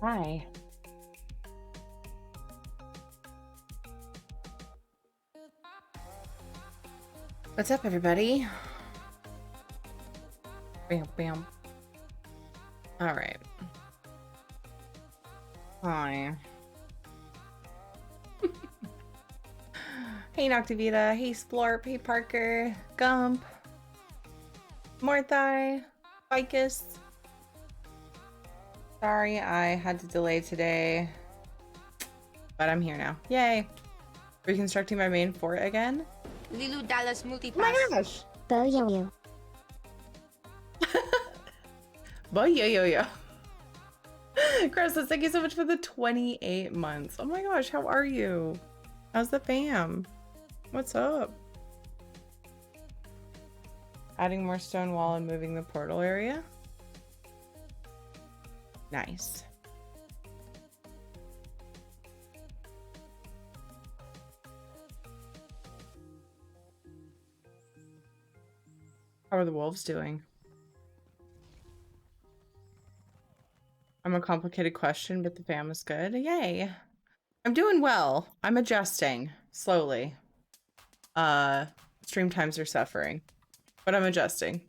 Hi. What's up, everybody? Bam, bam. All right. Hi. Hey, Noctivita. Hey, Splorp. Hey, Parker. Gump. Morthai. Ficus. Sorry, I had to delay today, but I'm here now. Yay. Reconstructing my main fort again. Lilu Dallas Multipass. Oh my gosh. Bo yo yo. Boy, yo, yo, yo. Crosses, thank you so much for the 28 months. Oh my gosh, how are you? How's the fam? What's up? Adding more stone wall and moving the portal area. Nice. How are the wolves doing? I'm a complicated question, but the fam is good. Yay. I'm doing well. I'm adjusting slowly. Stream times are suffering, but I'm adjusting.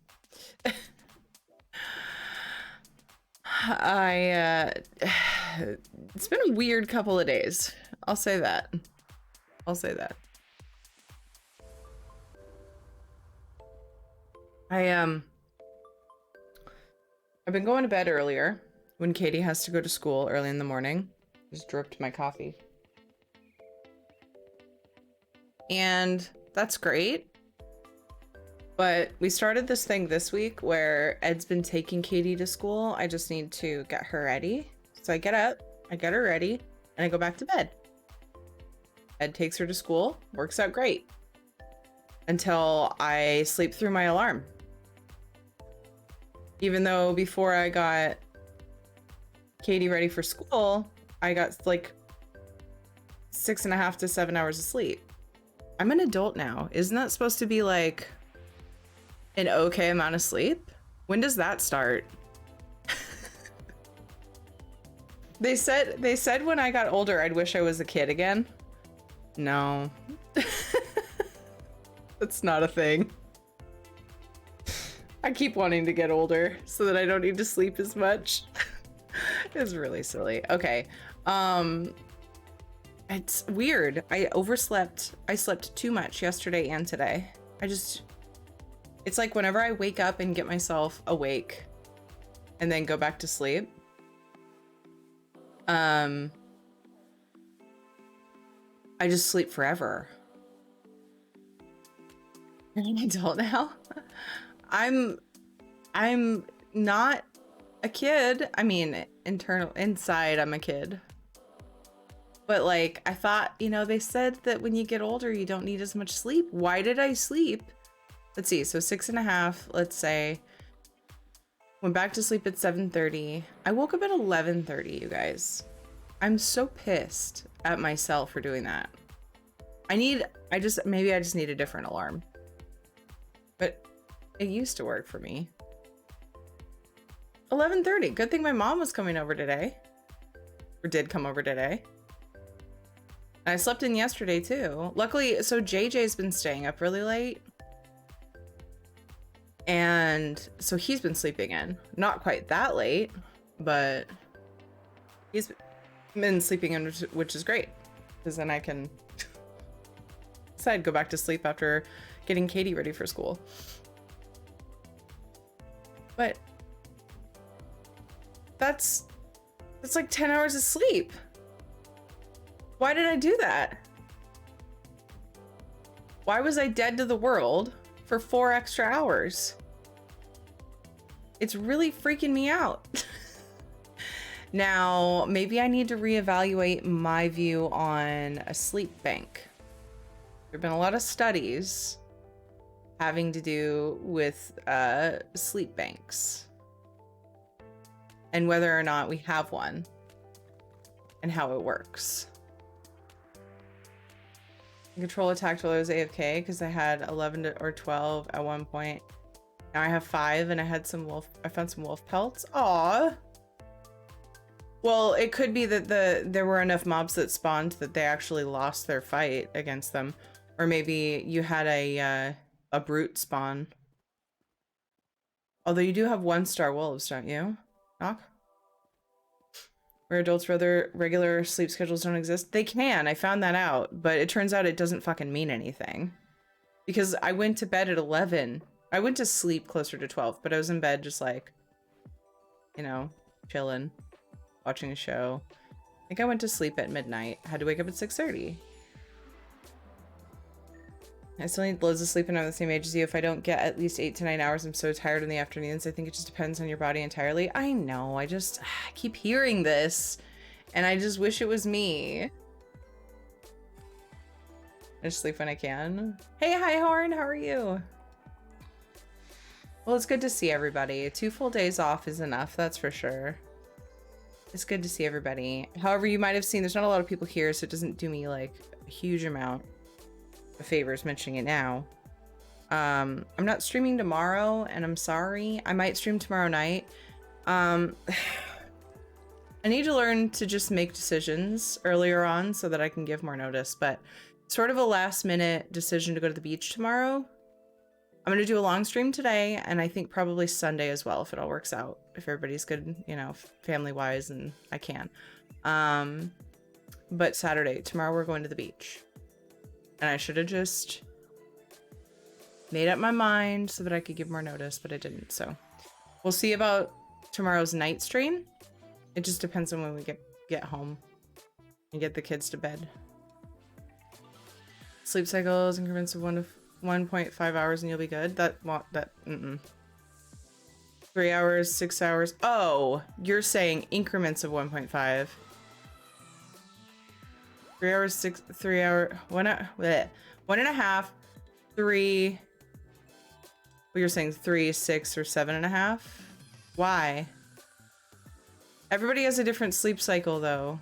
It's been a weird couple of days. I'll say that. I'll say that. I've been going to bed earlier when Katie has to go to school early in the morning. Just dripped my coffee. And that's great. But we started this thing this week where Ed's been taking Katie to school. I just need to get her ready. So I get up, I get her ready, and I go back to bed. Ed takes her to school, works out great. Until I sleep through my alarm. Even though before I got Katie ready for school, I got like 6.5 to 7 hours of sleep. I'm an adult now. Isn't that supposed to be like an okay amount of sleep? When does that start? They said when I got older, I'd wish I was a kid again. No. That's not a thing. I keep wanting to get older so that I don't need to sleep as much. It's really silly. Okay. It's weird. I overslept. I slept too much yesterday and today. It's like whenever I wake up and get myself awake and then go back to sleep, I just sleep forever. I'm an adult now. I'm not a kid. I mean, inside I'm a kid. But like, I thought, you know, they said that when you get older, you don't need as much sleep. Why did I sleep? Let's see. So 6.5, let's say. Went back to sleep at 7:30. I woke up at 11:30, you guys. I'm so pissed at myself for doing that. Maybe I just need a different alarm. But it used to work for me. 11:30. Good thing my mom was coming over today. Or did come over today. And I slept in yesterday too. Luckily, so JJ's been staying up really late. And so he's been sleeping in. Not quite that late, but he's been sleeping in, which is great. Because then I can decide to go back to sleep after getting Katie ready for school. But that's like 10 hours of sleep. Why did I do that? Why was I dead to the world for 4 extra hours? It's really freaking me out. Now, maybe I need to reevaluate my view on a sleep bank. There have been a lot of studies having to do with sleep banks and whether or not we have one and how it works. I control attacked while I was AFK because I had 11 or 12 at one point. Now I have 5 and I found some wolf pelts. Aw. Well, it could be that there were enough mobs that spawned that they actually lost their fight against them. Or maybe you had a brute spawn. Although you do have 1-star wolves, don't you? Knock? Where adults rather regular sleep schedules don't exist? They can, I found that out, but it turns out it doesn't fucking mean anything. Because I went to bed at 11. I went to sleep closer to 12, but I was in bed just like, you know, chilling, watching a show. I think I went to sleep at midnight. Had to wake up at 6:30. I still need loads of sleep and I'm the same age as you. If I don't get at least 8 to 9 hours, I'm so tired in the afternoons. I think it just depends on your body entirely. I know, I keep hearing this and I just wish it was me. I just sleep when I can. Hey, hi Horn, how are you? Well, it's good to see everybody. 2 full days off is enough, that's for sure. It's good to see everybody. However, you might have seen there's not a lot of people here, so it doesn't do me like a huge amount of favors mentioning it now. I'm not streaming tomorrow, and I'm sorry. I might stream tomorrow night. I need to learn to just make decisions earlier on so that I can give more notice, but sort of a last minute decision to go to the beach tomorrow. I'm gonna do a long stream today, and I think probably Sunday as well if it all works out. If everybody's good, you know, family-wise, and I can. But Saturday, tomorrow we're going to the beach. And I should have just made up my mind so that I could give more notice, but I didn't. So we'll see about tomorrow's night stream. It just depends on when we get home and get the kids to bed. Sleep cycles, increments of 1.5 hours and you'll be good. 3 hours, 6 hours. Oh, you're saying increments of 1.5. 3 hours, 3 hour, 1.5, 3. Well, you're saying 3, 6, or 7.5. Why? Everybody has a different sleep cycle, though.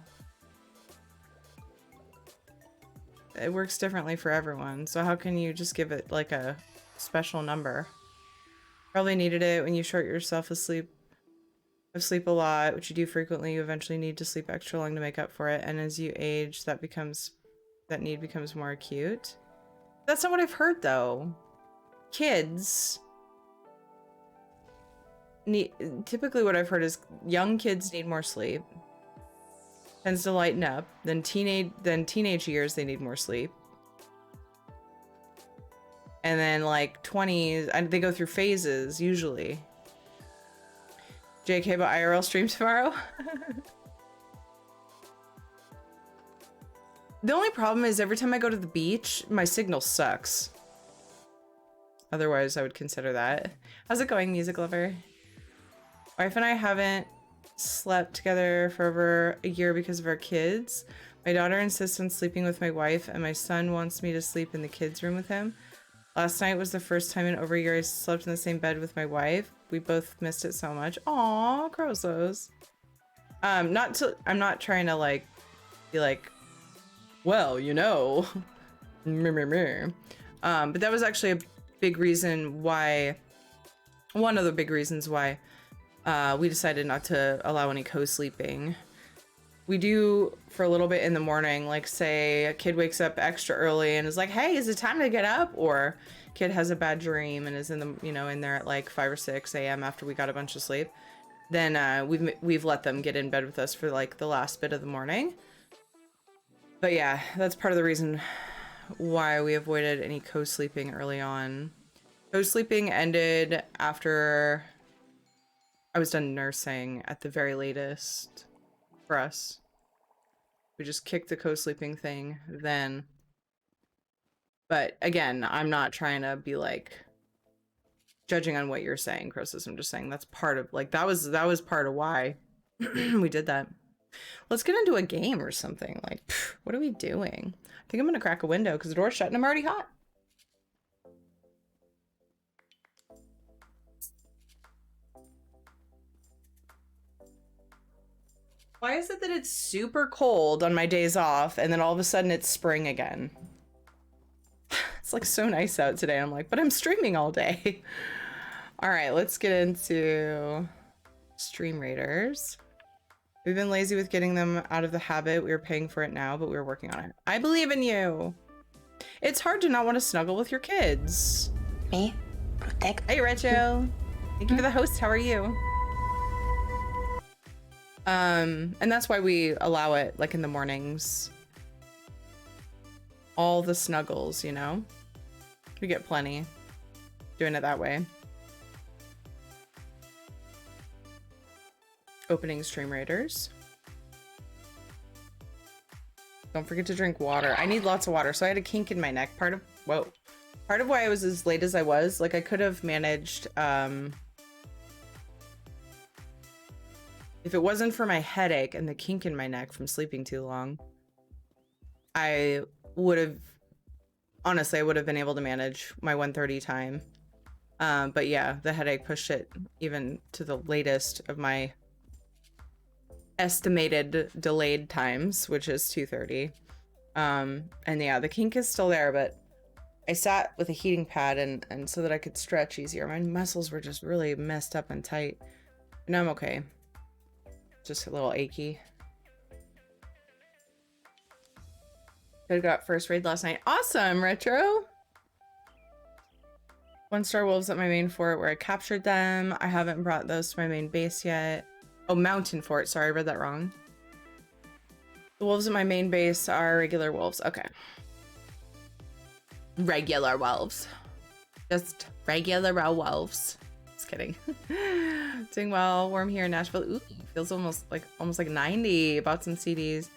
It works differently for everyone. So how can you just give it like a special number? Probably needed it when you short yourself asleep. Sleep a lot, which you do frequently, you eventually need to sleep extra long to make up for it, and as you age, that need becomes more acute. That's not what I've heard, though. Kids need, typically what I've heard is young kids need more sleep. Tends to lighten up. Then teenage years, they need more sleep. And then like 20s, and they go through phases, usually. JK, but IRL stream tomorrow? The only problem is every time I go to the beach, my signal sucks. Otherwise, I would consider that. How's it going, music lover? Wife and I haven't slept together for over a year because of our kids. My daughter insists on sleeping with my wife, and my son wants me to sleep in the kids' room with him. Last night was the first time in over a year I slept in the same bed with my wife. We both missed it so much. Aw, Crozos. I'm not trying to like be like, well, you know. But that was actually a big reason why, one of the big reasons why we decided not to allow any co-sleeping. We do for a little bit in the morning, like say a kid wakes up extra early and is like, hey, is it time to get up? Or kid has a bad dream and is in the, you know, in there at like 5 or 6 a.m. after we got a bunch of sleep. Then we've let them get in bed with us for like the last bit of the morning. But yeah, that's part of the reason why we avoided any co-sleeping early on. Co-sleeping ended after I was done nursing at the very latest. For us, we just kicked the co-sleeping thing then. But again, I'm not trying to be like judging on what you're saying, Croesus. I'm just saying that's part of like that was part of why we did that. Let's get into a game or something. Like, what are we doing? I think I'm gonna crack a window because the door's shut and I'm already hot. Why is it that it's super cold on my days off and then all of a sudden it's spring again? It's like so nice out today. I'm like, but I'm streaming all day. All right, let's get into Stream Raiders. We've been lazy with getting them out of the habit. We were paying for it now, but we were working on it. I believe in you. It's hard to not want to snuggle with your kids. Me? Protect. Hey, Retro. Thank you for the host. How are you? And that's why we allow it like in the mornings. All the snuggles, you know? We get plenty doing it that way. Opening Stream Raiders. Don't forget to drink water. I need lots of water. So I had a kink in my neck. Part of why I was as late as I was, like I could have managed, if it wasn't for my headache and the kink in my neck from sleeping too long, I would have, honestly, I would have been able to manage my 1:30 time. But yeah, the headache pushed it even to the latest of my estimated delayed times, which is 2:30. And yeah, the kink is still there, but I sat with a heating pad and so that I could stretch easier. My muscles were just really messed up and tight. And I'm okay. Just a little achy. I got first raid last night. Awesome, Retro! 1-star wolves at my main fort where I captured them. I haven't brought those to my main base yet. Oh, mountain fort. Sorry, I read that wrong. The wolves at my main base are regular wolves. Okay. Regular wolves. Just regular wolves. Just kidding. Doing well. Warm here in Nashville. Ooh, feels almost like 90. Bought some CDs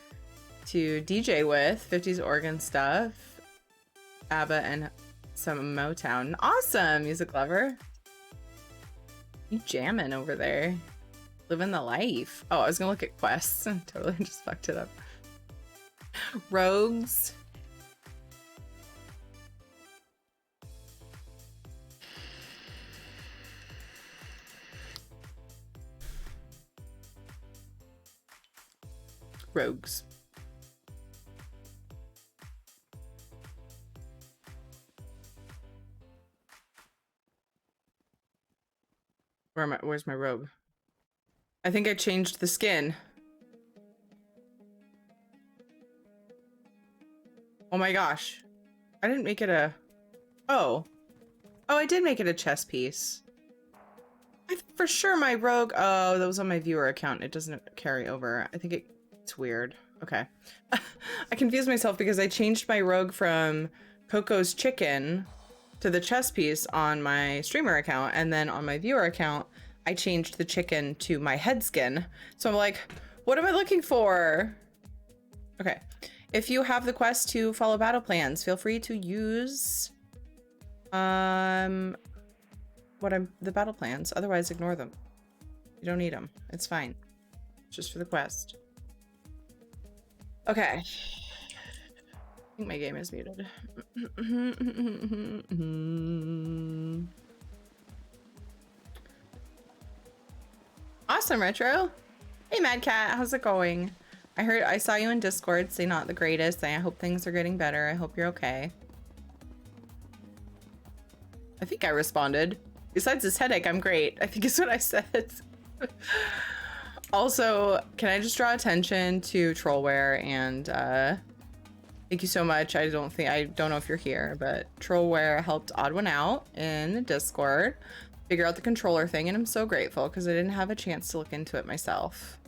to DJ with. 50s organ stuff. ABBA and some Motown. Awesome, music lover. You jamming over there. Living the life. Oh, I was gonna look at quests. Totally just fucked it up. Rogues. Rogues. Where's my robe? I think I changed the skin. Oh my gosh. I didn't make it a... Oh. Oh, I did make it a chest piece. For sure my rogue... Oh, that was on my viewer account. It doesn't carry over. I think it's weird. Okay. I confused myself because I changed my rogue from Coco's chicken to the chest piece on my streamer account, and then on my viewer account I changed the chicken to my head skin. So I'm like, what am I looking for? Okay. If you have the quest to follow battle plans, feel free to use the battle plans. Otherwise, ignore them. You don't need them. It's fine. It's just for the quest. Okay. I think my game is muted. Awesome, Retro. Hey, Mad Cat, how's it going? I saw you in Discord say not the greatest. I hope things are getting better. I hope you're okay. I think I responded. Besides this headache, I'm great. I think is what I said. Also, can I just draw attention to Trollware and thank you so much. I don't know if you're here, but Trollware helped Oddone out in Discord figure out the controller thing, and I'm so grateful because I didn't have a chance to look into it myself.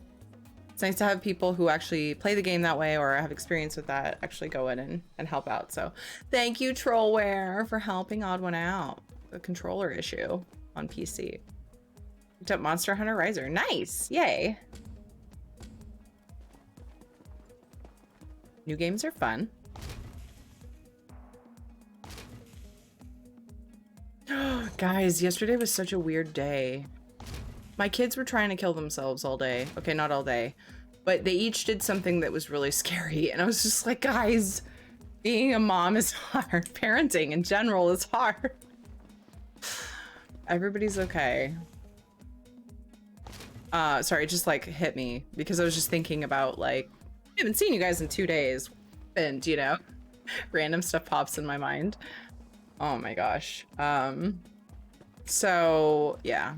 It's nice to have people who actually play the game that way or have experience with that actually go in and help out. So thank you, Trollware, for helping Oddone out. The controller issue on PC. Picked up Monster Hunter Riser. Nice! Yay! New games are fun. Guys, yesterday was such a weird day. My kids were trying to kill themselves all day. Okay, not all day. But they each did something that was really scary. And I was just like, guys, being a mom is hard. Parenting in general is hard. Everybody's okay. Sorry, it just like hit me because I was just thinking about like, I haven't seen you guys in 2 days. And, you know, random stuff pops in my mind. Oh my gosh. So yeah,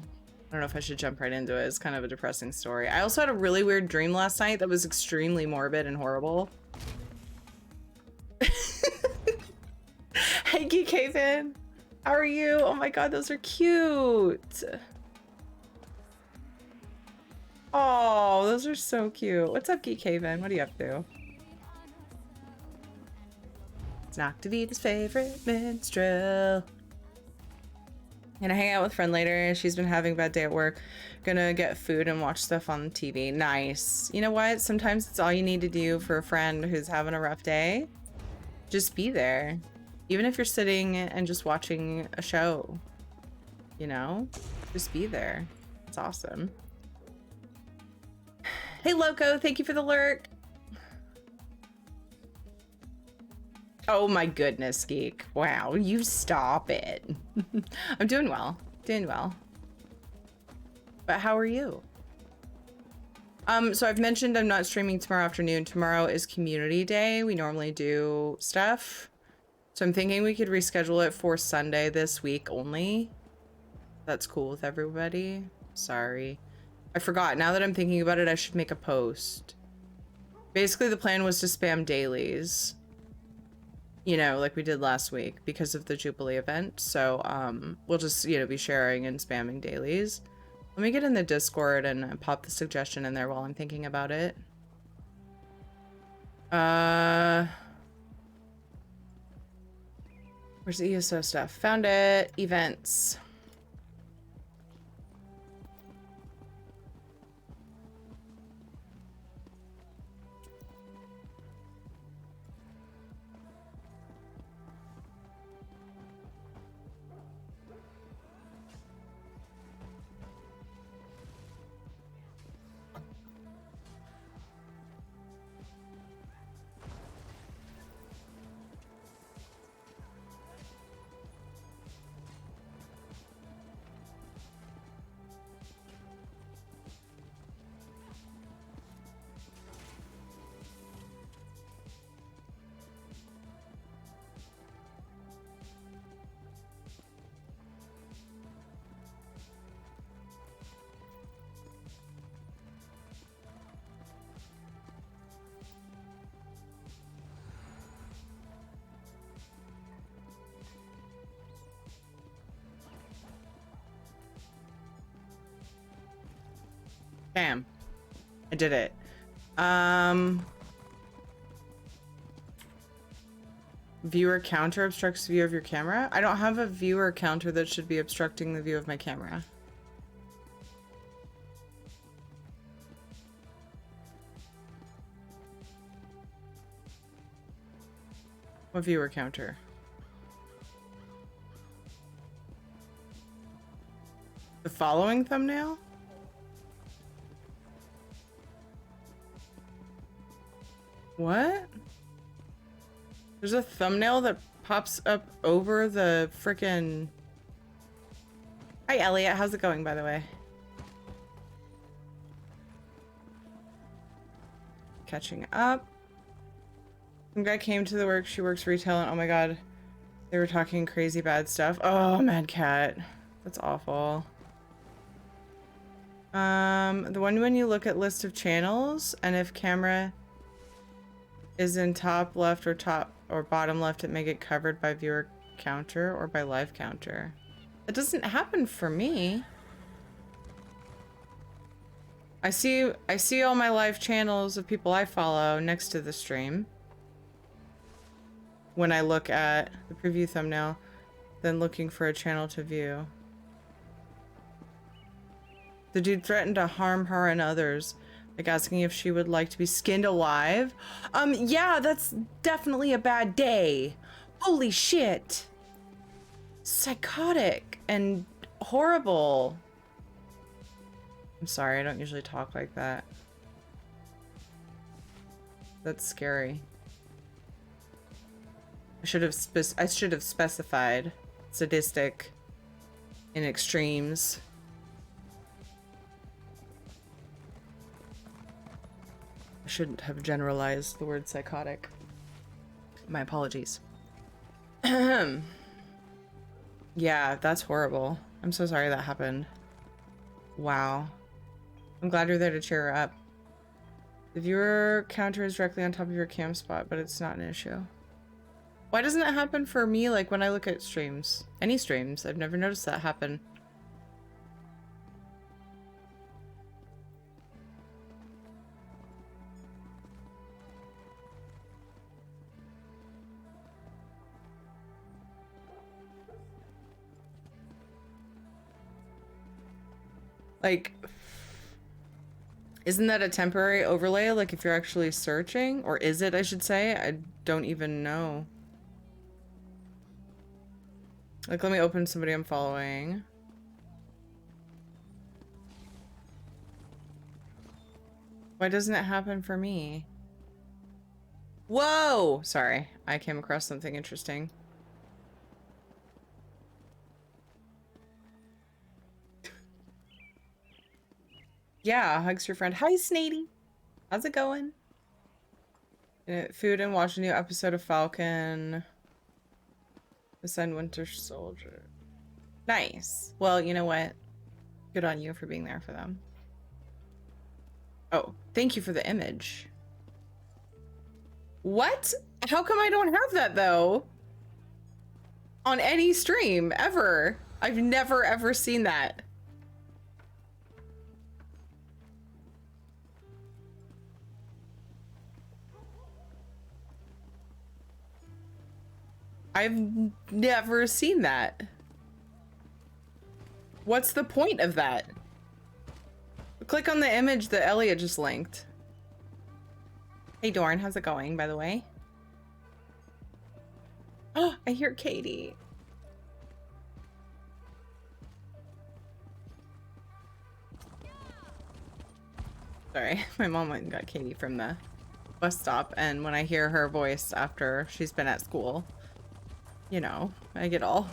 I don't know if I should jump right into it. It's kind of a depressing story. I also had a really weird dream last night that was extremely morbid and horrible. Hey, Geek Haven. How are you? Oh my god, those are cute. Oh, those are so cute. What's up, Geek Haven? What are you up to? It's Noctavita's favorite minstrel. Gonna hang out with a friend later. She's been having a bad day at work. Gonna get food and watch stuff on TV. Nice. You know what? Sometimes it's all you need to do for a friend who's having a rough day. Just be there. Even if you're sitting and just watching a show. You know? Just be there. It's awesome. Hey, Loco. Thank you for the lurk. Oh my goodness, Geek. Wow, you stop it. I'm doing well. Doing well. But how are you? So I've mentioned I'm not streaming tomorrow afternoon. Tomorrow is community day. We normally do stuff. So I'm thinking we could reschedule it for Sunday this week only. That's cool with everybody. Sorry. I forgot. Now that I'm thinking about it, I should make a post. Basically, the plan was to spam dailies. You know, like we did last week because of the Jubilee event. So we'll just, you know, be sharing and spamming dailies. Let me get in the Discord and pop the suggestion in there while I'm thinking about it. Where's the ESO stuff? Found it. Events. Bam. I did it. Viewer counter obstructs view of your camera? I don't have a viewer counter that should be obstructing the view of my camera. What viewer counter? The following thumbnail? What? There's a thumbnail that pops up over the frickin'... Hi, Elliot. How's it going, by the way? Catching up. Some guy came to the work. She works retail, and oh my god, they were talking crazy bad stuff. Oh, Mad Cat. That's awful. The one when you look at list of channels, and if camera is in top left or top or bottom left, it may get covered by viewer counter or by live counter. That doesn't happen for me. I see all my live channels of people I follow next to the stream. When I look at the preview thumbnail, then looking for a channel to view. The dude threatened to harm her and others, like asking if she would like to be skinned alive. Yeah, that's definitely a bad day. Holy shit. Psychotic and horrible. I'm sorry, I don't usually talk like that. That's scary. I should have specified sadistic in extremes. I shouldn't have generalized the word psychotic. My apologies. Yeah, that's horrible. I'm so sorry that happened. Wow. I'm glad you're there to cheer her up. The viewer counter is directly on top of your cam spot, but it's not an issue. Why doesn't it happen for me, like, when I look at streams? Any streams? I've never noticed that happen. Like, isn't that a temporary overlay? Like, if you're actually searching? Or is it, I should say? I don't even know. Like, let me open somebody I'm following. Why doesn't it happen for me? Whoa! Sorry, I came across something interesting. Yeah, hugs your friend. Hi, Snady. How's it going? Food and watch a new episode of Falcon. The Sun Winter Soldier. Nice. Well, you know what? Good on you for being there for them. Oh, thank you for the image. What? How come I don't have that, though? On any stream, ever. I've never, ever seen that. I've never seen that. What's the point of that? Click on the image that Elliot just linked. Hey Dorn, how's it going, by the way? Oh, I hear Katie. Sorry, my mom went and got Katie from the bus stop, and when I hear her voice after she's been at school, you know, I get all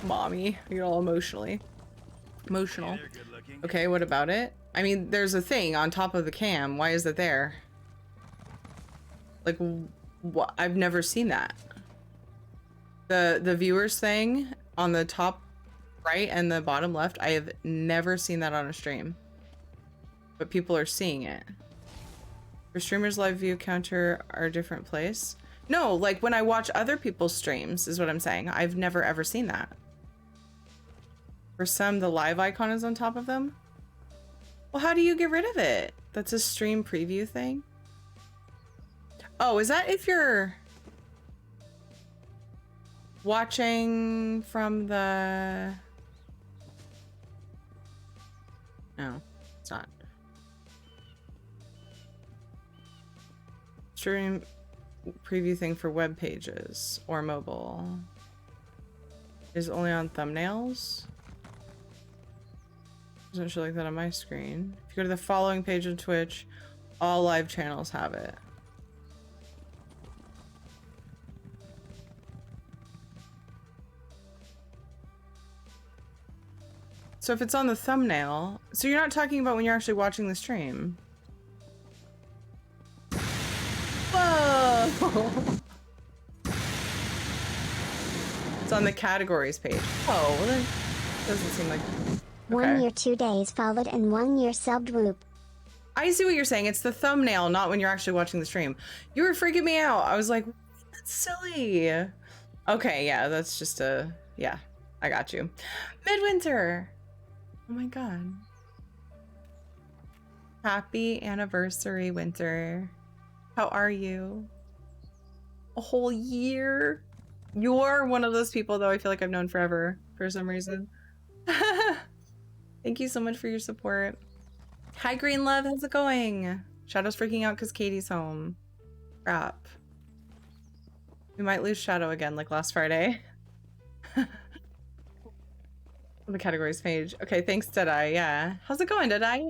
mommy, I get all emotional. Okay, what about it? I mean, there's a thing on top of the cam. Why is it there? Like, what? I've never seen that. The viewers thing on the top right and the bottom left, I have never seen that on a stream. But people are seeing it. For streamers, live view counter are a different place. No, like when I watch other people's streams is what I'm saying. I've never ever seen that. For some, the live icon is on top of them. Well, how do you get rid of it? That's a stream preview thing. Oh, is that if you're watching from the... No, it's not. Stream preview thing for web pages or mobile is only on thumbnails. Doesn't show like that on my screen. If you go to the following page of Twitch, all live channels have it. So if it's on the thumbnail, so you're not talking about when you're actually watching the stream. Whoa! It's on the categories page. Oh, well then doesn't seem like... Okay. 1 year, 2 days followed and 1 year subbed whoop. I see what you're saying. It's the thumbnail, not when you're actually watching the stream. You were freaking me out. I was like, that's silly. Okay, yeah, that's just a... Yeah, I got you. Midwinter! Oh my god. Happy anniversary, Winter. How are you? A whole year? You're one of those people, though, I feel like I've known forever for some reason. Thank you so much for your support. Hi, Green Love. How's it going? Shadow's freaking out because Katie's home. Crap. We might lose Shadow again, like last Friday. The categories page. Okay, thanks, Deadeye. Yeah. How's it going, Deadeye?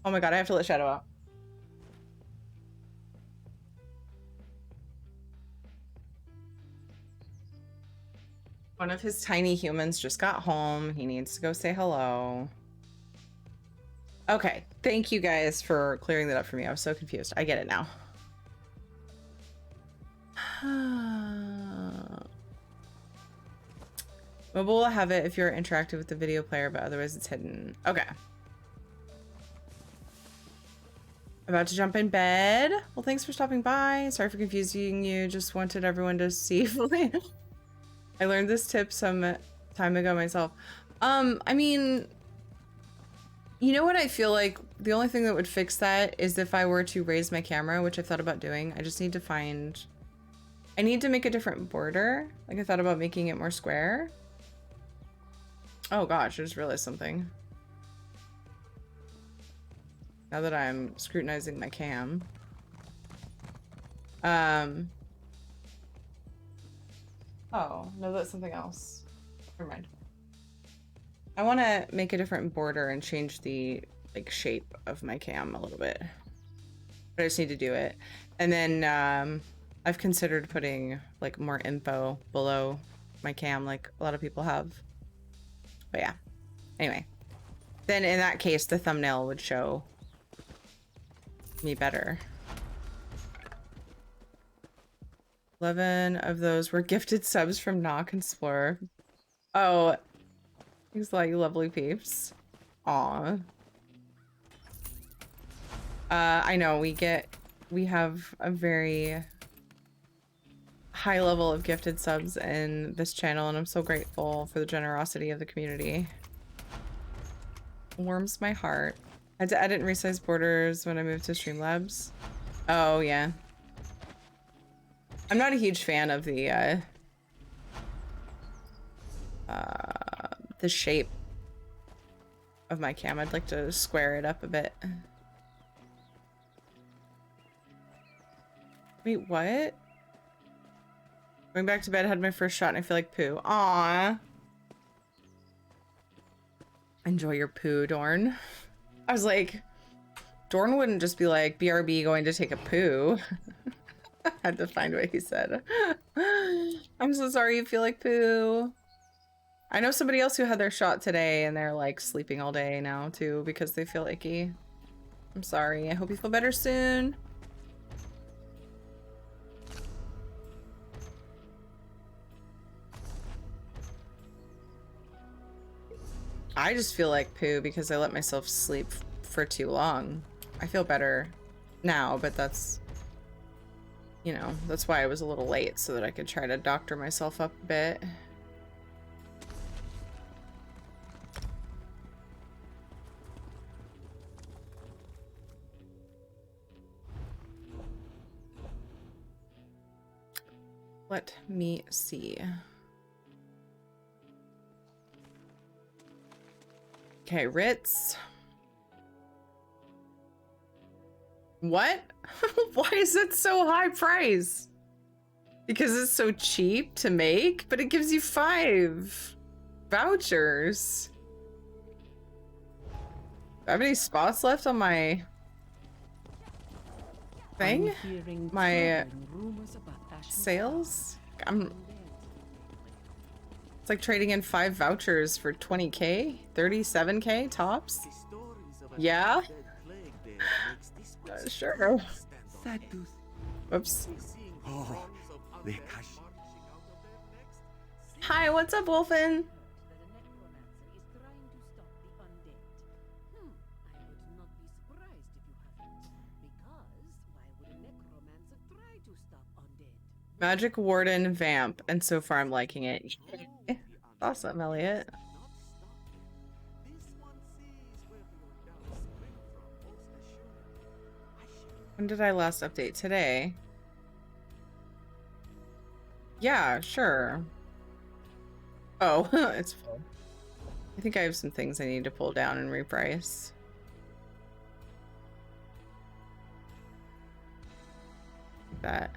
Oh my god, I have to let Shadow out. One of his tiny humans just got home. He needs to go say hello. Okay, thank you guys for clearing that up for me. I was so confused. I get it now. Mobile will have it if you're interactive with the video player, but otherwise it's hidden. Okay. About to jump in bed. Well, thanks for stopping by. Sorry for confusing you. Just wanted everyone to see. I learned this tip some time ago myself. I mean, you know what I feel like? The only thing that would fix that is if I were to raise my camera, which I've thought about doing. I just need to find... I need to make a different border. Like, I thought about making it more square. Oh gosh, I just realized something. Now that I'm scrutinizing my cam. Oh, no, that's something else. Never mind. I want to make a different border and change the like shape of my cam a little bit. But I just need to do it. And then I've considered putting like more info below my cam like a lot of people have. But yeah. Anyway. Then in that case the thumbnail would show me better. 11 of those were gifted subs from Knock and Explorer. Oh, thanks a lot, you lovely peeps. Aw. I know we have a very high level of gifted subs in this channel, and I'm so grateful for the generosity of the community. Warms my heart. I had to edit and resize borders when I moved to Streamlabs. Oh yeah. I'm not a huge fan of the shape of my cam. I'd like to square it up a bit. Wait, what? Going back to bed, had my first shot and I feel like poo. Aww. Enjoy your poo, Dorn. I was like, Dorn wouldn't just be like, BRB going to take a poo. I had to find what he said. I'm so sorry you feel like poo. I know somebody else who had their shot today and they're like sleeping all day now too because they feel icky. I'm sorry. I hope you feel better soon. I just feel like poo because I let myself sleep for too long. I feel better now, but that's, you know, that's why I was a little late, so that I could try to doctor myself up a bit. Let me see. Okay, Ritz. What? Why is it so high price? Because it's so cheap to make, but it gives you 5 vouchers. Do I have any spots left on my thing? My sales? It's like trading in 5 vouchers for 20k, 37k tops. Yeah. Sure. Whoops. Hi, what's up, Wolfen? Magic Warden Vamp, and so far I'm liking it. Awesome, Elliot. When did I last update? Today? Yeah, sure. Oh, it's full. I think I have some things I need to pull down and reprice. Like that.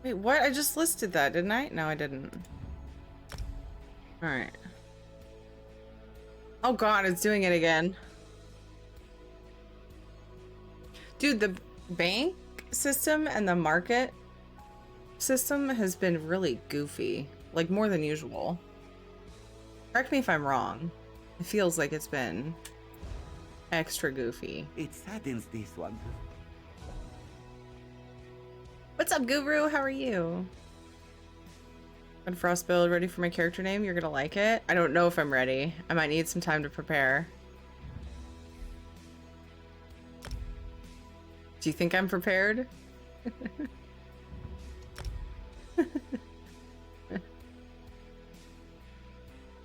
Wait, what? I just listed that, didn't I? No, I didn't. Alright. Oh god, it's doing it again. Dude, the bank system and the market system has been really goofy. Like, more than usual. Correct me if I'm wrong. It feels like it's been extra goofy. It saddens this one. What's up, Guru? How are you? And Frost build ready for my character name. You're gonna like it. I don't know if I'm ready. I might need some time to prepare. Do you think I'm prepared?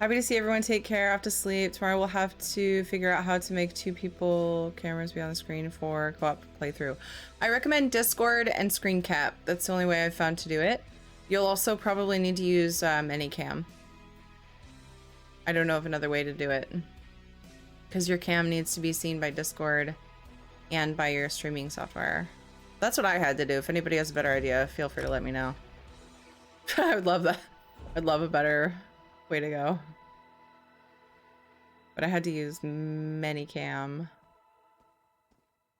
Happy to see everyone take care. Off to sleep. Tomorrow we'll have to figure out how to make 2 people cameras be on the screen for co-op playthrough. I recommend Discord and screen cap. That's the only way I've found to do it. You'll also probably need to use Anycam. I don't know of another way to do it. Because your cam needs to be seen by Discord and by your streaming software. That's what I had to do. If anybody has a better idea, feel free to let me know. I would love that. I'd love a better way to go. But I had to use Manycam.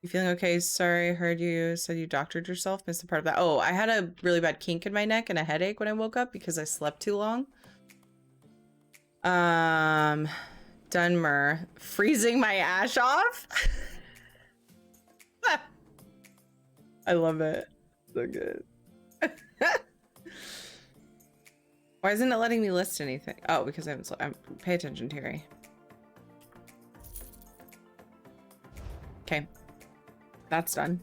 You feeling okay? Sorry, I heard you said you doctored yourself. Missed a part of that. Oh, I had a really bad kink in my neck and a headache when I woke up because I slept too long. Dunmer. Freezing my ash off? I love it. So good. Why isn't it letting me list anything? Oh, because I haven't. Pay attention, Terry. Okay, that's done.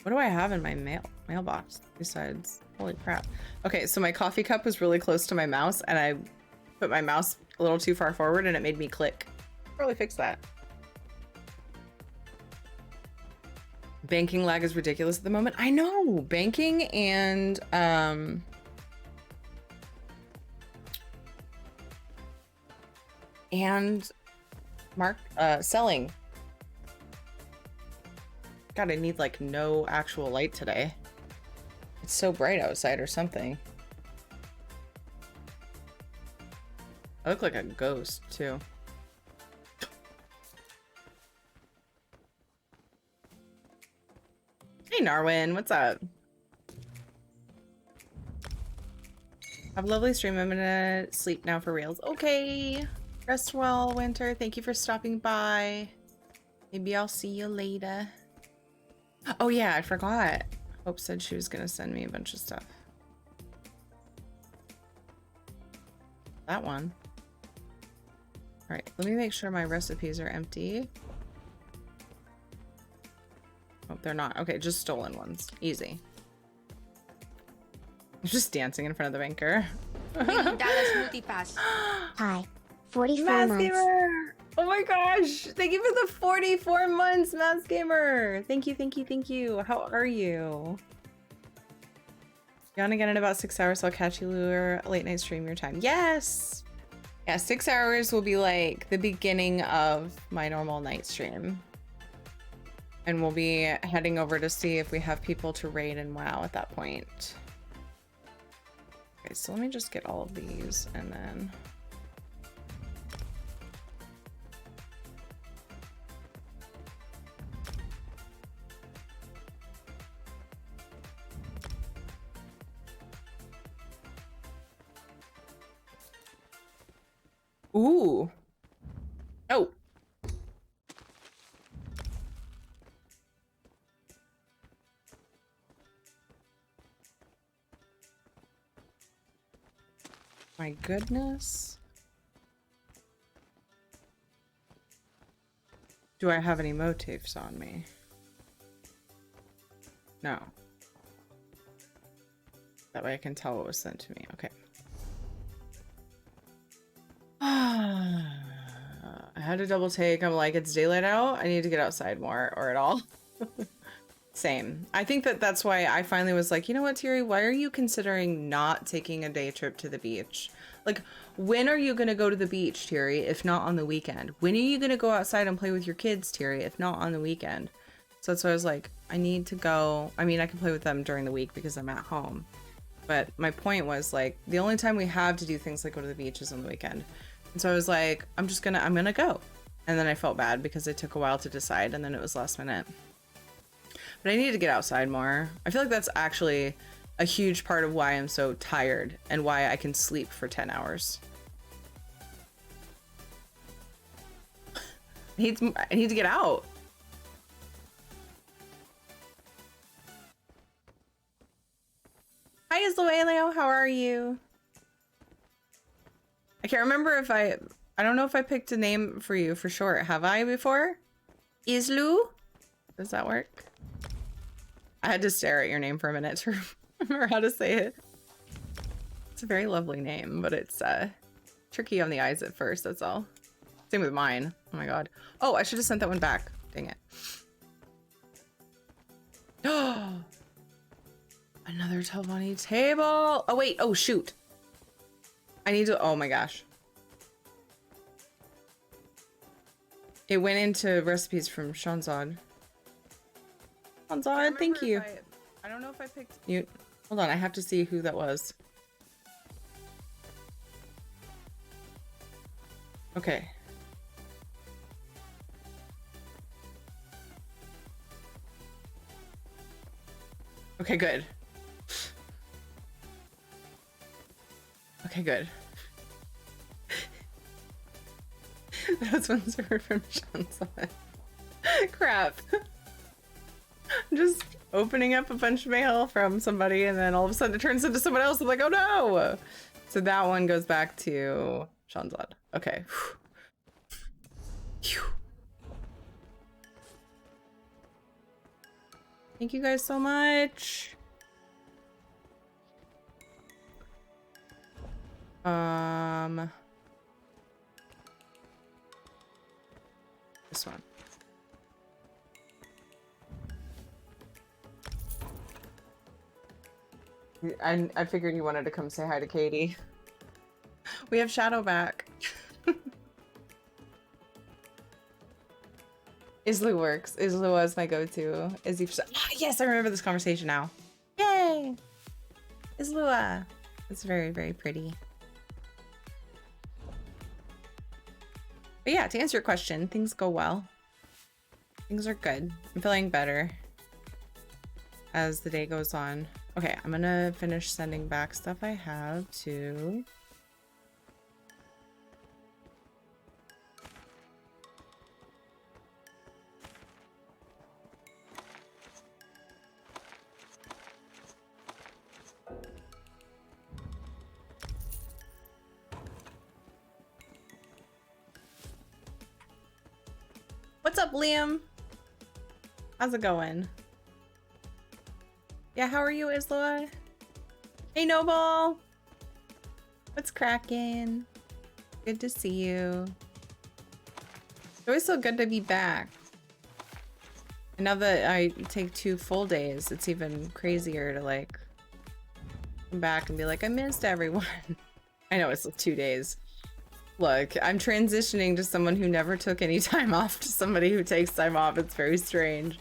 What do I have in my mailbox besides? Holy crap! Okay, so my coffee cup was really close to my mouse, and I put my mouse a little too far forward, and it made me click. Probably fix that. Banking lag is ridiculous at the moment. I know, banking and selling. God, I need like no actual light today. It's so bright outside or something. I look like a ghost too. Hey Narwin, what's up? Have a lovely stream. I'm gonna sleep now for reals. Okay. Rest well, Winter. Thank you for stopping by. Maybe I'll see you later. Oh yeah, I forgot. Hope said she was gonna send me a bunch of stuff. That one. All right, let me make sure my recipes are empty. Oh, they're not. Okay, just stolen ones. Easy. I'm just dancing in front of the banker. Hi. 44 Mass months. Gamer! Oh my gosh! Thank you for the 44 months, Mass Gamer! Thank you, thank you, thank you. How are you? Yawn again in about 6 hours, so I'll catch you lure late night stream your time. Yes! Yeah, 6 hours will be like the beginning of my normal night stream. And we'll be heading over to see if we have people to raid and WoW at that point. Okay, so let me just get all of these and then... Ooh. Oh. My goodness. Do I have any motifs on me? No. That way I can tell what was sent to me. Okay. I had a double take. I'm like, it's daylight out. I need to get outside more or at all. Same. I think that's why I finally was like, you know what, Thierry, why are you considering not taking a day trip to the beach? Like, when are you going to go to the beach, Thierry, if not on the weekend? When are you going to go outside and play with your kids, Thierry, if not on the weekend? So that's why I was like, I need to go. I mean, I can play with them during the week because I'm at home. But my point was like, the only time we have to do things like go to the beach is on the weekend. And so I was like, I'm gonna go. And then I felt bad because it took a while to decide and then it was last minute. But I need to get outside more. I feel like that's actually a huge part of why I'm so tired and why I can sleep for 10 hours. I need to get out. Hi, Isloelio. How are you? I can't remember if I don't know if I picked a name for you for short. Have I before? Islu? Does that work? I had to stare at your name for a minute to remember how to say it. It's a very lovely name, but it's tricky on the eyes at first, that's all. Same with mine. Oh my god. Oh, I should have sent that one back. Dang it. Oh, another Telvani table. Oh wait, oh shoot. I need to, oh my gosh. It went into recipes from Shanzad. Shanzad, thank you. I don't know if I picked you. Hold on, I have to see who that was. Okay. Okay, good. Okay, good. Those ones are from Shanzad. Crap. I'm just opening up a bunch of mail from somebody and then all of a sudden it turns into someone else. I'm like, oh no! So that one goes back to Shanzad. Okay. Phew. Thank you guys so much. This one. I figured you wanted to come say hi to Katie. We have Shadow back. Islu works. Islu was my go-to. Yes, I remember this conversation now. Yay! Islua. It's very, very pretty. But yeah, to answer your question, things go well. Things are good. I'm feeling better as the day goes on. Okay, I'm gonna finish sending back stuff I have to... What's up, Liam? How's it going? Yeah, how are you, Isla? Hey, Noble! What's cracking? Good to see you. It's always so good to be back. And now that I take 2 full days, it's even crazier to like come back and be like, I missed everyone. I know it's 2 days. Look, I'm transitioning to someone who never took any time off to somebody who takes time off. It's very strange.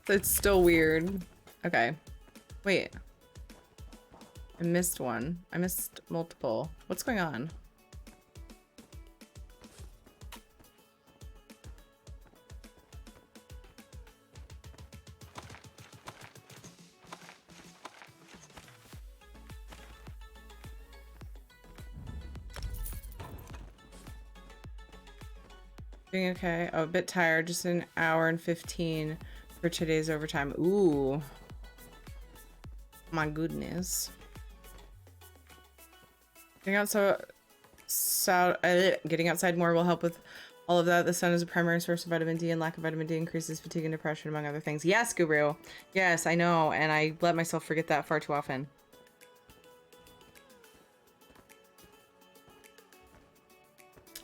It's still weird. Okay. Wait. I missed one. I missed multiple. What's going on? Doing okay. Oh, a bit tired. Just an hour and 15 for today's overtime. Ooh. My goodness. Getting outside more will help with all of that. The sun is a primary source of vitamin D, and lack of vitamin D increases fatigue and depression, among other things. Yes, Guru. Yes, I know, and I let myself forget that far too often.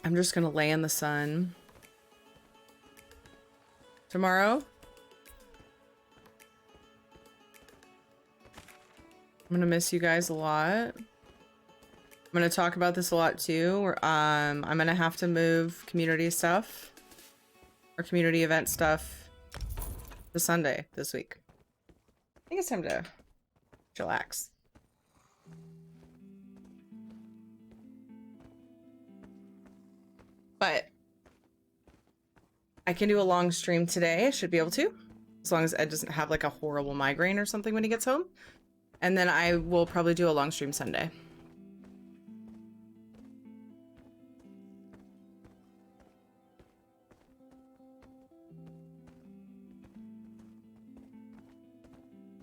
I'm just gonna lay in the sun. Tomorrow, I'm gonna miss you guys a lot. I'm gonna talk about this a lot too. I'm gonna have to move community stuff or community event stuff to Sunday this week. I think it's time to relax. But I can do a long stream today. I should be able to, as long as Ed doesn't have like a horrible migraine or something when he gets home. And then I will probably do a long stream Sunday.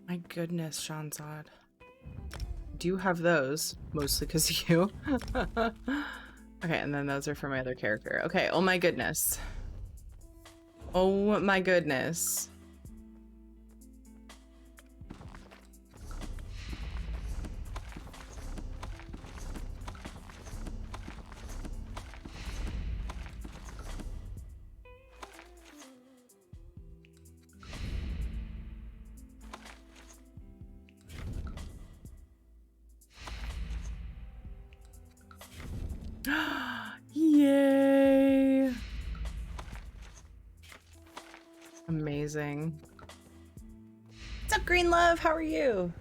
My goodness, Shanzad. do have those, mostly because of you. Okay, and then those are for my other character. Okay, oh my goodness. Oh my goodness. Yay! Amazing. What's up, Green Love? How are you?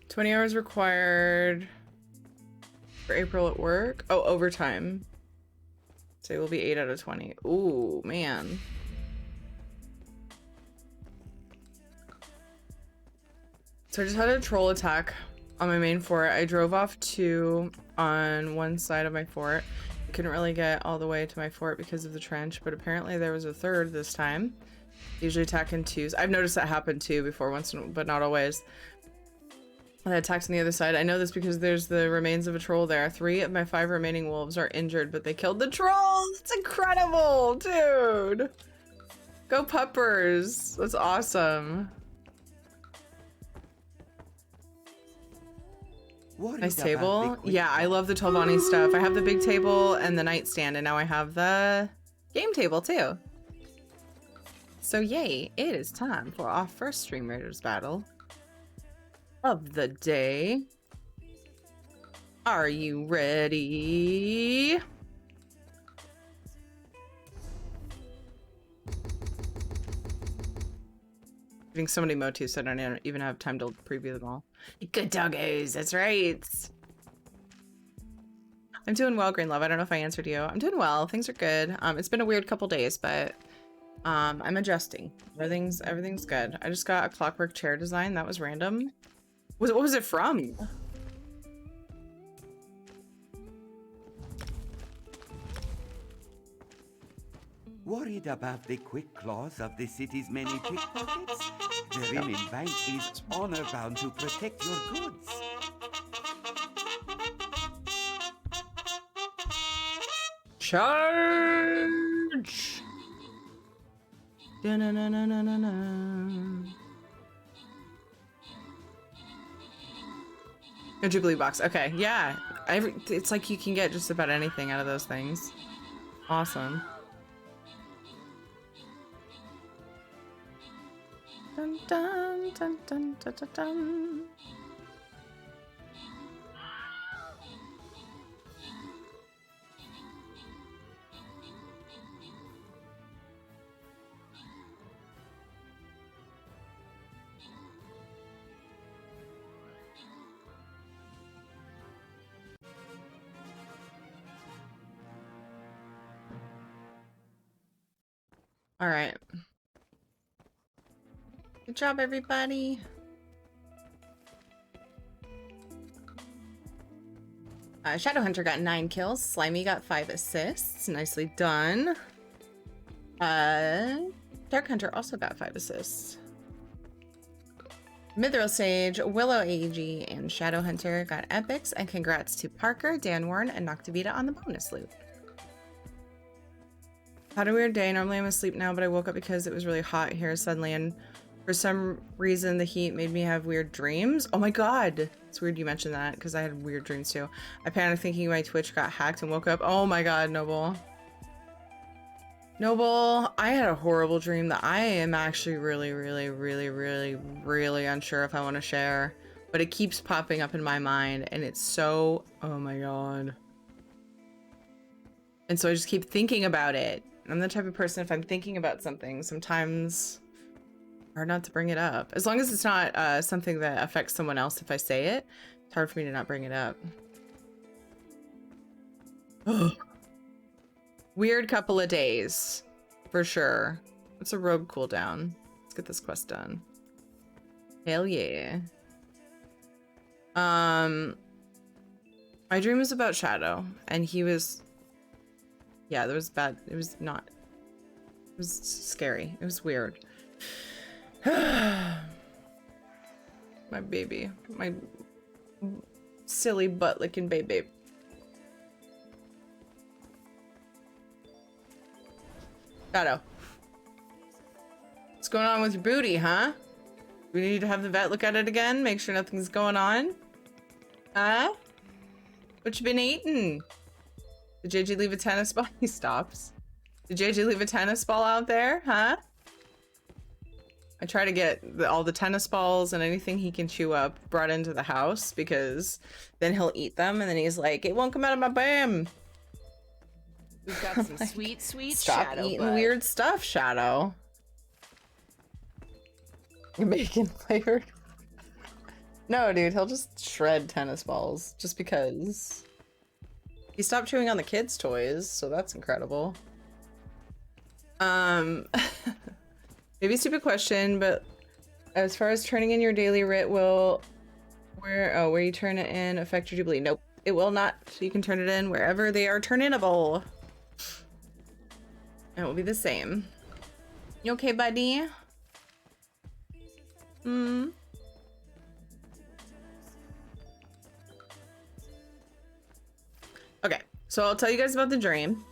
$20 hours required for April at work. Oh, overtime. So it will be 8 out of 20. Ooh, man. So I just had a troll attack on my main fort. I drove off 2 on one side of my fort. I couldn't really get all the way to my fort because of the trench, but apparently there was a 3rd this time. Usually attack in 2s. I've noticed that happen too before once, but not always. And attacks on the other side. I know this because there's the remains of a troll there. 3 of my 5 remaining wolves are injured, but they killed the troll. It's incredible, dude. Go puppers. That's awesome. Nice table. Yeah, I love the Tolvani stuff. I have the big table and the nightstand, and now I have the game table too. So yay, it is time for our first Stream Raiders battle of the day. Are you ready? Giving so many motifs so I don't even have time to preview them all. Good doggos, that's right. I'm doing well, Green Love. I don't know if I answered you. I'm doing well. Things are good. It's been a weird couple days, but I'm adjusting. Everything's good. I just got a clockwork chair design. That was random. What was it from? Worried about the quick claws of the city's many pickpockets? The Rimming Bank is honor-bound to protect your goods. Charge! Da-na-na-na-na-na-na. A Jubilee box. Okay, yeah. It's like you can get just about anything out of those things. Awesome. Dun, dun, dun, dun, dun, dun, dun. All right. Good job, everybody. Shadowhunter got 9 kills. Slimy got 5 assists. Nicely done. Dark Hunter also got 5 assists. Mithril Sage, Willow AG, and Shadowhunter got epics. And congrats to Parker, Dan Warren, and Noctavita on the bonus loot. Had a weird day. Normally I'm asleep now, but I woke up because it was really hot here suddenly, and for some reason the heat made me have weird dreams. Oh my god. It's weird you mentioned that because I had weird dreams too. I panicked thinking my Twitch got hacked and woke up. Oh my god, Noble. Noble, I had a horrible dream that I am actually really unsure if I want to share, but it keeps popping up in my mind and it's so, oh my god. And so I just keep thinking about it. I'm the type of person, if I'm thinking about something, sometimes hard not to bring it up. As long as it's not something that affects someone else, if I say it, it's hard for me to not bring it up. Weird couple of days, for sure. It's a rogue cooldown. Let's get this quest done. Hell yeah. My dream was about Shadow, and he was Yeah, there was bad. It was not. It was scary. It was weird. My baby. My silly butt licking baby. Shadow. What's going on with your booty, huh? We need to have the vet look at it again, make sure nothing's going on. Huh? What you been eating? Did JJ leave a tennis ball? He stops. Did JJ leave a tennis ball out there, huh? I try to get all the tennis balls and anything he can chew up brought into the house because then he'll eat them and then he's like, it won't come out of my bam. We've got some Like, sweet stop Shadow eating butt. weird stuff, Shadow. Bacon flavored. No, dude, he'll just shred tennis balls just because. He stopped chewing on the kids' toys, so that's incredible. Maybe a stupid question, but as far as turning in your daily writ will where you turn it in affect your Jubilee? Nope, it will not. So you can turn it in wherever they are turn-inable. It will be the same. You okay, buddy? Hmm. Okay, so I'll tell you guys about the dream.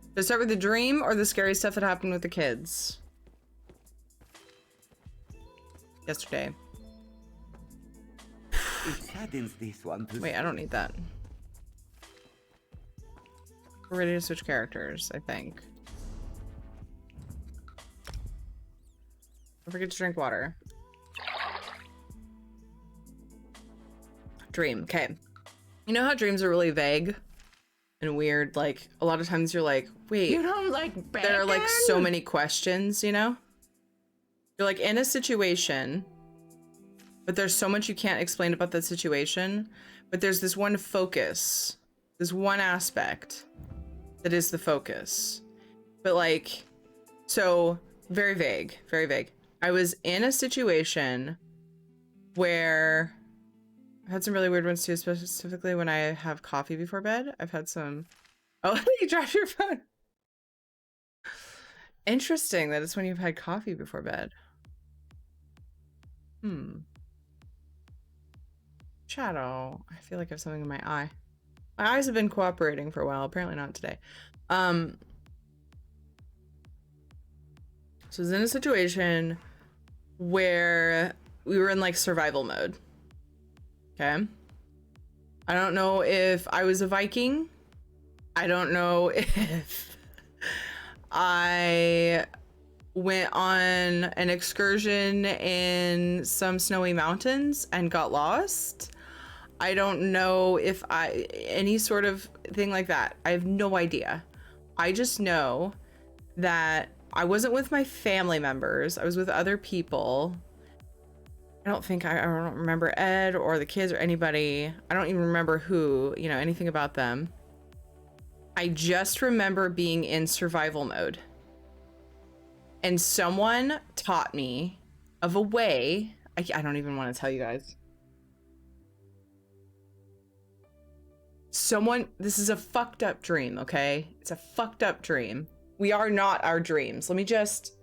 Should I start with the dream or the scary stuff that happened with the kids? Yesterday. It saddens this one to Wait, I don't need that. We're ready to switch characters, I think. Don't forget to drink water. Dream, okay. You know how dreams are really vague and weird? Like, a lot of times you're like, wait, You don't like bacon? there are like so many questions, you know? You're like in a situation, but there's so much you can't explain about that situation, but there's this one focus, this one aspect that is the focus. But like, so very vague, very vague. I was in a situation where I've had some really weird ones too, specifically when I have coffee before bed. I've had some, oh, you dropped your phone. Interesting that it's when you've had coffee before bed. Shadow. I feel like I have something in my eye. My eyes have been cooperating for a while. Apparently not today. So I was in a situation where we were in like survival mode. Okay. I don't know if I was a Viking. I don't know if I went on an excursion in some snowy mountains and got lost. I don't know if any sort of thing like that. I have no idea. I just know that I wasn't with my family members. I was with other people. I don't remember Ed or the kids or anybody. I don't even remember who, you know, anything about them. I just remember being in survival mode. And someone taught me of a way, I don't even want to tell you guys. This is a fucked up dream, okay? It's a fucked up dream. We are not our dreams. Let me just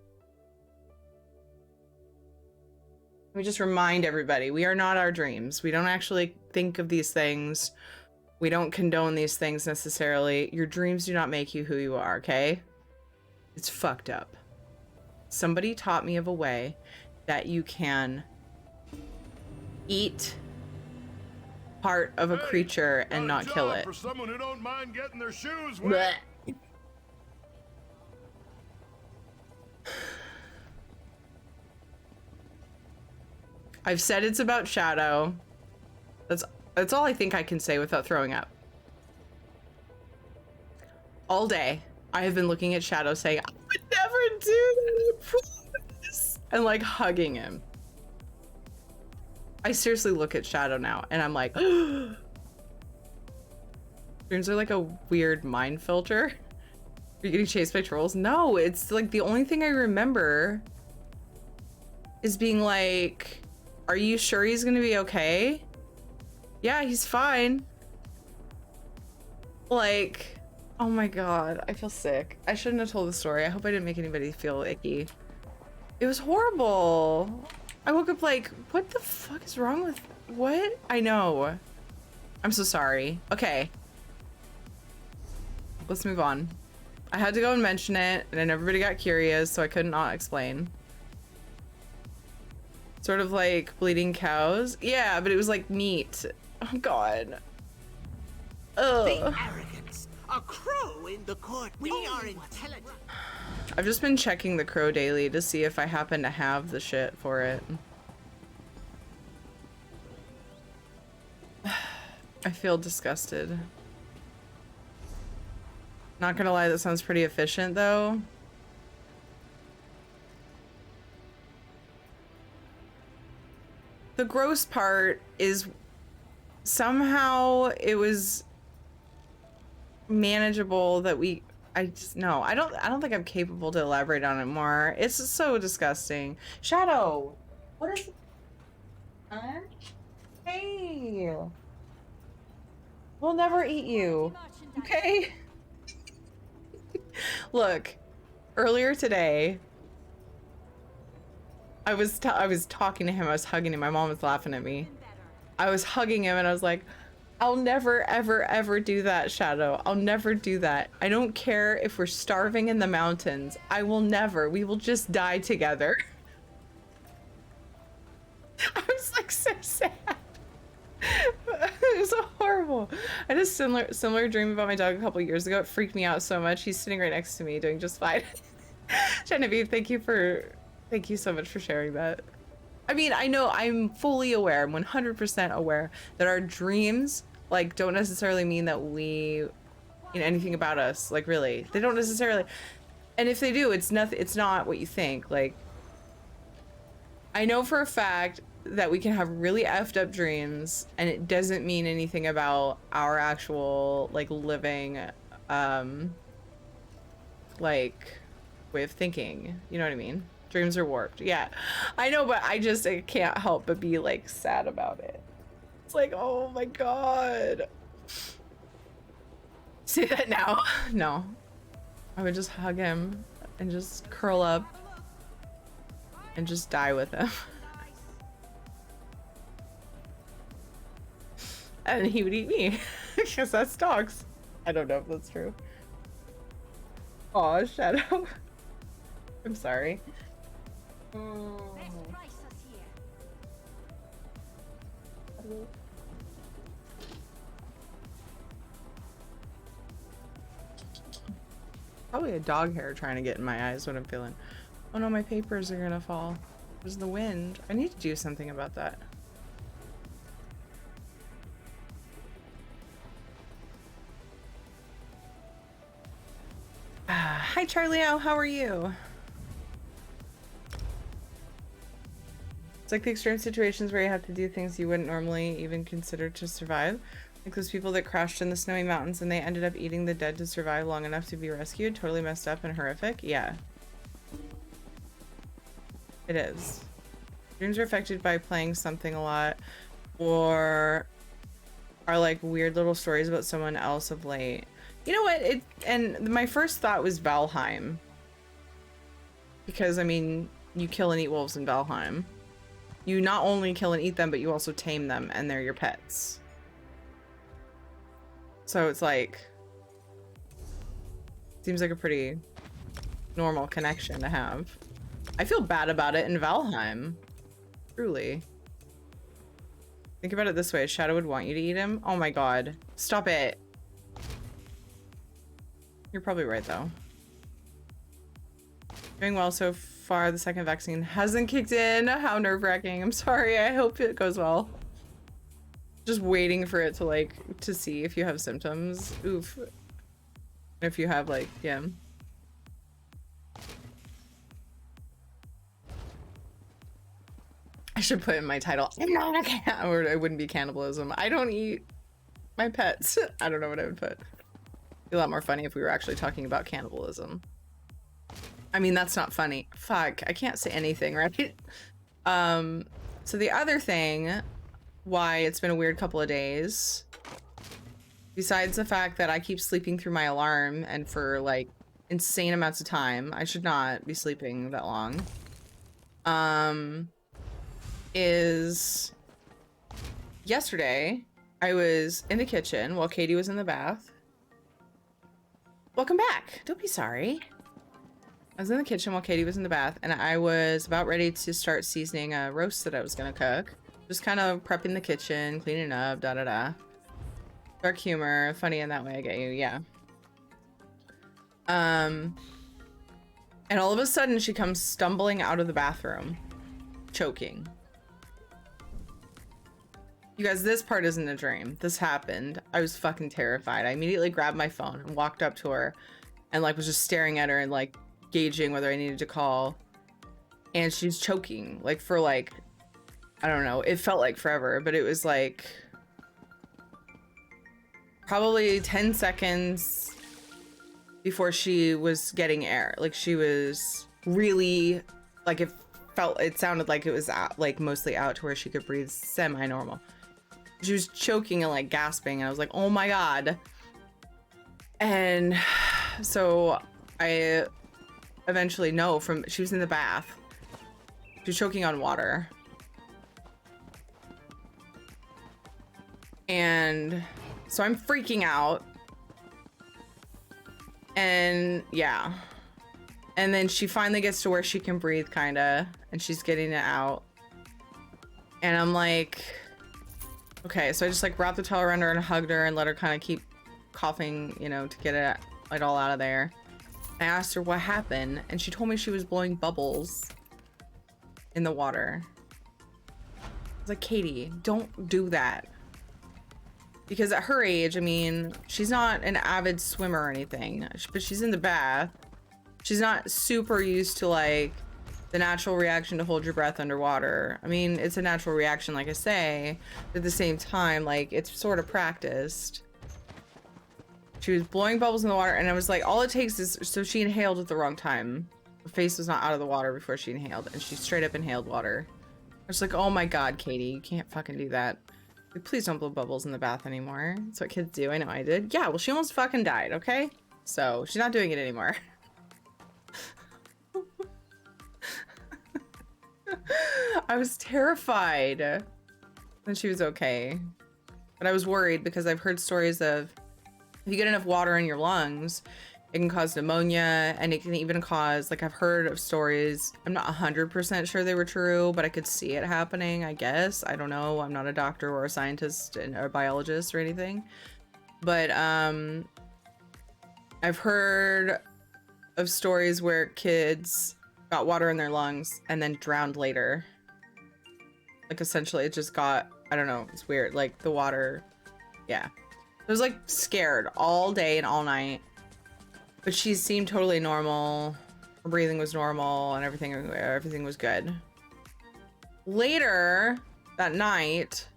remind everybody, we are not our dreams. We don't actually think of these things. We don't condone these things necessarily. Your dreams do not make you who you are, okay? It's fucked up. Somebody taught me of a way that you can eat part of a creature and not kill it. For someone who don't mind getting their shoes wet. Blech. I've said it's about Shadow. That's all I think I can say without throwing up. All day, I have been looking at Shadow saying, I would never do that, I promise. And like hugging him. I seriously look at Shadow now and I'm like, dreams are like a weird mind filter. Are you getting chased by trolls? No, it's like the only thing I remember is being like, are you sure he's gonna be okay? Yeah, he's fine. Like, Oh my god, I feel sick. I shouldn't have told the story. I hope I didn't make anybody feel icky. It was horrible. I woke up like, what the fuck is wrong with what? I know. I'm so sorry. Okay. Let's move on. I had to go and mention it, and then everybody got curious, so I could not explain. Sort of like bleeding cows. Yeah, but it was like meat. Oh god. Ugh. The arrogance. A crow in the court. We are intelligent. I've just been checking the crow daily to see if I happen to have the shit for it. I feel disgusted. Not gonna lie, that sounds pretty efficient though. The gross part is somehow it was manageable that I don't think I'm capable to elaborate on it more. It's just so disgusting. Shadow, what is it? Huh? Hey, we'll never eat you, okay? Look, earlier today I was talking to him, I was hugging him, my mom was laughing at me. I was hugging him and I was like, I'll never, ever, ever do that, Shadow. I'll never do that. I don't care if we're starving in the mountains. I will never. We will just die together. I was like so sad. It was so horrible. I had a similar dream about my dog a couple years ago. It freaked me out so much. He's sitting right next to me doing just fine. Genevieve, thank you so much for sharing that. I mean, I know I'm fully aware, I'm 100% aware that our dreams like don't necessarily mean that we anything about us, like really. They don't necessarily. And if they do, it's not what you think. Like I know for a fact that we can have really effed up dreams and it doesn't mean anything about our actual like living like way of thinking. You know what I mean? Dreams are warped. Yeah, I know, but I can't help but be like sad about it. It's like, oh my god. Say that now? No. I would just hug him and just curl up and just die with him. And he would eat me because that's dogs. I don't know if that's true. Aw, Shadow. I'm sorry. Probably a dog hair trying to get in my eyes, what I'm feeling. Oh no, my papers are gonna fall. There's the wind. I need to do something about that. Hi Charlie-O, how are you? It's like the extreme situations where you have to do things you wouldn't normally even consider to survive. Like those people that crashed in the snowy mountains and they ended up eating the dead to survive long enough to be rescued. Totally messed up and horrific. Yeah. It is. Dreams are affected by playing something a lot or are like weird little stories about someone else of late. You know what? And my first thought was Valheim. Because, I mean, you kill and eat wolves in Valheim. You not only kill and eat them, but you also tame them, and they're your pets. So it's like... Seems like a pretty normal connection to have. I feel bad about it in Valheim. Truly. Think about it this way. Shadow would want you to eat him? Oh my god. Stop it. You're probably right, though. Doing well so far. The second vaccine hasn't kicked in. How nerve-wracking. I'm sorry. I hope it goes well. Just waiting for it to, like, to see if you have symptoms. Oof. If you have, like, yeah. I should put in my title, or it wouldn't be cannibalism. I don't eat my pets. I don't know what I would put. Be a lot more funny if we were actually talking about cannibalism. I mean, that's not funny. Fuck, I can't say anything, right? So the other thing, why it's been a weird couple of days, Besides the fact that I keep sleeping through my alarm and for like insane amounts of time, I should not be sleeping that long. Is yesterday I was in the kitchen while Katie was in the bath. Welcome back. Don't be sorry. I was in the kitchen while Katie was in the bath, and I was about ready to start seasoning a roast that I was gonna cook. Just kind of prepping the kitchen, cleaning up, da-da-da. Dark humor, funny in that way, I get you, yeah. And all of a sudden she comes stumbling out of the bathroom, choking. You guys, this part isn't a dream. This happened. I was fucking terrified. I immediately grabbed my phone and walked up to her and like was just staring at her and like gauging whether I needed to call. And she's choking like for like, I don't know, it felt like forever, but it was like probably 10 seconds before she was getting air. Like she was really like it sounded like it was out, like mostly out to where she could breathe semi-normal. She was choking and like gasping, and I was like, oh my god. And so I eventually know from, she was in the bath. She was choking on water. And so I'm freaking out. And yeah. And then she finally gets to where she can breathe, kinda, and she's getting it out. And I'm like, okay, so I just like wrapped the towel around her and hugged her and let her kind of keep coughing, you know, to get it like all out of there. I asked her what happened, and she told me she was blowing bubbles in the water. I was like, Katie, don't do that. Because at her age, I mean, she's not an avid swimmer or anything, but she's in the bath. She's not super used to like the natural reaction to hold your breath underwater. I mean, it's a natural reaction, like I say, but at the same time, like it's sort of practiced. She was blowing bubbles in the water, and I was like, all it takes is, so she inhaled at the wrong time. Her face was not out of the water before she inhaled, and she straight up inhaled water. I was like, oh my god, Katie, you can't fucking do that. Like, please don't blow bubbles in the bath anymore. That's what kids do. I know I did. Yeah, well, she almost fucking died, okay? So she's not doing it anymore. I was terrified. And she was okay. But I was worried because I've heard stories of if you get enough water in your lungs, it can cause pneumonia, and it can even cause, like, I've heard of stories, I'm not 100% sure they were true, but I could see it happening, I guess. I don't know. I'm not a doctor or a scientist or a biologist or anything. But I've heard of stories where kids got water in their lungs and then drowned later. Like, essentially, it just got, I don't know, it's weird. Like, the water, yeah. I was, like, scared all day and all night. But she seemed totally normal. Her breathing was normal and everything was good. Later that night,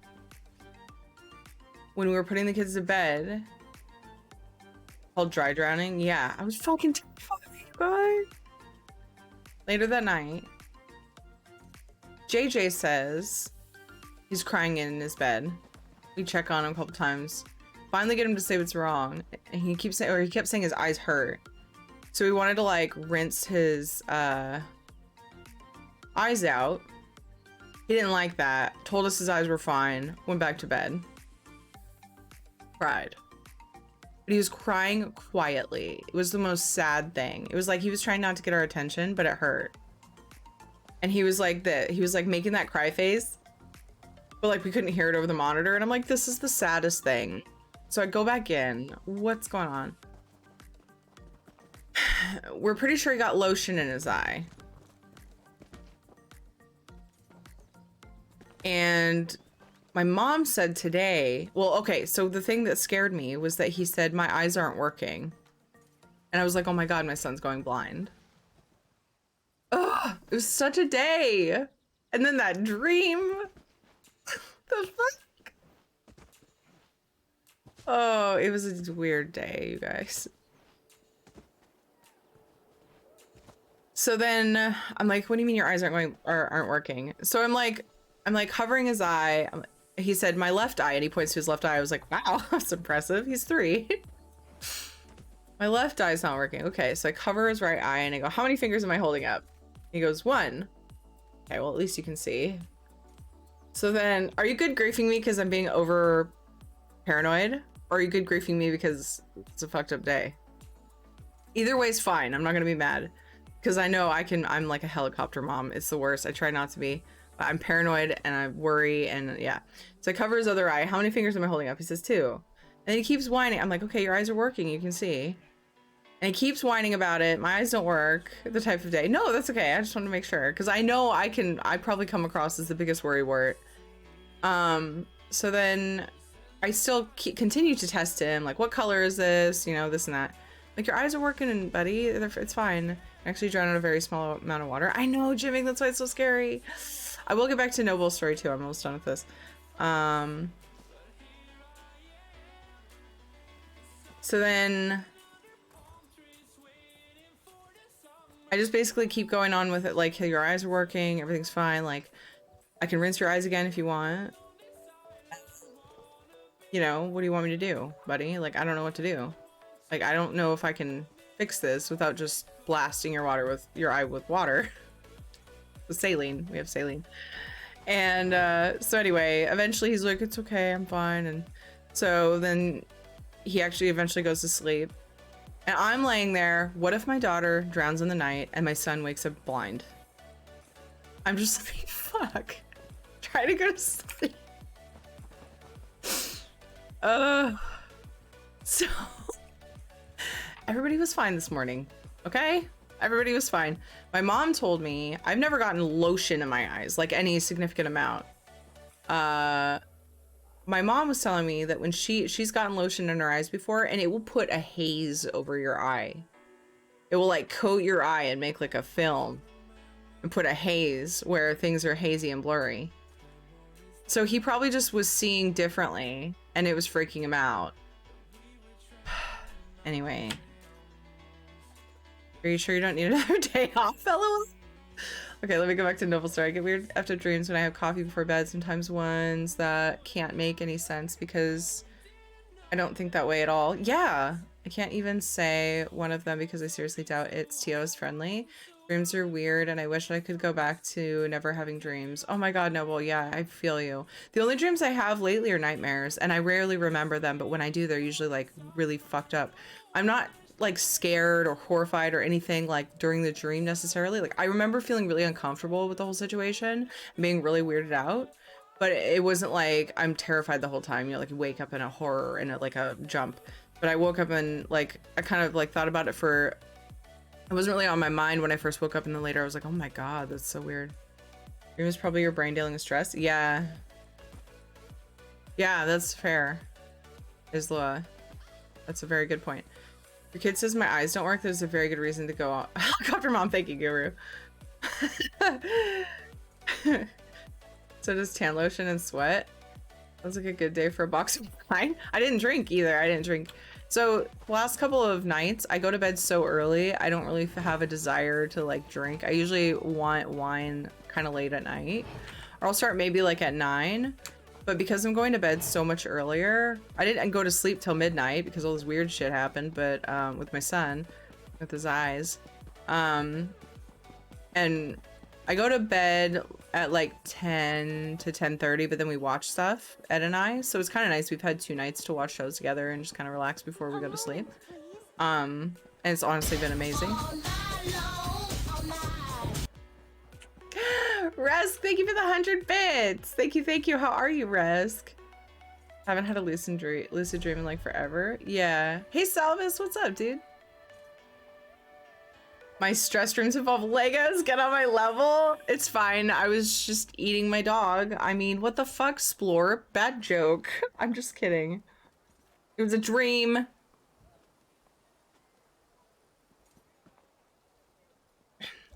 when we were putting the kids to bed, called dry drowning. Yeah, I was fucking terrified, you guys. Later that night, JJ says he's crying in his bed. We check on him a couple times. Finally get him to say what's wrong, and he keeps saying, or he kept saying his eyes hurt. So we wanted to like rinse his eyes out. He didn't like that. Told us his eyes were fine. Went back to bed. Cried. But he was crying quietly. It was the most sad thing. It was like he was trying not to get our attention, but it hurt. And he was like making that cry face, but like we couldn't hear it over the monitor. And I'm like, this is the saddest thing. So I go back in. What's going on? We're pretty sure he got lotion in his eye. And my mom said today, well, okay, so the thing that scared me was that he said my eyes aren't working. And I was like, oh my God, my son's going blind. Ugh, it was such a day. And then that dream. The fuck? Oh, it was a weird day, you guys. So then I'm like, what do you mean your eyes aren't working? So I'm like hovering his eye. he said, my left eye, and he points to his left eye. I was like, wow, that's impressive. He's 3. My left eye's not working. Okay, so I cover his right eye and I go, how many fingers am I holding up? He goes, 1. Okay, well, at least you can see. So then, are you good griefing me because I'm being over paranoid? Or are you good griefing me because it's a fucked up day? Either way's fine. I'm not gonna be mad. Because I know I'm like a helicopter mom. It's the worst. I try not to be. But I'm paranoid and I worry and yeah. So I cover his other eye. How many fingers am I holding up? He says 2. And he keeps whining. I'm like, okay, your eyes are working. You can see. And he keeps whining about it. My eyes don't work. The type of day. No, that's okay. I just want to make sure. Because I know I probably come across as the biggest worrywart. So then I still continue to test him. Like, what color is this? You know, this and that. Like, your eyes are working, buddy. It's fine. I actually drowned in a very small amount of water. I know, Jimmy. That's why it's so scary. I will get back to Noble's story, too. I'm almost done with this. So then I just basically keep going on with it. Like, hey, your eyes are working. Everything's fine. Like, I can rinse your eyes again if you want. You know, what do you want me to do, buddy? Like, I don't know what to do. Like, I don't know if I can fix this without just blasting your eye with water. With saline. We have saline. And so anyway, eventually he's like, it's okay, I'm fine. And so then he actually eventually goes to sleep. And I'm laying there. What if my daughter drowns in the night and my son wakes up blind? I'm just like, fuck. Try to go to sleep. So everybody was fine this morning, okay? Everybody was fine. My mom told me I've never gotten lotion in my eyes, like any significant amount. My mom was telling me that when she's gotten lotion in her eyes before, and it will put a haze over your eye. It will like coat your eye and make like a film and put a haze where things are hazy and blurry. So he probably just was seeing differently and it was freaking him out. Anyway. Are you sure you don't need another day off, fellows? Okay, let me go back to Noble Story. I get weird after dreams when I have coffee before bed, sometimes ones that can't make any sense because I don't think that way at all. Yeah, I can't even say one of them because I seriously doubt it's TOS friendly. Dreams are weird and I wish I could go back to never having dreams. Oh my god, Noble, yeah, I feel you. The only dreams I have lately are nightmares and I rarely remember them, but when I do, they're usually like really fucked up. I'm not like scared or horrified or anything like during the dream necessarily. Like I remember feeling really uncomfortable with the whole situation and being really weirded out, but it wasn't like I'm terrified the whole time, you know, like you wake up in a horror and like a jump. But I woke up and like I kind of like thought about it for, it wasn't really on my mind when I first woke up, and then later I was like, oh my god, that's so weird. Dream is probably your brain dealing with stress. Yeah, that's fair. Isla, that's a very good point. Your kid says my eyes don't work. There's a very good reason to go out. Helicopter mom, thank you, Guru. So does tan lotion and sweat. Sounds like a good day for a box of wine. I didn't drink either. I didn't drink. So last couple of nights, I go to bed so early, I don't really have a desire to like drink. I usually want wine kind of late at night. Or I'll start maybe like at 9. But because I'm going to bed so much earlier, I didn't go to sleep till midnight because all this weird shit happened, but with my son, with his eyes. And I go to bed at like 10 to 10:30, but then we watch stuff, Ed and I. So it's kind of nice. We've had 2 nights to watch shows together and just kind of relax before we go to sleep. And it's honestly been amazing. Resk, thank you for the 100 bits. Thank you. How are you, Resk? Haven't had a lucid dream in like forever. Yeah. Hey, Salvis, what's up, dude? My stress dreams involve Legos. Get on my level. It's fine. I was just eating my dog. I mean, what the fuck, Splore? Bad joke. I'm just kidding. It was a dream.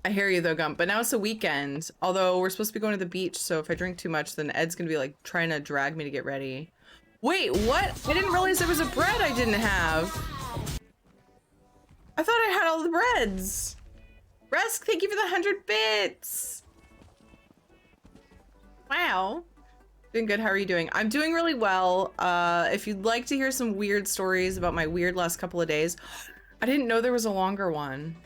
I hear you though, Gump, but now it's the weekend. Although we're supposed to be going to the beach, so if I drink too much, then Ed's gonna be like trying to drag me to get ready. Wait, what? I didn't realize there was a bread I didn't have. I thought I had all the breads. Resk, thank you for the 100 bits. Wow. Doing good. How are you doing? I'm doing really well. If you'd like to hear some weird stories about my weird last couple of days, I didn't know there was a longer one.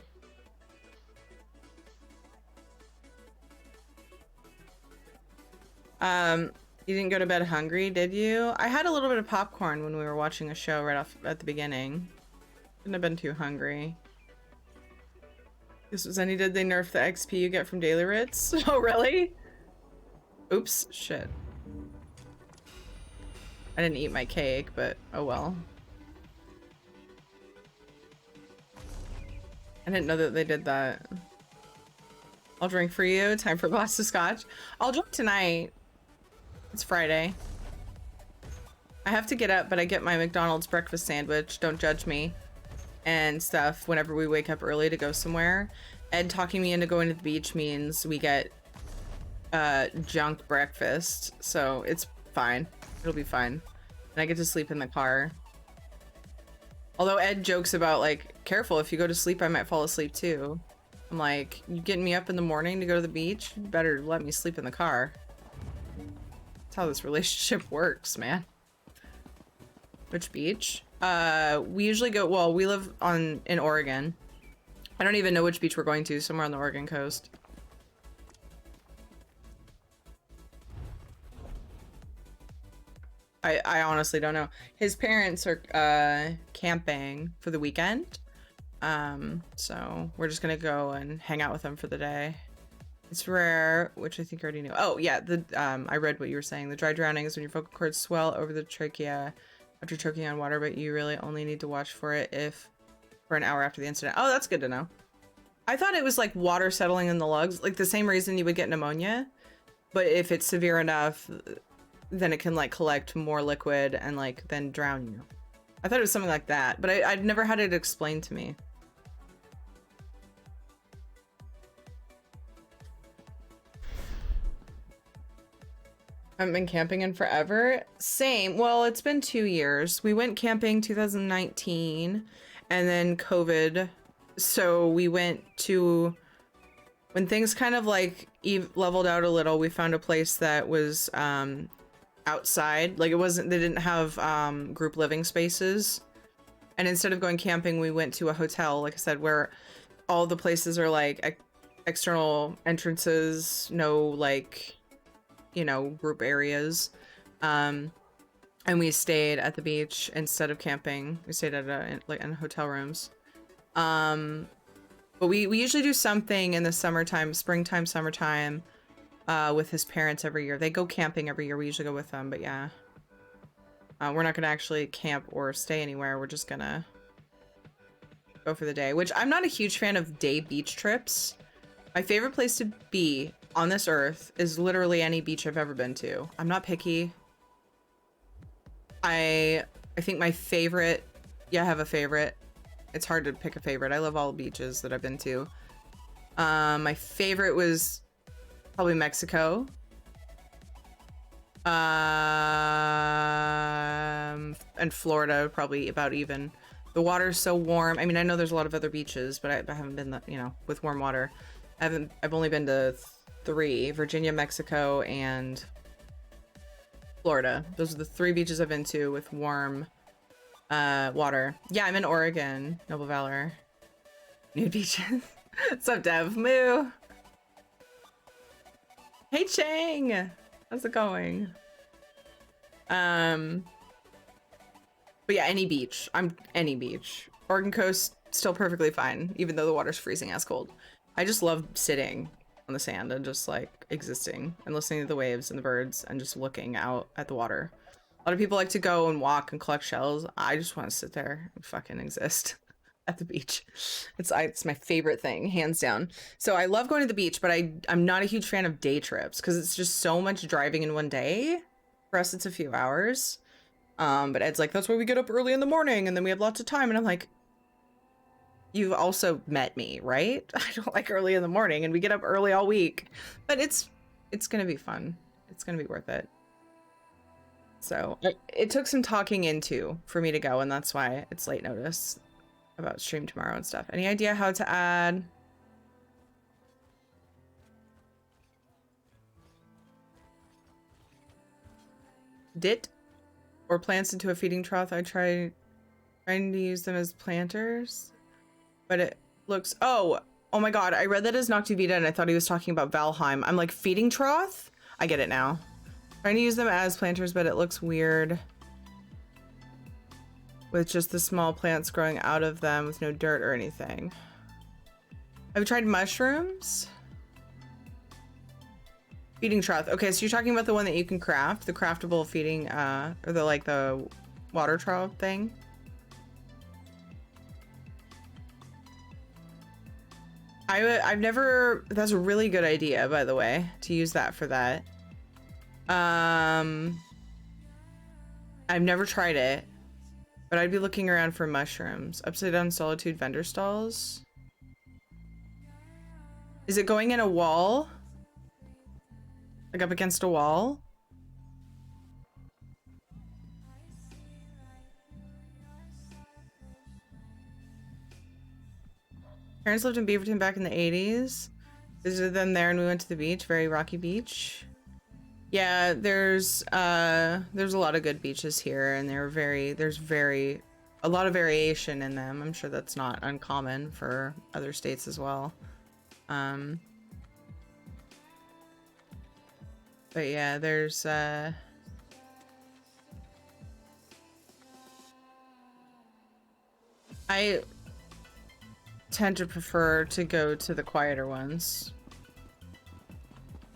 You didn't go to bed hungry, did you? I had a little bit of popcorn when we were watching a show right off at the beginning. Couldn't have been too hungry. This was any did they nerf the XP you get from daily writs? Oh, really? Oops, shit. I didn't eat my cake, but oh well. I didn't know that they did that. I'll drink for you. Time for a glass of scotch. I'll drink tonight. It's Friday. I have to get up, but I get my McDonald's breakfast sandwich. Don't judge me. And stuff whenever we wake up early to go somewhere. Ed talking me into going to the beach means we get junk breakfast. So it's fine. It'll be fine. And I get to sleep in the car. Although Ed jokes about like, careful, if you go to sleep, I might fall asleep too. I'm like, you getting me up in the morning to go to the beach? You better let me sleep in the car. That's how this relationship works, man. Which beach? We usually go, well, we live in Oregon. I don't even know which beach we're going to, somewhere on the Oregon coast. I honestly don't know. His parents are camping for the weekend. So we're just gonna go and hang out with them for the day. It's rare, which I think I already knew. Oh yeah, I read what you were saying. The dry drowning is when your vocal cords swell over the trachea after choking on water, but you really only need to watch for it for an hour after the incident. Oh, that's good to know. I thought it was like water settling in the lungs, like the same reason you would get pneumonia, but if it's severe enough, then it can like collect more liquid and like then drown you. I thought it was something like that, but I'd never had it explained to me. I haven't been camping in forever. Same. Well, it's been 2 years. We went camping 2019 and then COVID. So we went to, when things kind of like leveled out a little, we found a place that was outside. Like they didn't have group living spaces. And instead of going camping, we went to a hotel, like I said, where all the places are like external entrances, no like, you know, group areas. And we stayed at the beach instead of camping. We stayed at in hotel rooms. But we usually do something in the summertime, springtime, summertime, with his parents every year. They go camping every year. We usually go with them, but yeah. We're not gonna actually camp or stay anywhere. We're just gonna go for the day, which I'm not a huge fan of day beach trips. My favorite place to be on this earth is literally any beach I've ever been to. I'm not picky. I think my favorite, yeah, I have a favorite. It's hard to pick a favorite. I love all the beaches that I've been to. My favorite was probably Mexico. And Florida, probably about even. The water's so warm. I mean, I know there's a lot of other beaches, but I haven't been, you know, with warm water. I've only been to 3: Virginia, Mexico, and Florida. Those are the 3 beaches I've been to with warm water. Yeah, I'm in Oregon. Noble Valor. Nude beaches. What's up, Dev? Moo. Hey, Chang. How's it going? But yeah, any beach. Any beach. Oregon coast, still perfectly fine, even though the water's freezing ass cold. I just love sitting on the sand and just like existing and listening to the waves and the birds and just looking out at the water. A lot of people like to go and walk and collect shells. I just want to sit there and fucking exist at the beach. It's my favorite thing, hands down. So I love going to the beach, but I'm not a huge fan of day trips because it's just so much driving in one day. For us, it's a few hours. But Ed's like, that's why we get up early in the morning and then we have lots of time. And I'm like, you've also met me, right? I don't like early in the morning and we get up early all week, but it's gonna be fun. It's gonna be worth it. So it took some talking into for me to go, and that's why it's late notice about stream tomorrow and stuff. Any idea how to add? dit or plants into a feeding trough. I trying to use them as planters, but it looks, oh my god, I read that as Noctuvita and I thought he was talking about Valheim. I'm like, feeding trough? I get it now. Trying to use them as planters, but it looks weird with just the small plants growing out of them with no dirt or anything. Have you tried mushrooms? Feeding trough. Okay, so you're talking about the one that you can craft, the craftable feeding, or the water trough thing. I've never, that's a really good idea, by the way, to use that for that. I've never tried it, but I'd be looking around for mushrooms. Upside down solitude vendor stalls. Is it going in a wall? Like up against a wall? Parents lived in Beaverton back in the 80s. Visited them there and we went to the beach. Very rocky beach. Yeah, there's a lot of good beaches here and there's a lot of variation in them. I'm sure that's not uncommon for other states as well. But yeah, there's I tend to prefer to go to the quieter ones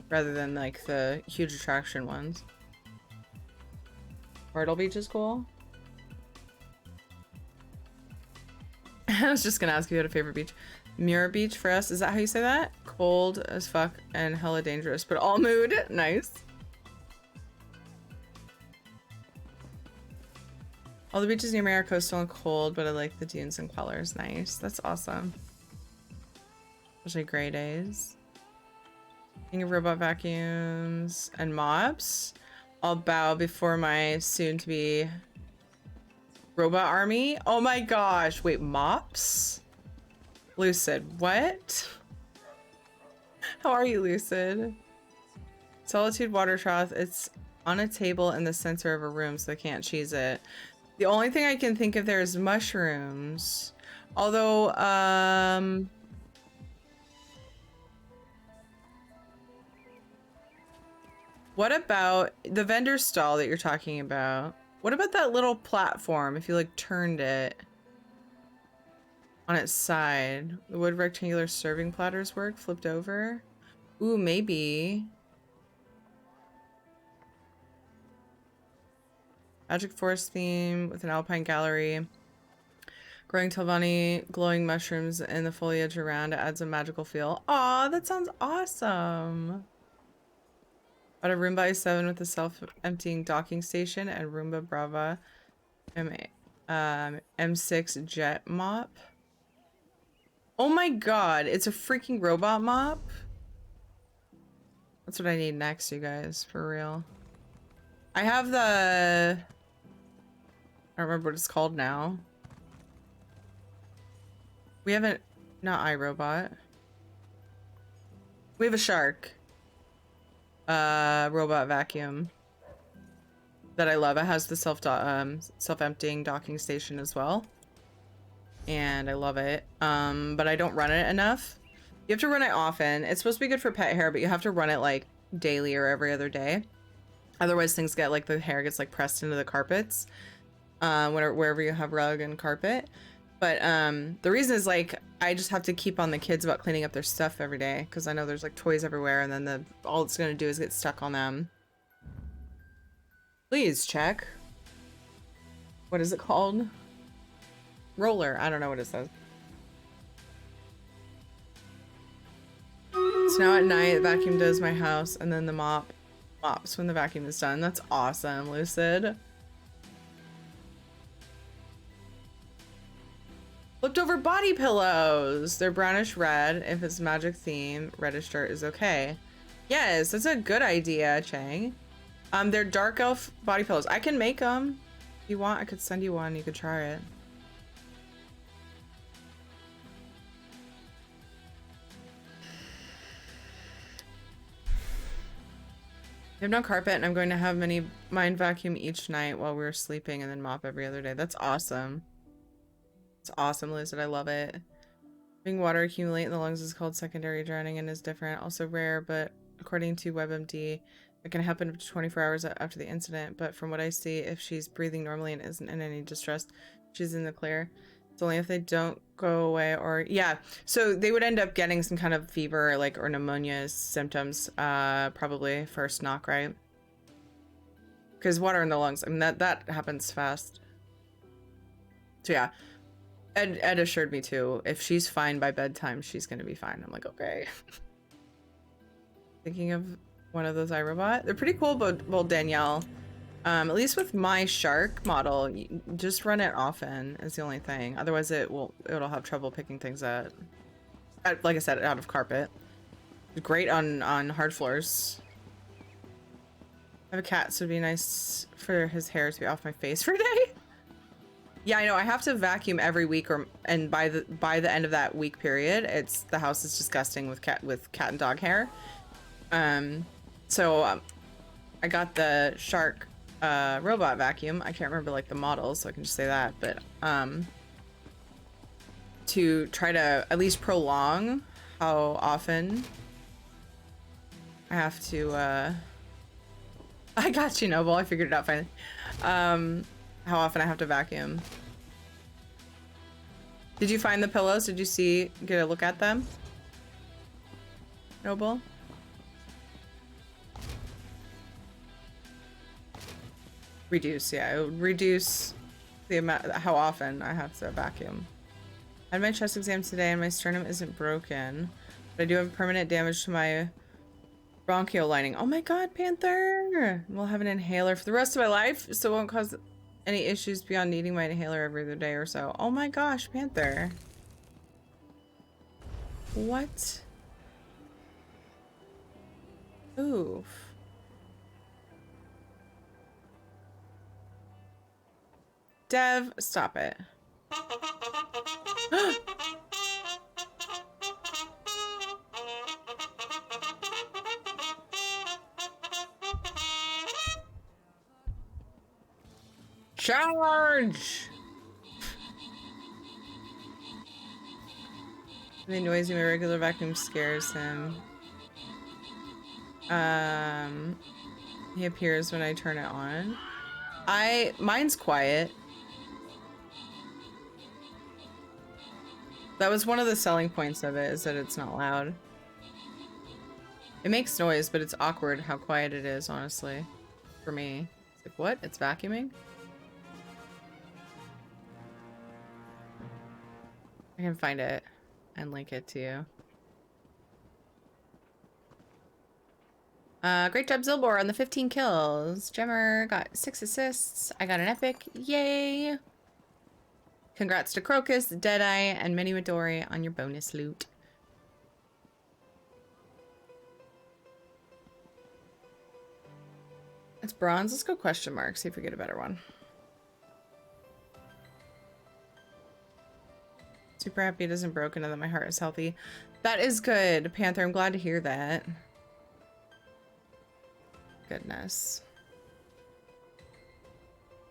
rather than like the huge attraction ones. Myrtle Beach is cool. I was just gonna ask if you had a favorite beach. Muir Beach for us, is that how you say that? Cold as fuck and hella dangerous, but all mood. Nice. All the beaches near me are coastal and cold, but I like the dunes and colors. Nice. That's awesome. Especially gray days. King of robot vacuums and mops. I'll bow before my soon-to-be robot army. Oh my gosh. Wait, mops? Lucid, what? How are you, Lucid? Solitude water trough. It's on a table in the center of a room, so I can't cheese it. The only thing I can think of there is mushrooms. Although, what about the vendor stall that you're talking about? What about that little platform if you like turned it on its side? The wood rectangular serving platters work flipped over? Ooh, maybe. Magic forest theme with an alpine gallery. Growing Telvanni, glowing mushrooms in the foliage around. It adds a magical feel. Aw, that sounds awesome. Got a Roomba i7 with a self-emptying docking station and Roomba Brava M6 jet mop. Oh my god, it's a freaking robot mop? That's what I need next, you guys, for real. I have the... I don't remember what it's called now. We haven't... Not iRobot. We have a shark. Robot vacuum. That I love. It has the self-emptying docking station as well. And I love it. But I don't run it enough. You have to run it often. It's supposed to be good for pet hair, but you have to run it like daily or every other day. Otherwise things get like, the hair gets like pressed into the carpets. Wherever you have rug and carpet. But the reason is like I just have to keep on the kids about cleaning up their stuff every day because I know there's like toys everywhere and then all it's gonna do is get stuck on them. Please check. What is it called? Roller. I don't know what it says. So now at night vacuum does my house and then the mops when the vacuum is done. That's awesome, Lucid. Flipped over body pillows. They're brownish red. If it's magic theme, reddish dirt is okay. Yes, that's a good idea, Chang. They're dark elf body pillows. I can make them. If you want, I could send you one. You could try it. I have no carpet, and I'm going to have mine vacuum each night while we're sleeping and then mop every other day. That's awesome. It's awesome, Lizard. I love it. Having water accumulate in the lungs is called secondary drowning and is different. Also rare, but according to WebMD, it can happen up to 24 hours after the incident. But from what I see, if she's breathing normally and isn't in any distress, she's in the clear. It's only if they don't go away or... Yeah, so they would end up getting some kind of fever, like, or pneumonia symptoms, probably first knock, right? Because water in the lungs, I mean, that happens fast. So yeah, Ed assured me too, if she's fine by bedtime, she's gonna be fine. I'm like, okay. Thinking of one of those iRobot. They're pretty cool, but, well, Danielle, at least with my shark model, you just run it often is the only thing. Otherwise it'll have trouble picking things up. Like I said, out of carpet. Great on hard floors. I have a cat, so it'd be nice for his hair to be off my face for a day. Yeah, I know. I have to vacuum every week, and by the end of that week period, the house is disgusting with cat and dog hair. So I got the Shark robot vacuum. I can't remember like the model, so I can just say that. But to try to at least prolong how often I have to. I got you, Noble. I figured it out finally. How often I have to vacuum. Did you find the pillows? Did you get a look at them? Noble? Reduce, yeah. It would reduce the amount, how often I have to vacuum. I had my chest exam today and my sternum isn't broken, but I do have permanent damage to my bronchial lining. Oh my god, Panther! We'll have an inhaler for the rest of my life, so it won't cause any issues beyond needing my inhaler every other day or so. Oh my gosh, Panther. What? Oof. Dev, stop it. Charge! The noisy my regular vacuum scares him. He appears when I turn it on. Mine's quiet. That was one of the selling points of it, is that it's not loud. It makes noise, but it's awkward how quiet it is, honestly. For me. It's like, what? It's vacuuming? I can find it and link it to you. Great job, Zilbor, on the 15 kills. Gemmer got 6 assists. I got an epic. Yay! Congrats to Crocus, Deadeye, and Mini Midori on your bonus loot. It's bronze. Let's go question mark. See if we get a better one. Super happy it isn't broken and that my heart is healthy. That is good, Panther. I'm glad to hear that. Goodness.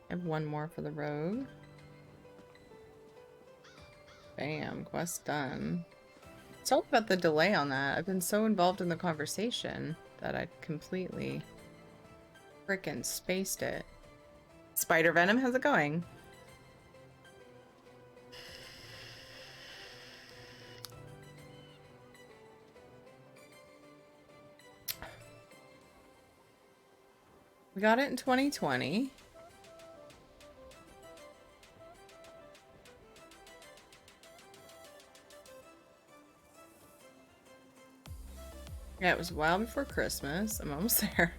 I have one more for the rogue. Bam, quest done. It's all about the delay on that. I've been so involved in the conversation that I completely frickin' spaced it. Spider Venom, how's it going? We got it in 2020. Yeah, it was well before Christmas. I'm almost there.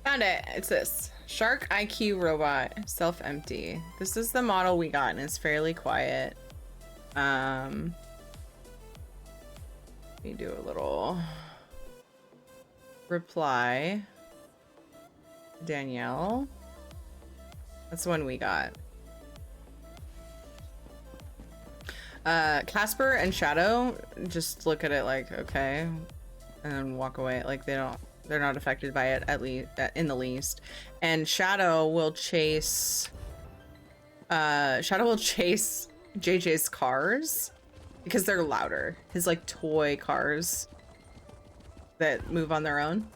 Found it. It's this. Shark IQ Robot. Self-empty. This is the model we got and it's fairly quiet. Let me do a little reply. Danielle. That's the one we got. Casper and Shadow just look at it like, okay, and then walk away. Like they're not affected by it, at least in the least. And Shadow will chase JJ's cars because they're louder. His like toy cars that move on their own.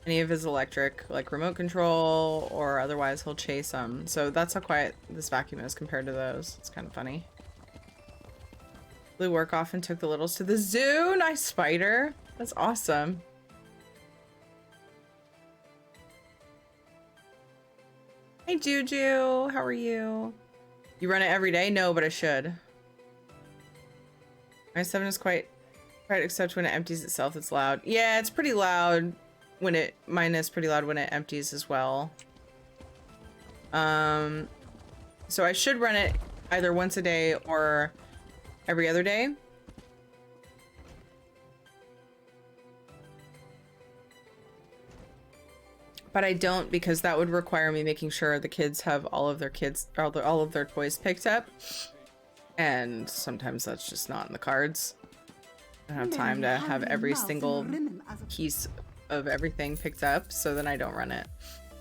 Any of his electric, like remote control or otherwise, he'll chase them. So that's how quiet this vacuum is compared to those. It's kind of funny. Blew work off and took the littles to the zoo. Nice, Spider. That's awesome. Hey Juju, how are you? You run it every day? No, but I should. My 7 is quite except when it empties itself. It's loud. Yeah, it's pretty loud when mine is pretty loud when it empties as well. So I should run it either once a day or every other day. But I don't, because that would require me making sure the kids have all of their toys picked up. And sometimes that's just not in the cards. I don't have time to have every single piece of everything picked up, so then I don't run it.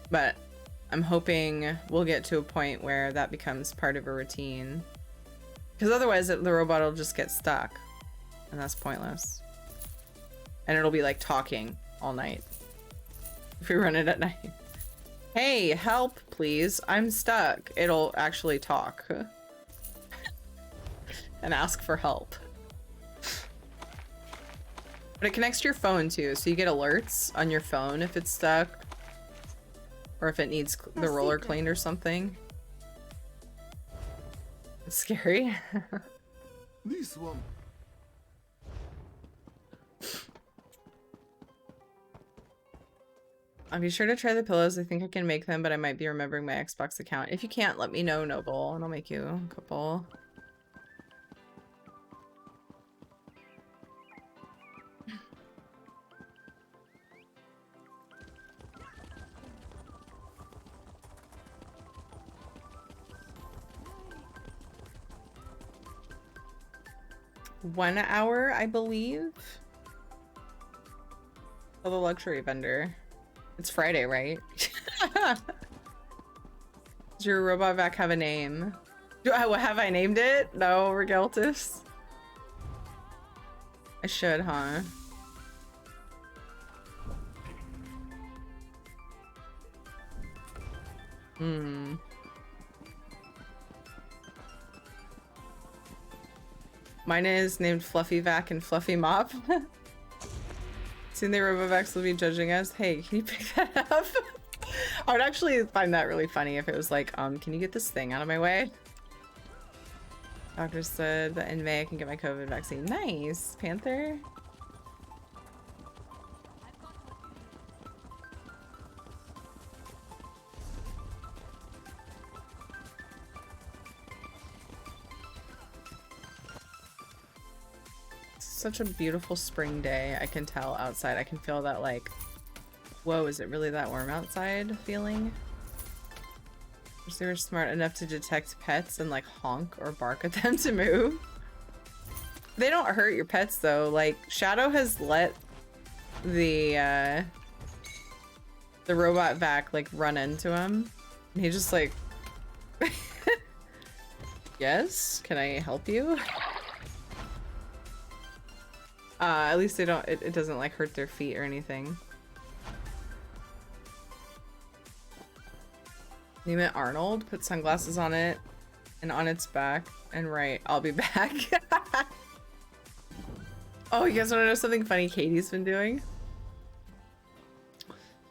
But I'm hoping we'll get to a point where that becomes part of a routine. Because otherwise the robot will just get stuck. And that's pointless. And it'll be like talking all night. If we run it at night. Hey, help, please. I'm stuck. It'll actually talk. And ask for help. But it connects to your phone too, so you get alerts on your phone if it's stuck. Or if it needs the roller cleaned or something. It's scary. This one. I'll be sure to try the pillows. I think I can make them, but I might be remembering my Xbox account. If you can't, let me know, Noble, and I'll make you a couple. One hour, I believe. Oh, the luxury vendor. It's Friday, right? Does your robot vac have a name? Have I named it? No, Regeltus. I should, huh? Mine is named Fluffy Vac and Fluffy Mop. Soon the Robovacs will be judging us. Hey, can you pick that up? I would actually find that really funny if it was like, can you get this thing out of my way? Doctor said that in May I can get my COVID vaccine. Nice, Panther. Such a beautiful spring day. I can tell outside. I can feel that like, whoa, is it really that warm outside feeling? Wish they were smart enough to detect pets and like honk or bark at them to move. They don't hurt your pets though. Like Shadow has let the robot vac like run into him. And he just like, yes, can I help you? At least they don't, it doesn't like hurt their feet or anything. Name it Arnold, put sunglasses on it and on its back and write, I'll be back. Oh, you guys wanna know something funny Katie's been doing?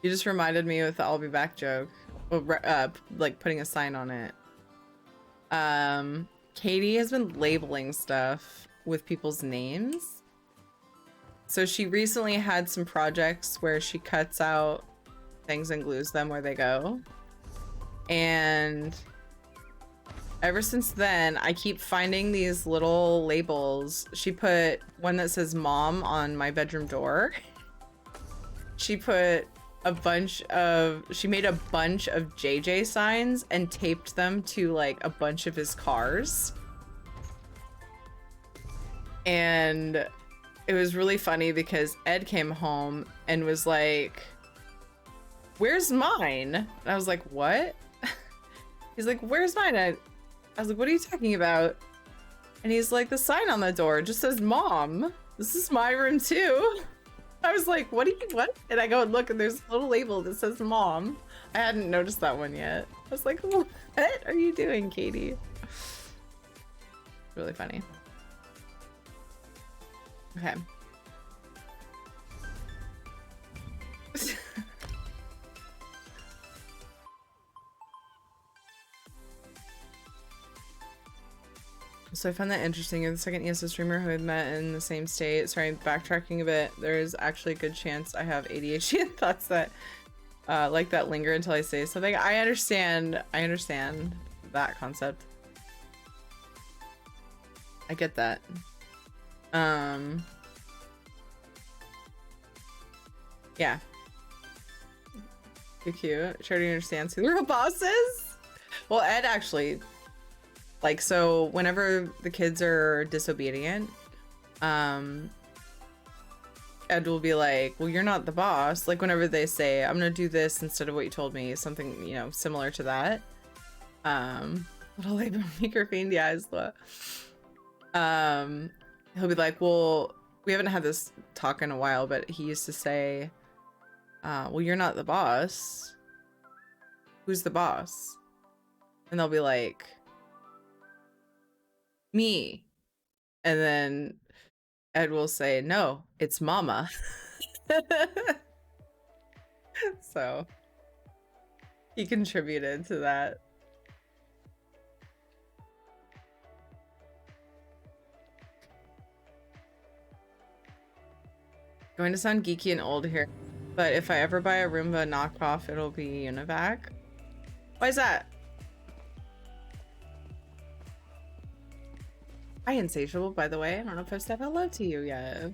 You just reminded me with the I'll be back joke. Well, like putting a sign on it. Katie has been labeling stuff with people's names. So she recently had some projects where she cuts out things and glues them where they go. And ever since then, I keep finding these little labels. She put one that says mom on my bedroom door. She put she made a bunch of JJ signs and taped them to like a bunch of his cars. And it was really funny because Ed came home and was like, "Where's mine?" And I was like, "What?" He's like, "Where's mine?" I was like, "What are you talking about?" And he's like, "The sign on the door just says mom. This is my room too." I was like, "What? What?" And I go and look, and there's a little label that says mom. I hadn't noticed that one yet. I was like, "What are you doing, Katie?" Really funny. Okay. So I found that interesting. You're the second ESO streamer who had met in the same state. Sorry, backtracking a bit. There's actually a good chance I have ADHD and thoughts that like that linger until I say something. I understand that concept. I get that. Yeah. You're cute. Charity understands who the real boss is. Well, Ed actually, like, so whenever the kids are disobedient, Ed will be like, "Well, you're not the boss." Like whenever they say, "I'm gonna do this instead of what you told me," something, you know, similar to that. Little labor maker fiend, yeah, is the he'll be like, "Well, we haven't had this talk in a while, but he used to say, well, you're not the boss. Who's the boss?" And they'll be like, "Me." And then Ed will say, "No, it's mama." So he contributed to that. Going to sound geeky and old here, but if I ever buy a Roomba knockoff, it'll be Univac. Why is that? Hi, Insatiable, by the way. I don't know if I've said hello to you yet.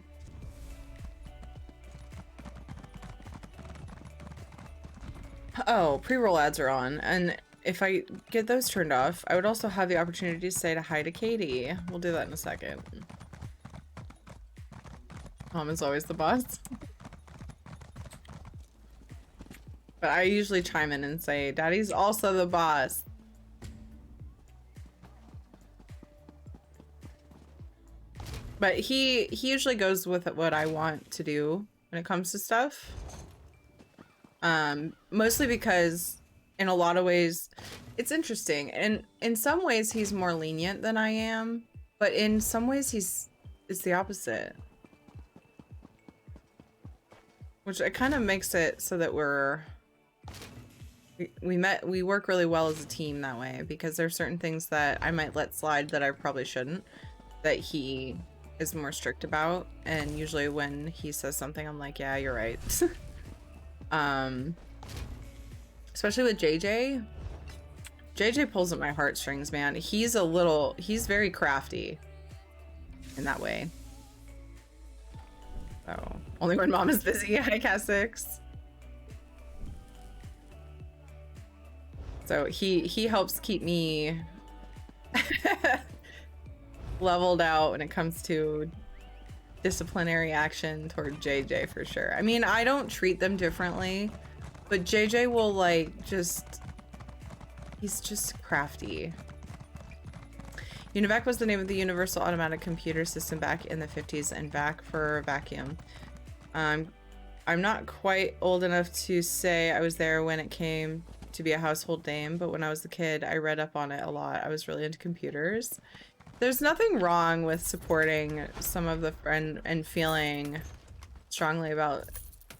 Oh, pre-roll ads are on, and if I get those turned off, I would also have the opportunity to say hi to Katie. We'll do that in a second. Mom is always the boss. But I usually chime in and say, "Daddy's also the boss." But he usually goes with what I want to do when it comes to stuff. Mostly because in a lot of ways, it's interesting. And in some ways he's more lenient than I am, but in some ways it's the opposite. Which it kind of makes it so that we work really well as a team that way, because there's certain things that I might let slide that I probably shouldn't, that he is more strict about, and usually when he says something I'm like, "Yeah, you're right." Especially with JJ. JJ pulls at my heartstrings, man. He's very crafty in that way. So only when mom is busy. Hi, Cat 6. So he helps keep me leveled out when it comes to disciplinary action toward JJ for sure. I mean, I don't treat them differently, but JJ will like he's just crafty. Univac was the name of the Universal Automatic Computer System back in the 50s, and vac for vacuum. I'm not quite old enough to say I was there when it came to be a household name, but when I was a kid, I read up on it a lot. I was really into computers. There's nothing wrong with supporting some of the friend and feeling strongly about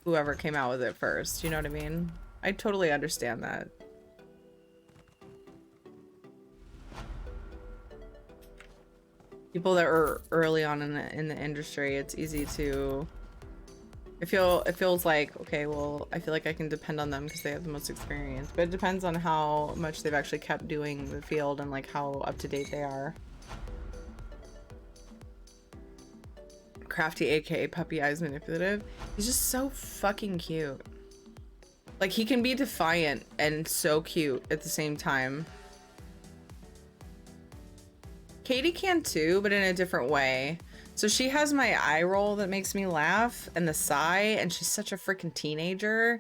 whoever came out with it first. You know what I mean? I totally understand that. People that are early on in the industry, it's easy to it feels like, okay, well, I feel like I can depend on them because they have the most experience, but it depends on how much they've actually kept doing the field and like how up to date they are. Crafty, aka Puppy Eyes Manipulative. He's just so fucking cute. Like, he can be defiant and so cute at the same time. Katie can too, but in a different way. So she has my eye roll that makes me laugh and the sigh, and she's such a freaking teenager.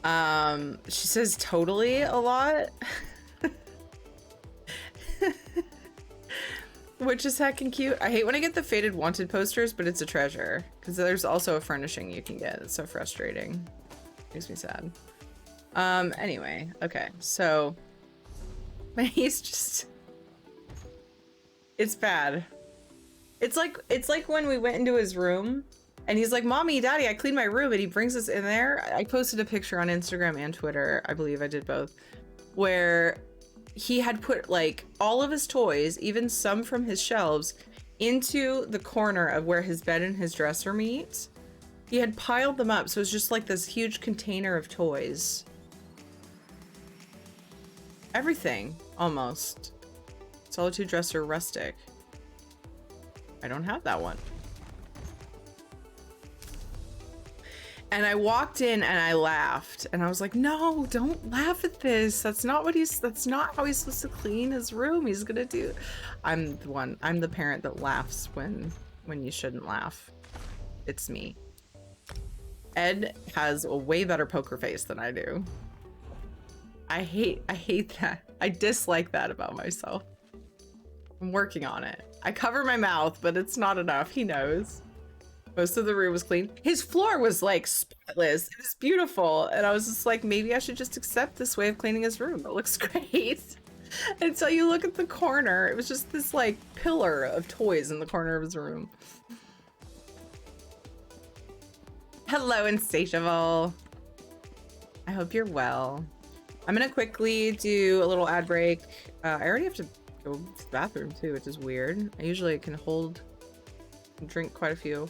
She says totally a lot. Which is heckin' cute. I hate when I get the Faded Wanted posters, but it's a treasure. Because there's also a furnishing you can get. It's so frustrating. Makes me sad. Anyway, okay, so he's just, it's bad. It's like when we went into his room and he's like, Mommy, Daddy, I cleaned my room, and he brings us in there. I posted a picture on Instagram and Twitter. I believe I did both, where he had put like all of his toys, even some from his shelves, into the corner of where his bed and his dresser meet. He had piled them up, so it's just like this huge container of toys. Everything, almost. Solitude dresser rustic. I don't have that one. And I walked in and I laughed, and I was like, no, don't laugh at this. That's not how he's supposed to clean his room. He's gonna do. I'm the parent that laughs when you shouldn't laugh. It's me. Ed has a way better poker face than I do. I hate that. I dislike that about myself. I'm working on it. I cover my mouth, but it's not enough. He knows. Most of the room was clean. His floor was like spotless. It was beautiful. And I was just like, maybe I should just accept this way of cleaning his room. It looks great. Until you look at the corner, it was just this like pillar of toys in the corner of his room. Hello, Insatiable. I hope you're well. I'm gonna quickly do a little ad break. I already have to go to the bathroom too, which is weird. I usually can drink quite a few.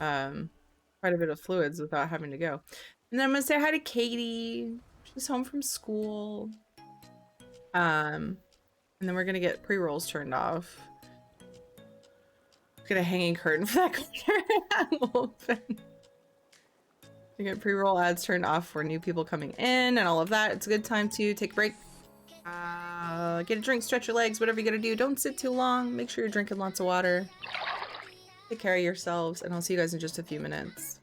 Quite a bit of fluids without having to go. And then I'm gonna say hi to Katie. She's home from school. And then we're gonna get pre-rolls turned off. Get a hanging curtain for that corner. To get pre-roll ads turned off for new people coming in and all of that. It's a good time to take a break. Get a drink, stretch your legs, whatever you gotta do. Don't sit too long. Make sure you're drinking lots of water. Take care of yourselves, and I'll see you guys in just a few minutes.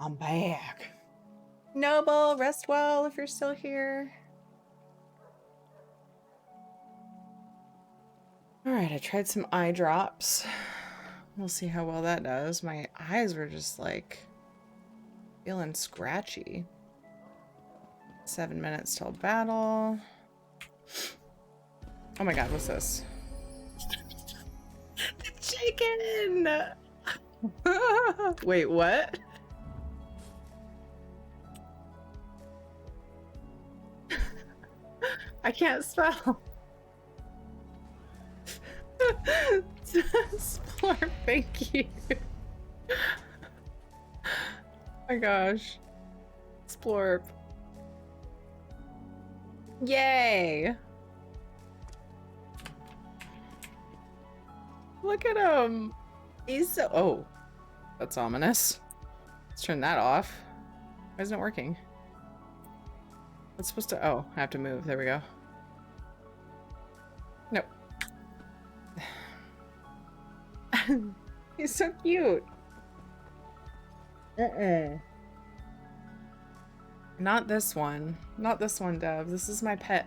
I'm back. Noble, rest well if you're still here. All right, I tried some eye drops. We'll see how well that does. My eyes were just like feeling scratchy. 7 minutes till battle. Oh my god, what's this? The chicken! Wait, what? I can't spell. Splurp, thank you. Oh my gosh. Splurp. Yay! Look at him. He's so... Oh. That's ominous. Let's turn that off. Why isn't it working? What's supposed to... Oh, I have to move. There we go. Nope. He's so cute. Not this one. Not this one, Dev. This is my pet.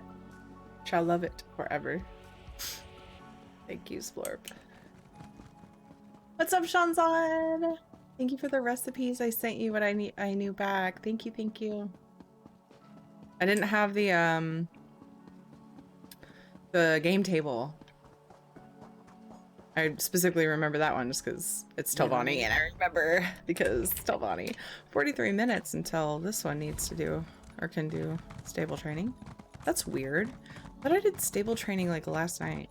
Shall love it forever. Thank you, Splurp. What's up, Shanzan? Thank you for the recipes. I sent you what I knew back. Thank you, thank you. I didn't have the game table. I specifically remember that one just because it's Telvani, and I remember because it's Telvani. 43 minutes until this one needs to do, or can do, stable training. That's weird. But I did stable training like last night.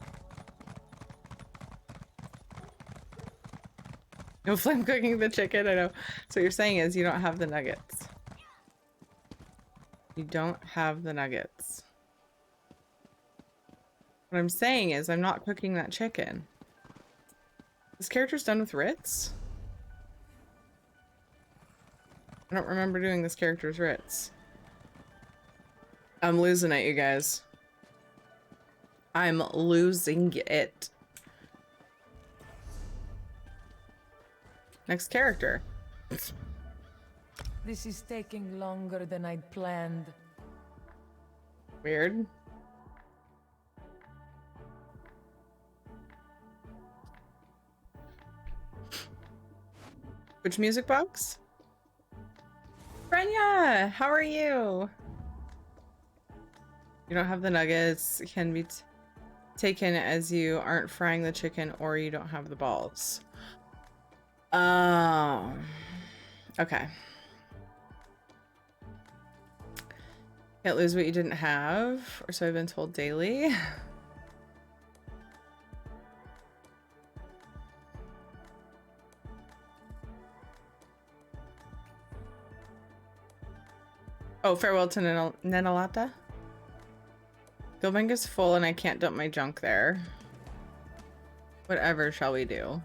No flame cooking the chicken, I know. So what you're saying is you don't have the nuggets. You don't have the nuggets. What I'm saying is I'm not cooking that chicken. This character's done with Ritz? I don't remember doing this character's Ritz. I'm losing it, you guys. I'm losing it. Next character. This is taking longer than I'd planned. Weird. Which music box? Brenya, how are you? You don't have the nuggets. It can be taken as you aren't frying the chicken or you don't have the balls. Okay. Can't lose what you didn't have, or so I've been told daily. Oh, farewell to Nenalata. Guildbank is full and I can't dump my junk there. Whatever shall we do?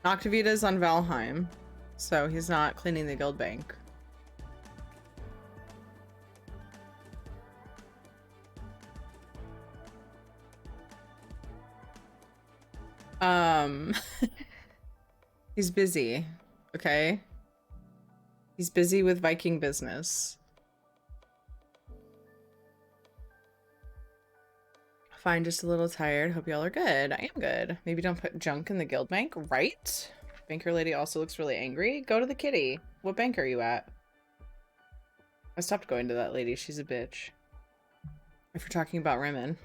Noctavita's on Valheim, so he's not cleaning the guild bank. He's busy, okay? He's busy with Viking business. Fine, just a little tired. Hope y'all are good. I am good. Maybe don't put junk in the guild bank, right? Banker lady also looks really angry. Go to the kitty. What bank are you at? I stopped going to that lady. She's a bitch. If you're talking about Rimmon.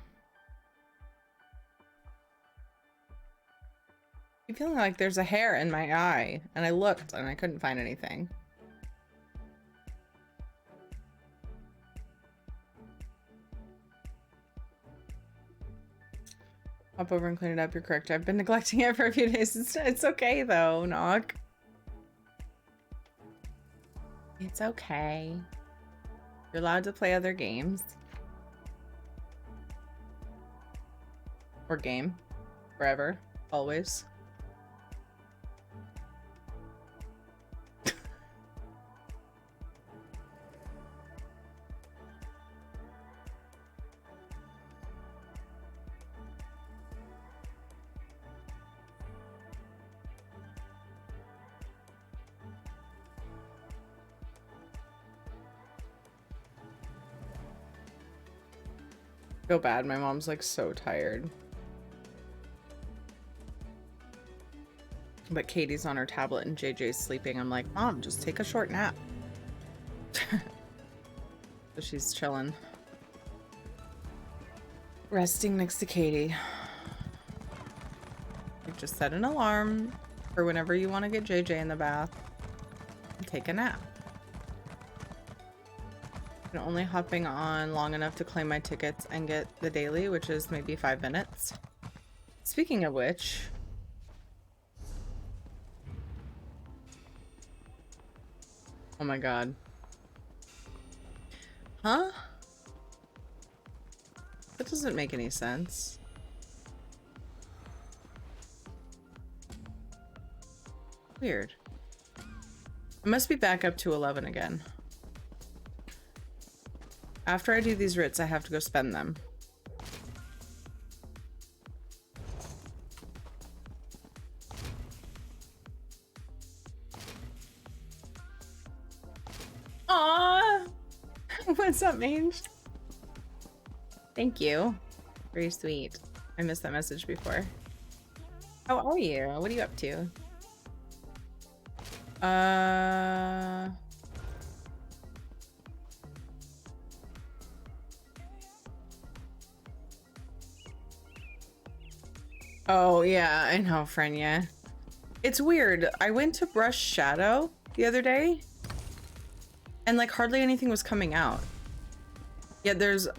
I'm feeling like there's a hair in my eye, and I looked and I couldn't find anything. Hop over and clean it up. You're correct. I've been neglecting it for a few days. It's okay though, Nog. It's okay. You're allowed to play other games. Or game. Forever. Always. Feel bad. My mom's like so tired. But Katie's on her tablet and JJ's sleeping. I'm like, Mom, just take a short nap. So she's chilling. Resting next to Katie. You just set an alarm for whenever you want to get JJ in the bath and take a nap. I'm only hopping on long enough to claim my tickets and get the daily, which is maybe 5 minutes. Speaking of which, oh my god. Huh? That doesn't make any sense. Weird. I must be back up to 11 again. After I do these writs, I have to go spend them. Aww! What's up, Mange? Thank you. Very sweet. I missed that message before. How are you? What are you up to? Oh, yeah, I know, Frenya. It's weird. I went to brush Shadow the other day, and like hardly anything was coming out. Yet there's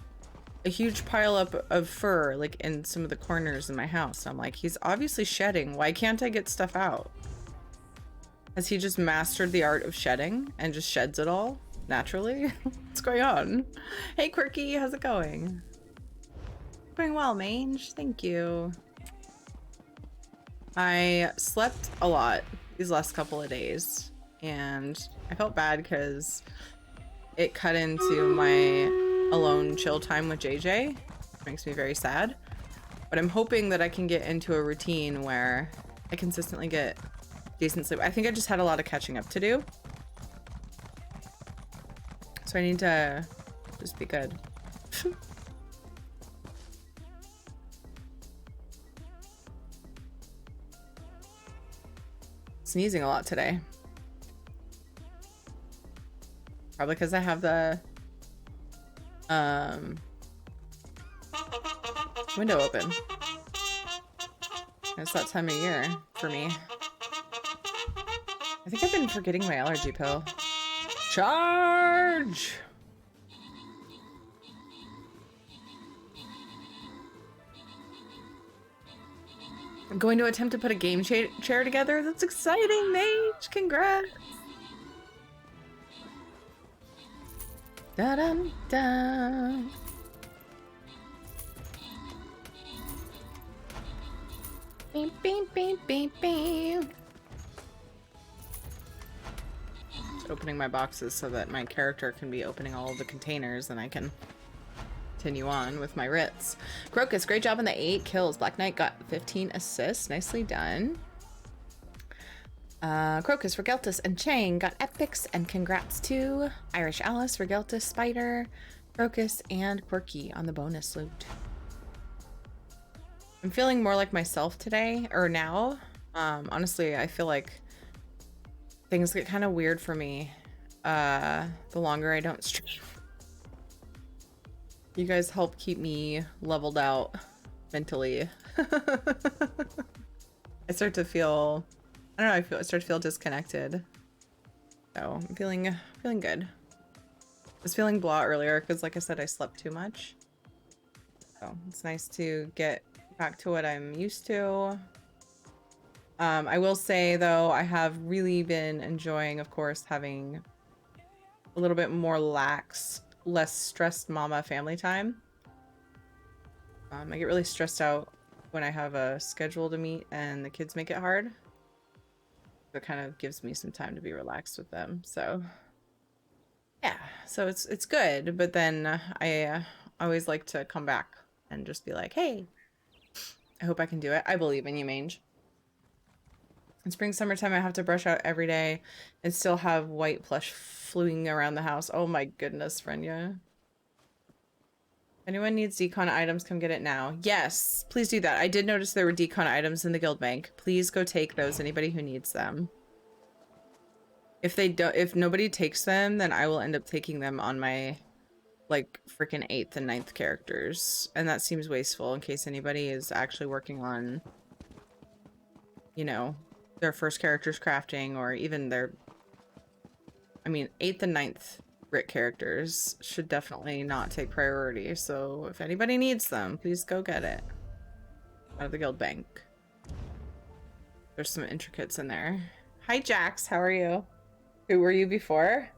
a huge pile up of fur like in some of the corners in my house. I'm like, he's obviously shedding. Why can't I get stuff out? Has he just mastered the art of shedding and just sheds it all naturally? What's going on? Hey, Quirky, how's it going? Going well, Mange. Thank you. I slept a lot these last couple of days, and I felt bad because it cut into my alone chill time with JJ. It makes me very sad. But I'm hoping that I can get into a routine where I consistently get decent sleep. I think I just had a lot of catching up to do. So I need to just be good. Sneezing a lot today. Probably because I have the window open. It's that time of year for me. I think I've been forgetting my allergy pill. Charge! I'm going to attempt to put a game chair together. That's exciting, Mage! Congrats! Da-dum-da! Beep, beep, beep, beep, beep. Just opening my boxes so that my character can be opening all of the containers and I can continue on with my writs. Crocus, great job on the 8 kills. Black Knight got 15 assists. Nicely done. Crocus, Regeltus, and Chang got epics, and congrats to Irish Alice, Regeltus, Spider, Crocus, and Quirky on the bonus loot. I'm feeling more like myself today, or now. Honestly, I feel like things get kind of weird for me the longer I don't stream. You guys help keep me leveled out mentally. I start to feel, I don't know, I start to feel disconnected. So I'm feeling good. I was feeling blah earlier because, like I said, I slept too much. So it's nice to get back to what I'm used to. I will say though, I have really been enjoying, of course, having a little bit more lax, less stressed mama family time. I get really stressed out when I have a schedule to meet and the kids make it hard. It kind of gives me some time to be relaxed with them. So yeah, so it's good. But then I always like to come back and just be like, hey, I hope I can do it. I believe in you, Mange. In spring, summertime, I have to brush out every day and still have white plush fluing around the house. Oh my goodness, Frenya. Anyone needs decon items, come get it now. Yes, please do that. I did notice there were decon items in the guild bank. Please go take those, anybody who needs them. If they don't, if nobody takes them, then I will end up taking them on my like freaking 8th and 9th characters. And that seems wasteful in case anybody is actually working on, you know, their first characters crafting or even their, I mean, 8th and 9th Rit characters should definitely not take priority. So if anybody needs them, please go get it out of the guild bank. There's some intricates in there. Hi Jax, how are you? Who were you before?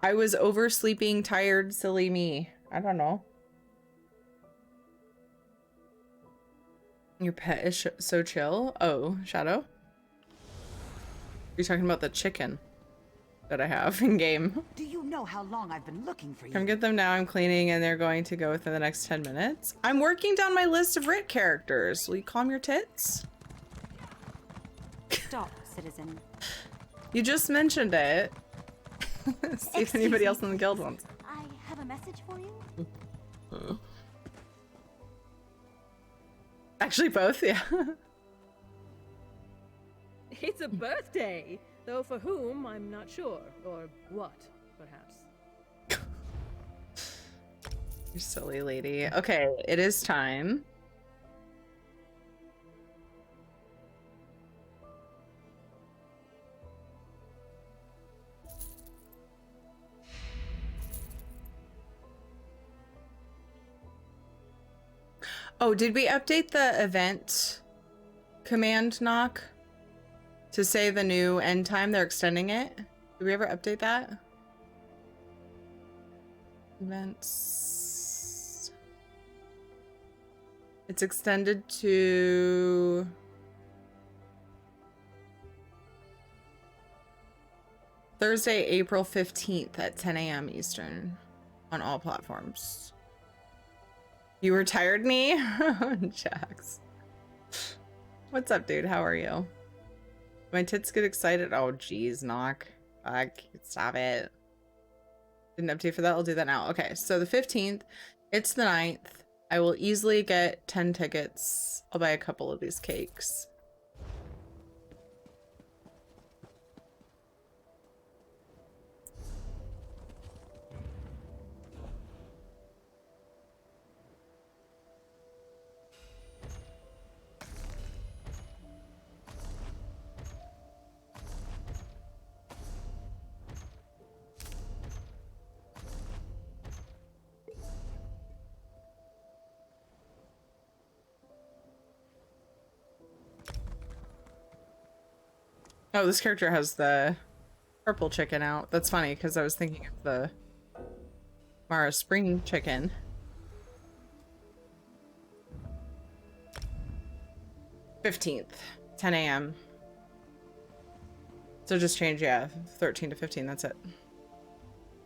I was oversleeping, tired, silly me. I don't know. Your pet is so chill. Oh, Shadow? You're talking about the chicken that I have in game. Do you know how long I've been looking for you? Come get them now. I'm cleaning and they're going to go within the next 10 minutes. I'm working down my list of Rit characters. Will you calm your tits? Stop, citizen. You just mentioned it. See if anybody else in the guild wants. I have a message for you. Actually, both, yeah. It's a birthday, though for whom I'm not sure, or what, perhaps. You silly lady. Okay, it is time. Oh, did we update the event command knock to say the new end time? They're extending it. Did we ever update that? Events. It's extended to Thursday, April 15th at 10 a.m. Eastern on all platforms. You retired me? Jax. What's up, dude? How are you? My tits get excited. Oh, geez, knock. I can't stop it. Didn't update for that. I'll do that now. Okay, so the 15th, it's the 9th. I will easily get 10 tickets. I'll buy a couple of these cakes. Oh, this character has the purple chicken out. That's funny because I was thinking of the Mara Spring chicken. '15th, 10 a.m. So just change, yeah, 13 to 15, that's it.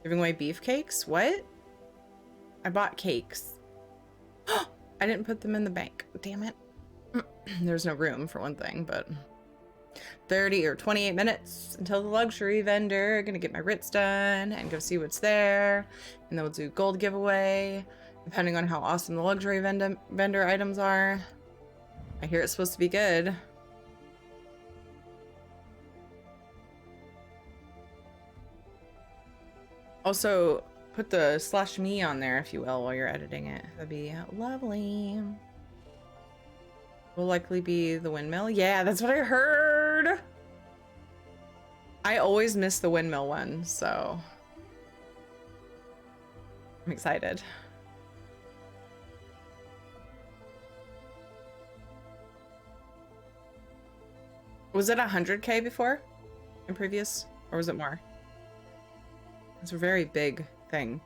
Giving away beef cakes? What? I bought cakes. I didn't put them in the bank. Damn it. There's no room for one thing, but 30 or 28 minutes until the luxury vendor. Gonna get my writs done and go see what's there. And then we'll do gold giveaway, depending on how awesome the luxury vendor items are. I hear it's supposed to be good. Also, put the /me on there, if you will, while you're editing it. That'd be lovely. Will likely be the windmill. Yeah, that's what I heard. I always miss the windmill one, so I'm excited. Was it 100K before in previous, or was it more? It's a very big thing.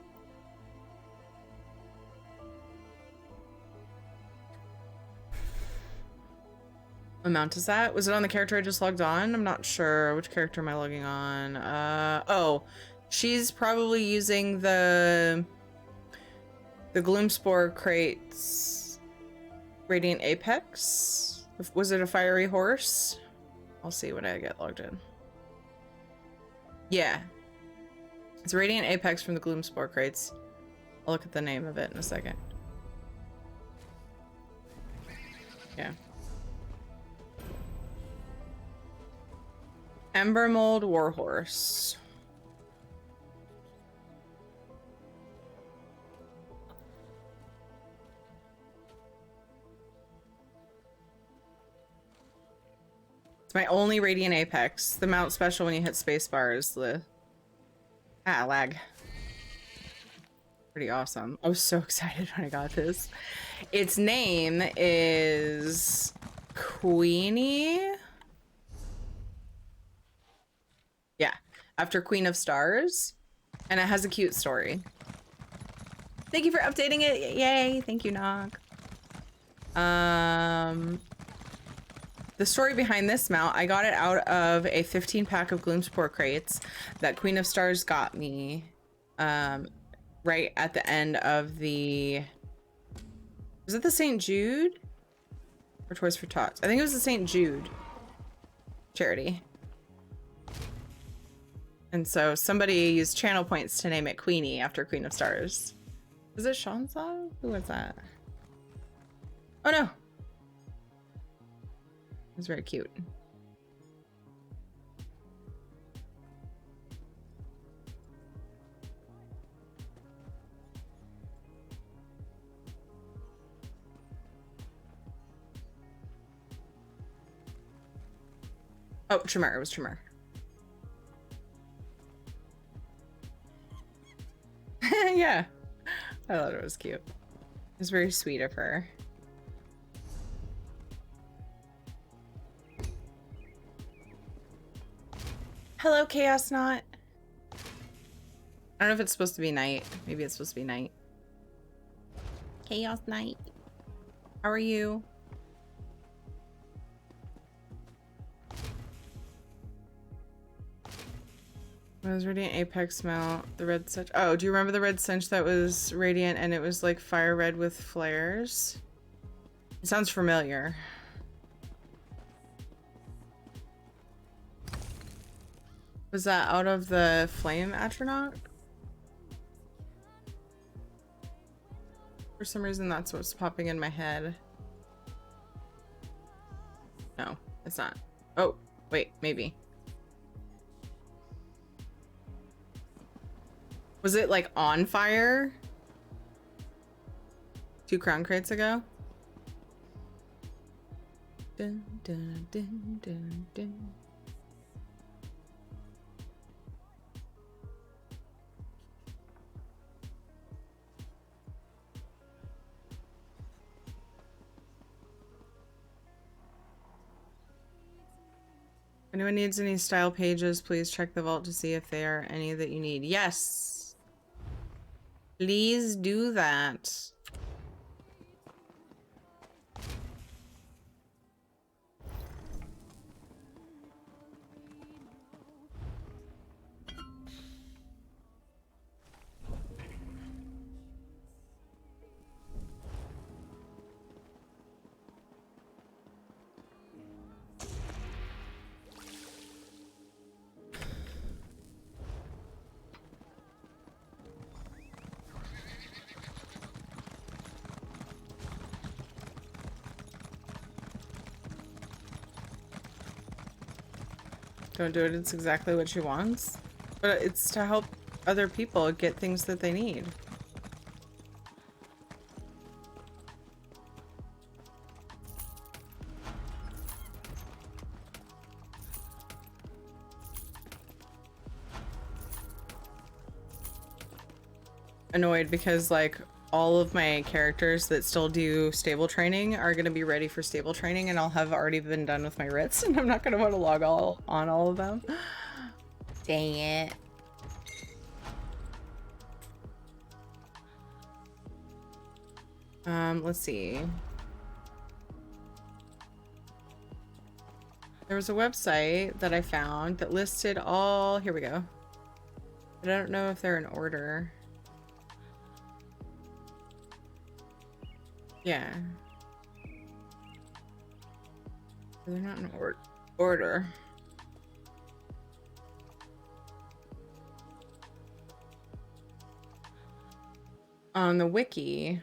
Amount is that? Was it on the character I just logged on? I'm not sure. Which character am I logging on? Oh, she's probably using the Gloomspore crates. Radiant Apex? Was it a fiery horse? I'll see when I get logged in. Yeah. It's Radiant Apex from the Gloom Spore crates. I'll look at the name of it in a second. Yeah. Ember Mold Warhorse. It's my only Radiant Apex. The mount special when you hit spacebar is the... Ah, lag. Pretty awesome. I was so excited when I got this. Its name is... Queenie? Yeah. After Queen of Stars. And it has a cute story. Thank you for updating it. Yay. Thank you, Nog. The story behind this mount, I got it out of a 15-pack of Gloomspore crates that Queen of Stars got me right at the end of the... Was it the St. Jude? Or Toys for Tots? I think it was the St. Jude charity. And so somebody used channel points to name it Queenie after Queen of Stars. Was it Shansa? Who was that? Oh no! It was very cute. Oh, Tremor. It was Tremor. Yeah. I thought it was cute. It was very sweet of her. Hello, Chaos Knot. I don't know if it's supposed to be night. Maybe it's supposed to be night. Chaos Knight. How are you? What was Radiant Apex mount? The red cinch. Oh, do you remember the red cinch that was radiant and it was like fire red with flares? It sounds familiar. Was that out of the Flame Atronach? For some reason, that's what's popping in my head. No, it's not. Oh, wait, maybe. Was it like on fire 2 crown crates ago? Dun, dun, dun, dun, dun. If anyone needs any style pages, please check the vault to see if there are any that you need. Yes. Please do that. Don't do it, it's exactly what she wants. But it's to help other people get things that they need. Annoyed because like all of my characters that still do stable training are going to be ready for stable training and I'll have already been done with my writs and I'm not going to want to log on all of them. Dang it. Let's see. There was a website that I found that listed all, here we go. But I don't know if they're in order. Yeah. They're not in order. on the wiki.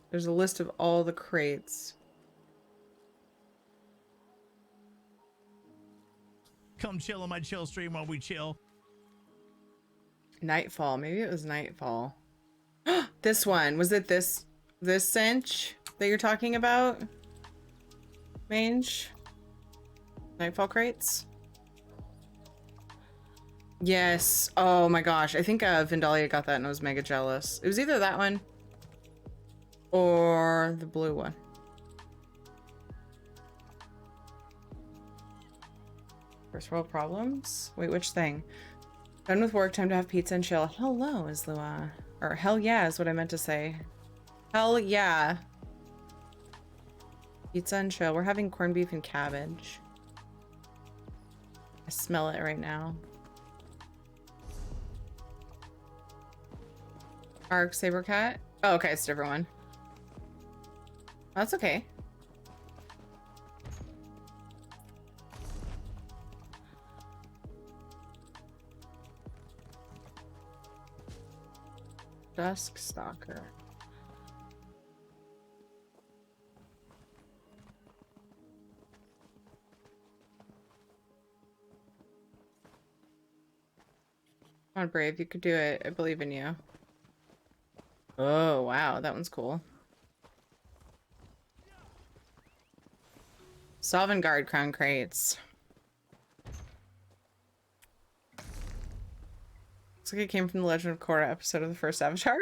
There's a list of all the crates. Come chill on my chill stream while we chill. Nightfall. Maybe it was Nightfall. This one. Was it this cinch that you're talking about? Mange? Nightfall crates? Yes. Oh my gosh. I think Vindalia got that and I was mega jealous. It was either that one or the blue one. First world problems? Wait, which thing? Done with work, time to have pizza and chill. Hello, is Lua. Or hell yeah is what I meant to say. Hell yeah. Pizza and chill. We're having corned beef and cabbage. I smell it right now. Arc Saber Cat. Oh, okay, it's a different one. That's okay. Dusk Stalker. Come on, Brave, you could do it. I believe in you. Oh, wow, that one's cool. Sovngarde crown crates. Looks like it came from the Legend of Korra episode of the first Avatar.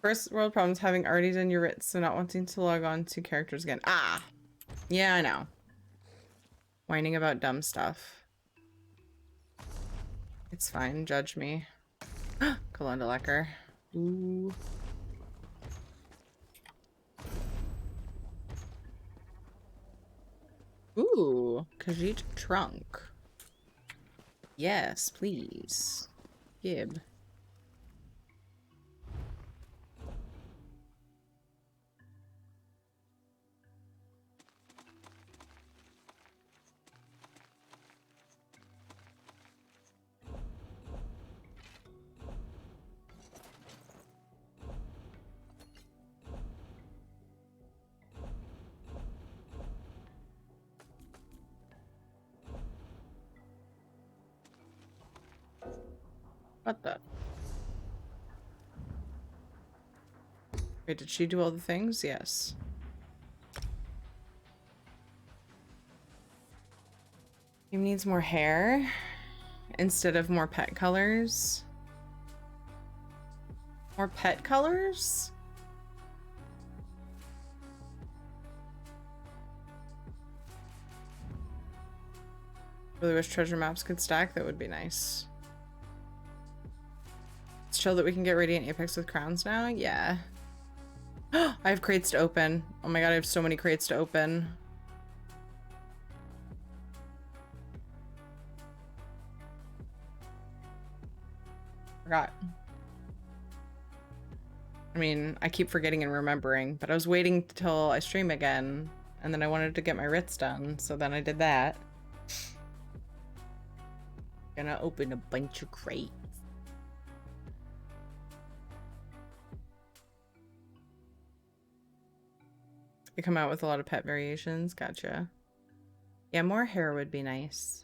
First world problems having already done your writs, so not wanting to log on to characters again. Ah! Yeah, I know. Whining about dumb stuff. It's fine, judge me. Kalundalecker. Ooh. Ooh, Khajiit trunk. Yes, please. Gib. What the? Wait, did she do all the things? Yes. He needs more hair instead of more pet colors. More pet colors? Really wish treasure maps could stack. That would be nice. It's chill that we can get Radiant Apex with crowns now. Yeah. I have crates to open. Oh my god, I have so many crates to open. Forgot. I mean, I keep forgetting and remembering, but I was waiting till I stream again, and then I wanted to get my writs done, so then I did that. Gonna open a bunch of crates. They come out with a lot of pet variations. Gotcha. Yeah, more hair would be nice.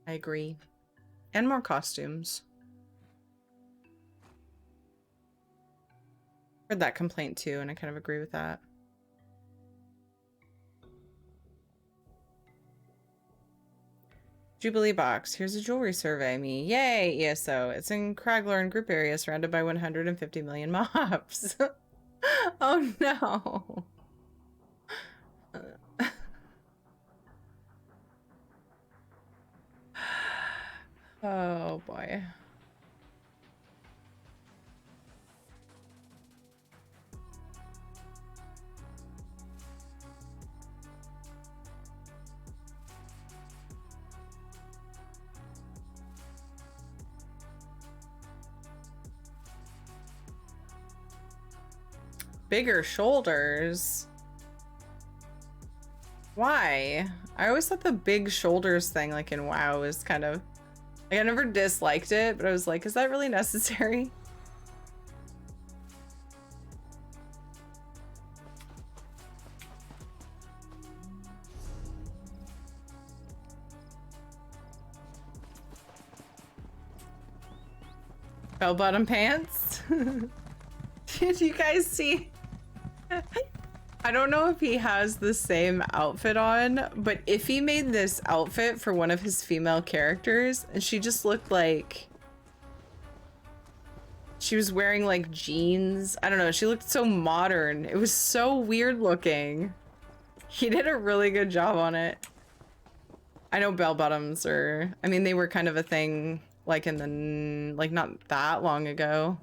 I agree. And more costumes. Heard that complaint too, and I kind of agree with that. Jubilee box. Here's a jewelry survey. Me. Yay, ESO. It's in Kraglor and group area surrounded by 150 million mobs. Oh no. Oh boy. Bigger shoulders? Why? I always thought the big shoulders thing, like in WoW, was kind of... Like, I never disliked it, but I was like, is that really necessary? Bell-bottom pants? Did you guys see? I don't know if he has the same outfit on, but if he made this outfit for one of his female characters and she just looked like she was wearing like jeans, I don't know, she looked so modern. It was so weird looking. He did a really good job on it. I know bell bottoms are, I mean, they were kind of a thing like in the, like not that long ago.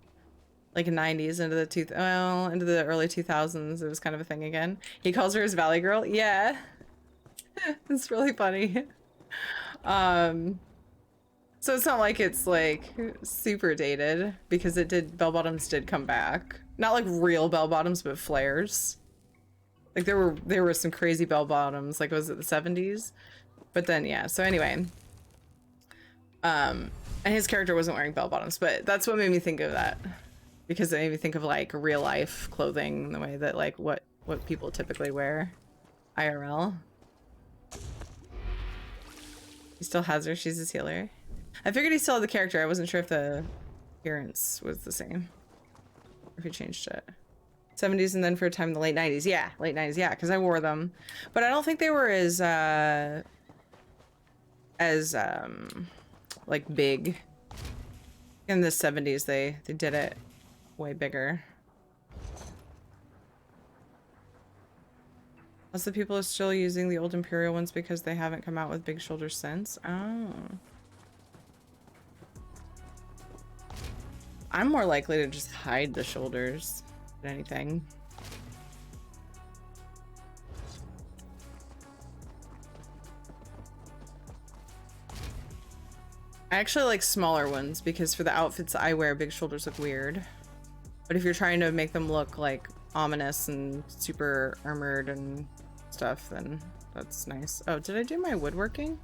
Like 90s into the into the early 2000s, it was kind of a thing again. He calls her his Valley Girl. Yeah. It's really funny. So it's not like it's like super dated because bell bottoms did come back. Not like real bell bottoms, but flares. Like there were some crazy bell bottoms, like was it the 70s? But then yeah, so anyway. And his character wasn't wearing bell bottoms, but that's what made me think of that. Because it made me think of like real life clothing, the way that like what people typically wear IRL. He still has her, she's his healer. I figured he still had the character, I wasn't sure if the appearance was the same. Or if he changed it. 70s and then for a time the late 90s. Yeah, late 90s, yeah, because I wore them. But I don't think they were as like big. In the 70s they did it way bigger. Lots of people are still using the old Imperial ones because they haven't come out with big shoulders since. Oh. I'm more likely to just hide the shoulders than anything. I actually like smaller ones because for the outfits I wear, big shoulders look weird. But if you're trying to make them look like ominous and super armored and stuff, then that's nice. Oh, did I do my woodworking?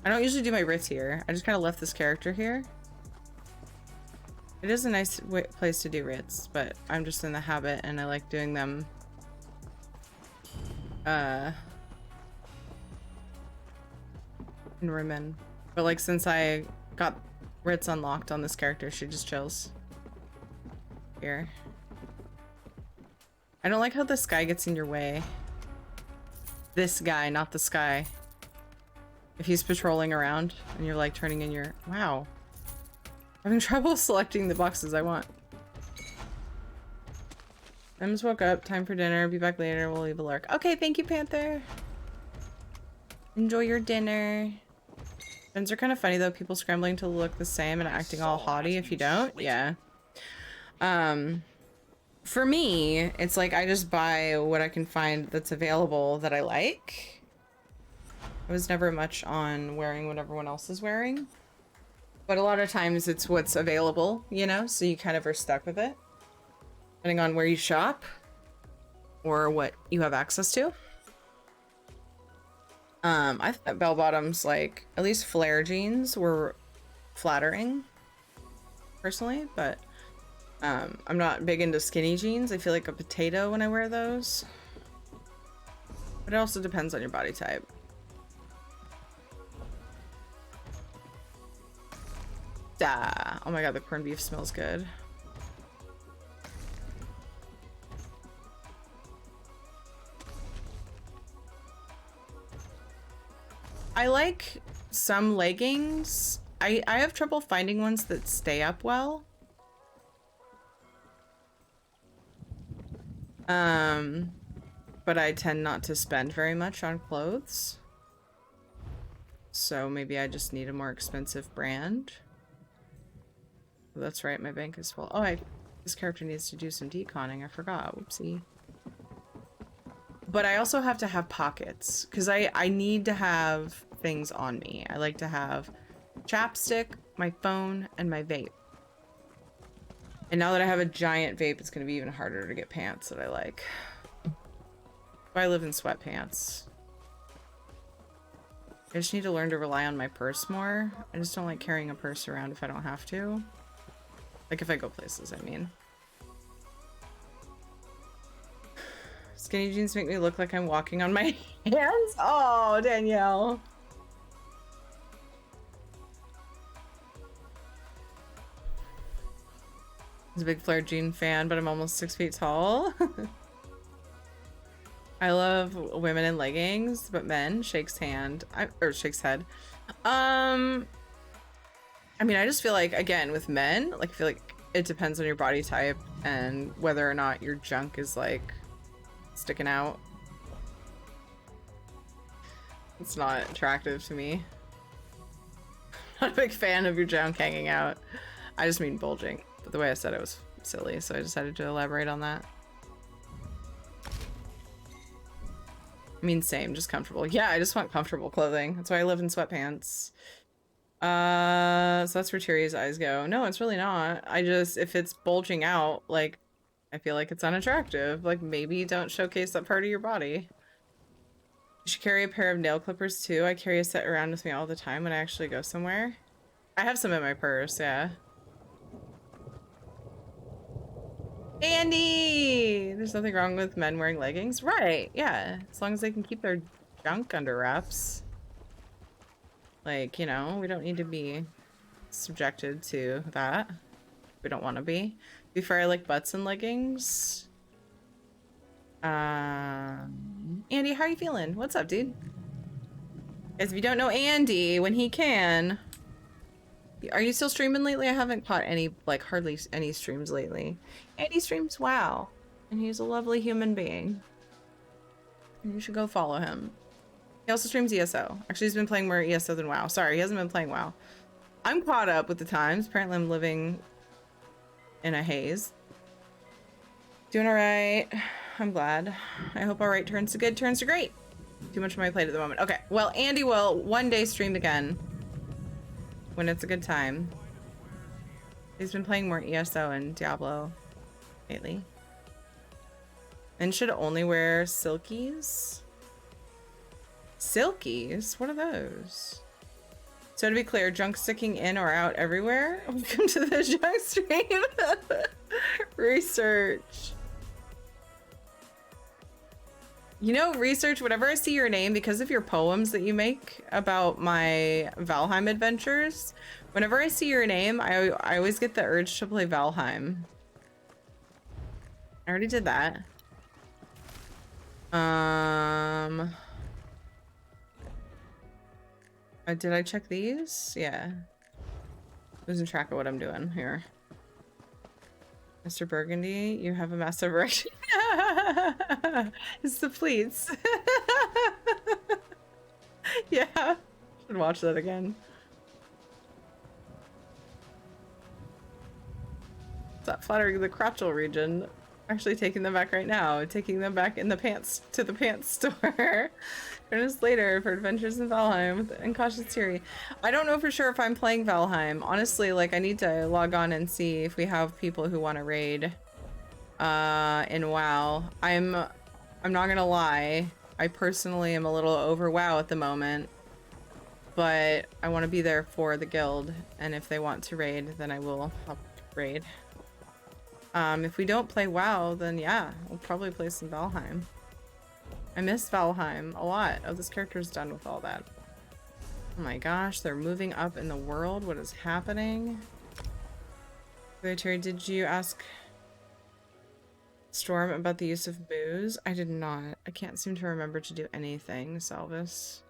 I don't usually do my writs here. I just kind of left this character here. It is a nice place to do writs, but I'm just in the habit and I like doing them in Rimmon. But like since I got writs unlocked on this character, she just chills here. I don't like how the sky gets in your way. This guy, not the sky. If he's patrolling around and you're like turning in your... Wow. I'm having trouble selecting the boxes I want. Ems woke up. Time for dinner. Be back later. We'll leave a lurk. Okay, thank you, Panther. Enjoy your dinner. Gens are kind of funny though. People scrambling to look the same and acting all haughty if you don't. Yeah. For me, it's like I just buy what I can find that's available that I like. I was never much on wearing what everyone else is wearing. But a lot of times it's what's available, you know? So you kind of are stuck with it. Depending on where you shop. Or what you have access to. I thought bell bottoms, like, at least flare jeans were flattering. Personally, but... I'm not big into skinny jeans. I feel like a potato when I wear those. But it also depends on your body type. Oh my god, the corned beef smells good. I like some leggings. I have trouble finding ones that stay up well. But I tend not to spend very much on clothes. So maybe I just need a more expensive brand. Oh, that's right, my bank is full. Oh, this character needs to do some deconning. I forgot. Whoopsie. But I also have to have pockets because I need to have things on me. I like to have chapstick, my phone, and my vape. And now that I have a giant vape, it's gonna be even harder to get pants that I like. I live in sweatpants. I just need to learn to rely on my purse more. I just don't like carrying a purse around if I don't have to. Like if I go places, I mean. Skinny jeans make me look like I'm walking on my hands. Oh, Danielle. I was a big flare jean fan, but I'm almost 6 feet tall. I love women in leggings, but men, shakes hand, or shakes head. I mean, I just feel like, again, with men, like, I feel like it depends on your body type and whether or not your junk is, like, sticking out. It's not attractive to me. Not a big fan of your junk hanging out. I just mean bulging. But the way I said it was silly, so I decided to elaborate on that. I mean, same, just comfortable. Yeah, I just want comfortable clothing. That's why I live in sweatpants. So that's where Tyrion's eyes go. No, it's really not. I just, if it's bulging out, like, I feel like it's unattractive. Like, maybe don't showcase that part of your body. You should carry a pair of nail clippers too. I carry a set around with me all the time when I actually go somewhere. I have some in my purse, yeah. Andy! There's nothing wrong with men wearing leggings. Right, yeah. As long as they can keep their junk under wraps. Like, you know, we don't need to be subjected to that. We don't want to be. Before I like butts and leggings. Andy, how are you feeling? What's up, dude? Guys, if you don't know Andy, when he can... Are you still streaming lately? I haven't caught any, like, hardly any streams lately. Andy streams WoW. And he's a lovely human being. And you should go follow him. He also streams ESO. Actually, he's been playing more ESO than WoW. Sorry, he hasn't been playing WoW. I'm caught up with the times. Apparently, I'm living in a haze. Doing alright. I'm glad. I hope alright turns to good, turns to great. Too much on my plate at the moment. Okay, well, Andy will one day stream again. When it's a good time. He's been playing more ESO and Diablo lately. And should only wear silkies? Silkies? What are those? So to be clear, junk sticking in or out everywhere? Welcome to the junk stream. Research. You know, research, whenever I see your name, because of your poems that you make about my Valheim adventures, whenever I see your name, I always get the urge to play Valheim. I already did that. Did I check these? Yeah. Losing track of what I'm doing here. Mr. Burgundy, you have a massive erection. It's the pleats. Yeah. Should watch that again. Stop flattering the crotchal region. Actually taking them back right now. Taking them back in the pants to the pants store. Join us later for adventures in Valheim and cautious theory. I don't know for sure if I'm playing Valheim. Honestly, like, I need to log on and see if we have people who want to raid in WoW. I'm not gonna lie. I personally am a little over WoW at the moment. But I want to be there for the guild. And if they want to raid, then I will help raid. If we don't play WoW, then yeah, we'll probably play some Valheim. I miss Valheim a lot. Oh, this character's done with all that. Oh my gosh, they're moving up in the world. What is happening? Terry, did you ask Storm about the use of booze? I did not. I can't seem to remember to do anything, Salvis.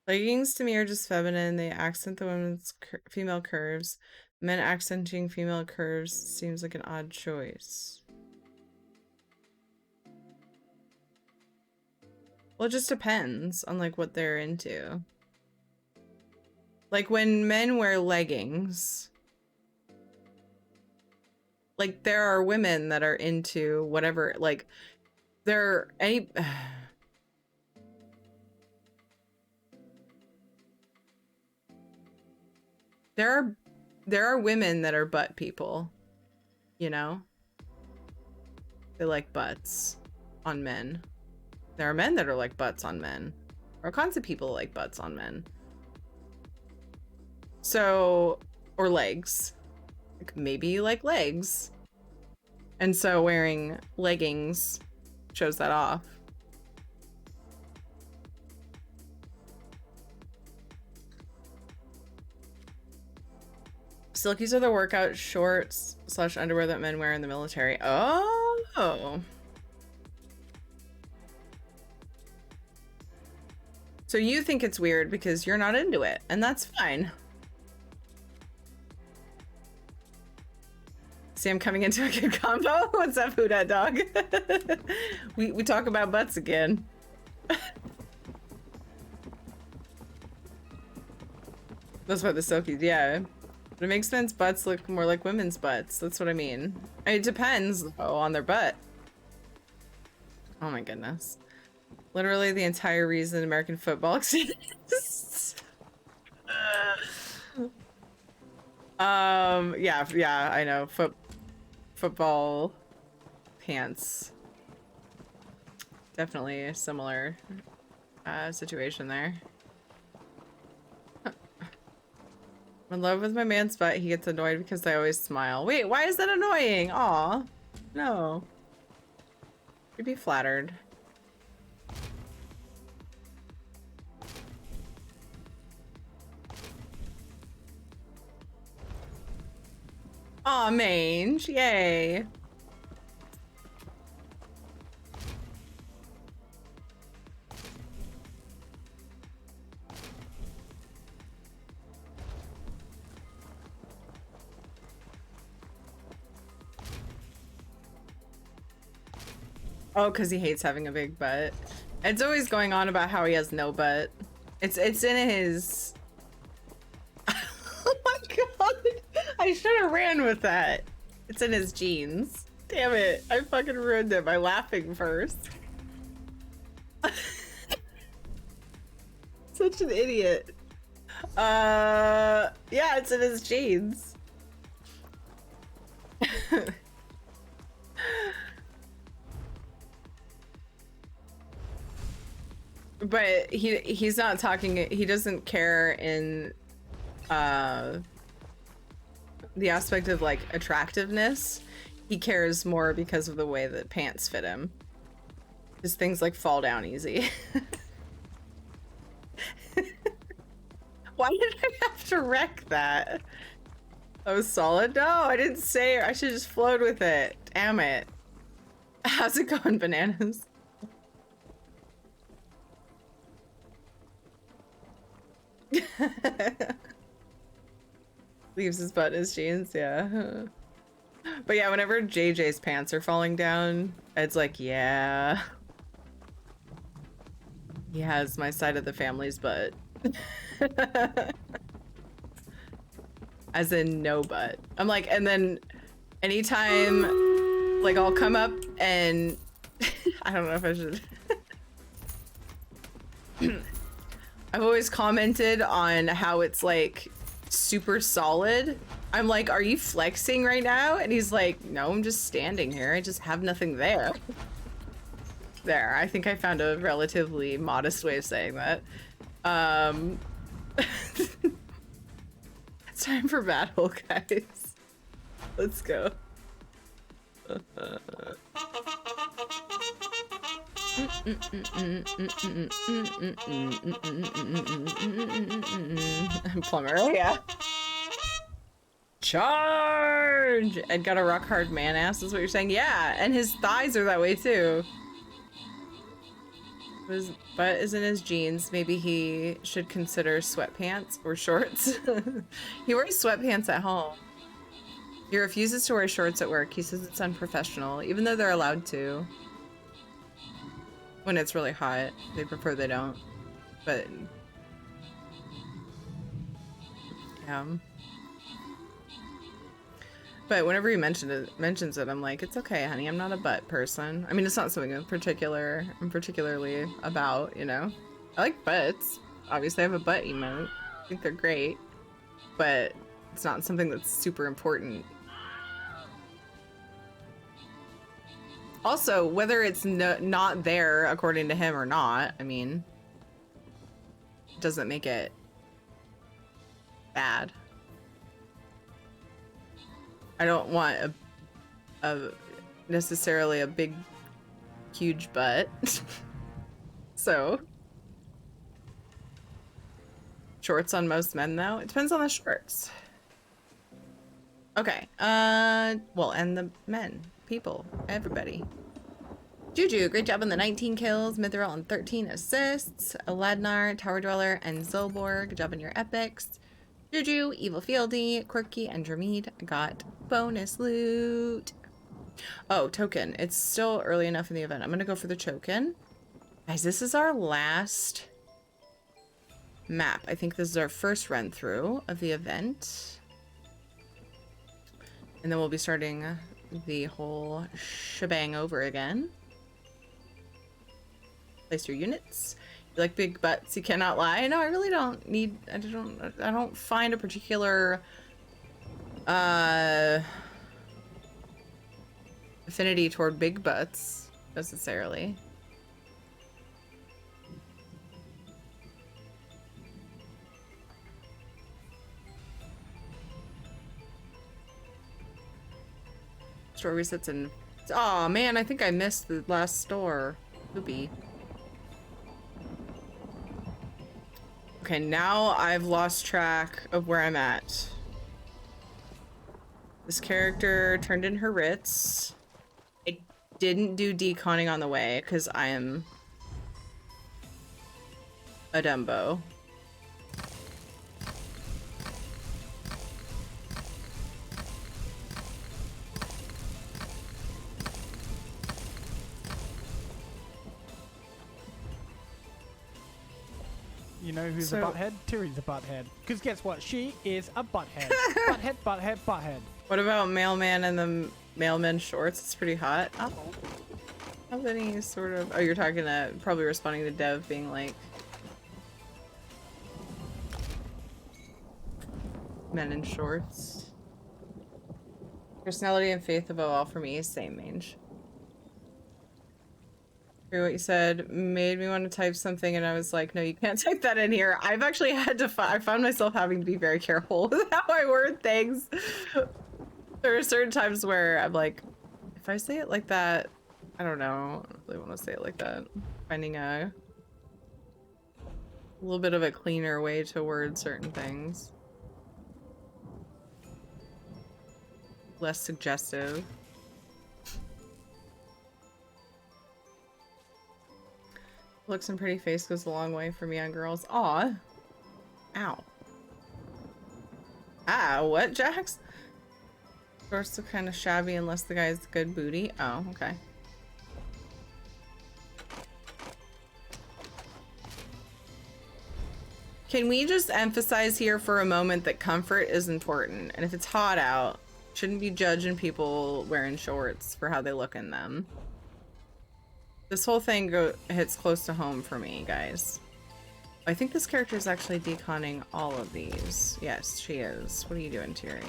Leggings to me are just feminine. They accent the women's female curves. Men accenting female curves seems like an odd choice. Well, it just depends on like what they're into. Like when men wear leggings, Like, there are women that are into whatever, like, there any there are women that are butt people, you know? They like butts on men. There are men that are like butts on men. There are kinds of people that like butts on men. So, or legs. Like, maybe you like legs. And so wearing leggings shows that off. Silkies are the workout shorts / underwear that men wear in the military. Oh. So you think it's weird because you're not into it, and that's fine. See, I'm coming into a good combo. What's up, Who Dat Dog? we talk about butts again. That's why the Silkies, yeah. But it makes men's butts look more like women's butts. That's what I mean. It depends, though, on their butt. Oh my goodness. Literally the entire reason American football exists. Yeah, I know. Football pants. Definitely a similar situation there. I'm in love with my man's butt. He gets annoyed because I always smile. Wait, why is that annoying? Aw. No. You'd be flattered. Aw, mange. Yay. Oh, because he hates having a big butt. It's always going on about how he has no butt. It's in his... Oh my god! I should have ran with that. It's in his jeans. Damn it. I fucking ruined it by laughing first. Such an idiot. Yeah, it's in his jeans. But he's not talking, he doesn't care in the aspect of like attractiveness. He cares more because of the way that pants fit him. Just things like fall down easy. Why did I have to wreck that? That was solid? No, I didn't say it. I should just float with it. Damn it. How's it going, bananas? Leaves his butt in his jeans, yeah. But yeah, whenever JJ's pants are falling down, it's like, yeah. He has my side of the family's butt. As in no butt. I'm like, and then anytime, like, I'll come up and I don't know if I should. I've always commented on how it's like super solid. I'm like, are you flexing right now? And he's like, no, I'm just standing here. I just have nothing there. There, I think I found a relatively modest way of saying that. It's time for battle, guys. Let's go. Plumber, yeah. Charge! Ed got a rock hard man ass is what you're saying. Yeah, and his thighs are that way too. His butt is in his jeans. Maybe he should consider sweatpants or shorts. He wears sweatpants at home. He refuses to wear shorts at work. He says it's unprofessional, even though they're allowed to. When it's really hot, they prefer they don't. But yeah. But whenever he mentions it, I'm like, it's okay, honey. I'm not a butt person. I mean, it's not something I'm particularly about, you know. I like butts. Obviously, I have a butt emote. I think they're great, but it's not something that's super important. Also, whether it's not there according to him or not, I mean, doesn't make it bad. I don't want a necessarily a big, huge butt. So, shorts on most men though? It depends on the shorts. Okay, well, and the men, people, everybody. Juju, great job on the 19 kills. Mithril on 13 assists. Aladnar, Tower Dweller, and Zolbor, good job on your epics. Juju, Evil Fieldy, Quirky, and Dramid got bonus loot. Oh, token. It's still early enough in the event. I'm gonna go for the token. Guys, this is our last map. I think this is our first run through of the event. And then we'll be starting the whole shebang over again. Place your units. You like big butts, you cannot lie. No, I really don't need, I don't find a particular affinity toward big butts necessarily. Store resets in. Oh man, I think I missed the last store. Oopie. Okay, now I've lost track of where I'm at. This character turned in her writs. I didn't do deconning on the way because I am a Dumbo. You know who's a butthead? Tiri's a butthead. Because guess what? She is a butthead. Butthead, butthead, butthead. What about Mailman and the Mailman shorts? It's pretty hot. Oh. Have any sort of... Oh, you're talking to... Probably responding to Dev being like... Men in shorts. Personality and faith above all for me. Same mange. What you said made me want to type something and I was like, no, you can't type that in here. I've actually had to I found myself having to be very careful with how I word things. There are certain times where I'm like, if I say it like that, I don't know. I don't really want to say it like that. Finding a little bit of a cleaner way to word certain things. Less suggestive. Looks and pretty face goes a long way for me on girls. Aw. Ow. Ah, what, Jax? Shorts look kind of shabby unless the guy's good booty. Oh, okay. Can we just emphasize here for a moment that comfort is important? And if it's hot out, shouldn't be judging people wearing shorts for how they look in them. This whole thing hits close to home for me, guys. I think this character is actually deconning all of these. Yes, she is. What are you doing, Tiri?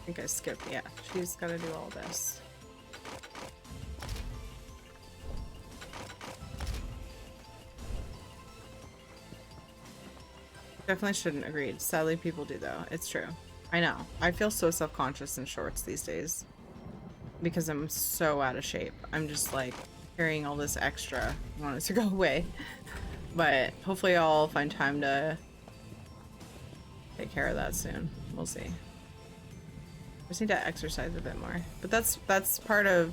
I think I skipped. Yeah, she's got to do all this. Definitely shouldn't agreed. Sadly, people do though. It's true. I know. I feel so self-conscious in shorts these days because I'm so out of shape. I'm just like carrying all this extra. I want it to go away, but hopefully I'll find time to take care of that soon. We'll see. I just need to exercise a bit more, but that's part of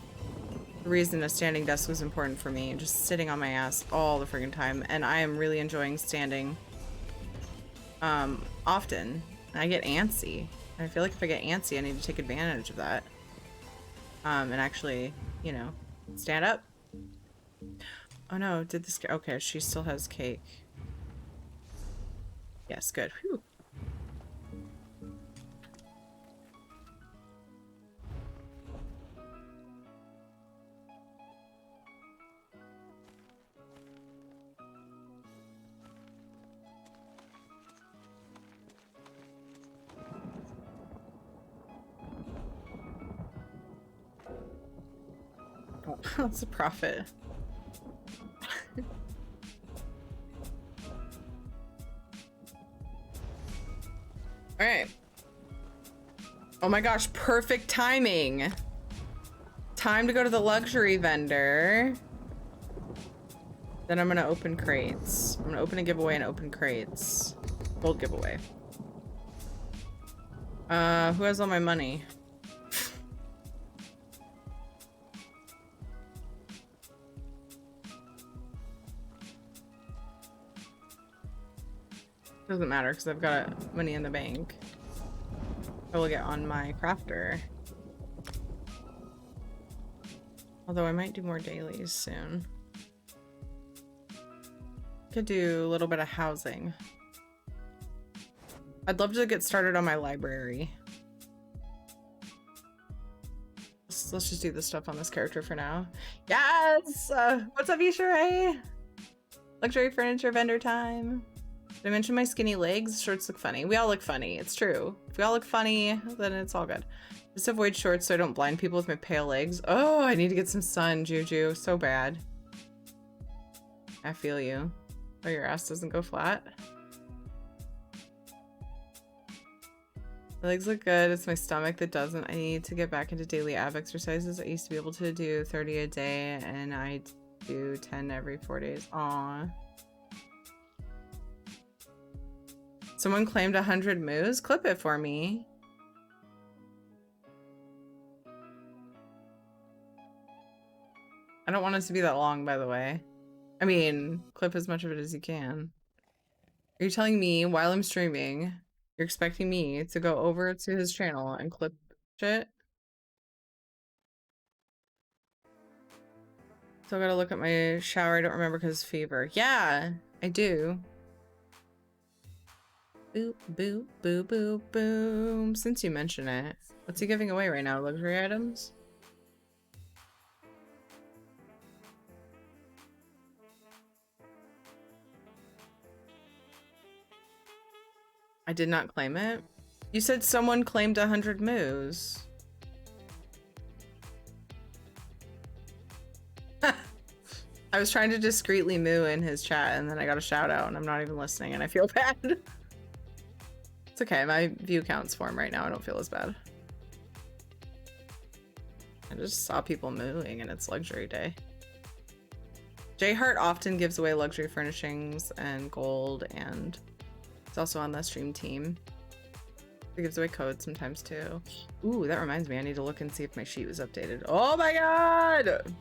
the reason a standing desk was important for me. Just sitting on my ass all the friggin' time, and I am really enjoying standing. Often. I get antsy. I feel like if I get antsy, I need to take advantage of that. And actually, you know, stand up. Oh no, did this... Okay, she still has cake. Yes, good. Whew. Oh, that's a profit. All right. Oh my gosh, perfect timing. Time to go to the luxury vendor. Then I'm gonna open crates. I'm gonna open a giveaway and open crates. Gold giveaway. Who has all my money? Doesn't matter because I've got money in the bank. I will get on my crafter. Although I might do more dailies soon. Could do a little bit of housing. I'd love to get started on my library. Let's just do this stuff on this character for now. Yes! What's up, Yushirai? Luxury furniture vendor time. Did I mention my skinny legs? Shorts look funny. We all look funny. It's true. If we all look funny, then it's all good. Just avoid shorts so I don't blind people with my pale legs. Oh, I need to get some sun, Juju. So bad. I feel you. Oh, your ass doesn't go flat. My legs look good. It's my stomach that doesn't. I need to get back into daily ab exercises. I used to be able to do 30 a day, and I do 10 every 4 days. Aw. Someone claimed 100 moos? Clip it for me. I don't want it to be that long, by the way. I mean, clip as much of it as you can. Are you telling me while I'm streaming, you're expecting me to go over to his channel and clip shit? Still gotta look at my shower. I don't remember because fever. Yeah, I do. Boop, boop, boop, boop, boom. Since you mention it, what's he giving away right now? Luxury items? I did not claim it. You said someone claimed 100 moos. I was trying to discreetly moo in his chat and then I got a shout out and I'm not even listening and I feel bad. It's okay, my view counts for him right now. I don't feel as bad. I just saw people mooing and it's luxury day. J Hart often gives away luxury furnishings and gold, and it's also on the stream team. He gives away codes sometimes too. Ooh, that reminds me, I need to look and see if my sheet was updated. Oh my god!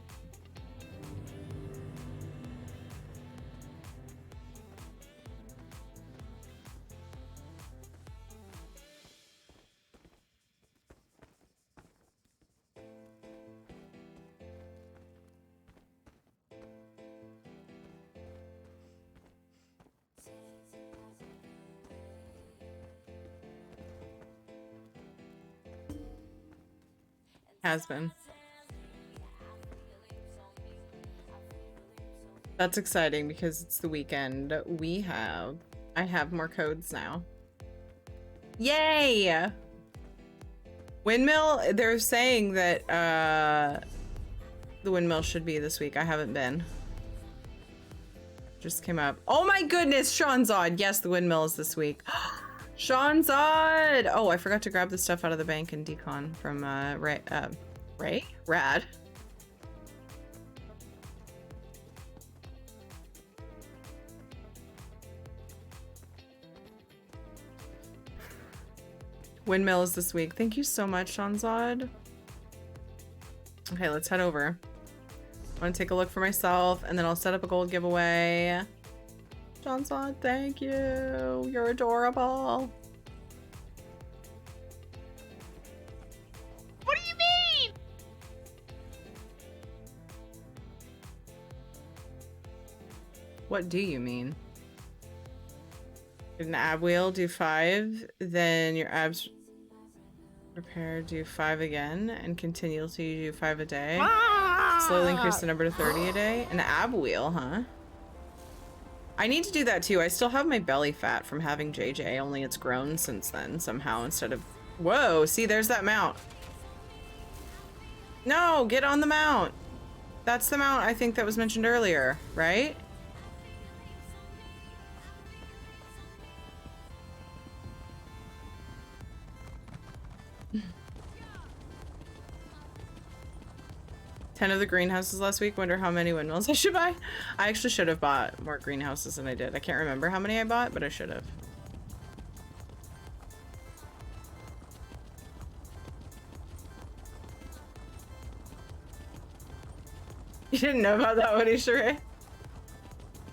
Has been. That's exciting because it's the weekend. I have more codes now. Yay! Windmill, they're saying that the windmill should be this week. I haven't been. Just came up. Oh my goodness, Sean Zod. Yes, the windmill is this week. Sean Zod! Oh, I forgot to grab the stuff out of the bank in decon from Ray? Rad. Windmill is this week. Thank you so much, Sean Zod. Okay, let's head over. I want to take a look for myself, and then I'll set up a gold giveaway. Sean Zod, thank you. You're adorable. What do you mean? What do you mean? Did an ab wheel do 5, then your abs repair do 5 again, and continuously do 5 a day. Slowly increase the number to 30 a day. An ab wheel, huh? I need to do that too. I still have my belly fat from having JJ, only it's grown since then somehow instead of... Whoa, see, there's that mount. No, get on the mount. That's the mount I think that was mentioned earlier, right? Ten of the greenhouses last week. Wonder how many windmills I should buy. I actually should have bought more greenhouses than I did. I can't remember how many I bought, but I should have. You didn't know about that one, Ishere?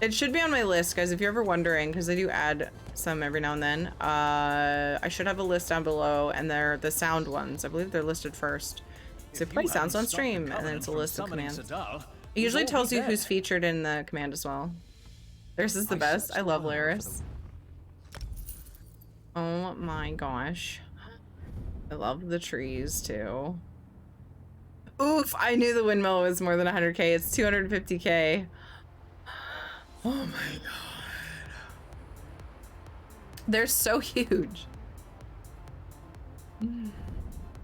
It should be on my list, guys, if you're ever wondering, because I do add some every now and then. I should have a list down below, and they're the sound ones. I believe they're listed first. So play sounds on stream, and then it's a list of commands. It usually tells you who's featured in the command as well. Theirs is the best. I love Laris. Oh my gosh. I love the trees too. Oof, I knew the windmill was more than 100k. It's 250k. Oh my god. They're so huge.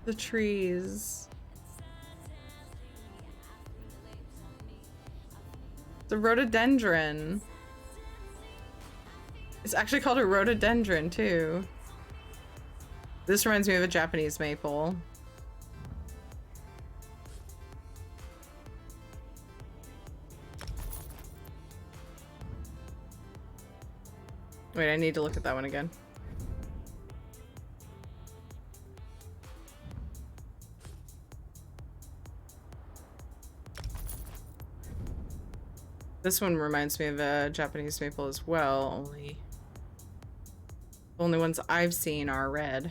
The trees. It's a rhododendron. It's actually called a rhododendron too. This reminds me of a Japanese maple. Wait, I need to look at that one again. This one reminds me of a Japanese maple as well, only ones I've seen are red.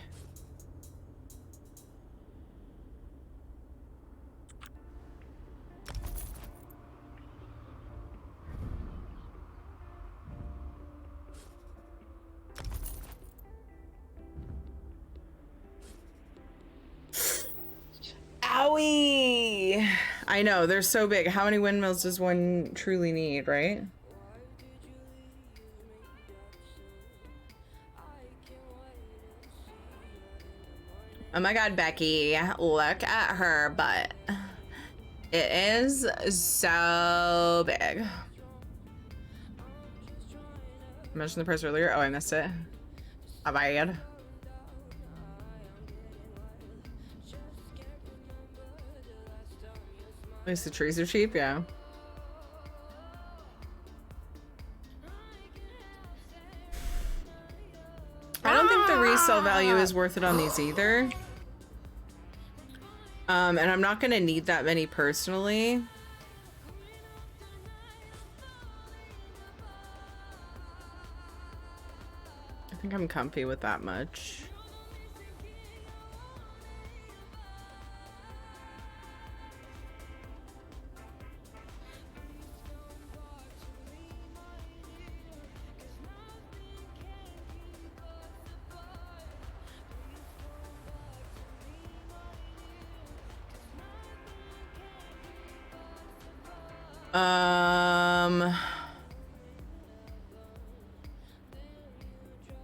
Owie! I know, they're so big. How many windmills does one truly need, right? Oh my god, Becky, look at her butt. It is so big. I mentioned the price earlier. Oh, I missed it. My bad. At least the trees are cheap, yeah. I don't think the resale value is worth it on these either. And I'm not gonna need that many personally. I think I'm comfy with that much.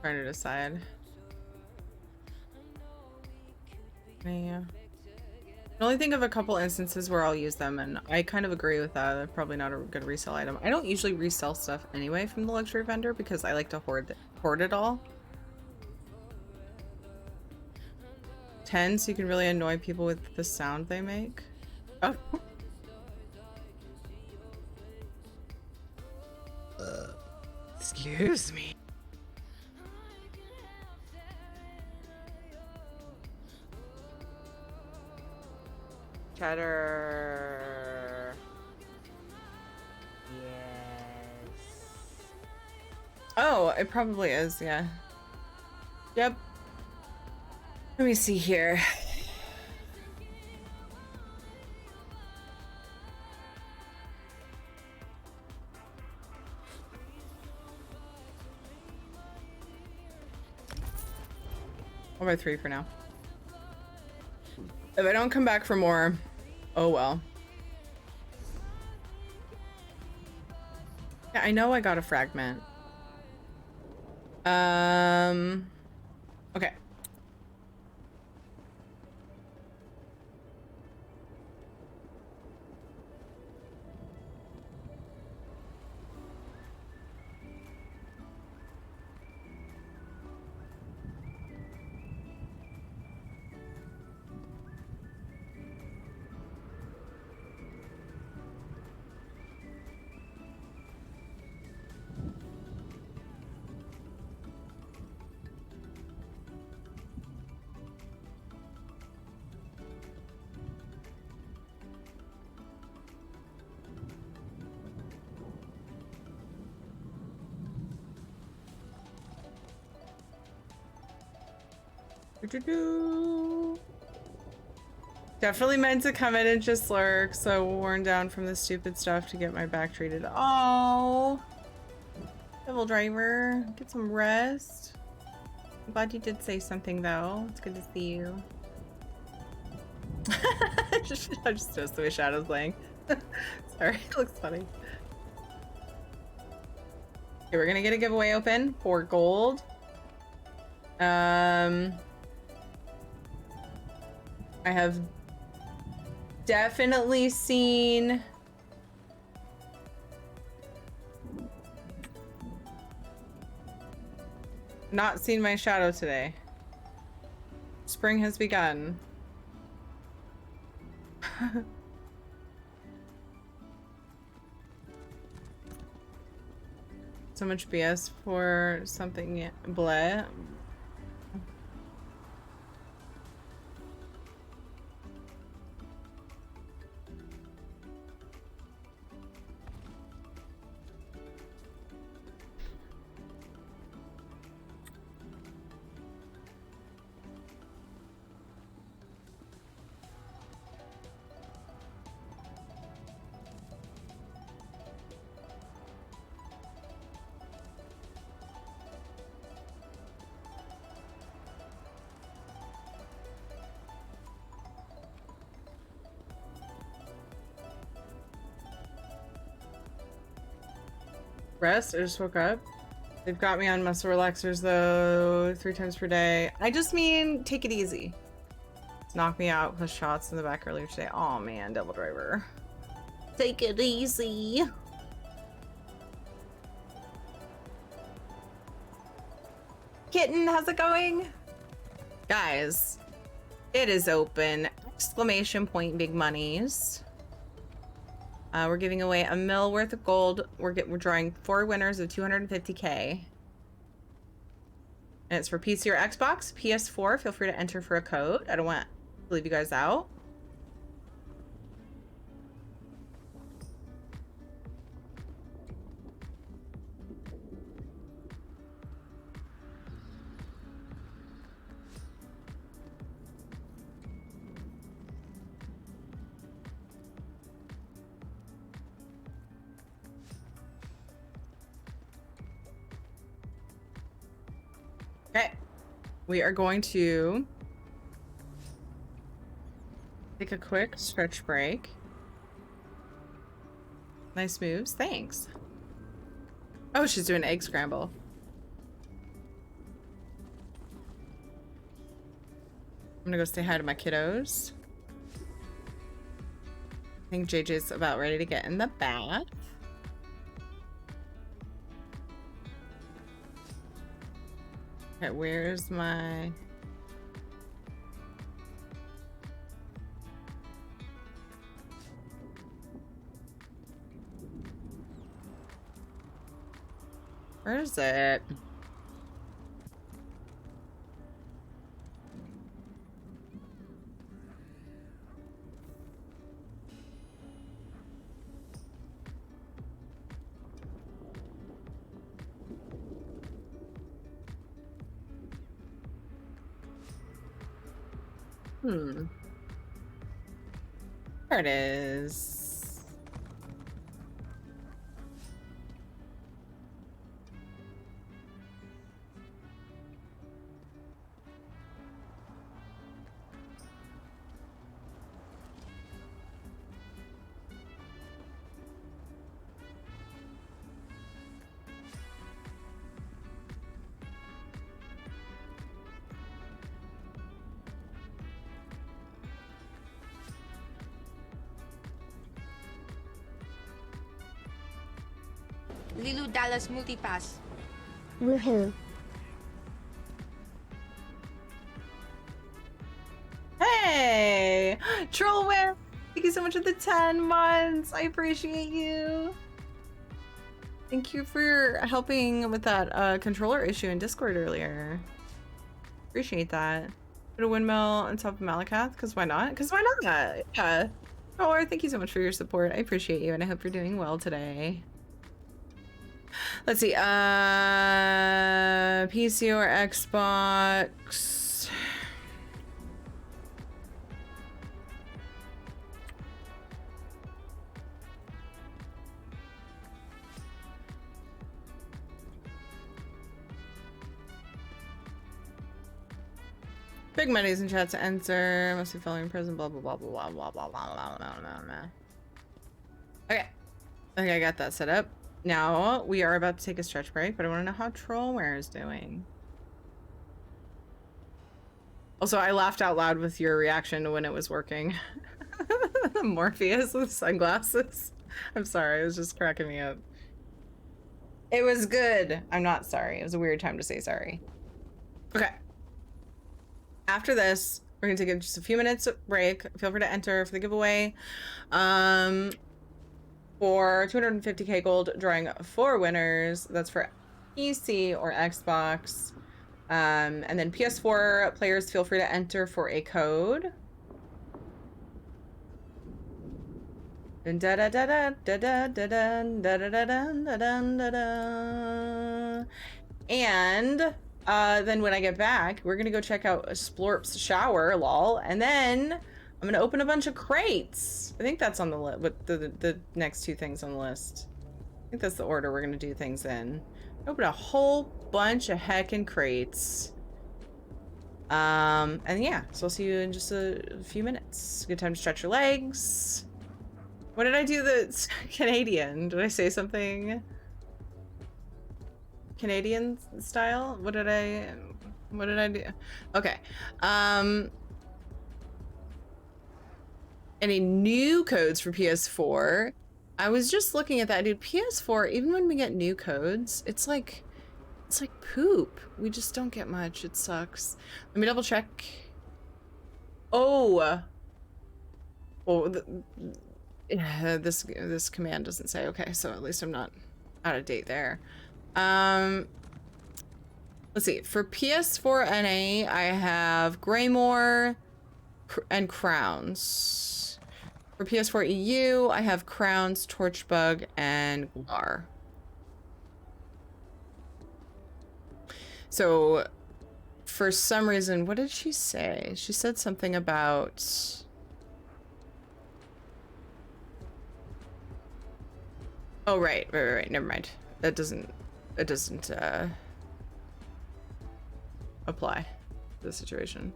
Trying to decide. Yeah. I can only think of a couple instances where I'll use them, and I kind of agree with that. They're probably not a good resale item. I don't usually resell stuff anyway from the luxury vendor because I like to hoard it all. 10, so you can really annoy people with the sound they make. Oh. Excuse me. Cheddar. Yes. Oh, it probably is, yeah. Yep. Let me see here. by 3 for now. If I don't come back for more, oh well. Yeah, I know I got a fragment. Okay. Definitely meant to come in and just lurk, so worn down from the stupid stuff to get my back treated. Oh, Devil Driver, get some rest. I'm glad you did say something though. It's good to see you. I just noticed the way Shadow's playing. Sorry, it looks funny. Okay, we're gonna get a giveaway open for gold. I have definitely seen not seen my shadow today. Spring has begun. So much BS for something bleh. Rest? I just woke up. They've got me on muscle relaxers though, 3 times per day. I just mean take it easy. Knock me out plus shots in the back earlier today. Oh man, Devil Driver. Take it easy. Kitten, how's it going? Guys, it is open. Exclamation point big monies. We're giving away $1 mil worth of gold. We're drawing 4 winners of 250K. And it's for PC or Xbox, PS4. Feel free to enter for a code. I don't want to leave you guys out. Okay, we are going to take a quick stretch break. Nice moves, thanks. Oh, she's doing egg scramble. I'm gonna go say hi to my kiddos. I think JJ's about ready to get in the bath. Okay, where's my... Where is it? There it is. Lilu Dallas Multipass. Woohoo. Hey! Trollware! Thank you so much for the 10 months. I appreciate you. Thank you for helping with that controller issue in Discord earlier. Appreciate that. Put a windmill on top of Malakath, because why not? Because why not? Yeah. Troller, thank you so much for your support. I appreciate you, and I hope you're doing well today. Let's see. PC or Xbox? Big money's in chat to enter. Must be following prison. Blah blah blah blah blah blah blah blah blah blah. Okay, okay, I got that set up. Now we are about to take a stretch break, but I want to know how Trollware is doing. Also, I laughed out loud with your reaction to when it was working. Morpheus with sunglasses. I'm sorry, it was just cracking me up. It was good. I'm not sorry. It was a weird time to say sorry. Okay. After this, we're gonna take just a few minutes break. Feel free to enter for the giveaway. For 250k gold, drawing 4 winners. That's for PC or Xbox. And then PS4 players, feel free to enter for a code. And da da da da da da da da da da da da da da. And then when I get back, we're gonna go check out Splorp's shower, lol, and then I'm gonna open a bunch of crates. I think that's on the list, with the next 2 things on the list. I think that's the order we're gonna do things in. Open a whole bunch of heckin' crates. And yeah, so I'll see you in just a few minutes. Good time to stretch your legs. What did I do that's Canadian? Did I say something Canadian style? What did I do? Okay. Any new codes for PS4? I was just looking at that, dude. PS4, even when we get new codes, it's like poop. We just don't get much. It sucks. Let me double check. Oh, this command doesn't say. Okay, so at least I'm not out of date there. Let's see. For PS4 NA, I have Greymore and Crowns. For PS4 EU, I have Crowns, Torchbug, and Glar. So, for some reason, what did she say? She said something about... Oh, right. Never mind. It doesn't apply to the situation.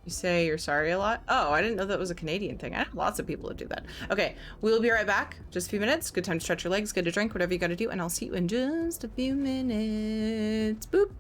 You say you're sorry a lot? Oh, I didn't know that was a Canadian thing. I have lots of people that do that. Okay, we'll be right back. Just a few minutes. Good time to stretch your legs, good to drink, whatever you gotta do, and I'll see you in just a few minutes. Boop.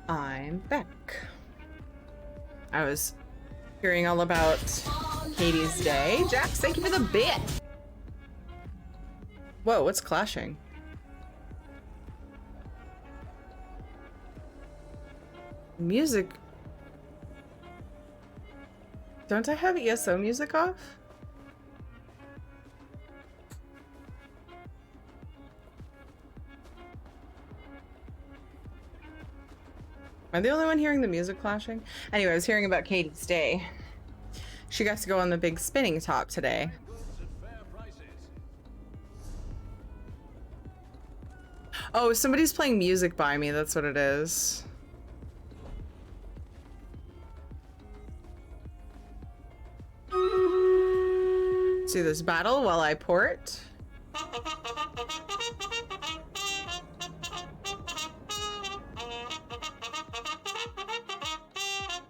I'm back. I was hearing all about Katie's day. Jax, thank you for the bit. Whoa, what's clashing? Music. Don't I have ESO music off? Am I the only one hearing the music clashing? Anyway, I was hearing about Katie's day. She got to go on the big spinning top today. Oh, somebody's playing music by me. That's what it is. See this battle while I port.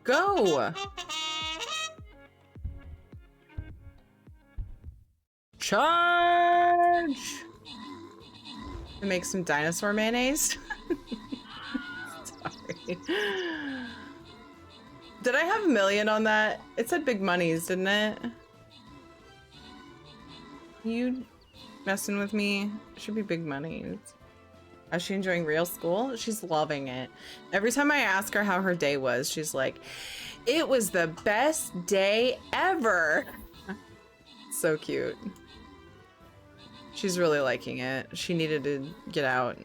Go! Charge! To make some dinosaur mayonnaise. Sorry. Did I have a million on that? It said big monies, didn't it? You messing with me? It should be big monies. Is she enjoying real school? She's loving it. Every time I ask her how her day was, she's like, it was the best day ever. So cute. She's really liking it. She needed to get out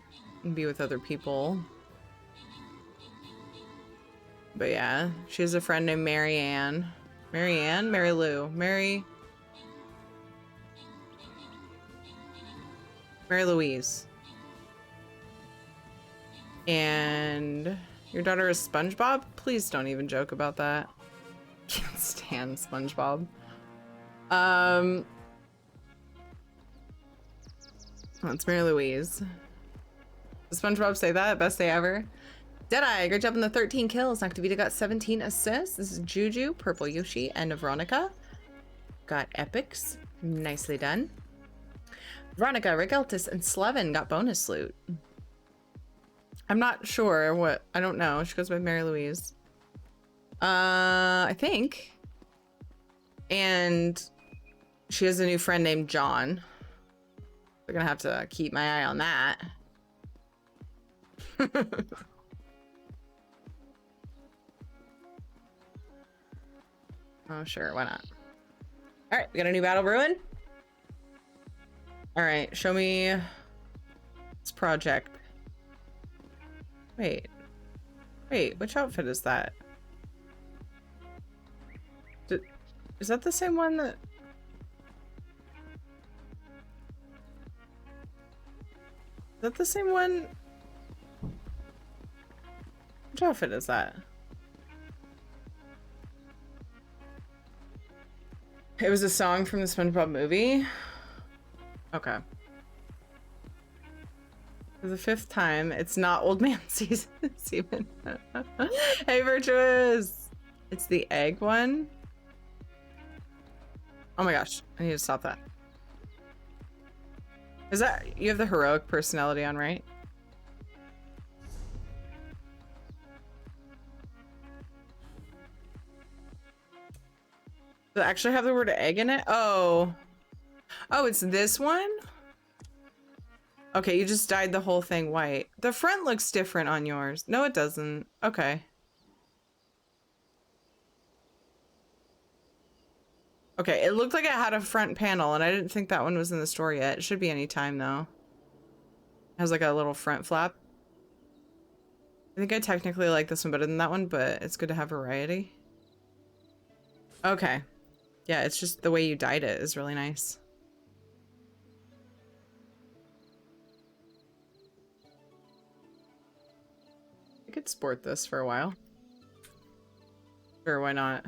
and be with other people. But yeah, she has a friend named Marianne. Marianne? Mary Lou. Mary Louise. And your daughter is SpongeBob? Please don't even joke about that. Can't stand SpongeBob. That's Mary Louise. Does SpongeBob say that? Best day ever? Deadeye, great job on the 13 kills. Noctavita got 17 assists. This is Juju, Purple Yoshi, and Veronica. Got epics. Nicely done. Veronica, Regeltis, and Slevin got bonus loot. I'm not sure what. I don't know. She goes by Mary Louise. I think. And she has a new friend named John. We're gonna have to keep my eye on that. Oh, sure. Why not? All right. We got a new battle ruin. All right. Show me this project. Wait. Which outfit is that? Is that the same one that... Is that the same one? Which outfit is that? It was a song from the SpongeBob movie? Okay. For the 5th time, it's not old man season, Steven. Hey, Virtuous! It's the egg one? Oh my gosh, I need to stop that. Is that, you have the heroic personality on, right? Does it actually have the word egg in it? Oh. Oh, it's this one? Okay, you just dyed the whole thing white. The front looks different on yours. No, it doesn't. Okay. Okay, it looked like it had a front panel, and I didn't think that one was in the store yet. It should be any time, though. It has like a little front flap. I think I technically like this one better than that one, but it's good to have variety. Okay. Yeah, it's just the way you dyed it is really nice. I could sport this for a while. Sure, why not?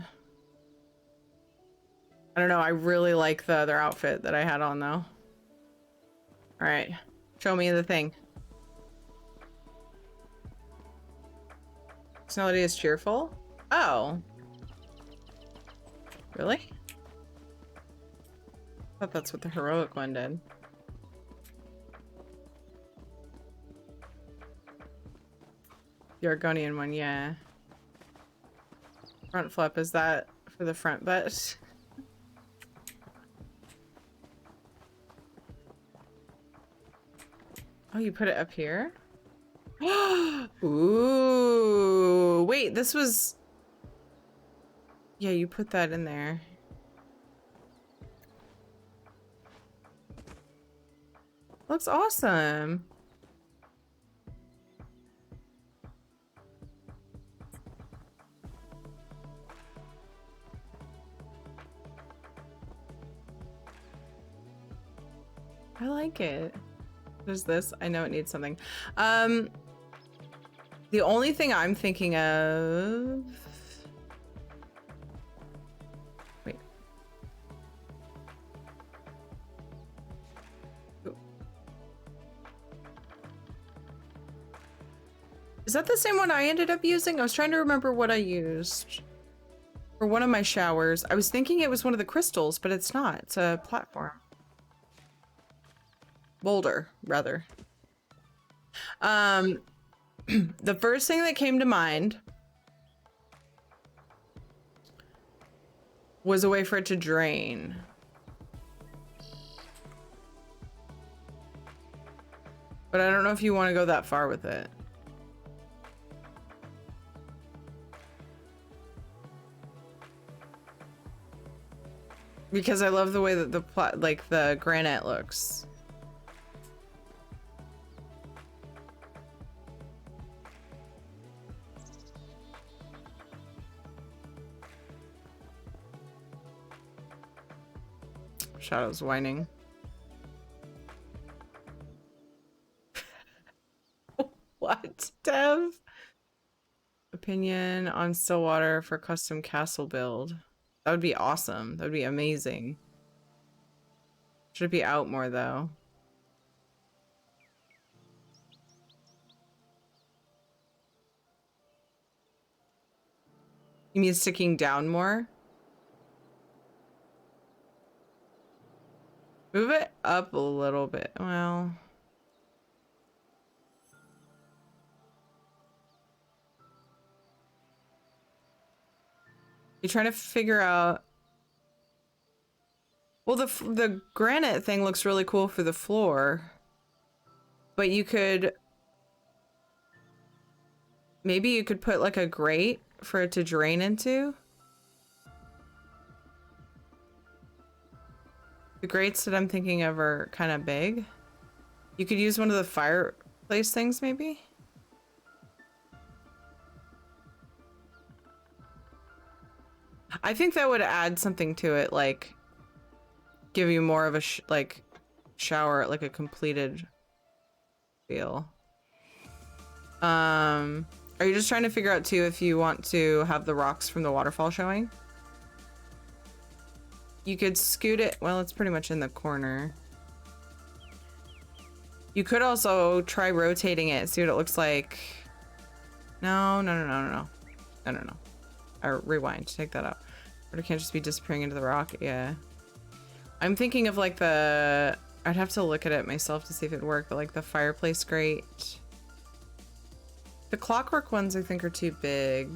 I don't know, I really like the other outfit that I had on though. Alright, show me the thing. Personality is cheerful? Oh. Really? I thought that's what the heroic one did. The Argonian one, yeah. Front flip, is that for the front butt? Oh, you put it up here? Ooh, wait, this was... Yeah, you put that in there. Looks awesome. I like it. There's this. I know it needs something. The only thing I'm thinking of... Wait. Ooh. Is that the same one I ended up using? I was trying to remember what I used for one of my showers. I was thinking it was one of the crystals, but it's not. It's a platform. Boulder, rather. The first thing that came to mind was a way for it to drain. But I don't know if you want to go that far with it. Because I love the way that the granite looks. Shadow's whining. What, Dev? Opinion on Stillwater for custom castle build. That would be awesome. That would be amazing. Should be out more though. You mean sticking down more? Move it up a little bit. Well... You're trying to figure out... Well, the granite thing looks really cool for the floor. But you could... Maybe you could put like a grate for it to drain into. The grates that I'm thinking of are kind of big. You could use one of the fireplace things, maybe? I think that would add something to it, like give you more of a shower, like a completed feel. Are you just trying to figure out too if you want to have the rocks from the waterfall showing? You could scoot it. Well, it's pretty much in the corner. You could also try rotating it, see what it looks like. No. Rewind, take that out. But it can't just be disappearing into the rock. Yeah. I'm thinking of like the... I'd have to look at it myself to see if it'd work, but like the fireplace grate. The clockwork ones I think are too big.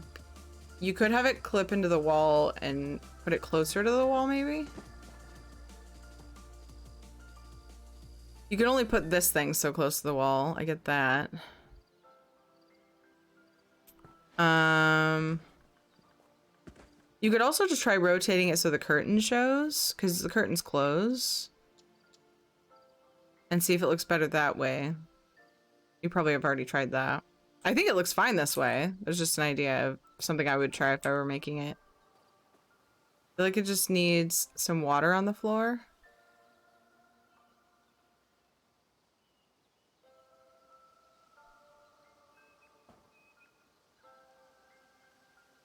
You could have it clip into the wall and put it closer to the wall, maybe? You can only put this thing so close to the wall. I get that. You could also just try rotating it so the curtain shows, because the curtains close. And see if it looks better that way. You probably have already tried that. I think it looks fine this way. There's just an idea of something I would try if I were making it. I feel like it just needs some water on the floor.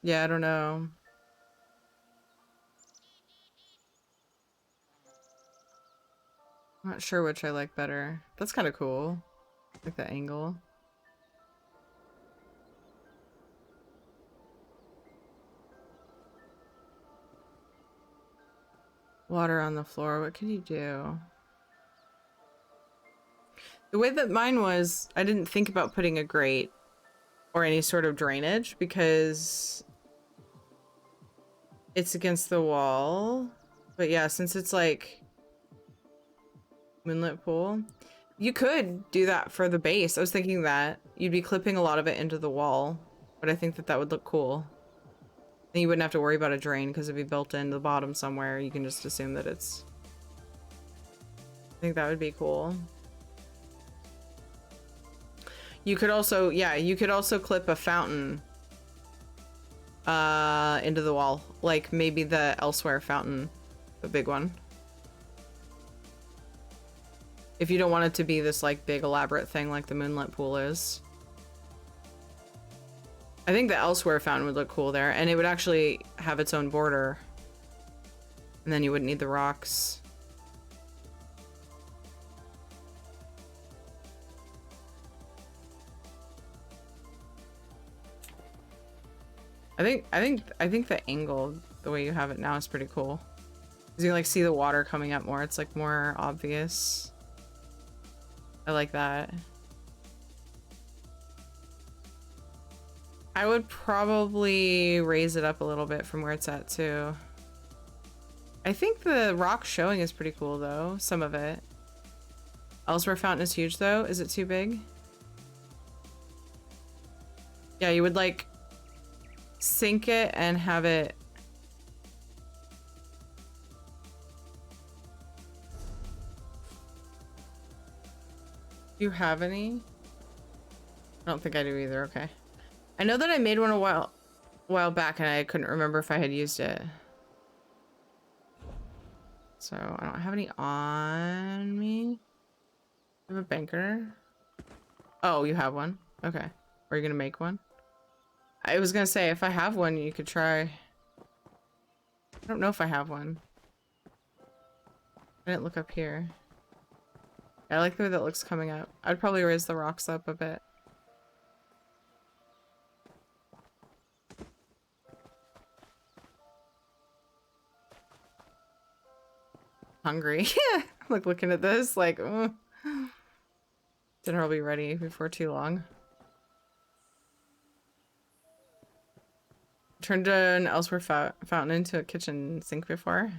Yeah, I don't know. I'm not sure which I like better. That's kind of cool. Like the angle. Water on the floor. What can you do? The way that mine was, I didn't think about putting a grate. or any sort of drainage because it's against the wall. But yeah, since it's like moonlit pool, you could do that for the base. I was thinking that you'd be clipping a lot of it into the wall, but I think that that would look cool. Then you wouldn't have to worry about a drain because it'd be built into the bottom somewhere. You can just assume that it's... I think that would be cool. You could also, yeah, you could also clip a fountain into the wall. Like maybe the Elsewhere fountain, the big one. If you don't want it to be this like big elaborate thing like the moonlit pool is. I think the Elsewhere fountain would look cool there, and it would actually have its own border. And then you wouldn't need the rocks. I think the angle, the way you have it now, is pretty cool. Cause you like see the water coming up more. It's like more obvious. I like that. I would probably raise it up a little bit from where it's at too. I think the rock showing is pretty cool though, some of it. Elsewhere fountain is huge though. Is it too big? Yeah, you would like sink it and have it. Do you have any? I don't think I do either. Okay. I know that I made one a while back and I couldn't remember if I had used it. So I don't have any on me. You have a banker? Oh, you have one? Okay. Are you gonna make one? I was gonna say, if I have one, you could try. I don't know if I have one. I didn't look up here. I like the way that looks coming up. I'd probably raise the rocks up a bit. Hungry. Like looking at this, like, dinner will be ready before too long. Turned an Elsewhere fountain into a kitchen sink before.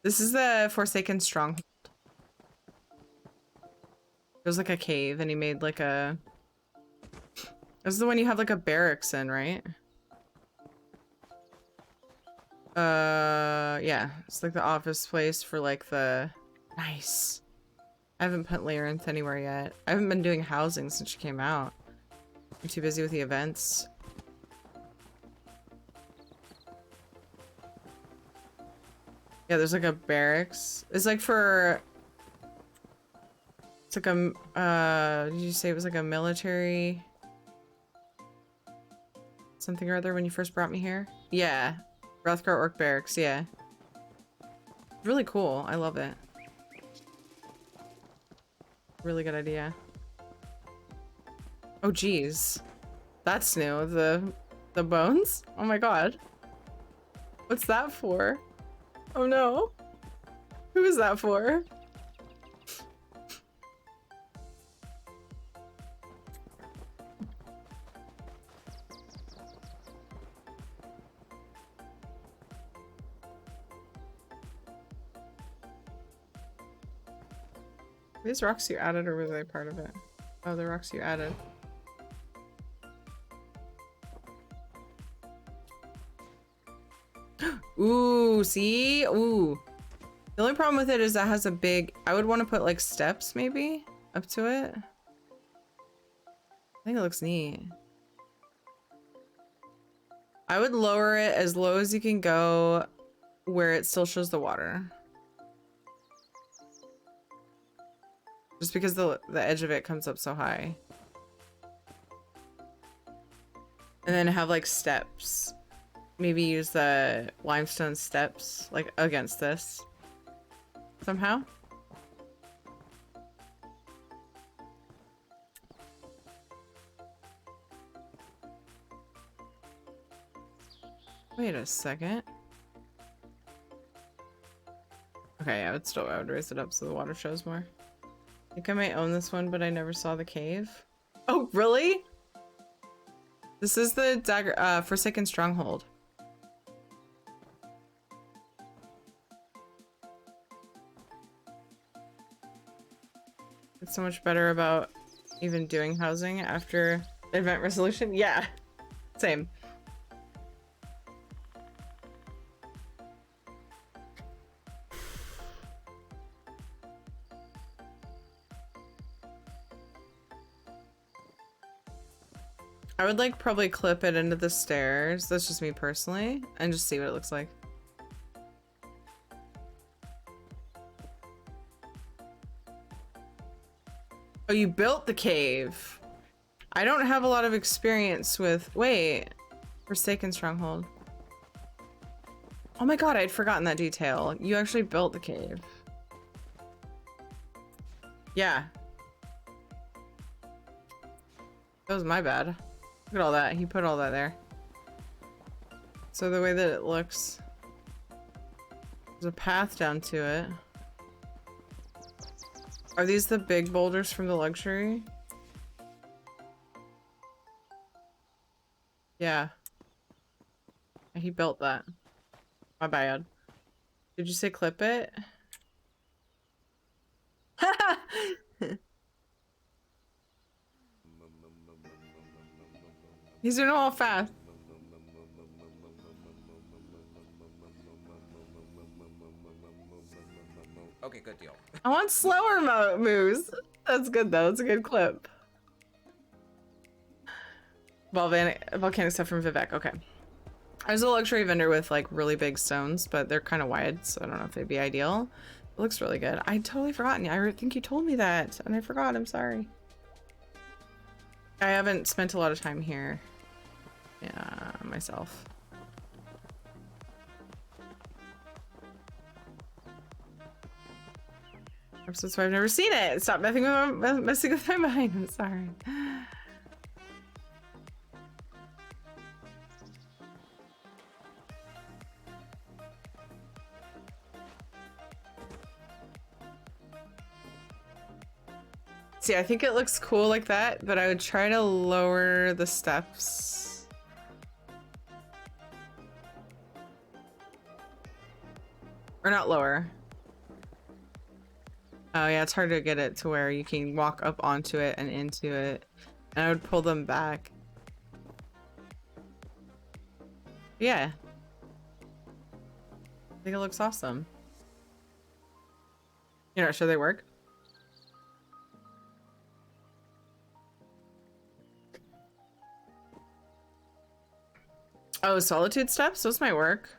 This is the Forsaken Stronghold. There's like a cave and he made like a... This is the one you have like a barracks in, right? Yeah. It's like the office place for like the... Nice. I haven't put Labyrinth anywhere yet. I haven't been doing housing since she came out. I'm too busy with the events. Yeah, there's like a barracks. It's like for... It's like a, did you say it was like a military... something or other when you first brought me here? Yeah. Rothgar Orc Barracks, yeah. Really cool. I love it. Really good idea. Oh, geez. That's new. The bones? Oh my god. What's that for? Oh no. Who is that for? Are these rocks you added or were they part of it? Oh, the rocks you added. Ooh, see? Ooh. The only problem with it is that has a big... I would want to put like steps maybe up to it. I think it looks neat. I would lower it as low as you can go where it still shows the water. Just because the edge of it comes up so high. And then have like steps. Maybe use the limestone steps like against this somehow. Wait a second. Okay, I would raise it up so the water shows more. I think I might own this one, but I never saw the cave. Oh, really? This is the dagger, Forsaken Stronghold. It's so much better about even doing housing after event resolution. Yeah, same. I would like probably clip it into the stairs. That's just me personally, and just see what it looks like. Oh, you built the cave. I don't have a lot of experience with... Wait. Forsaken Stronghold. Oh my god, I'd forgotten that detail. You actually built the cave. Yeah. That was my bad. Look at all that. He put all that there. So the way that it looks... There's a path down to it. Are these the big boulders from the luxury? Yeah. He built that. My bad. Did you say clip it? He's doing it all fast. Okay, good deal. I want slower moves. That's good though. It's a good clip. Volcanic stuff from Vivek. Okay. I was a luxury vendor with like really big stones, but they're kind of wide, so I don't know if they'd be ideal. It looks really good. I totally forgotten. I think you told me that, and I forgot. I'm sorry. I haven't spent a lot of time here. Yeah, myself. That's why I've never seen it. Stop messing with my mind. I'm sorry. See, I think it looks cool like that, but I would try to lower the steps. Or not lower. Oh yeah, it's hard to get it to where you can walk up onto it and into it. And I would pull them back. Yeah. I think it looks awesome. You're not sure they work? Oh, solitude steps? Those might work.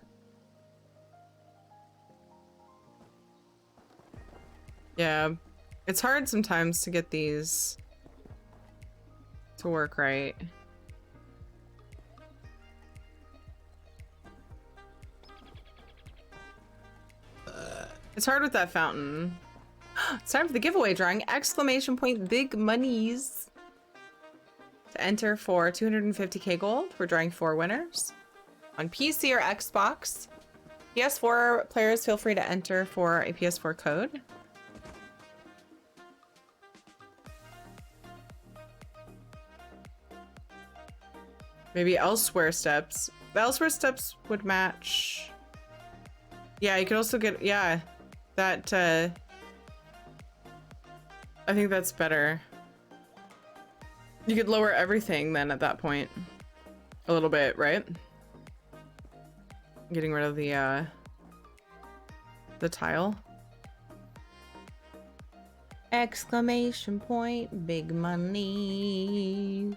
Yeah, it's hard sometimes to get these to work right. It's hard with that fountain. It's time for the giveaway drawing! Exclamation point big monies! To enter for 250k gold, we're drawing 4 winners. On PC or Xbox. PS4 players feel free to enter for a PS4 code. Maybe elsewhere steps. The elsewhere steps would match. Yeah, you could also get, yeah, that, I think that's better. You could lower everything then at that point. A little bit, right? Getting rid of the tile. Exclamation point, big monies.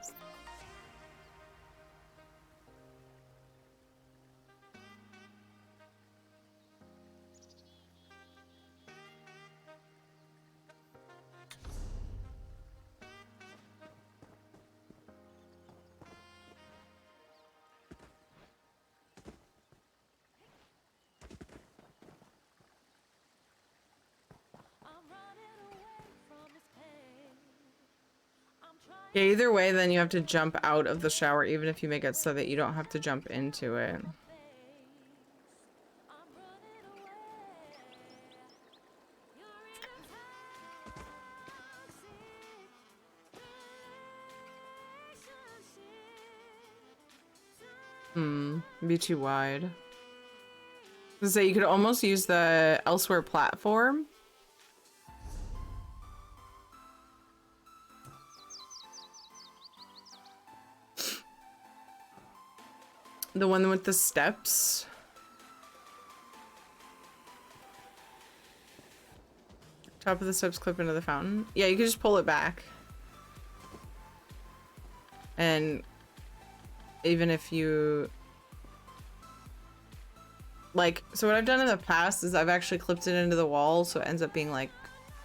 Yeah, either way, then you have to jump out of the shower, even if you make it so that you don't have to jump into it. Be too wide. So you could almost use the elsewhere platform. The one with the steps. Top of the steps clip into the fountain. Yeah, you could just pull it back. And even if you like, so what I've done in the past is I've actually clipped it into the wall, so it ends up being like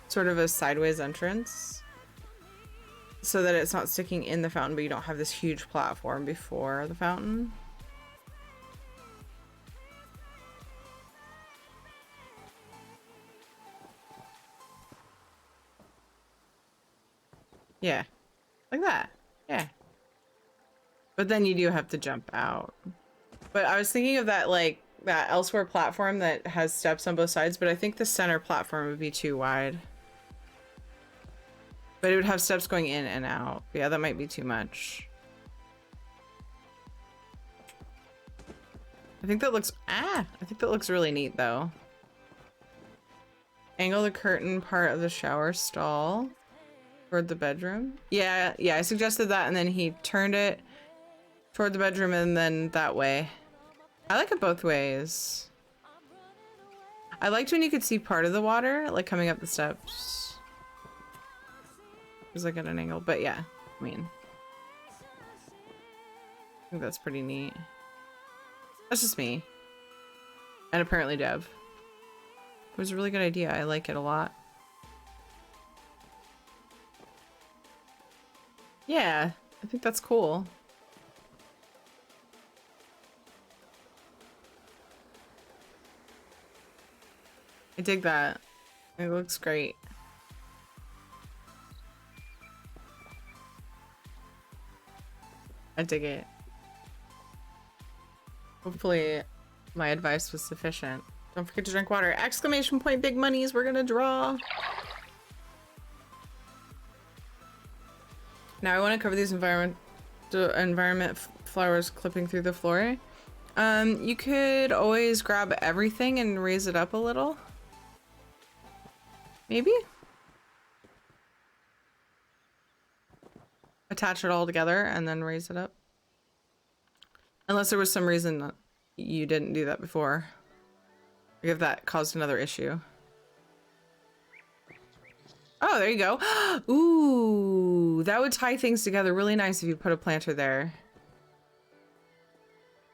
sort of a sideways entrance, so that it's not sticking in the fountain, but you don't have this huge platform before the fountain. Yeah, like that. Yeah. But then you do have to jump out. But I was thinking of that, like, that elsewhere platform that has steps on both sides, but I think the center platform would be too wide. But it would have steps going in and out. Yeah, that might be too much. I think that looks, I think that looks really neat though. Angle the curtain part of the shower stall toward the bedroom. Yeah, I suggested that, and then he turned it toward the bedroom and then that way. I like it both ways. I liked when you could see part of the water, like coming up the steps. It was like at an angle, but yeah, I mean, I think that's pretty neat. That's just me. And apparently Dev. It was a really good idea. I like it a lot. Yeah, I think that's cool. I dig that. It looks great. I dig it. Hopefully my advice was sufficient. Don't forget to drink water. Exclamation point, big monies, we're gonna draw. Now I want to cover these environment flowers clipping through the floor. You could always grab everything and raise it up a little. Maybe? Attach it all together and then raise it up. Unless there was some reason that you didn't do that before. Like if that caused another issue. Oh, there you go. Ooh, that would tie things together really nice if you put a planter there.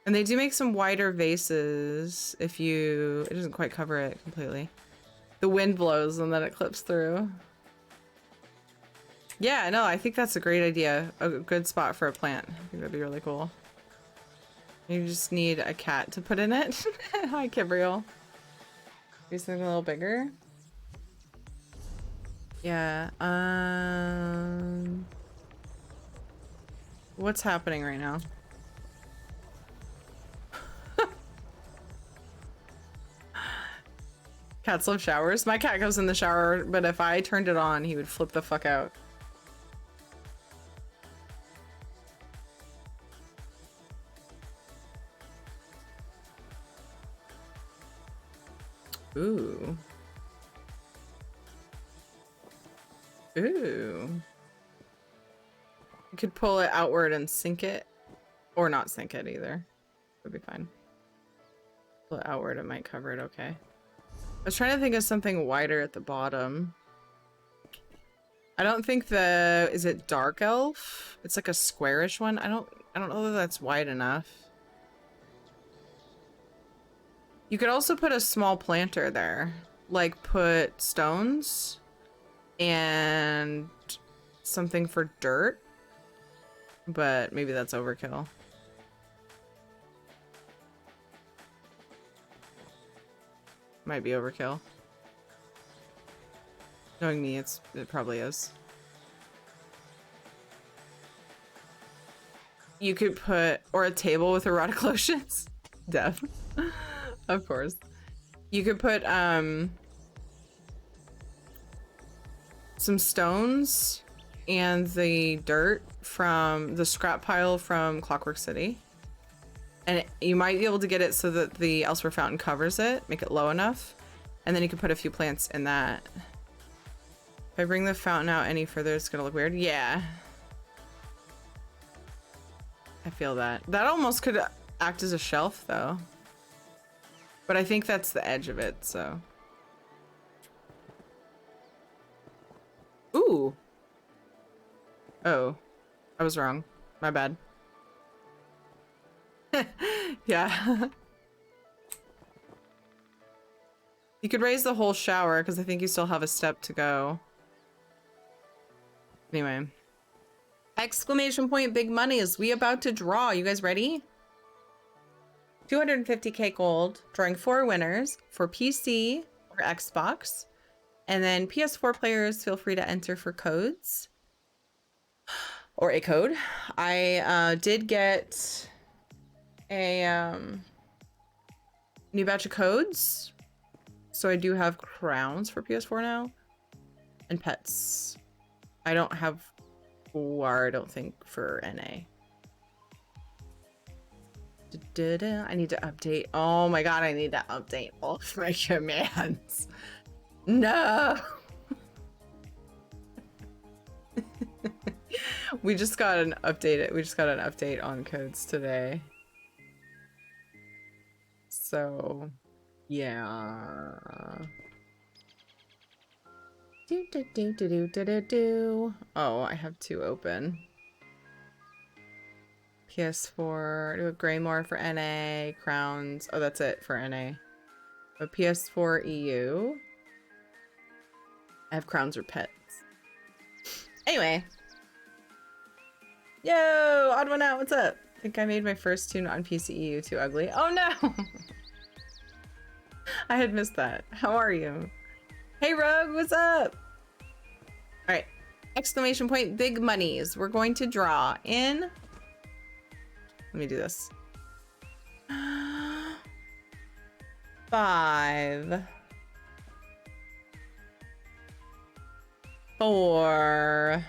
And they do make some wider vases if you... It doesn't quite cover it completely. The wind blows and then it clips through. Yeah, no, I think that's a great idea. A good spot for a plant. I think that'd be really cool. You just need a cat to put in it. Hi, Kibriel. Do something a little bigger. Yeah, what's happening right now? Cats love showers. My cat goes in the shower, but if I turned it on, he would flip the fuck out. Ooh. Ooh. You could pull it outward and sink it, or not sink it either. Would be fine. Pull it outward, it might cover it okay. I was trying to think of something wider at the bottom. I don't think is it Dark Elf? It's like a squarish one. I don't know that that's wide enough. You could also put a small planter there. Like put stones and something for dirt. But maybe that's overkill. Might be overkill. Knowing me, it probably is. You could put, or a table with erotic lotions. Dev. Of course. You could put some stones and the dirt from the scrap pile from Clockwork City. And you might be able to get it so that the elsewhere fountain covers it, make it low enough. And then you can put a few plants in that. If I bring the fountain out any further, it's gonna look weird. Yeah. I feel that. That almost could act as a shelf though. But I think that's the edge of it, so. Ooh. Oh, I was wrong. My bad. Yeah. You could raise the whole shower because I think you still have a step to go. Anyway. Exclamation point, big money. Is we about to draw? You guys ready? 250k gold, drawing 4 winners for PC or Xbox. And then PS4 players feel free to enter for codes. Or a code. I did get a new batch of codes. So I do have crowns for PS4 now. And pets. I don't have war, I don't think, for NA. I need to update. Oh my god, I need to update all of my commands. No! We just got an update on codes today. So, yeah. Oh, I have 2 open. PS4, do a Greymore for NA, crowns. Oh, that's it for NA. But PS4 EU. I have crowns or pets. Anyway. Yo, odd one out, what's up? I think I made my first tune on PC EU too ugly. Oh no! I had missed that. How are you? Hey Rogue, what's up? Alright. Exclamation point, big monies. We're going to draw in... Let me do this. 5. 4.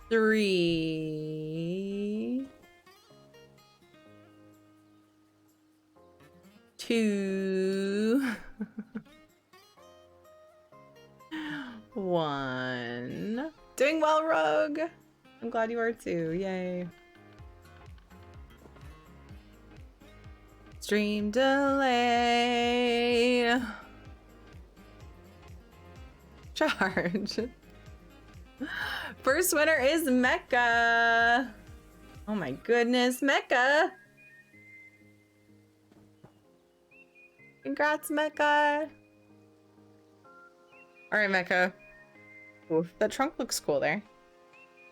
3. 2. 1. Doing well, Rogue. I'm glad you are too. Yay. Stream delay. Charge. First winner is Mecca. Oh my goodness, Mecca. Congrats, Mecca. All right, Mecca. Ooh, that trunk looks cool there.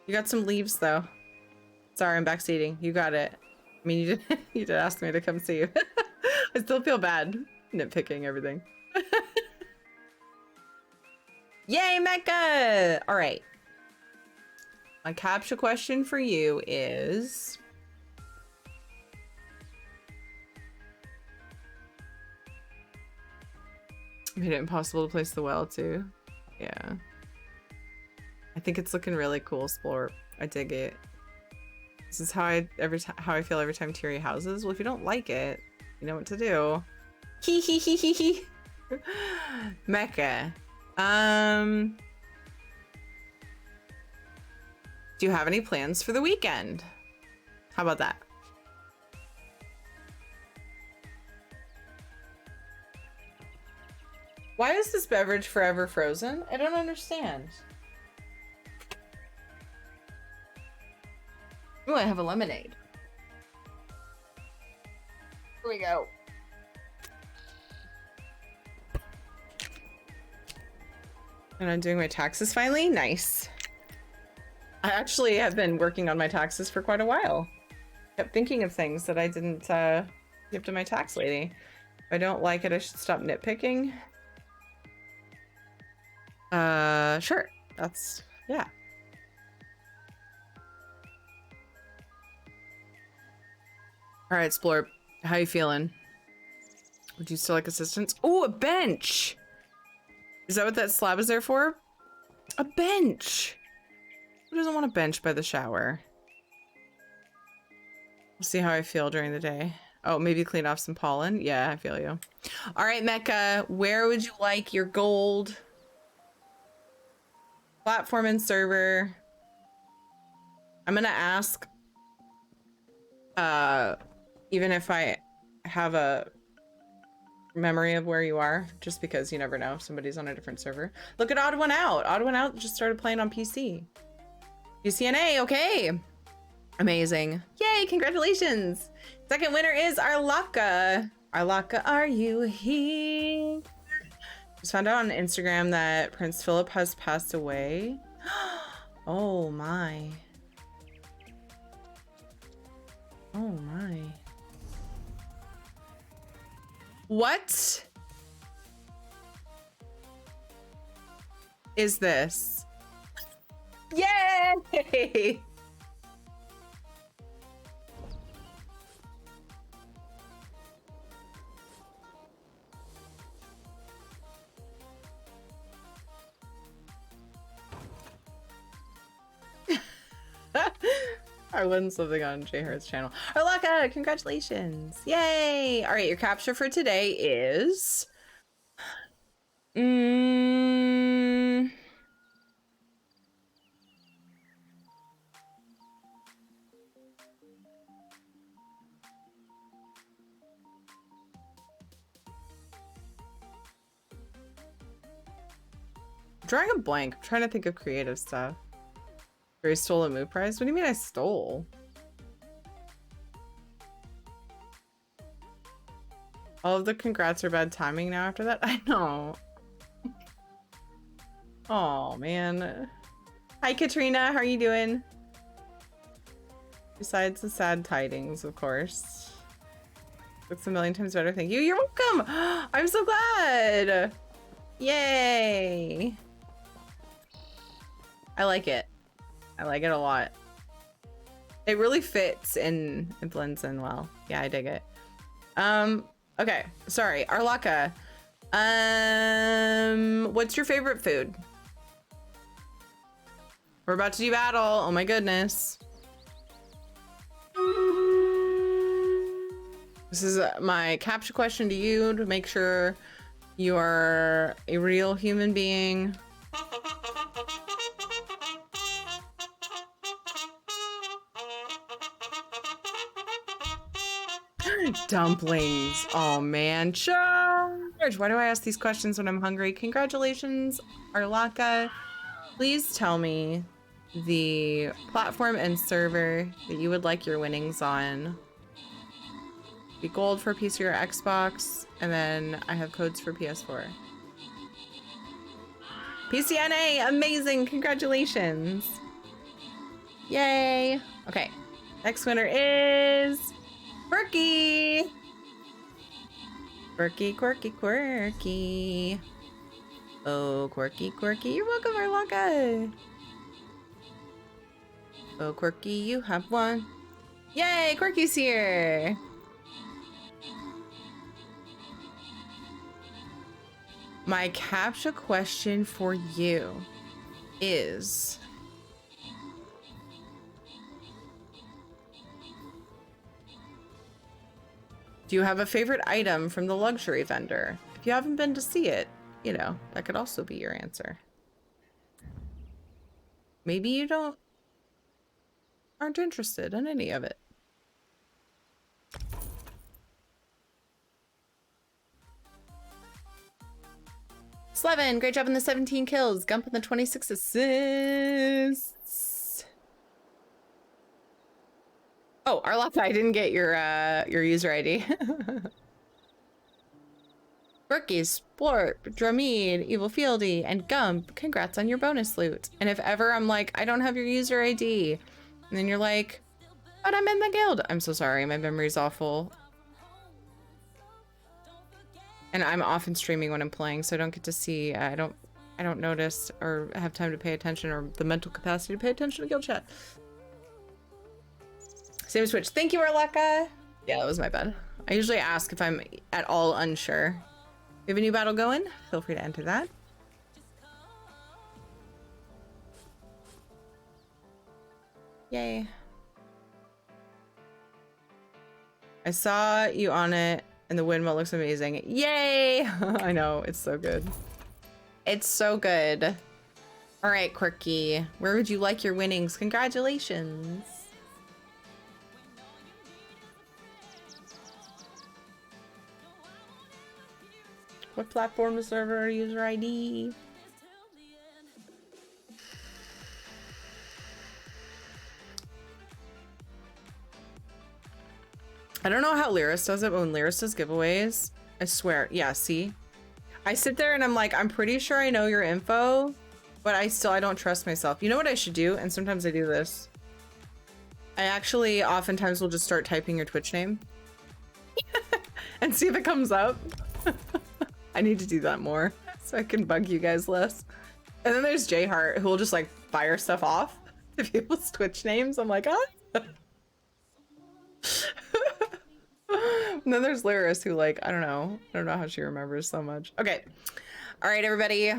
You got some leaves though. Sorry, I'm backseating. You got it. I mean, you did ask me to come see you. I still feel bad nitpicking everything. Yay, Mecca! All right. My captcha question for you is... Made it impossible to place the well too. Yeah. I think it's looking really cool, Splorp. I dig it. This is how I feel every time Tiri houses. Well, if you don't like it, you know what to do. Hee hee hee hee hee. Mecca. Do you have any plans for the weekend? How about that? Why is this beverage forever frozen? I don't understand. Oh, I have a lemonade. Here we go. And I'm doing my taxes finally? Nice. I actually have been working on my taxes for quite a while. Kept thinking of things that I didn't give to my tax lady. If I don't like it, I should stop nitpicking. Sure. That's, yeah. All right, Splorp, how you feeling? Would you still like assistance? Oh, a bench! Is that what that slab is there for? A bench! Who doesn't want to bench by the shower? We'll see how I feel during the day. Oh, maybe clean off some pollen. Yeah, I feel you. All right, Mecca, where would you like your gold? Platform and server. I'm gonna ask, even if I have a memory of where you are, just because you never know if somebody's on a different server. Look at Odd One Out. Odd One Out just started playing on PC. UCNA, okay. Amazing. Yay, congratulations. Second winner is Arlaka. Arlaka, are you here? Just found out on Instagram that Prince Philip has passed away. Oh my. Oh my. What is this? Yay! I learned something on J Hert's channel. Arlaka, congratulations. Yay. All right, your capture for today is... Drawing a blank. I'm trying to think of creative stuff. Or stole a Moo prize? What do you mean I stole? All of the congrats are bad timing now after that? I know. Oh, man. Hi, Katrina. How are you doing? Besides the sad tidings, of course. Looks a million times better. Thank you. You're welcome. I'm so glad. Yay. I like it. I like it a lot. It really fits and it blends in well. Yeah, I dig it. Okay, sorry, Arlaka. What's your favorite food? We're about to do battle. Oh my goodness. This is my capture question to you to make sure you are a real human being. Dumplings. Oh man, charge! Why do I ask these questions when I'm hungry? Congratulations, Arlaka. Please tell me the platform and server that you would like your winnings on. Be gold for PC or Xbox, and then I have codes for PS4. PCNA, amazing! Congratulations! Yay! Okay, next winner is Quirky! Quirky, quirky, quirky. Oh, quirky, quirky. You're welcome, Arlaka. Oh, Quirky, you have won. Yay, Quirky's here. My captcha question for you is... do you have a favorite item from the luxury vendor? If you haven't been to see it, you know, that could also be your answer. Maybe you aren't interested in any of it. Slevin, great job on the 17 kills. Gump on the 26 assists. Oh, Arlaka, I didn't get your user ID. Berkey, Sport, Dramid, Evil Fieldy, and Gump, congrats on your bonus loot. And if ever I'm like, I don't have your user ID, and then you're like, but I'm in the guild. I'm so sorry, my memory's awful. And I'm often streaming when I'm playing, so I don't get to see, I don't notice or have time to pay attention or the mental capacity to pay attention to guild chat. Same Switch. Thank you, Arlaka. Yeah, that was my bad. I usually ask if I'm at all unsure. We have a new battle going. Feel free to enter that. Yay. I saw you on it and the windmill looks amazing. Yay! I know, it's so good. It's so good. All right, Quirky. Where would you like your winnings? Congratulations. What platform is server user ID? I don't know how Lyris does it, but when Lyris does giveaways, I swear, yeah, see? I sit there and I'm like, I'm pretty sure I know your info, but I don't trust myself. You know what I should do? And sometimes I do this. I actually oftentimes will just start typing your Twitch name and see if it comes up. I need to do that more so I can bug you guys less. And then there's Jhart who will just like fire stuff off to people's Twitch names. I'm like, oh. And then there's Lyris who like, I don't know how she remembers so much. Okay. All right, everybody.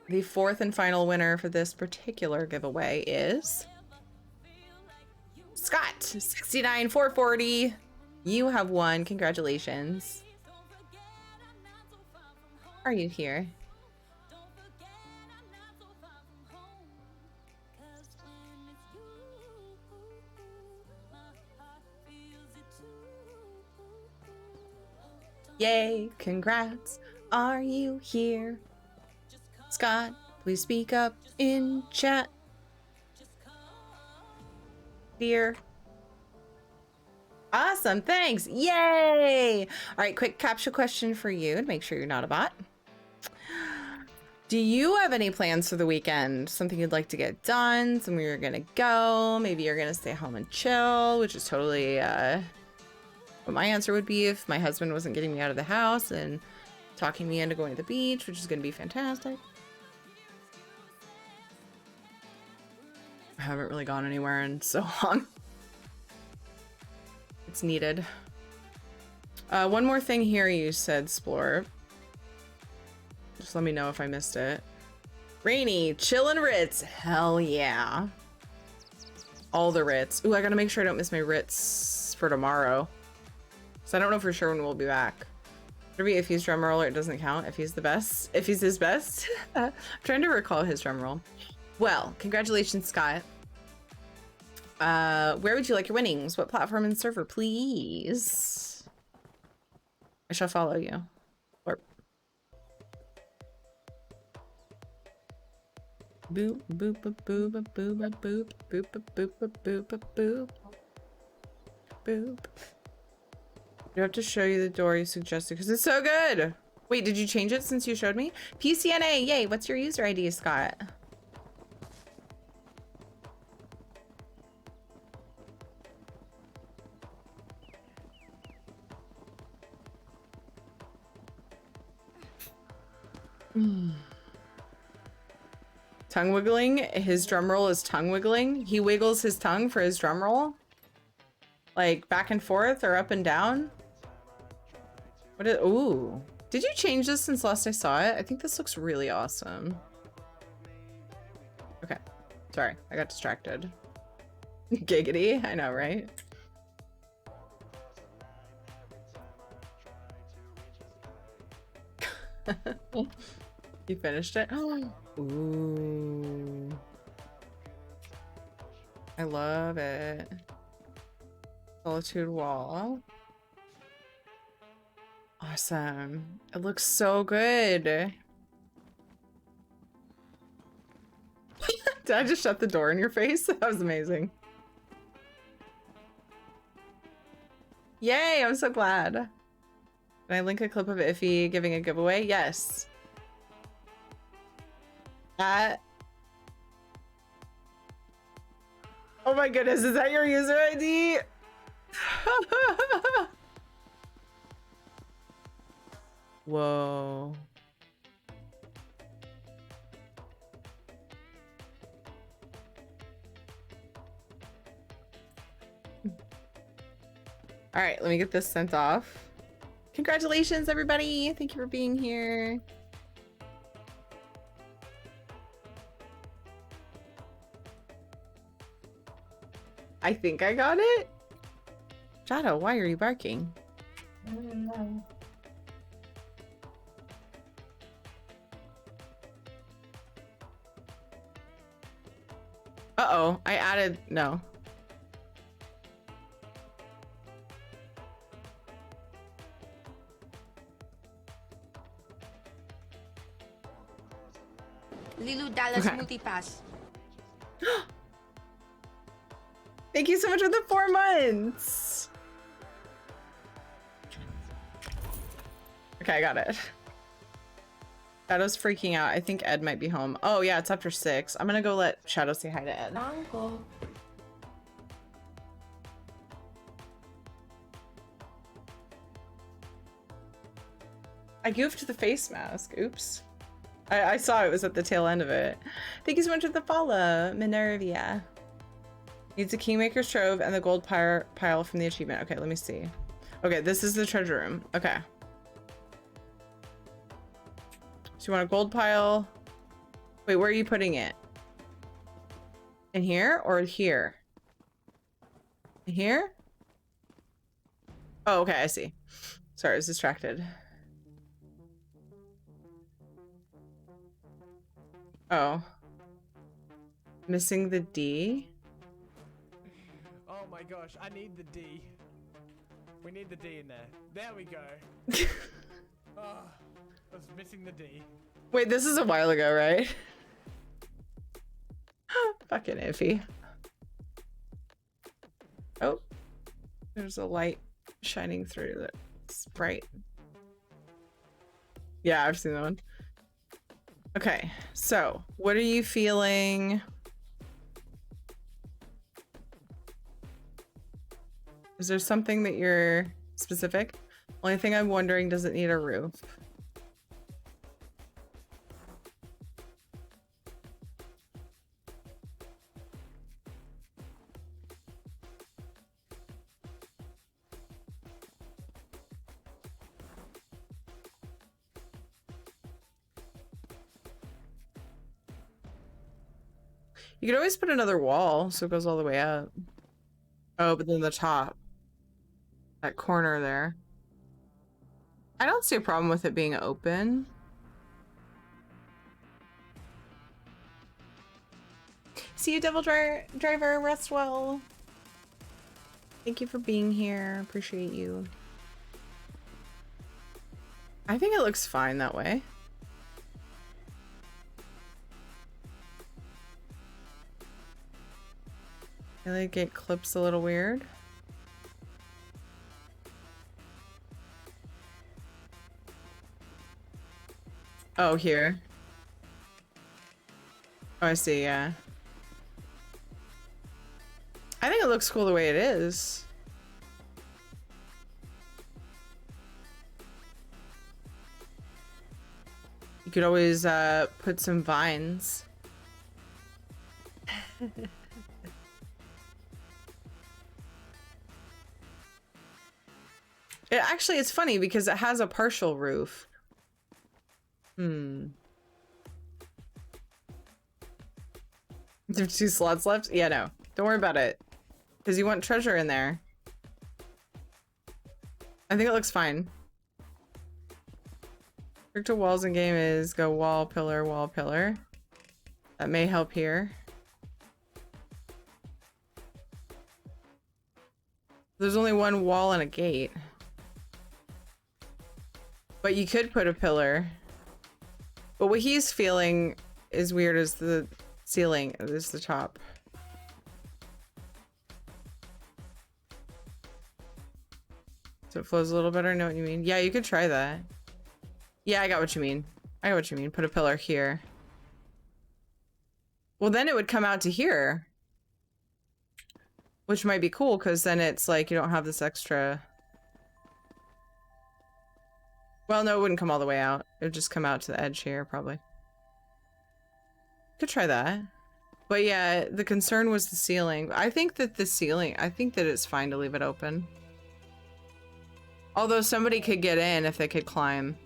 The fourth and final winner for this particular giveaway is Scott, 69,440. You have won. Congratulations. Are you here? Yay, congrats. Are you here? Scott, please speak up in chat. Dear. Awesome, thanks. Yay! All right, quick captcha question for you to make sure you're not a bot. Do you have any plans for the weekend? Something you'd like to get done? Somewhere you're gonna go? Maybe you're gonna stay home and chill, which is totally what my answer would be if my husband wasn't getting me out of the house and talking me into going to the beach, which is gonna be fantastic. I haven't really gone anywhere in so long. It's needed. One more thing here you said, Splore. Just let me know if I missed it. Rainy, chillin' Ritz. Hell yeah. All the Ritz. Ooh, I gotta make sure I don't miss my Ritz for tomorrow. So I don't know for sure when we'll be back. It'll be if he's drum roll or it doesn't count. If he's the best. If he's his best. I'm trying to recall his drum roll. Well, congratulations, Scott. Where would you like your winnings? What platform and server, please? I shall follow you. Or boop boop boop boop boop boop boop boop boop boop boop boop boop. You have to show you the door you suggested because it's so good. Wait, did you change it since you showed me? PCNA, yay! What's your user ID, Scott? Tongue wiggling. His drum roll is tongue wiggling. He wiggles his tongue for his drum roll, like back and forth or up and down. What is? Ooh, did you change this since last I saw it? I think this looks really awesome. Okay, sorry, I got distracted. Giggity, I know, right? You finished it? Ooh. I love it. Solitude wall. Awesome. It looks so good. Did I just shut the door in your face? That was amazing. Yay, I'm so glad. Can I link a clip of Iffy giving a giveaway? Yes. Oh my goodness, is that your user ID? Whoa. All right, let me get this sent off. Congratulations, everybody. Thank you for being here. I think I got it. Shadow, why are you barking? I don't know. Uh-oh, I added, no. Lilu Dallas Okay. Multipass. Thank you so much for the 4 months. Okay, I got it. Shadow's freaking out. I think Ed might be home. Oh yeah, it's after 6. I'm gonna go let Shadow say hi to Ed. Uncle. I goofed the face mask. Oops. I saw it was at the tail end of it. Thank you so much for the follow, Minervia. Needs a Kingmaker's Trove and the gold pile from the achievement. Okay, let me see. Okay, this is the treasure room. Okay. So you want a gold pile? Wait, where are you putting it? In here or here? In here? Oh, okay, I see. Sorry, I was distracted. Oh. Missing the D? Oh my gosh, I need the D. We need the D in there. There we go. Oh, I was missing the D. Wait, this is a while ago, right? Fucking iffy. Oh. There's a light shining through that's bright. Yeah, I've seen that one. Okay, so what are you feeling? Is there something that you're specific? Only thing I'm wondering, does it need a roof? You could always put another wall so it goes all the way up. Oh, but then the top. That corner there. I don't see a problem with it being open. See you, Devil Driver. Rest well. Thank you for being here. Appreciate you. I think it looks fine that way. I like it clips a little weird. Oh, here. Oh, I see, yeah. I think it looks cool the way it is. You could always put some vines. Actually, it's funny because it has a partial roof. There's 2 slots left? Yeah, no. Don't worry about it. Because you want treasure in there. I think it looks fine. Trick to walls in game is go wall, pillar, wall, pillar. That may help here. There's only one wall and a gate. But you could put a pillar. But what he's feeling is weird as the ceiling is the top. So it flows a little better. I know what you mean. Yeah, you could try that. Yeah, I got what you mean. I got what you mean. Put a pillar here. Well, then it would come out to here. Which might be cool, because then it's like you don't have this extra... Well, no, it wouldn't come all the way out. It would just come out to the edge here, probably. Could try that. But yeah, the concern was the ceiling. I think that it's fine to leave it open. Although somebody could get in if they could climb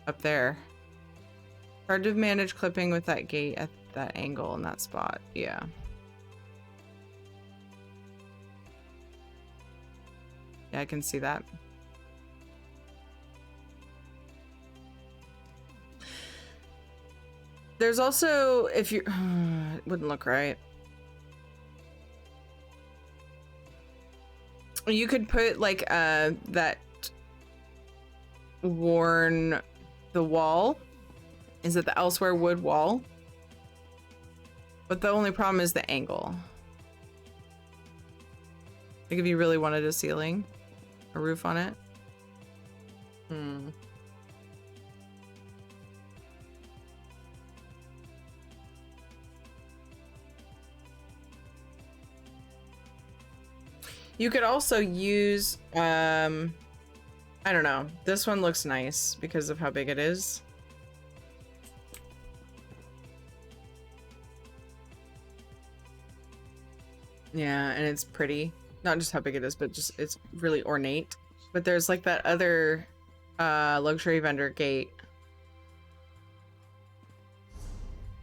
up there. Hard to manage clipping with that gate at that angle in that spot. Yeah. Yeah, I can see that. There's also, if you, it wouldn't look right. You could put like that worn, the wall. Is it the elsewhere wood wall? But the only problem is the angle. Like if you really wanted a ceiling, a roof on it. You could also use, I don't know. This one looks nice because of how big it is. Yeah, and it's pretty. Not just how big it is, but just it's really ornate. But there's like that other luxury vendor gate.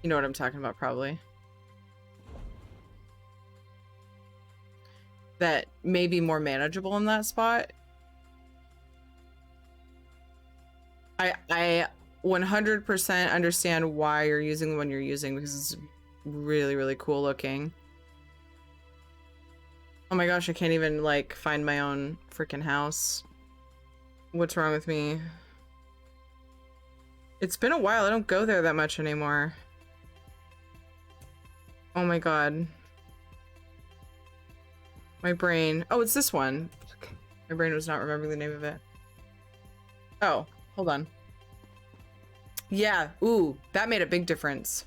You know what I'm talking about, probably. That may be more manageable in that spot. I 100% understand why you're using the one you're using because it's really, really cool looking. Oh my gosh, I can't even like find my own freaking house. What's wrong with me? It's been a while. I don't go there that much anymore. Oh my god. My brain. Oh, it's this one. My brain was not remembering the name of it. Oh, hold on. Yeah, ooh, that made a big difference.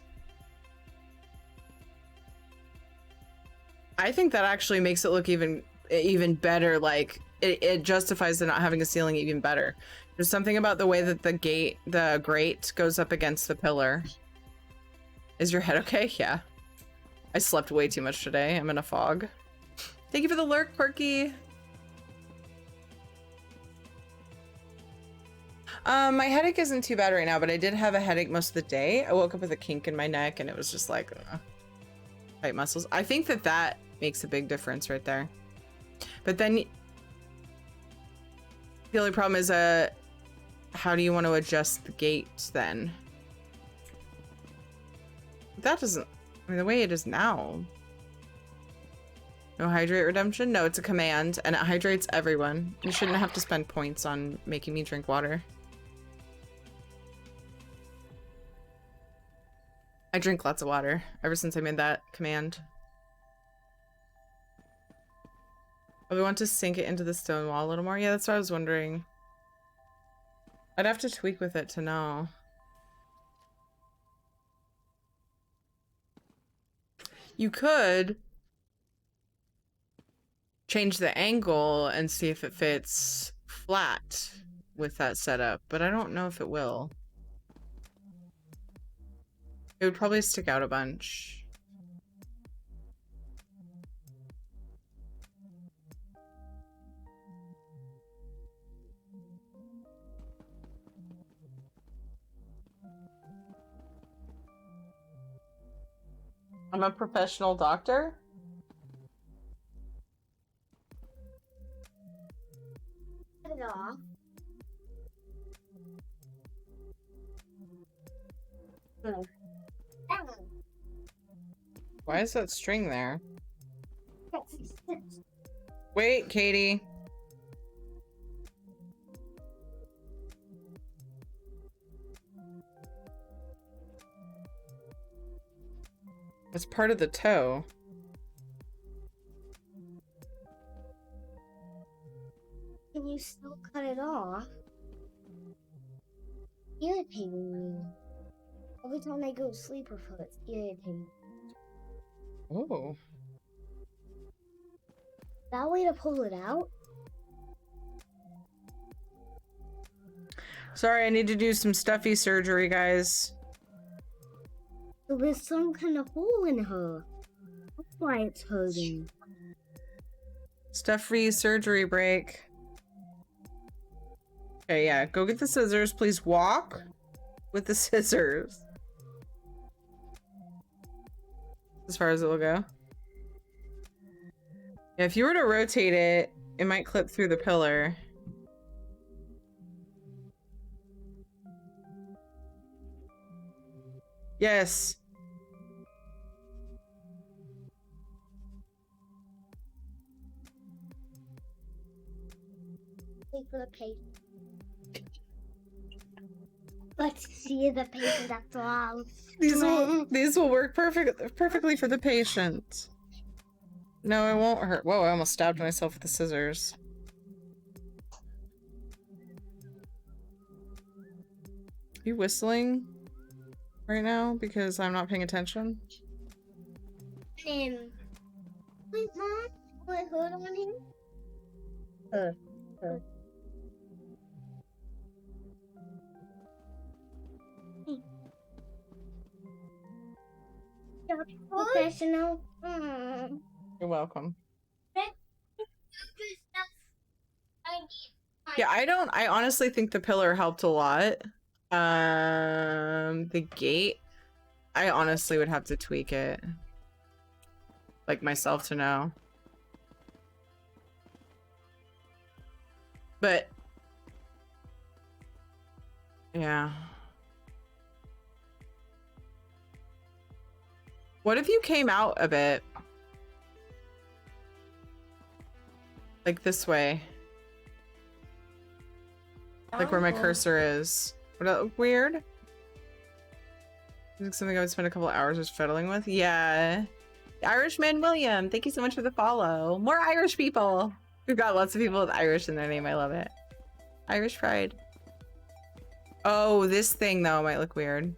I think that actually makes it look even better. Like it justifies the not having a ceiling even better. There's something about the way that the grate goes up against the pillar. Is your head okay? Yeah. I slept way too much today. I'm in a fog. Thank you for the lurk, Quirky. My headache isn't too bad right now, but I did have a headache most of the day. I woke up with a kink in my neck and it was just like tight muscles. I think that makes a big difference right there. But then the only problem is how do you want to adjust the gate then? That doesn't, I mean, the way it is now. No hydrate redemption? No, it's a command and it hydrates everyone. You shouldn't have to spend points on making me drink water. I drink lots of water ever since I made that command. Oh, we want to sink it into the stone wall a little more? Yeah, that's what I was wondering. I'd have to tweak with it to know. You could change the angle and see if it fits flat with that setup, but I don't know if it will. It would probably stick out a bunch. I'm a professional doctor. Cut it off. Why is that string there? Wait, Katie. It's part of the toe. Can you still cut it off? Irritating me. Every time I go to sleep or feel it's irritating. Oh. That way to pull it out? Sorry, I need to do some stuffy surgery, guys. So there's some kind of hole in her. That's why it's hurting. Stuffy surgery break. Okay, yeah, go get the scissors. Please walk with the scissors. As far as it will go. Yeah, if you were to rotate it it might clip through the pillar. Yes. Wait for the patient. Let's see the patient after all. These will work perfectly for the patient. No, it won't hurt. Whoa, I almost stabbed myself with the scissors. Are you whistling right now because I'm not paying attention? Wait, Mom, put a hood on him. Professional. You're welcome. Yeah, I honestly think the pillar helped a lot. The gate, I honestly would have to tweak it. Like myself to know. But yeah. What if you came out a bit? Like this way. Like where my cursor is. Would that look weird? Is it something I would spend a couple hours just fiddling with? Yeah. Irishman William, thank you so much for the follow. More Irish people. We've got lots of people with Irish in their name. I love it. Irish pride. Oh, this thing though might look weird.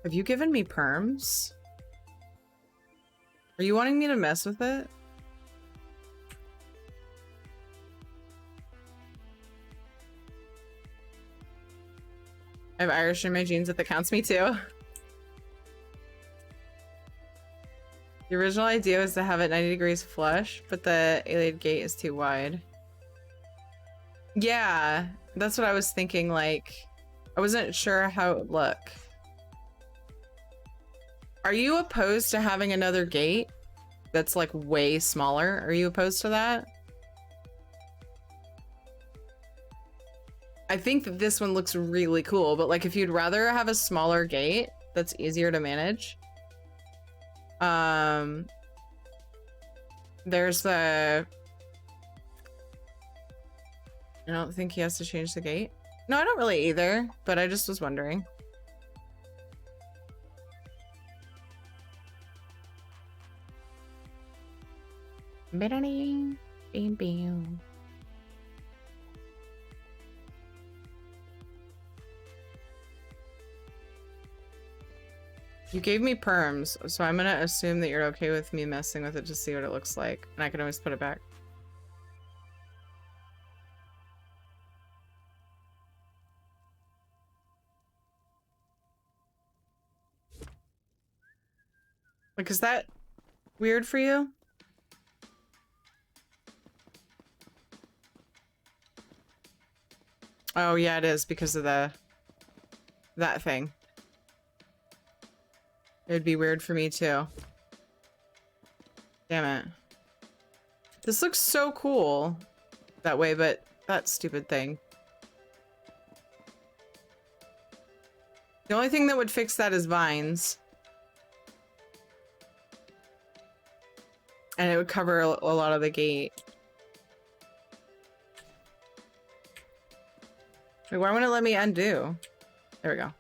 Have you given me perms? Are you wanting me to mess with it? I have Irish in my genes if that counts. Me too. The original idea was to have it 90 degrees flush, but the alien gate is too wide. Yeah, that's what I was thinking. Like, I wasn't sure how it would look. Are you opposed to having another gate that's like way smaller? Are you opposed to that? I think that this one looks really cool, but like if you'd rather have a smaller gate that's easier to manage. There's the... I don't think he has to change the gate. No, I don't really either, but I just was wondering. Bam, bam. You gave me perms, so I'm gonna assume that you're okay with me messing with it to see what it looks like, and I can always put it back. Like, is that weird for you? Oh yeah, it is because of that thing. It'd be weird for me too. Damn it. This looks so cool that way, but that stupid thing. The only thing that would fix that is vines. And it would cover a lot of the gate. Wait, why won't it let me undo? There we go.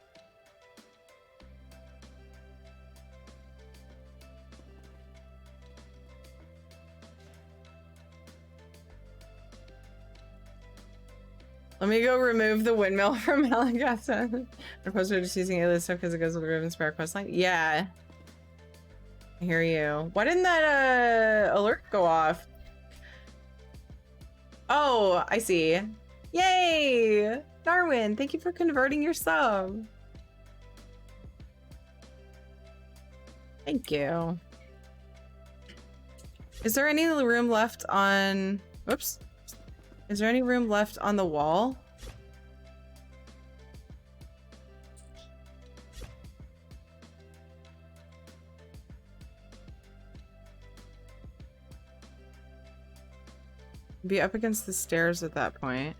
Let me go remove the windmill from Malagasa. I'm opposed to just using it stuff because it goes with the Raven Spire questline. Yeah. I hear you. Why didn't that alert go off? Oh, I see. Yay! Darwin, thank you for converting your sub. Thank you. Is there any room left on... Whoops. Is there any room left on the wall? Be up against the stairs at that point.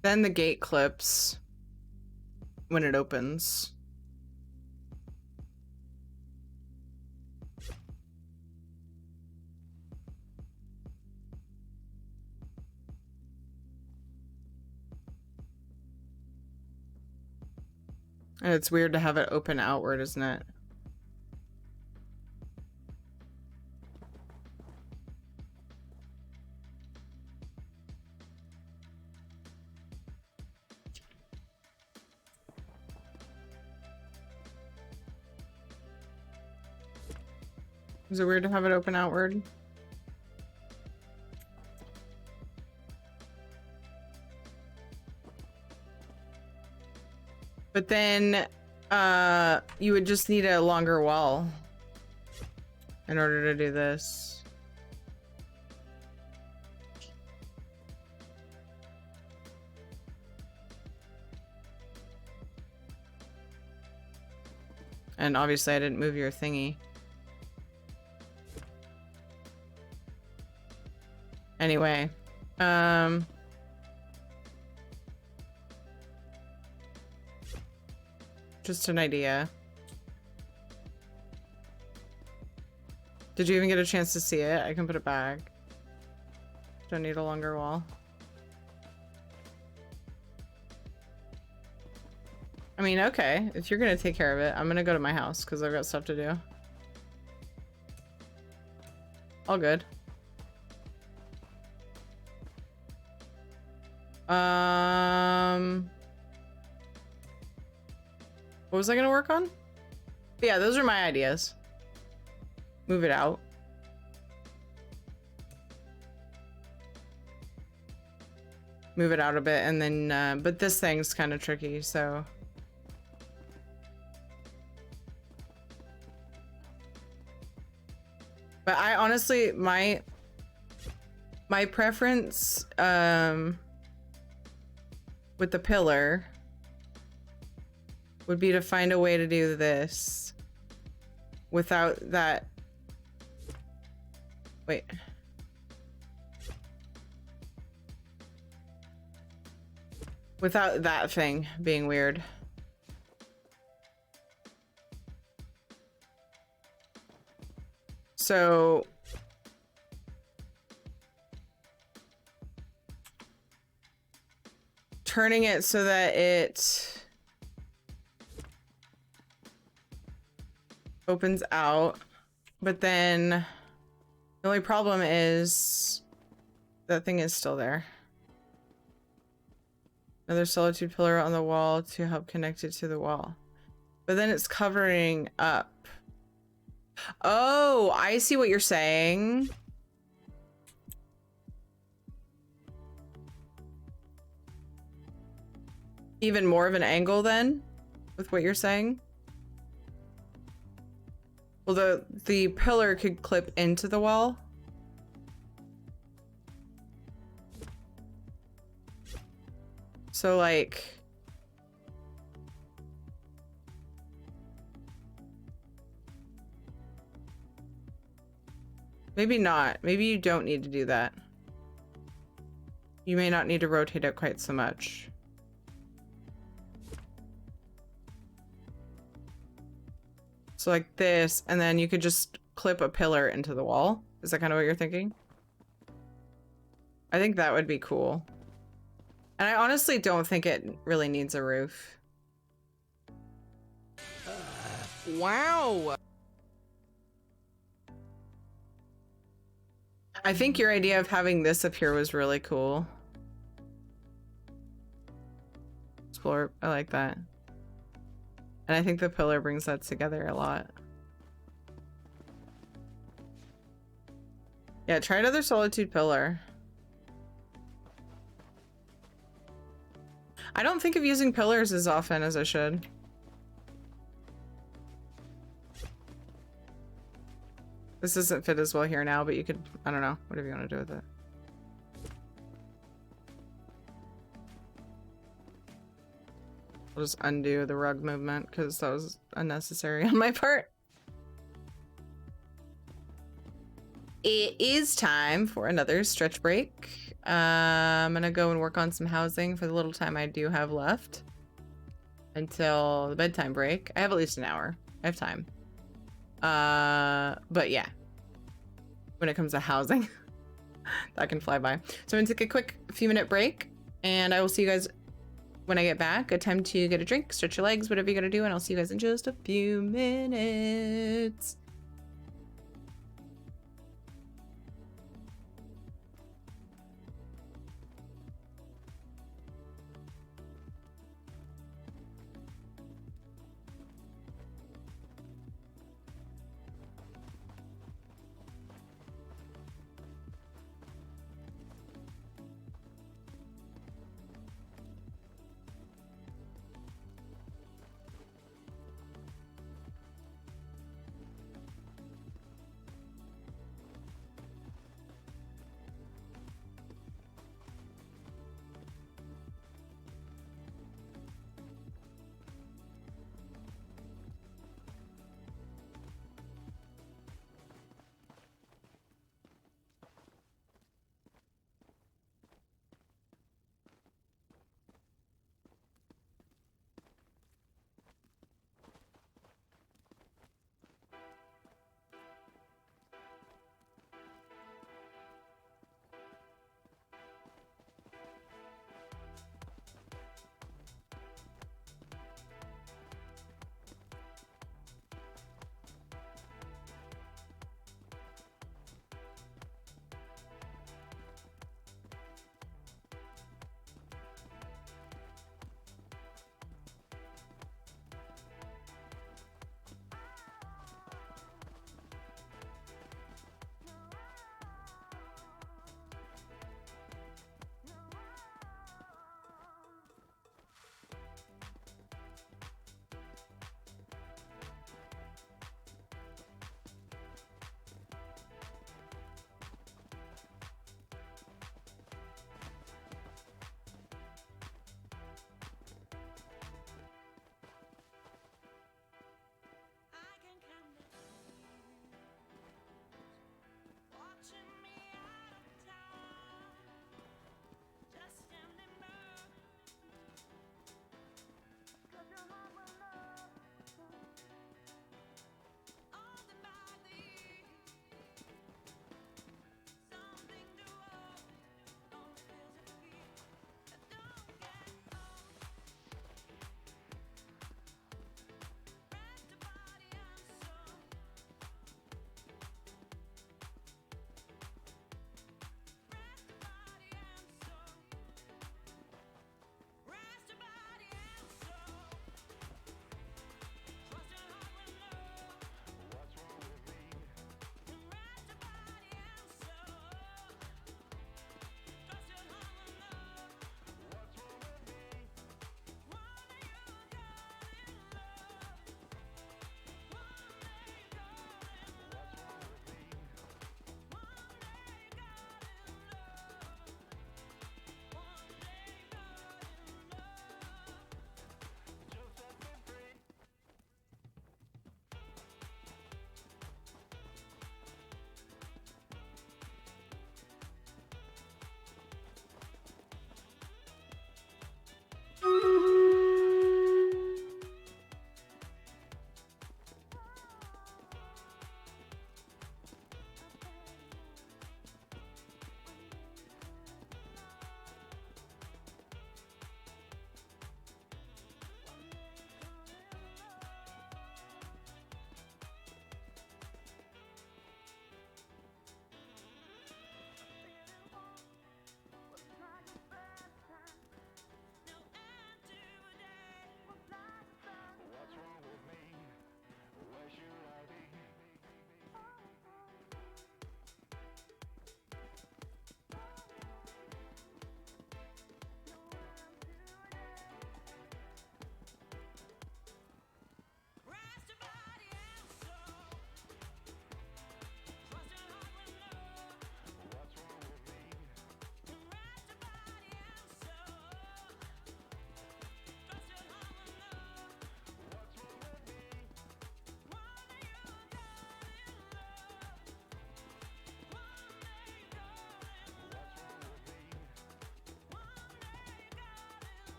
Then the gate clips when it opens. And it's weird to have it open outward, isn't it? Is it weird to have it open outward? But then you would just need a longer wall in order to do this. And obviously I didn't move your thingy. Anyway, just an idea. Did you even get a chance to see it? I can put it back. Don't need a longer wall. I mean, okay, if you're gonna take care of it, I'm gonna go to my house because I've got stuff to do. All good. What was I gonna work on? Yeah, those are my ideas. Move it out. Move it out a bit and then, but this thing's kind of tricky, so. But I honestly, my preference, with the pillar would be to find a way to do this without that. Wait. Without that thing being weird. So turning it so that it opens out, but then the only problem is that thing is still there. Another solitude pillar on the wall to help connect it to the wall, but then it's covering up. Oh, I see what you're saying. Even more of an angle then with what you're saying. Well, the pillar could clip into the wall. So like maybe not. Maybe you don't need to do that. You may not need to rotate it quite so much. So like this, and then you could just clip a pillar into the wall. Is that kind of what you're thinking? I think that would be cool. And I honestly don't think it really needs a roof. Wow. I think your idea of having this up here was really cool. Explore, I like that. And I think the pillar brings that together a lot. Yeah, try another solitude pillar. I don't think of using pillars as often as I should. This doesn't fit as well here now, but you could, I don't know, whatever you want to do with it. I'll just undo the rug movement because that was unnecessary on my part. It is time for another stretch break. I'm gonna go and work on some housing for the little time I do have left until the bedtime break. I have at least an hour. I have time. But yeah, when it comes to housing, that can fly by. So I'm gonna take a quick few-minute break, and I will see you guys when I get back. Good time to get a drink, stretch your legs, whatever you gotta do, and I'll see you guys in just a few minutes.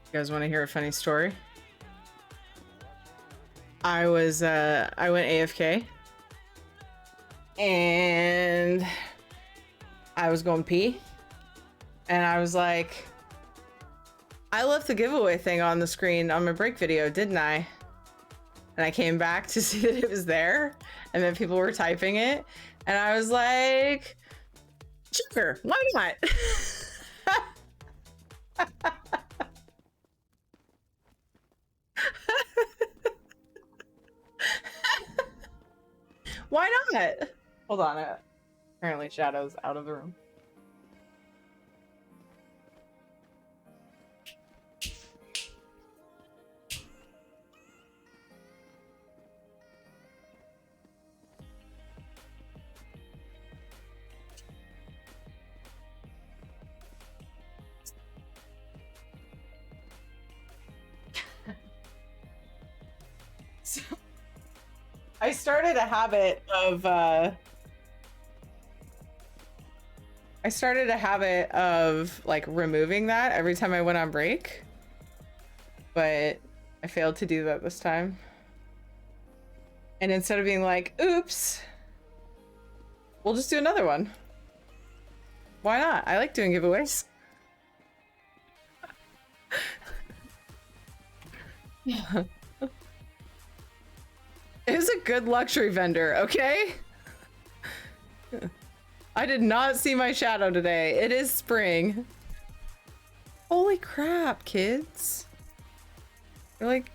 You guys want to hear a funny story? I went AFK and I was going pee and I was like, I left the giveaway thing on the screen on my break video, didn't I? And I came back to see that it was there and then people were typing it and I was like, sure, why not? Why not? Hold on. Apparently Shadow's out of the room. So, I started a habit of like removing that every time I went on break, but I failed to do that this time. And instead of being like, oops, we'll just do another one. Why not? I like doing giveaways. It was a good luxury vendor, okay? I did not see my shadow today. It is spring. Holy crap, kids. You're like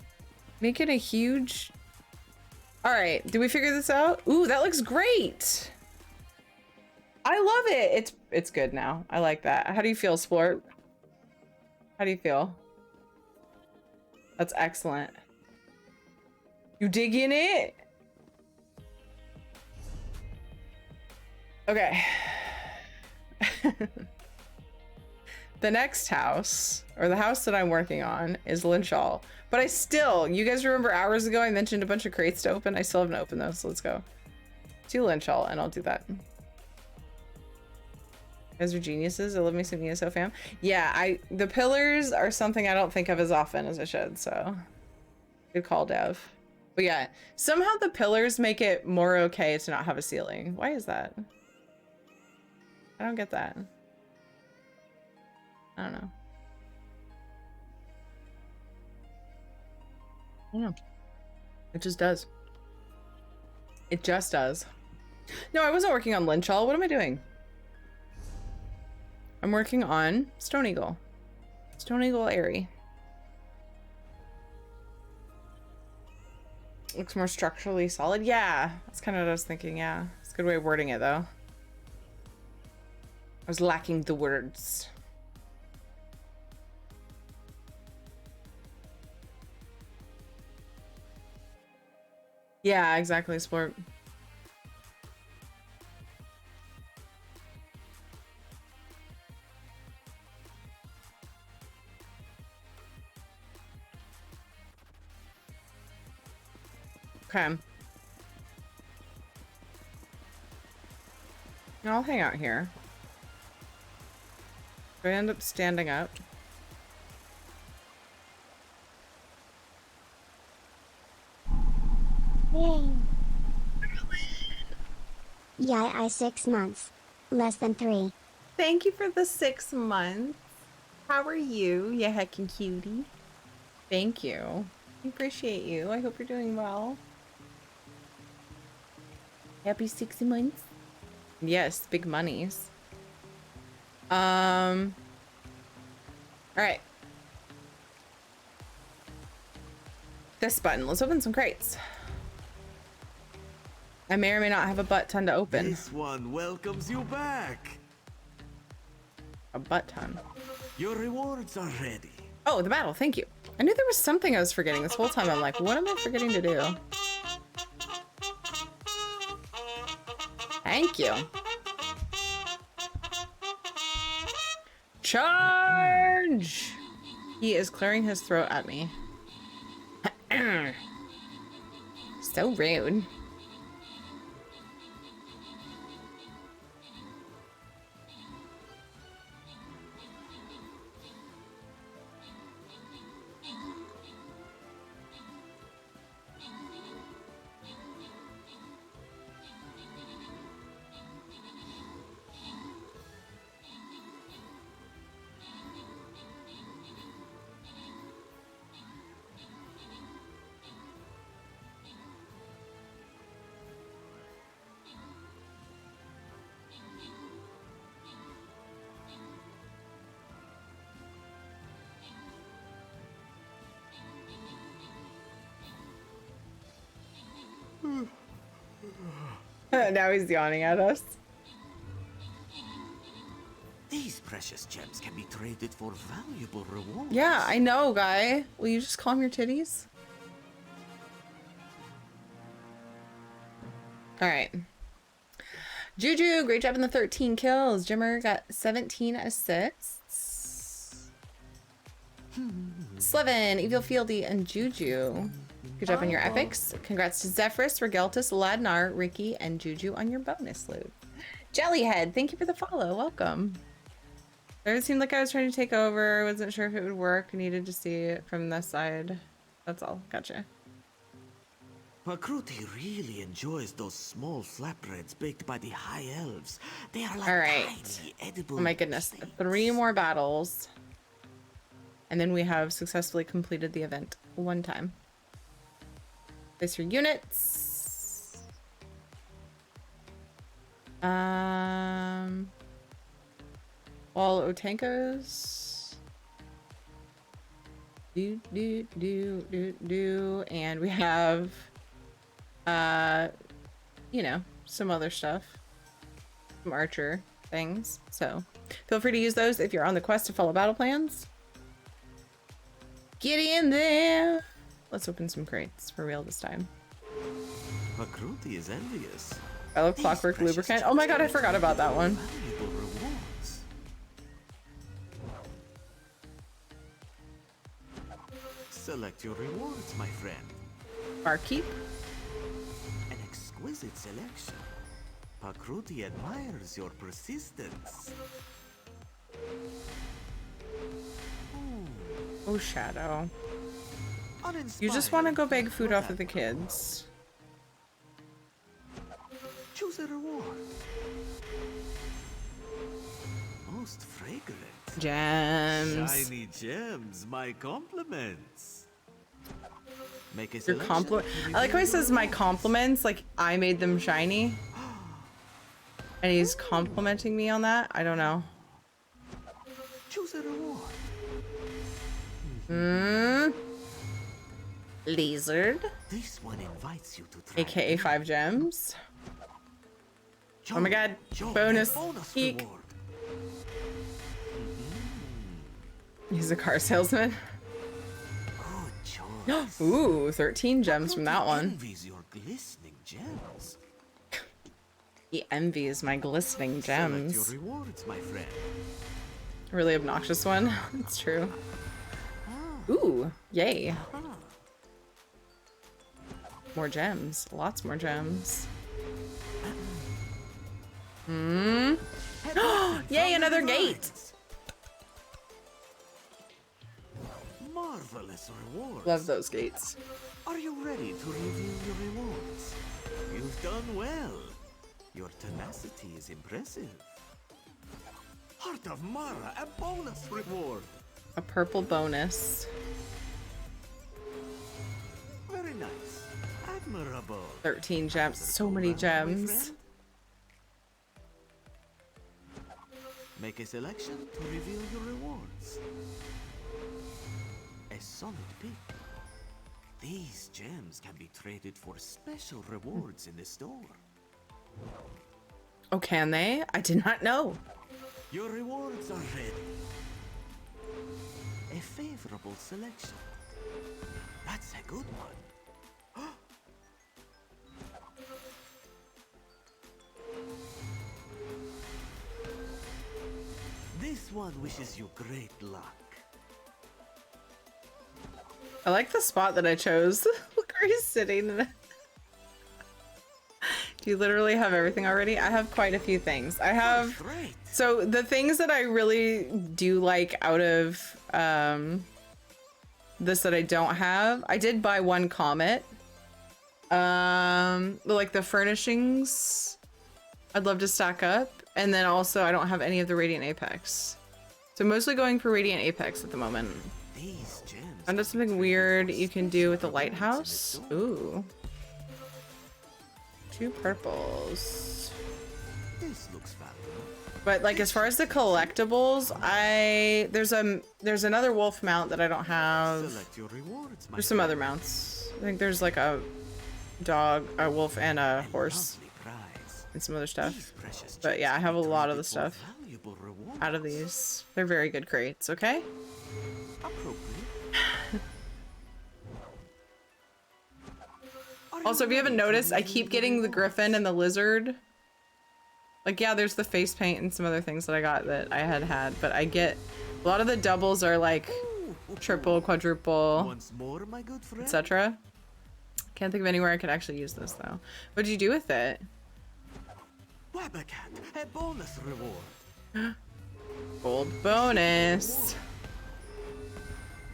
making a huge... All right, did we figure this out? Ooh, that looks great. I love it. It's good now. I like that. How do you feel, Sport? How do you feel? That's excellent. You digging it? Okay. The next house, or the house that I'm working on, is Lynchall. But I still, you guys remember hours ago I mentioned a bunch of crates to open? I still haven't opened those, so let's go to Lynchall and I'll do that. You guys are geniuses. I love me some ESO fam. Yeah, the pillars are something I don't think of as often as I should, so good call, Dev. But yeah, somehow the pillars make it more okay to not have a ceiling. Why is that? I don't get that. I don't know. Yeah. It just does. It just does. No, I wasn't working on Lynchall. What am I doing? I'm working on Stone Eagle. Stone Eagle Aerie. Looks more structurally solid. Yeah, that's kind of what I was thinking. Yeah, it's a good way of wording it though. I was lacking the words. Yeah, exactly, Sport. Okay. I'll hang out here. Do I end up standing up? Yay. Yeah, I 6 months. Less than 3. Thank you for the 6 months. How are you, you heckin' cutie? Thank you. I appreciate you. I hope you're doing well. Happy 6 months. Yes, big monies. All right. This button. Let's open some crates. I may or may not have a butt ton to open. This one welcomes you back. A butt ton. Your rewards are ready. Oh, the battle. Thank you. I knew there was something I was forgetting this whole time. I'm like, what am I forgetting to do? Thank you. Charge! He is clearing his throat at me. So rude. Now he's yawning at us. These precious gems can be traded for valuable rewards. Yeah, I know, guy. Will you just calm your titties? All right. Juju, great job in the 13 kills. Jimmer got 17 assists. Slevin, Evil Fieldy, and Juju. Good job on your epics. Congrats to Zephyrus, Regeltus, Ladnar, Ricky, and Juju on your bonus loot. Jellyhead, thank you for the follow. Welcome. It seemed like I was trying to take over. I wasn't sure if it would work. Needed to see it from this side. That's all. Gotcha. Pakruti really enjoys those small flatbreads baked by the high elves. They are like All right. tiny edible. Oh my goodness. snakes. 3 more battles. And then we have successfully completed the event 1 time. Place your units. All Otankos. And we have, you know, some other stuff. Some archer things. So feel free to use those if you're on the quest to follow battle plans. Get in there. Let's open some crates for real this time. Pakruti is envious. I love Clockwork Lubricant. Oh my god, I forgot about that one. Valuable rewards. Select your rewards, my friend. Barkeep. An exquisite selection. Pakruti admires your persistence. Oh, Shadow. Uninspired. You just want to go beg food off of the kids. Choose a reward. Most fragrant. Gems. Shiny gems, my compliments. Make a Your selection. compliment. I like how he says my compliments, like I made them shiny. And he's complimenting me on that? I don't know. Choose a reward. Lizard. This one invites you to try. AKA 5 gems. Oh my god. Bonus geek. reward. He's a car salesman. Good choice. Ooh, 13 gems from that Pakruti one. envies your glistening gems. He envies my glistening Select gems. your rewards, my friend. Really obnoxious one. It's true. Ooh, yay. More gems. Lots more gems. Yay, another gate. Marvelous rewards. Love those gates. Are you ready to reveal your rewards? You've done well. Your tenacity is impressive. Heart of Mara, a bonus reward. A purple bonus. Very nice. Admirable. 13 gems. So many gems. Make a selection to reveal your rewards. A solid pick. These gems can be traded for special rewards in the store. Oh, can they? I did not know. Your rewards are ready. A favorable selection. That's a good one. This one wishes you great luck. I like the spot that I chose. Look where he's sitting. Do you literally have everything already? I have quite a few things. I have... So the things that I really do like out of this that I don't have, I did buy one comet. Like the furnishings, I'd love to stack up. And then also I don't have any of the Radiant Apex. So mostly going for Radiant Apex at the moment. These gems And there's something weird you can do with the lighthouse. Ooh. 2 purples. This looks valuable. But like as far as the collectibles, there's another wolf mount that I don't have. Select your rewards, my There's some friend. other mounts. I think there's like a dog, a wolf, and a horse. Lovely prize. and some other stuff. But yeah, I have a lot of the stuff out of these. They're very good crates, okay? Also, if you haven't noticed, I keep getting the griffin and the lizard. Like, yeah, there's the face paint and some other things that I got that I had, but I get a lot of the doubles are like triple, quadruple, etc. Can't think of anywhere I could actually use this though. What'd you do with it? A bonus reward. Gold bonus.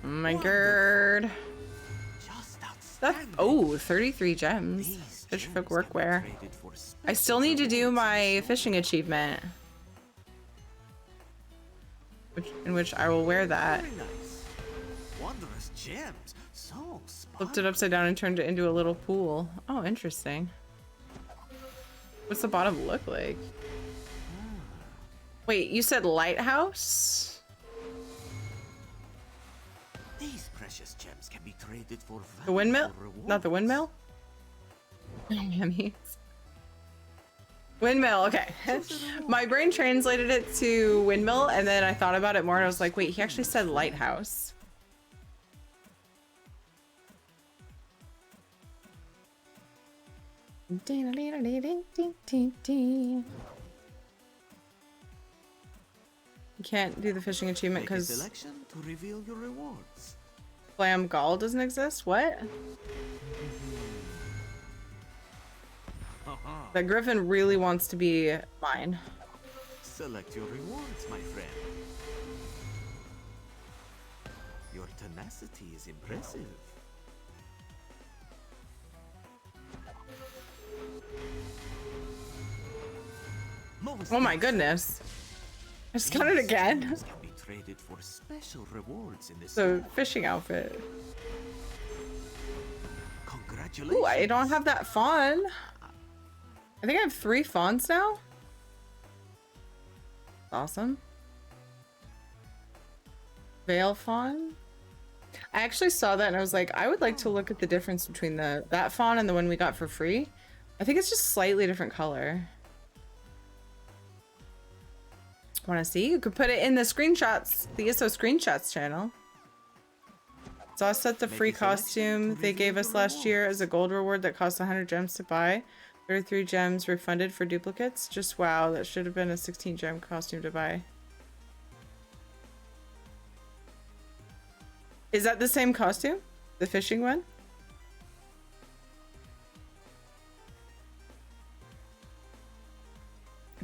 Oh my god. That, oh, 33 gems. Fisherfolk workwear. I still need to do my fishing achievement. In which I will wear that. Wondrous gems. So Flipped it upside down and turned it into a little pool. Oh, interesting. What's the bottom look like? Wait, you said lighthouse? These precious gems can be traded for The windmill? rewards. Not the windmill? Yummies. Windmill, okay. My brain translated it to windmill, and then I thought about it more and I was like, wait, he actually said lighthouse. You can't do the fishing achievement because Selection to reveal your rewards. Flam Gall doesn't exist? What? The griffin really wants to be mine. Select your rewards, my friend. Your tenacity is impressive. Oh my goodness. I just got it again. Can be traded for special rewards in this. The fishing outfit. Congratulations. Ooh, I don't have that fawn. I think I have 3 fawns now. Awesome. Veil fawn. I actually saw that and I was like, I would like to look at the difference between that fawn and the one we got for free. I think it's just slightly different color. Want to see? You could put it in the screenshots, the ISO screenshots channel. So I set the free costume they gave us last year as a gold reward that cost 100 gems to buy. 33 gems refunded for duplicates. Just wow, that should have been a 16 gem costume to buy. Is that the same costume? The fishing one?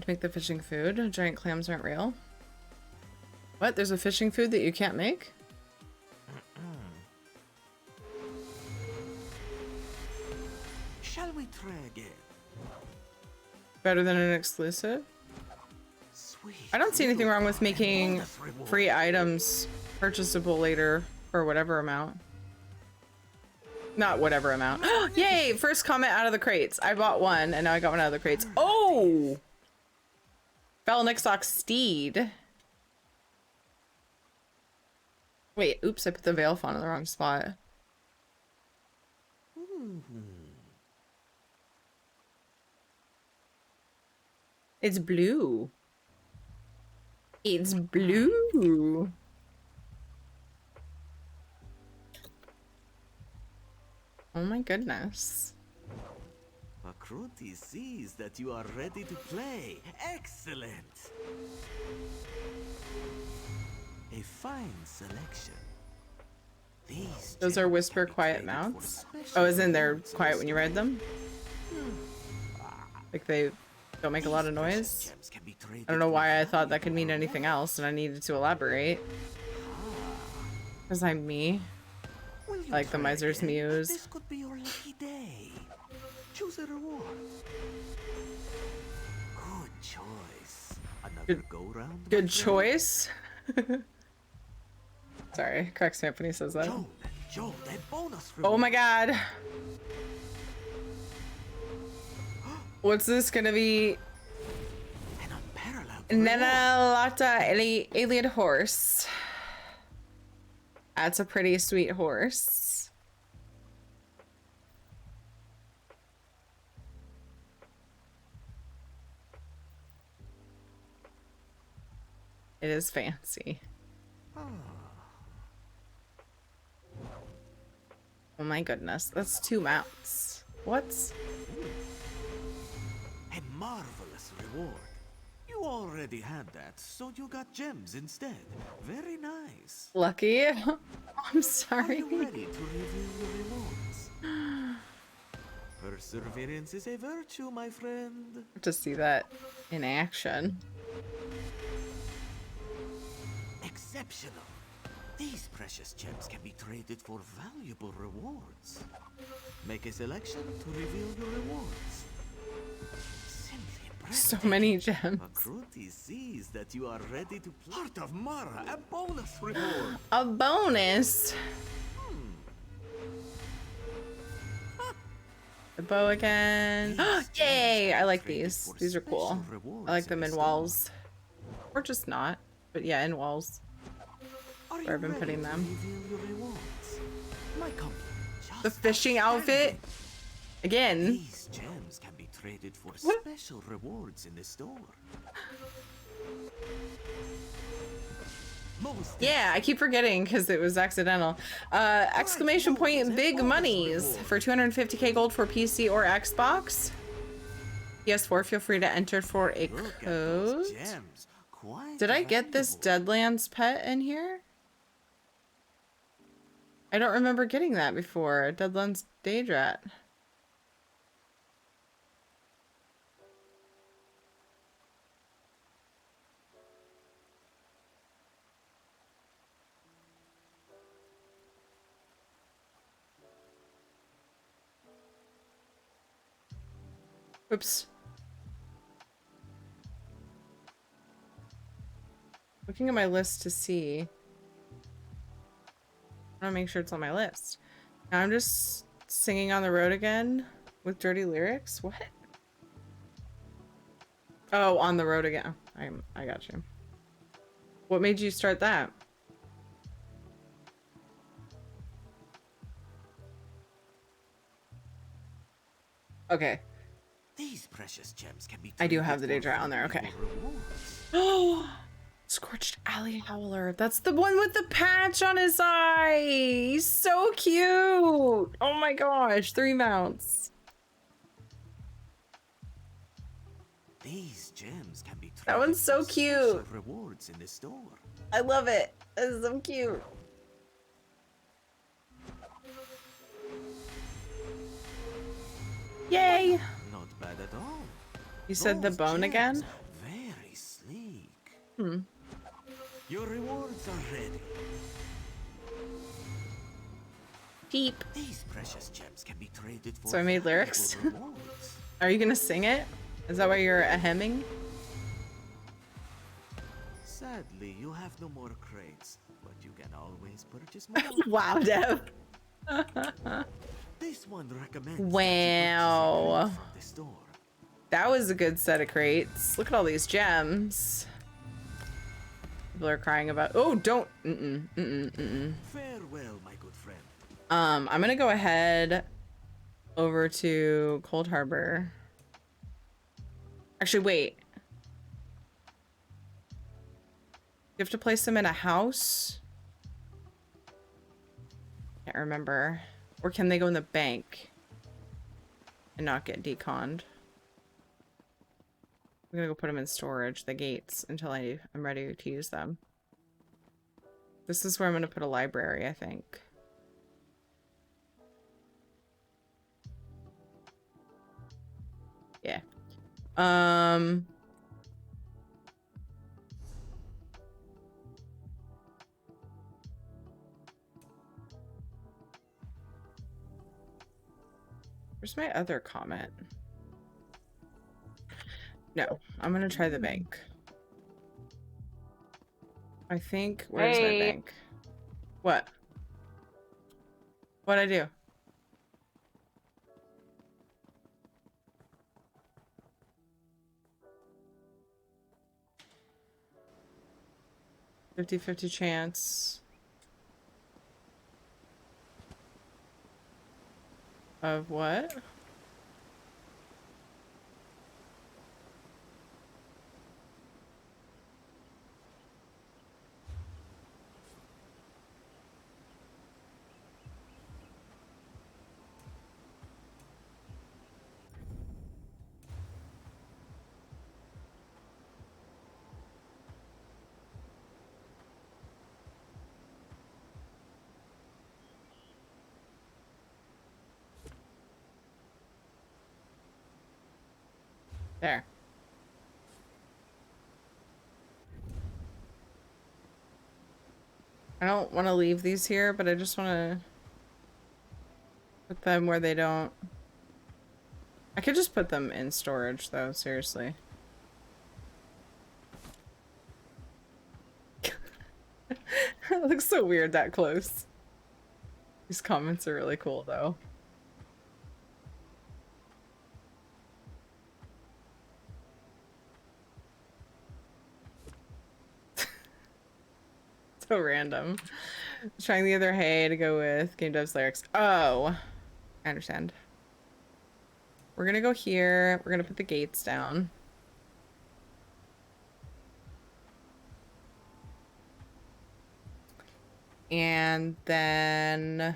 To make the fishing food. Giant clams aren't real. What? There's a fishing food that you can't make? Shall we try again? Better than an exclusive? Sweet. I don't see anything wrong with making free items purchasable later for whatever amount. Not whatever amount. Yay! First comment out of the crates. I bought one and now I got one out of the crates. Oh! Felnixox Steed. Wait, oops, I put the veil font in the wrong spot. It's blue. It's blue. Oh my goodness. Akruti sees that you are ready to play. Excellent. A fine selection. Those are whisper quiet mounts. Oh, as in they're quiet when you ride them? Like they don't make a lot of noise? I don't know why I thought that could mean anything else and I needed to elaborate. Because I'm me. Like the miser's muse. This could be your lucky day. Choose a reward. Good choice. Another go round. Good choice. Sorry, cracks me up when he says that. Oh my god. What's this gonna be? Nenalata alien horse. That's a pretty sweet horse. It is fancy. Oh my goodness, that's 2 mounts. What's... A marvelous reward. You already had that, so you got gems instead. Very nice. Lucky? I'm Are sorry. you ready to reveal the rewards? Perseverance is a virtue, my friend. To see that in action. Exceptional. These precious gems can be traded for valuable rewards. Make a selection to reveal your rewards. Simply So breathtaking. many gems. Akruti sees that you are ready to Heart of Mara, a bonus reward. A bonus. The bow again. Yay! I like these. These are cool. I like them in walls. Or just not. But yeah, in walls. Where I've been putting them. The fishing outfit. Again. These gems can be traded for special rewards in the store. Yeah, I keep forgetting because it was accidental. Exclamation point big monies for 250k gold for PC or Xbox. PS4, feel free to enter for a code. Did I get this Deadlands pet in here? I don't remember getting that before. Deadlands Daedrat. Oops. Looking at my list to see. I want to make sure it's on my list. Now I'm just singing on the road again with dirty lyrics. What? Oh, on the road again. I got you. What made you start that? Okay. These precious gems can be I do have the Daedra on there. Okay. Oh, Scorched Alley Howler. That's the one with the patch on his eye. He's so cute. Oh my gosh. 3 mounts. These gems can be That one's so cute. Rewards in the store. I love it. It's so cute. Yay. Not bad at all. You said the bone again? Very sleek. Hmm. Your rewards are ready. Peep. These precious gems can be traded for So I made lyrics. valuable rewards. Are you gonna sing it? Is that why you're a hemming? Sadly, you have no more crates, but you can always purchase more. Wow, Dev. This one recommends Wow. from the store. That was a good set of crates. Look at all these gems. People are crying about. Oh, don't. Farewell, my good friend. I'm gonna go ahead over to Cold Harbor. Actually, wait. You have to place them in a house? Can't remember. Or can they go in the bank and not get deconned? I'm gonna go put them in storage, the gates, until I'm ready to use them. This is where I'm gonna put a library, I think. Yeah. Where's my other comment? No, I'm gonna try the bank. I think, where's my bank? What? What'd I do? $50-50 chance of what? There. I don't want to leave these here, but I just want to put them where they don't... I could just put them in storage, though, seriously. It looks so weird that close. These comments are really cool, though. So random. Trying the other hay to go with Game Dev's lyrics. Oh, I understand. We're gonna go here. We're gonna put the gates down. And then...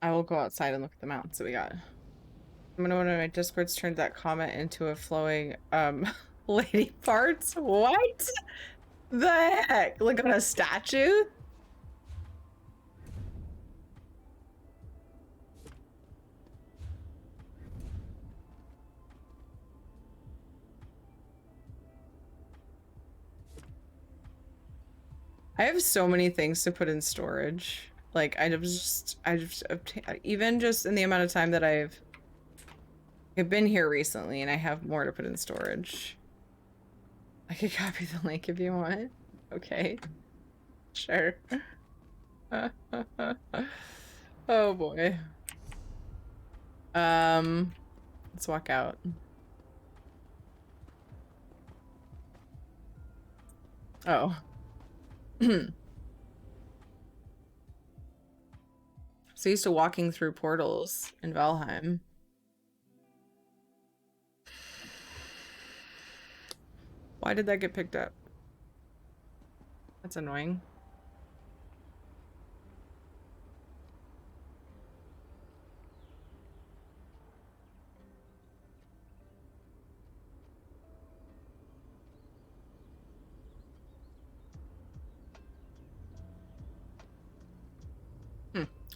I will go outside and look at the mountains that we got. I'm gonna, one of my Discords turned that comment into a flowing, lady parts? What the heck? Like on a statue? I have so many things to put in storage. Like, even just in the amount of time that I've been here recently, and I have more to put in storage. I could copy the link if you want. Okay. Sure. Oh boy. Let's walk out. Oh. So used to walking through portals in Valheim. Why did that get picked up? That's annoying.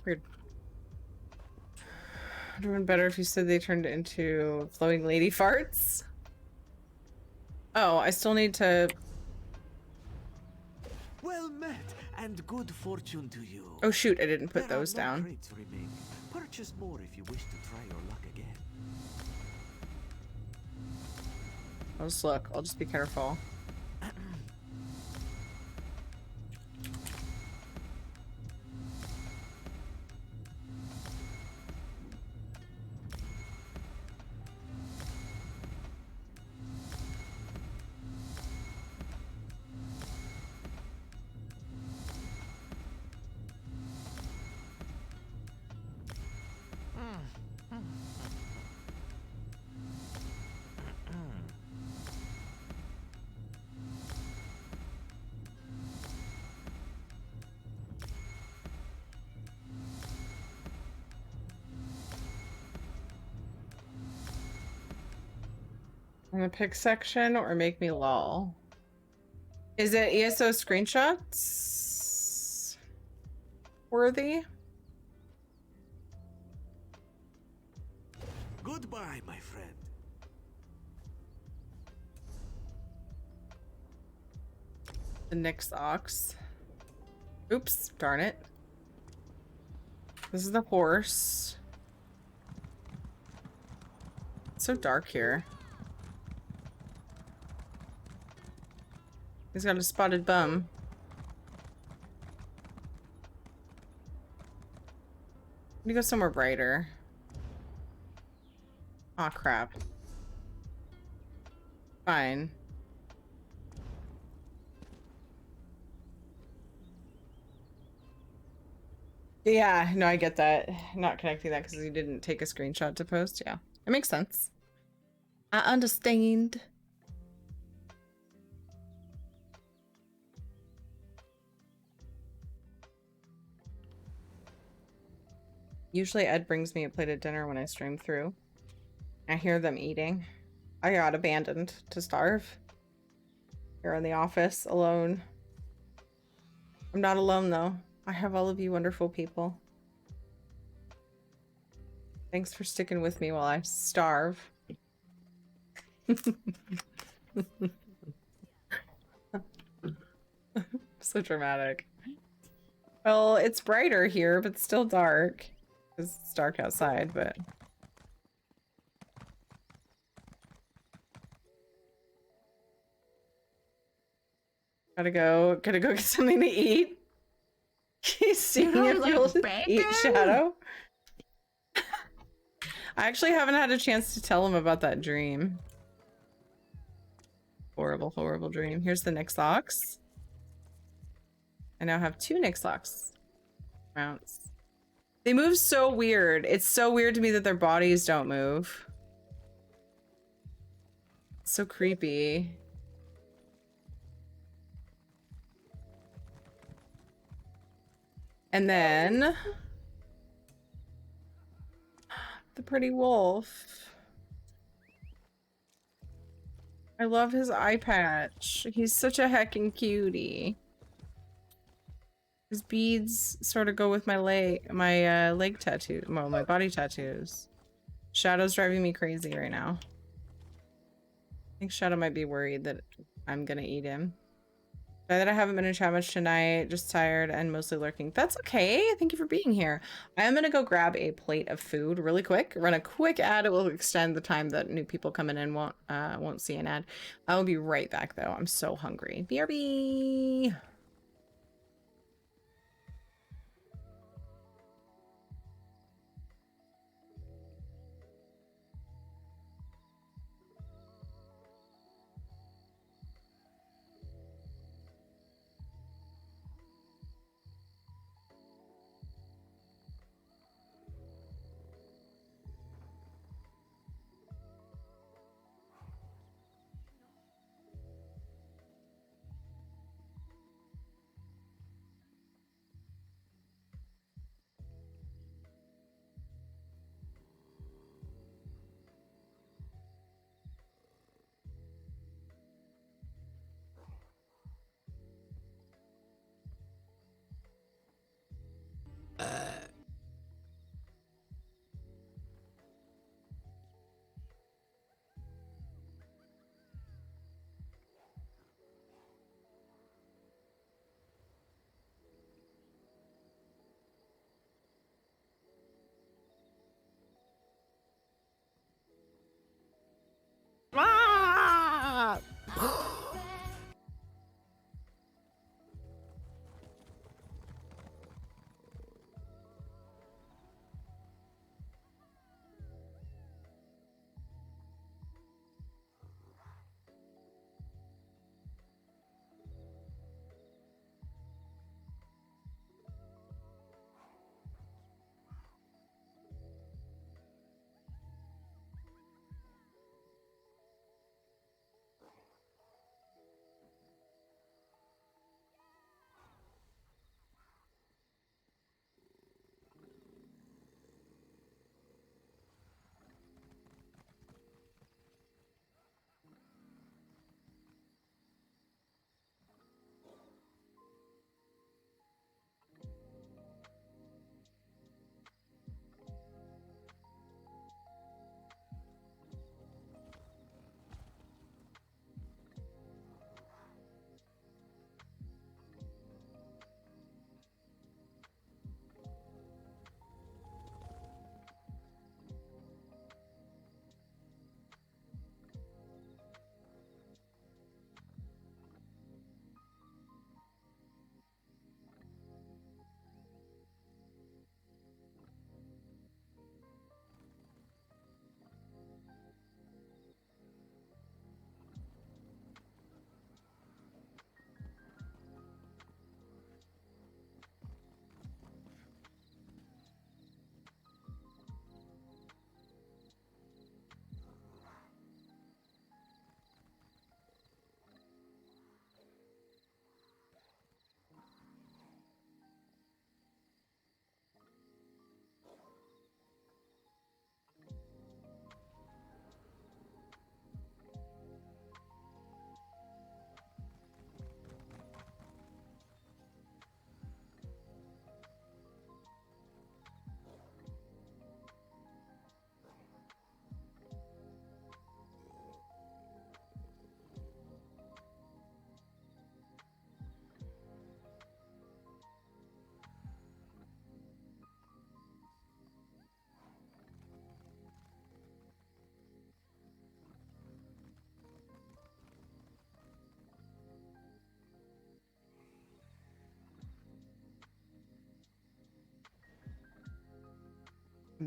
Weird. Would have been better if you said they turned into flowing lady farts. Oh, I still need to... Well met, and good fortune to you. Oh shoot, I didn't put There those are more down. crates remaining. Purchase more if you wish to try your luck again. I'll just look. I'll just be careful. In the pick section or make me lol? Is it ESO screenshots worthy? Goodbye, my friend. The Nyx ox. Oops, darn it. This is the horse. It's so dark here. He's got a spotted bum. Let me go somewhere brighter. Aw, crap. Fine. Yeah, no, I get that. Not connecting that because you didn't take a screenshot to post. Yeah, it makes sense. I understand. Usually Ed brings me a plate of dinner when I stream through. I hear them eating. I got abandoned to starve. Here in the office, alone. I'm not alone, though. I have all of you wonderful people. Thanks for sticking with me while I starve. So dramatic. Well, it's brighter here, but still dark. It's dark outside, but... Gotta go get something to eat. He's seeing if you'll eat Shadow. I actually haven't had a chance to tell him about that dream. Horrible, horrible dream. Here's the Nixlox. I now have 2 Nixlox mounts. They move so weird. It's so weird to me that their bodies don't move. It's so creepy. And then the pretty wolf. I love his eye patch. He's such a heckin' cutie. His beads sort of go with my leg tattoo, well, my body tattoos. Shadow's driving me crazy right now. I think Shadow might be worried that I'm gonna eat him. Sorry that I haven't been in chat much tonight, just tired and mostly lurking. That's okay, thank you for being here. I am gonna go grab a plate of food really quick, run a quick ad. It will extend the time that new people coming in won't see an ad. I will be right back though, I'm so hungry. BRB!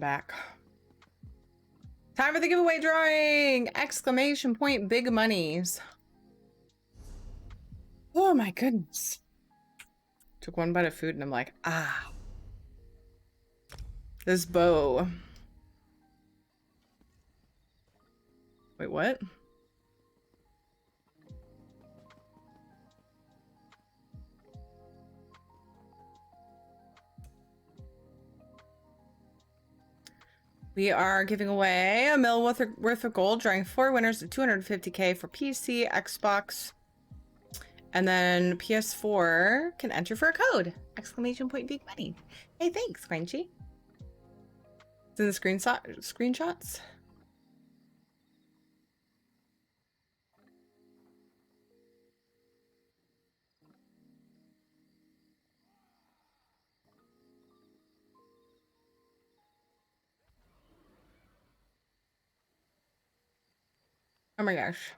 back. Time for the giveaway drawing! Exclamation point, big monies. Oh my goodness. Took one bite of food and I'm like, ah. This bow. Wait, what? We are giving away $1 million worth of gold, drawing 4 winners of 250k for PC, Xbox, and then PS4 can enter for a code. Exclamation point big money. Hey, thanks, Crunchy. It's in the screenshots. Oh my gosh.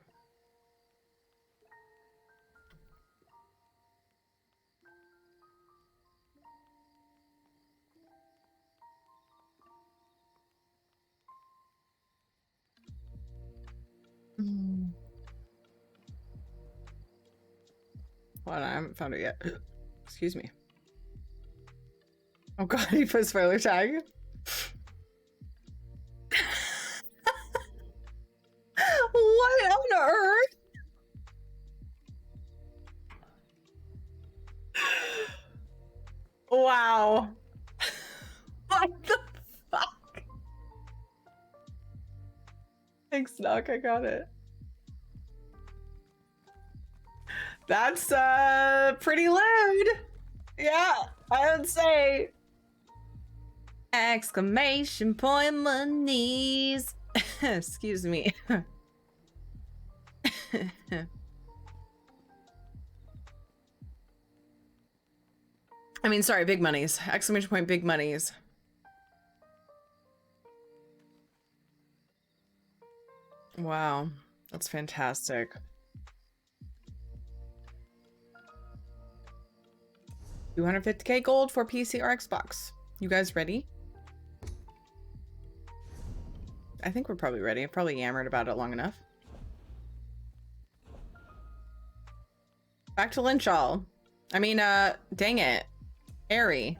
Hold on, I haven't found it yet. Excuse me. Oh god, he put spoiler tag. What on earth? Wow. What the fuck? Thanks, Knock, I got it. That's pretty lewd. Yeah, I would say. Exclamation point monies. Excuse me. I mean, sorry, big monies. Exclamation point big monies. Wow, that's fantastic. 250k gold for PC or Xbox. You guys ready? I think we're probably ready. I've probably yammered about it long enough. Back to Lynchall. I mean, dang it. Aerie.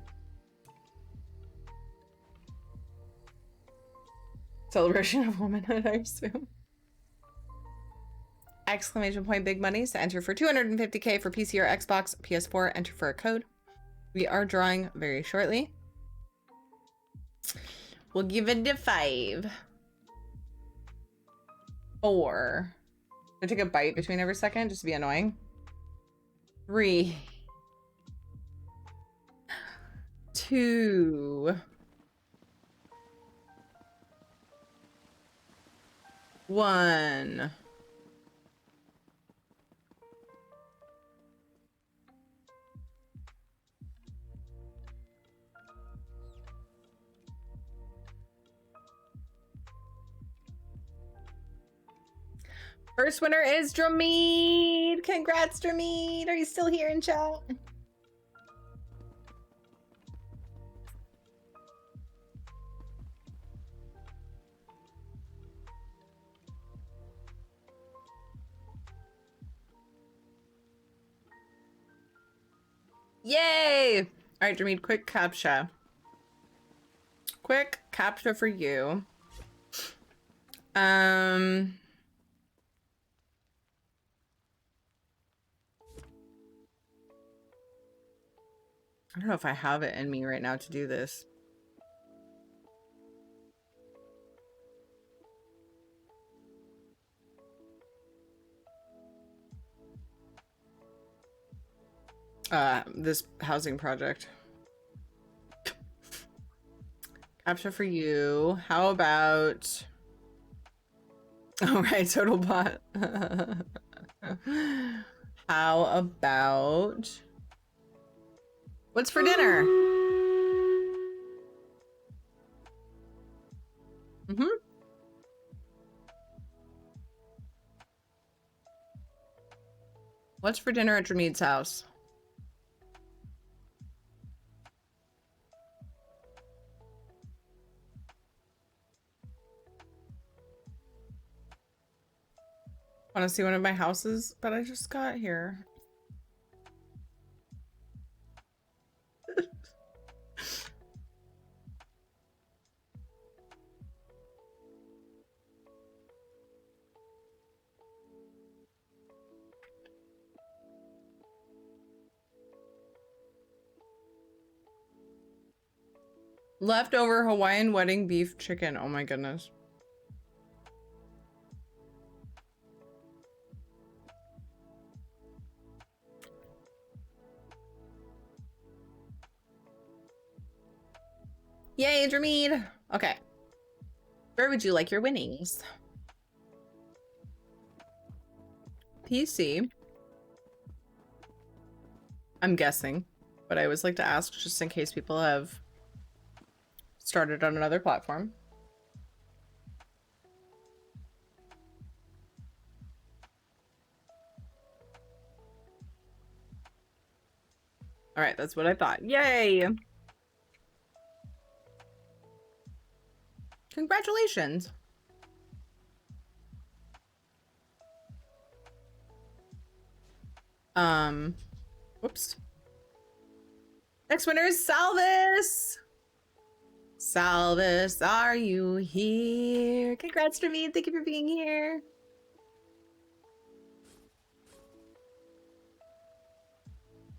Celebration of womanhood, I assume. Exclamation point big monies to enter for 250k for PC or Xbox. PS4, enter for a code. We are drawing very shortly. We'll give it a 5. 4. I take a bite between every second just to be annoying. 3. 2. 1. First winner is Dramid. Congrats, Dramid. Are you still here in chat? Yay! All right, Dramid, quick captcha. Quick captcha for you. I don't know if I have it in me right now to do this. This housing project. Capture for you. How about... Oh, right, total bot. How about... What's for dinner? What's for dinner at Dramid's house? Want to see one of my houses that I just got here? Leftover Hawaiian wedding beef chicken. Oh my goodness. Yay, Drameen. Okay. Where would you like your winnings? PC. I'm guessing, but I always like to ask just in case people have started on another platform. All right, that's what I thought. Yay! Congratulations. Whoops. Next winner is Salvis. Salvis, are you here? Congrats to me. Thank you for being here.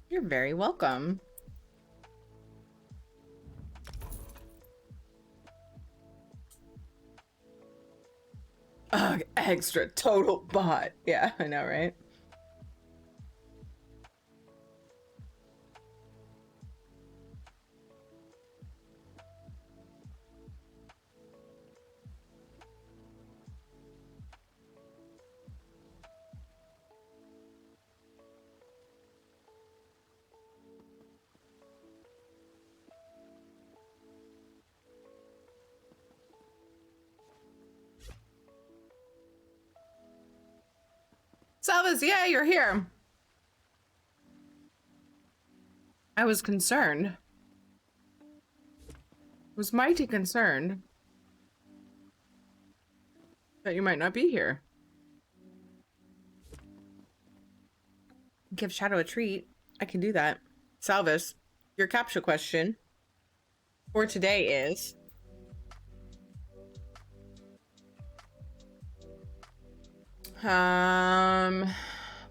You're very welcome. Ugh, extra total bot. Yeah, I know, right? Salvis, yeah, you're here. I was concerned. Was mighty concerned that you might not be here. Give Shadow a treat. I can do that. Salvis, your captcha question for today is...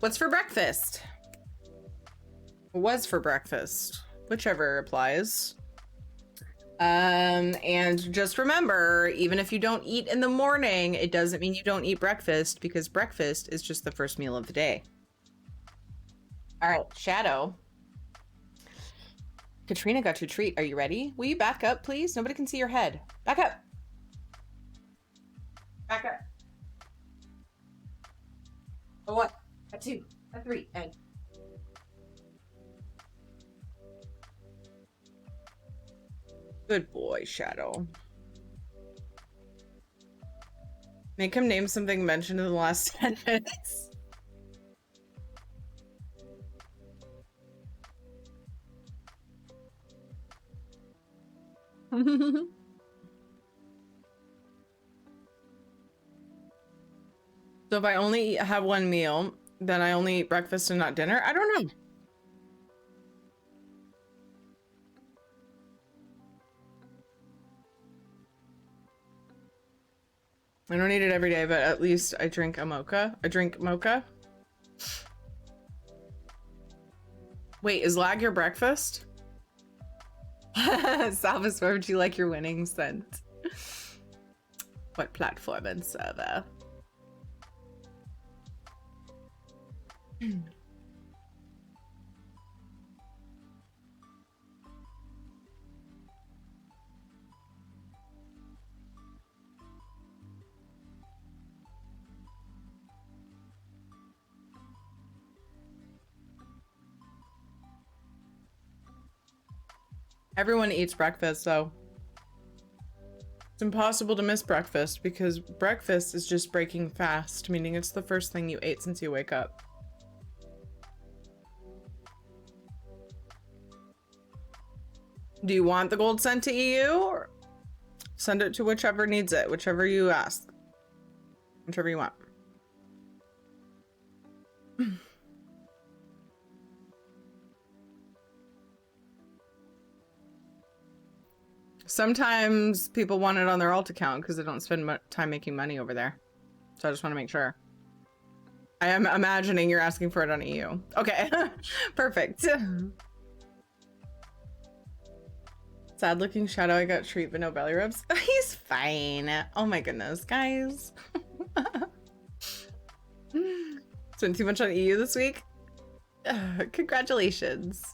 what's for breakfast? Was for breakfast, whichever applies. And just remember, even if you don't eat in the morning, it doesn't mean you don't eat breakfast, because breakfast is just the first meal of the day. All right, Shadow. Katrina got your treat. Are you ready? Will you back up, please? Nobody can see your head. Back up. Back up. A 1, a 2, a 3, and... Good boy, Shadow. Make him name something mentioned in the last 10 minutes. So if I only have one meal, then I only eat breakfast and not dinner? I don't know. I don't eat it every day, but at least I drink a mocha. I drink mocha. Wait, is lag your breakfast? Salvis, where would you like your winnings sent? What platform and server? Everyone eats breakfast, so it's impossible to miss breakfast because breakfast is just breaking fast, meaning it's the first thing you ate since you wake up. Do you want the gold sent to EU, or send it to whichever needs it, whichever you ask, whichever you want. Sometimes people want it on their alt account because they don't spend time making money over there. So I just want to make sure. I am imagining you're asking for it on EU. Okay, perfect. Sad looking Shadow, I got treat but no belly rubs. He's fine. Oh my goodness, guys. Spent too much on EU this week? Congratulations.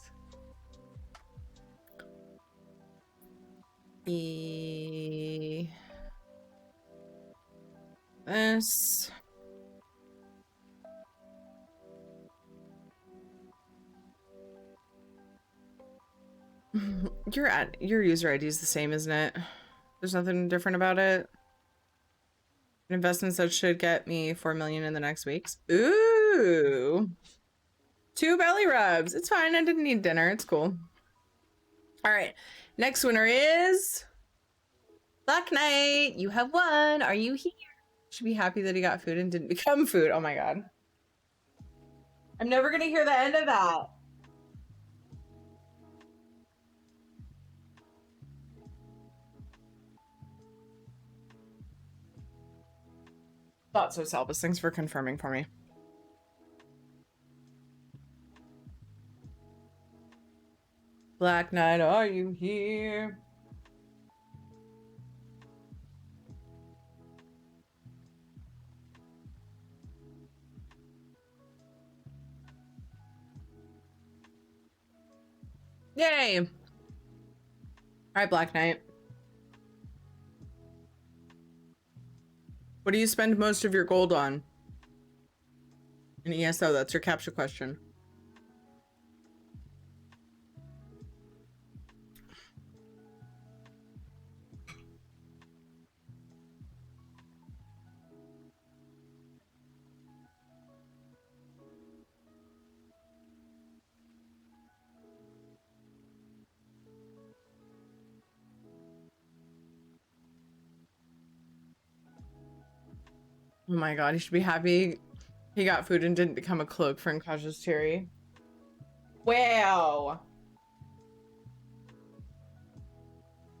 This. Your user ID is the same, isn't it? There's nothing different about it. Investments that should get me 4 million in the next weeks. Ooh. 2 belly rubs. It's fine. I didn't need dinner. It's cool. All right. Next winner is Black Knight. You have won. Are you here? Should be happy that he got food and didn't become food. Oh my god. I'm never gonna hear the end of that. Thought so, Salvis. Thanks for confirming for me. Black Knight, are you here? Yay! All right, Black Knight. What do you spend most of your gold on? In ESO, that's your captcha question. Oh my god, he should be happy he got food and didn't become a cloak for Nkaj's Terry. Wow.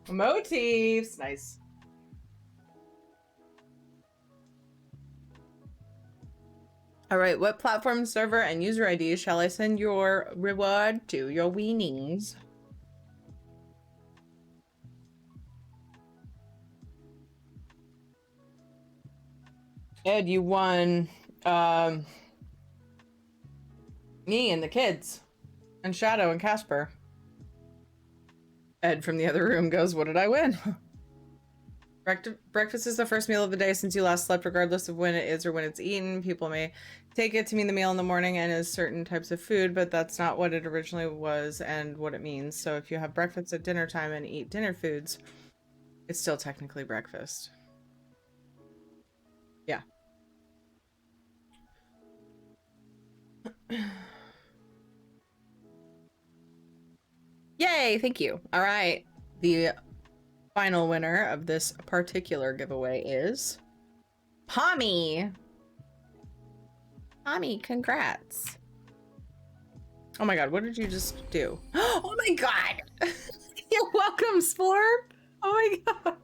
Motifs. Nice. All right, what platform, server, and user ID shall I send your reward to? Your wienings. Ed, you won me and the kids and Shadow and Casper. Ed from the other room goes, what did I win? Breakfast is the first meal of the day since you last slept, regardless of when it is or when it's eaten. People may take it to mean the meal in the morning and is certain types of food, but that's not what it originally was and what it means. So if you have breakfast at dinner time and eat dinner foods, it's still technically breakfast. Yeah. Yay, thank you. All right. The final winner of this particular giveaway is Pommy. Pommy, congrats. Oh my god, what did you just do? Oh my god. You're welcome, Splorp. Oh my god.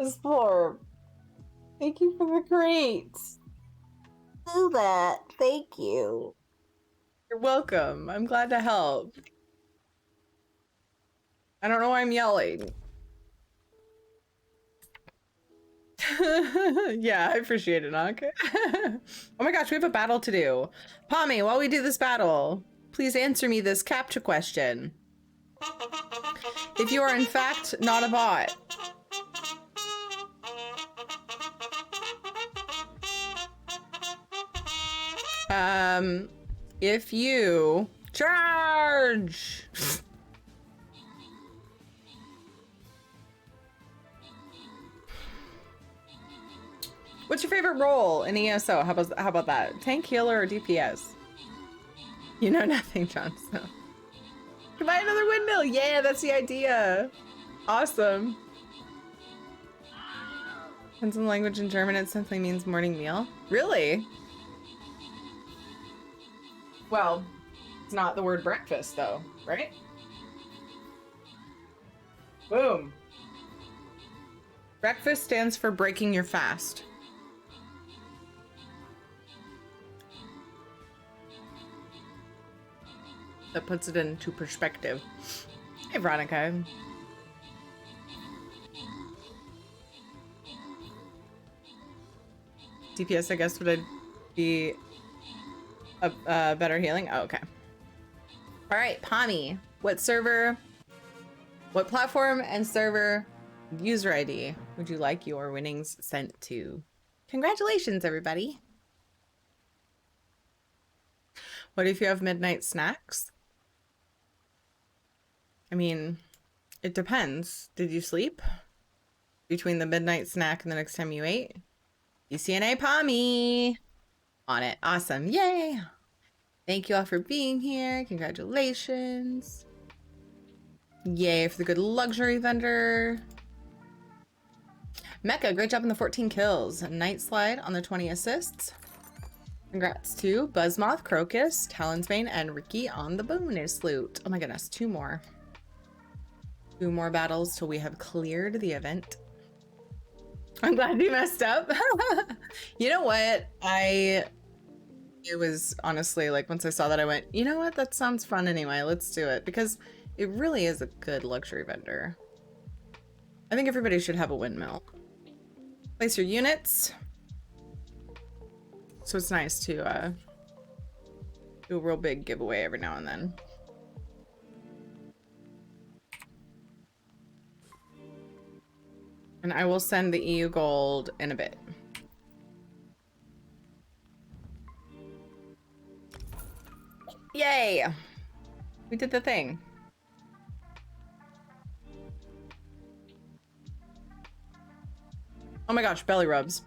Splorp. Thank you for the crates. Do that. Thank you. You're welcome. I'm glad to help. I don't know why I'm yelling. Yeah, I appreciate it, Nok. Oh my gosh, we have a battle to do. Pommy, while we do this battle, please answer me this captcha question. If you are in fact not a bot, if you charge. What's your favorite role in ESO? How about that? Tank, healer, or DPS? You know nothing, Jon Snow. Can buy another windmill. Yeah, that's the idea. Awesome. Depends on the language. In German, it simply means morning meal. Really? Well, It's not the word breakfast, though, right? Boom. Breakfast stands for breaking your fast. That puts it into perspective. Hey, Veronica. DPS, I guess, would it be a better healing? Oh, okay. All right, Pommy. What server, what platform and server user ID would you like your winnings sent to? Congratulations, everybody. What if you have midnight snacks? I mean, it depends. Did you sleep between the midnight snack and the next time you ate? UCNA Pommy on it. Awesome. Yay. Thank you all for being here. Congratulations. Yay for the good luxury vendor. Mecca, great job on the 14 kills. Night Slide on the 20 assists. Congrats to Buzzmoth, Crocus, Talonsbane, and Ricky on the bonus loot. Oh my goodness, 2 more. 2 more battles till we have cleared the event. I'm glad you messed up. You know what? It was honestly like once I saw that I went, you know what? That sounds fun anyway. Let's do it because it really is a good luxury vendor. I think everybody should have a windmill. Place your units. So it's nice to do a real big giveaway every now and then. And I will send the EU gold in a bit. Yay! We did the thing. Oh my gosh, belly rubs.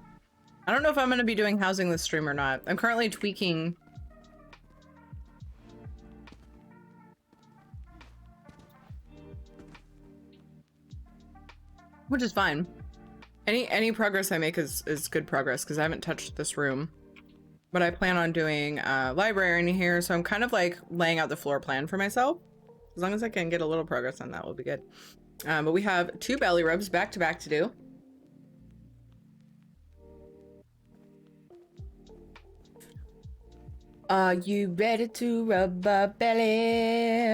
I don't know if I'm going to be doing housing this stream or not. I'm currently tweaking. Which is fine. Any progress I make is good progress because I haven't touched this room. But I plan on doing a library in here, so I'm kind of like laying out the floor plan for myself. As long as I can get a little progress on that, will be good. But we have 2 belly rubs back to back to do. Are you ready to rub a belly?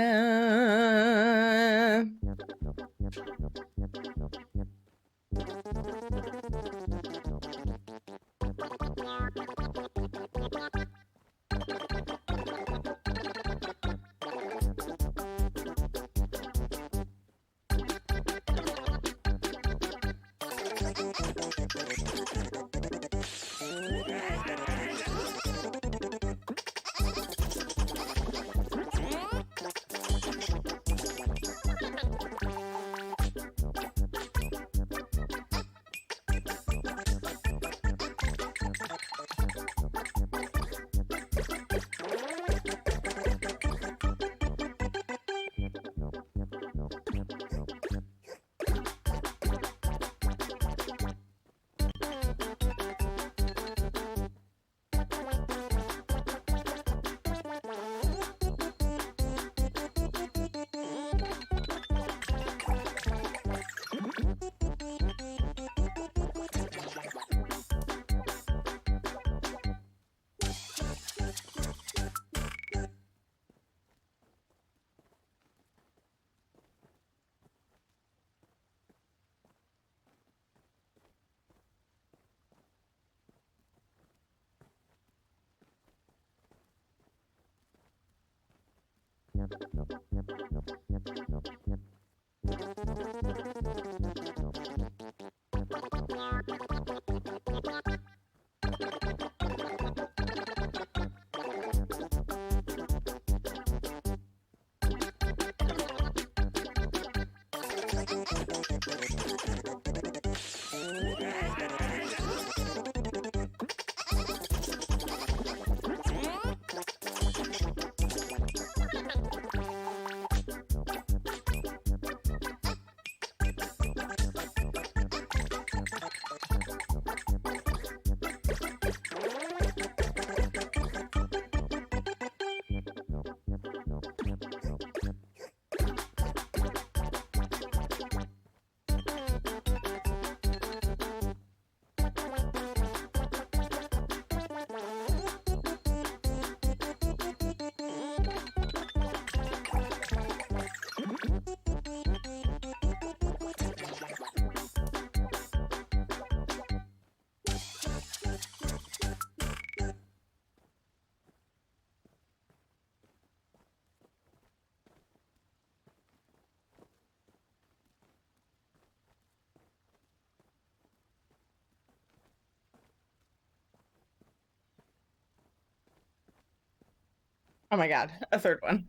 Oh my god, a third one.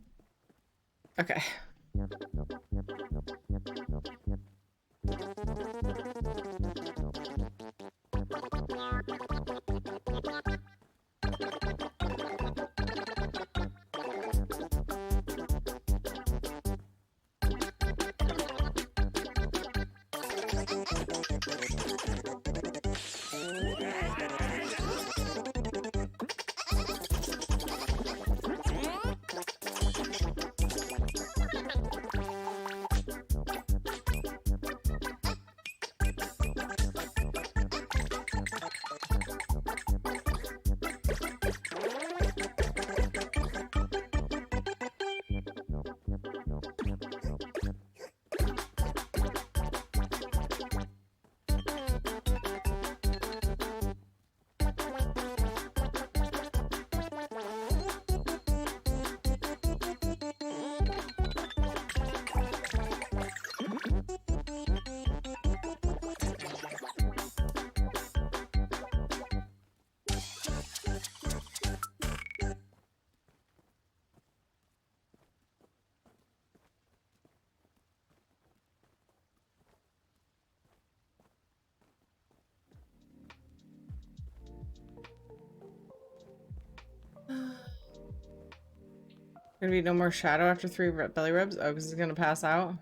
Okay. Gonna be no more shadow after 3 belly rubs? Oh, because he's gonna pass out?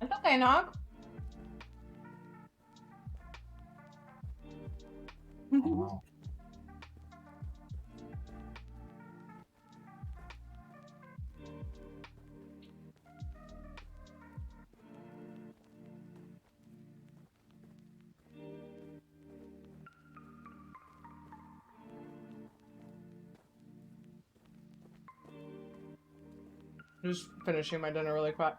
It's okay, Nog. Just finishing my dinner really quick.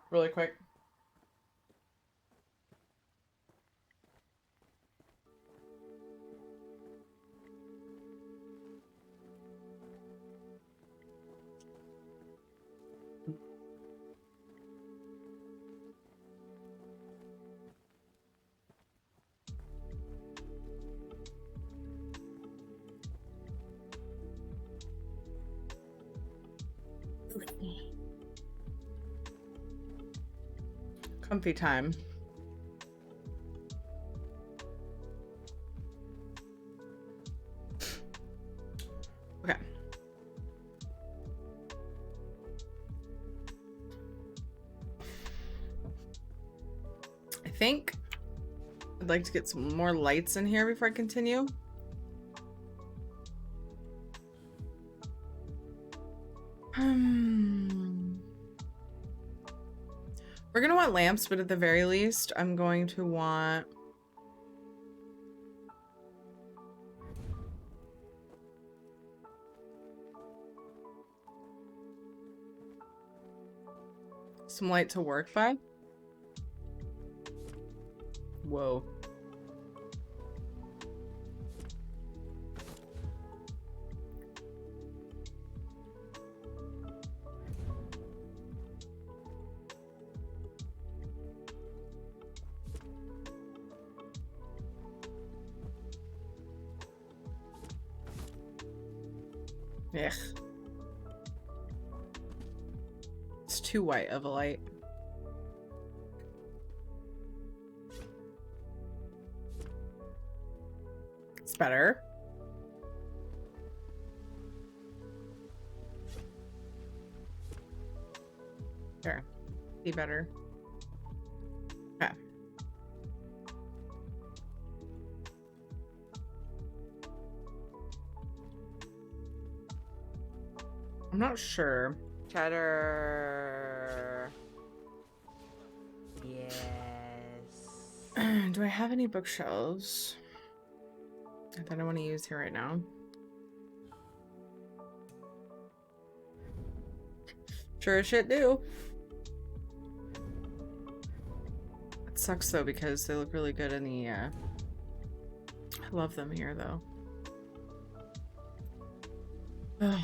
Comfy time. Okay. I think I'd like to get some more lights in here before I continue. We're gonna want lamps, but at the very least, I'm going to want some light to work by. Whoa. Ugh. It's too white of a light. It's better. There. Be better. Okay. I'm not sure. Cheddar. Yes. Do I have any bookshelves that I want to use here right now? Sure as shit do. sucks though because they look really good in the I love them here though. Ugh.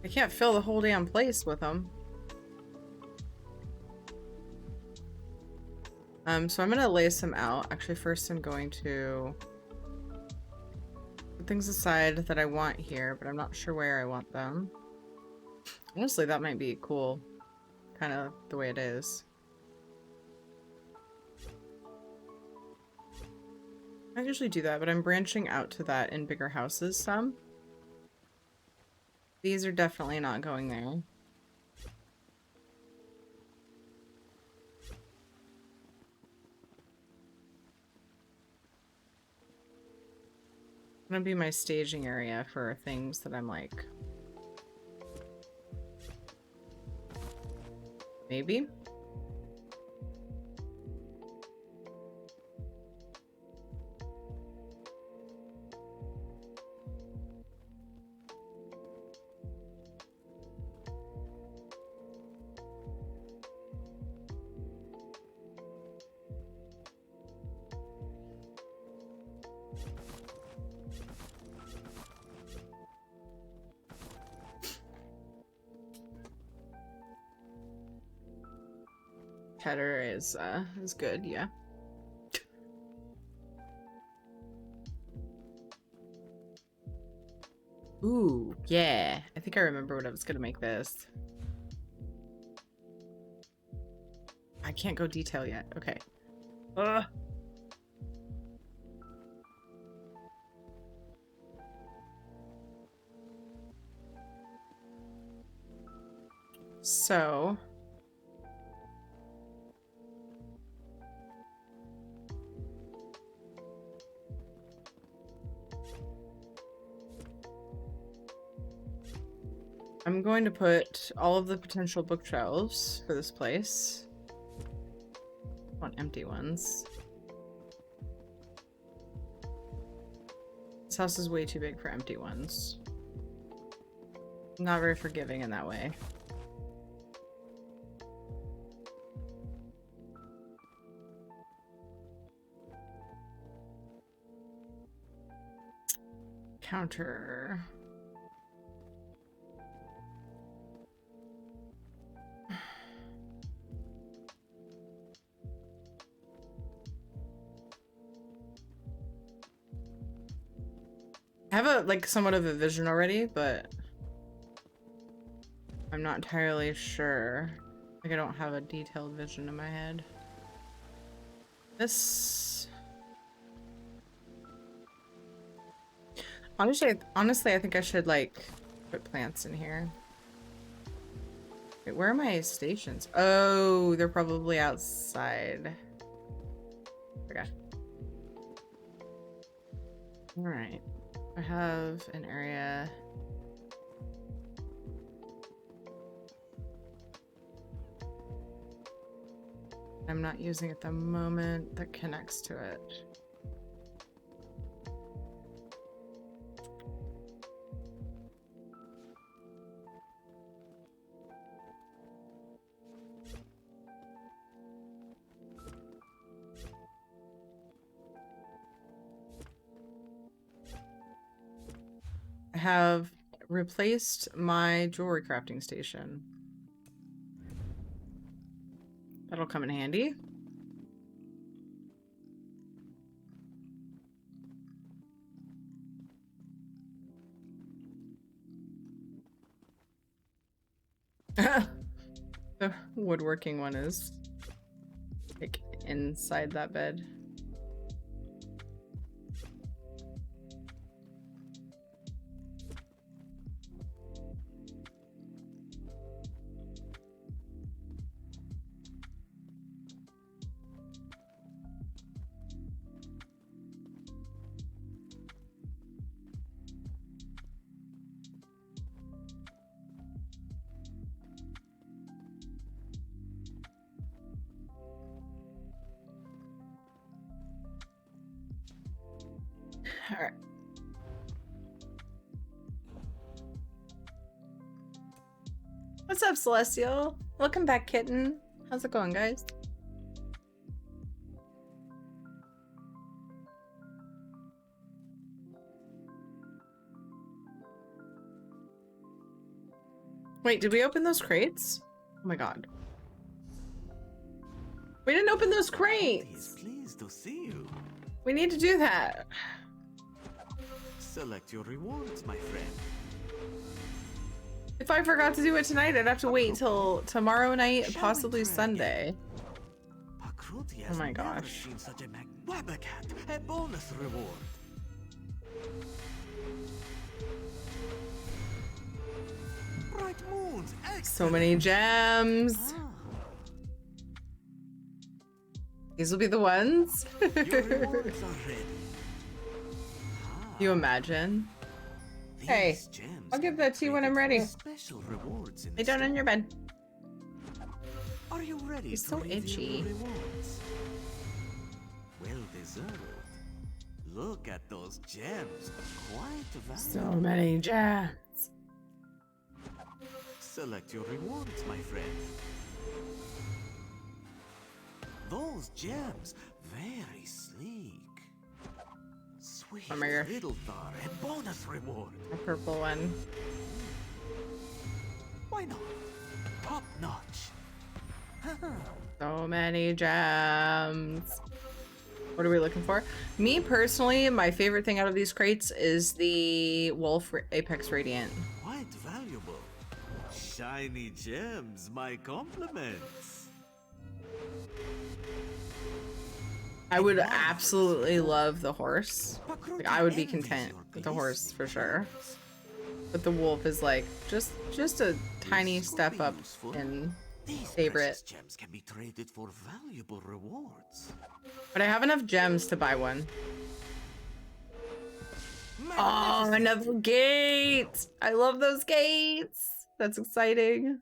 I can't fill the whole damn place with them. So I'm gonna lay some out. Actually, first I'm going to put things aside that I want here, but I'm not sure where I want them. Honestly, that might be cool. Kind of the way it is. I usually do that, but I'm branching out to that in bigger houses some. These are definitely not going there. Gonna be my staging area for things that I'm like, maybe. Header is good, yeah. Ooh, yeah. I think I remember what I was gonna make this. I can't go detail yet. Okay. So I'm going to put all of the potential bookshelves for this place on empty ones. This house is way too big for empty ones. Not very forgiving in that way. Counter. I have a like somewhat of a vision already, but I'm not entirely sure. Like I don't have a detailed vision in my head. This honestly I think I should like put plants in here. Wait, where are my stations? Oh, they're probably outside. Okay. All right. I have an area. I'm not using at the moment that connects to it. I have replaced my jewelry crafting station. That'll come in handy. The woodworking one is like inside that bed. All right. What's up, Celestial? Welcome back, kitten. How's it going, guys? Wait, did we open those crates? Oh my god. We didn't open those crates! He's pleased to see you. We need to do that. Select your rewards, my friend. If I forgot to do it tonight, I'd have to wait till tomorrow night, possibly Sunday. Oh my gosh. Seen such a Wabacat, a bonus reward. Bright moons, So many gems. These will be the ones. Your rewards are ready. You imagine? Hey, I'll give that to you when I'm ready. Special rewards in Lay down on your bed. Are you ready? He's so itchy. Well deserved. Look at those gems. Quite valuable. So many gems. Select your rewards, my friend. Those gems, very sleek. Sweet little thar, a bonus reward. A purple one. Why not? Top notch. So many gems. What are we looking for? Me personally, my favorite thing out of these crates is the Wolf Apex Radiant. Quite valuable. Shiny gems, my compliments. I would absolutely love the horse. Like, I would be content with the horse for sure. But the wolf is like just a tiny step up in favorite. Gems can be traded for valuable rewards. But I have enough gems to buy one. Oh, another gate! I love those gates! That's exciting.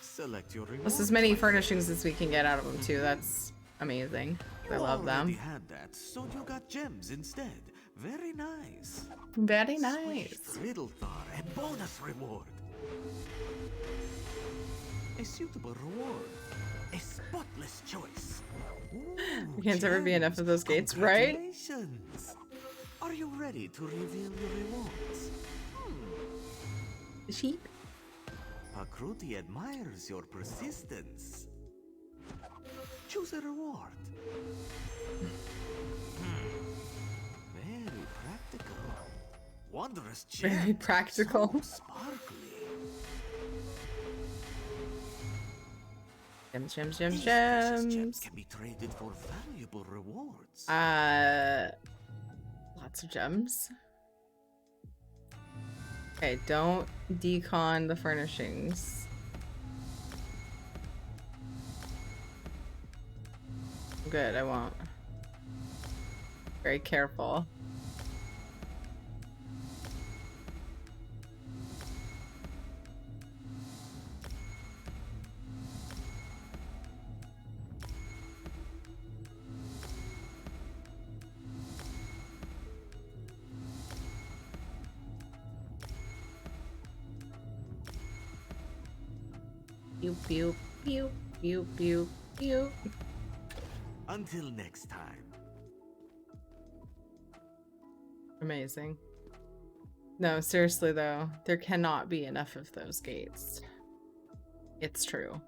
Select your rewards. Plus as many furnishings as we can get out of them too. That's amazing. I love them. You had that, so you got gems instead. Very nice. Very nice. Riddle Thar, a bonus reward. A suitable reward. A spotless choice. Ooh, You can't ever be enough of those gates, right? Congratulations. Are you ready to reveal your rewards? The sheep? Pakruti admires your persistence. Choose a reward. Very practical. Wondrous gem. Very practical. So sparkly. Gems, gems, gems, These precious gems. can be traded for valuable rewards. Lots of gems. Okay, don't decon the furnishings. Good, I won't. Very careful. Pew, pew, pew, pew, pew, pew. Until next time. Amazing. No, seriously though, there cannot be enough of those gates. It's true.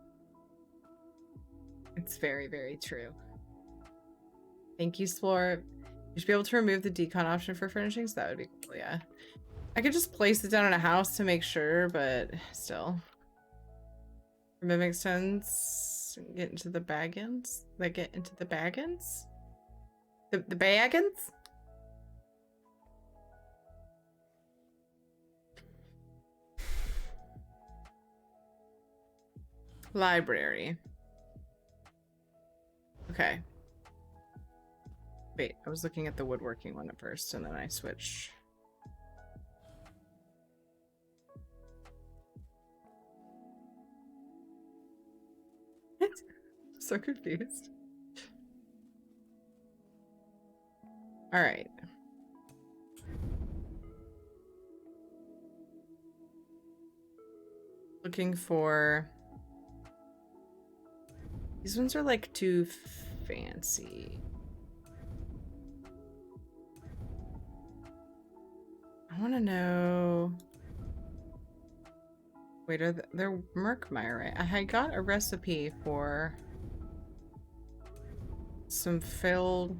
It's very, very true. Thank you, Spore. You should be able to remove the decon option for furnishings. That would be cool, yeah. I could just place it down in a house to make sure, but still. Removing stones, get into the baggins? Like get into the baggins? The baggins? Library. Okay. Wait, I was looking at the woodworking one at first and then I switched. So confused. All right. Looking for... These ones are like too fancy. I want to know... Wait, they're Merkmeyer, right? I got a recipe for some filled.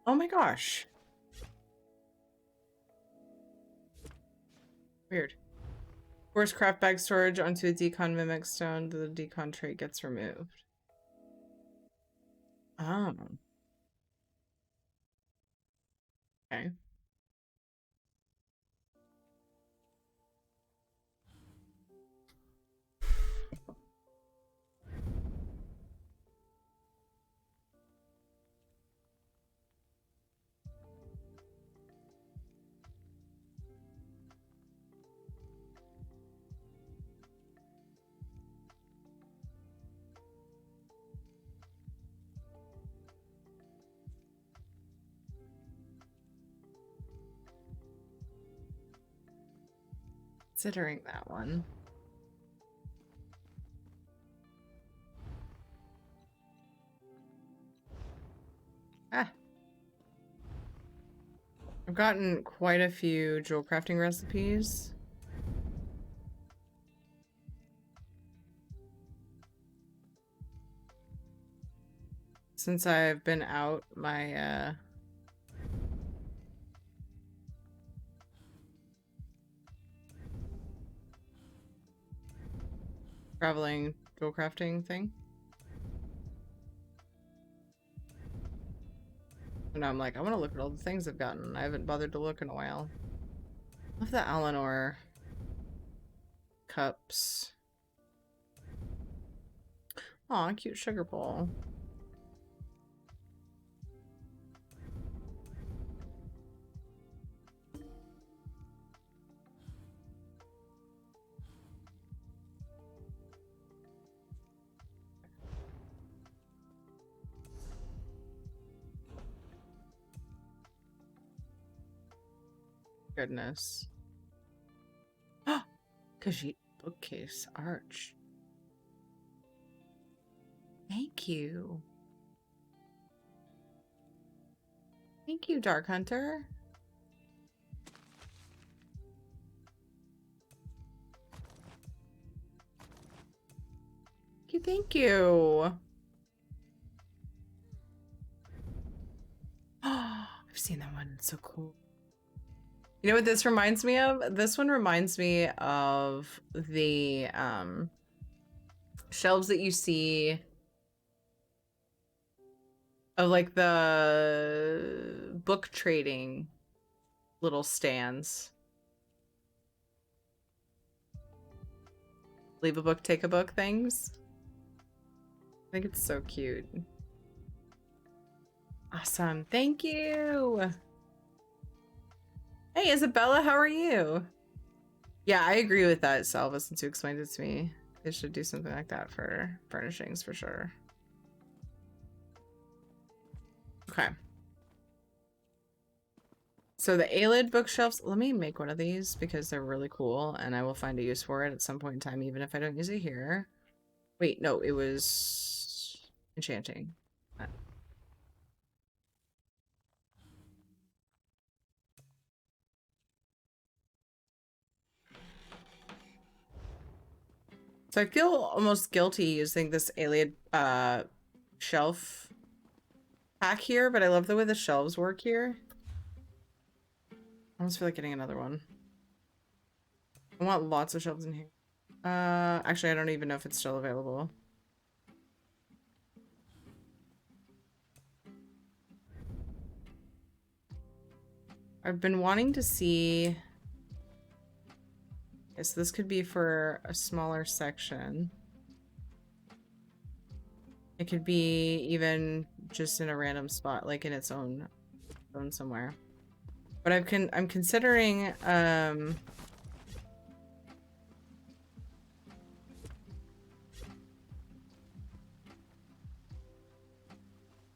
Oh my gosh. Weird. Force craft bag storage onto a decon mimic stone. The decon trait gets removed. Oh. Okay. Considering that one. Ah. I've gotten quite a few jewel crafting recipes. Since I've been out my traveling jewel crafting thing. And I'm like, I want to look at all the things I've gotten. I haven't bothered to look in a while. Love the Eleanor cups. Aw, cute sugar bowl. Goodness. Khajiit bookcase arch. Thank you. Thank you, Dark Hunter. Thank you, thank you. Oh, I've seen that one. It's so cool. You know what this reminds me of? This one reminds me of the shelves that you see of like the book trading little stands. Leave a book, take a book things. I think it's so cute. Awesome. Thank you. Hey, Isabella, how are you? Yeah, I agree with that, Salva, since you explained it to me. They should do something like that for furnishings for sure. Okay. So the Aelid bookshelves, let me make one of these because they're really cool and I will find a use for it at some point in time, even if I don't use it here. Wait, no, it was enchanting. So I feel almost guilty using this Aelid shelf pack here, but I love the way the shelves work here. I almost feel like getting another one. I want lots of shelves in here. Actually, I don't even know if it's still available. I've been wanting to see... Okay, so this could be for a smaller section. It could be even just in a random spot, like in its own somewhere. But I'm considering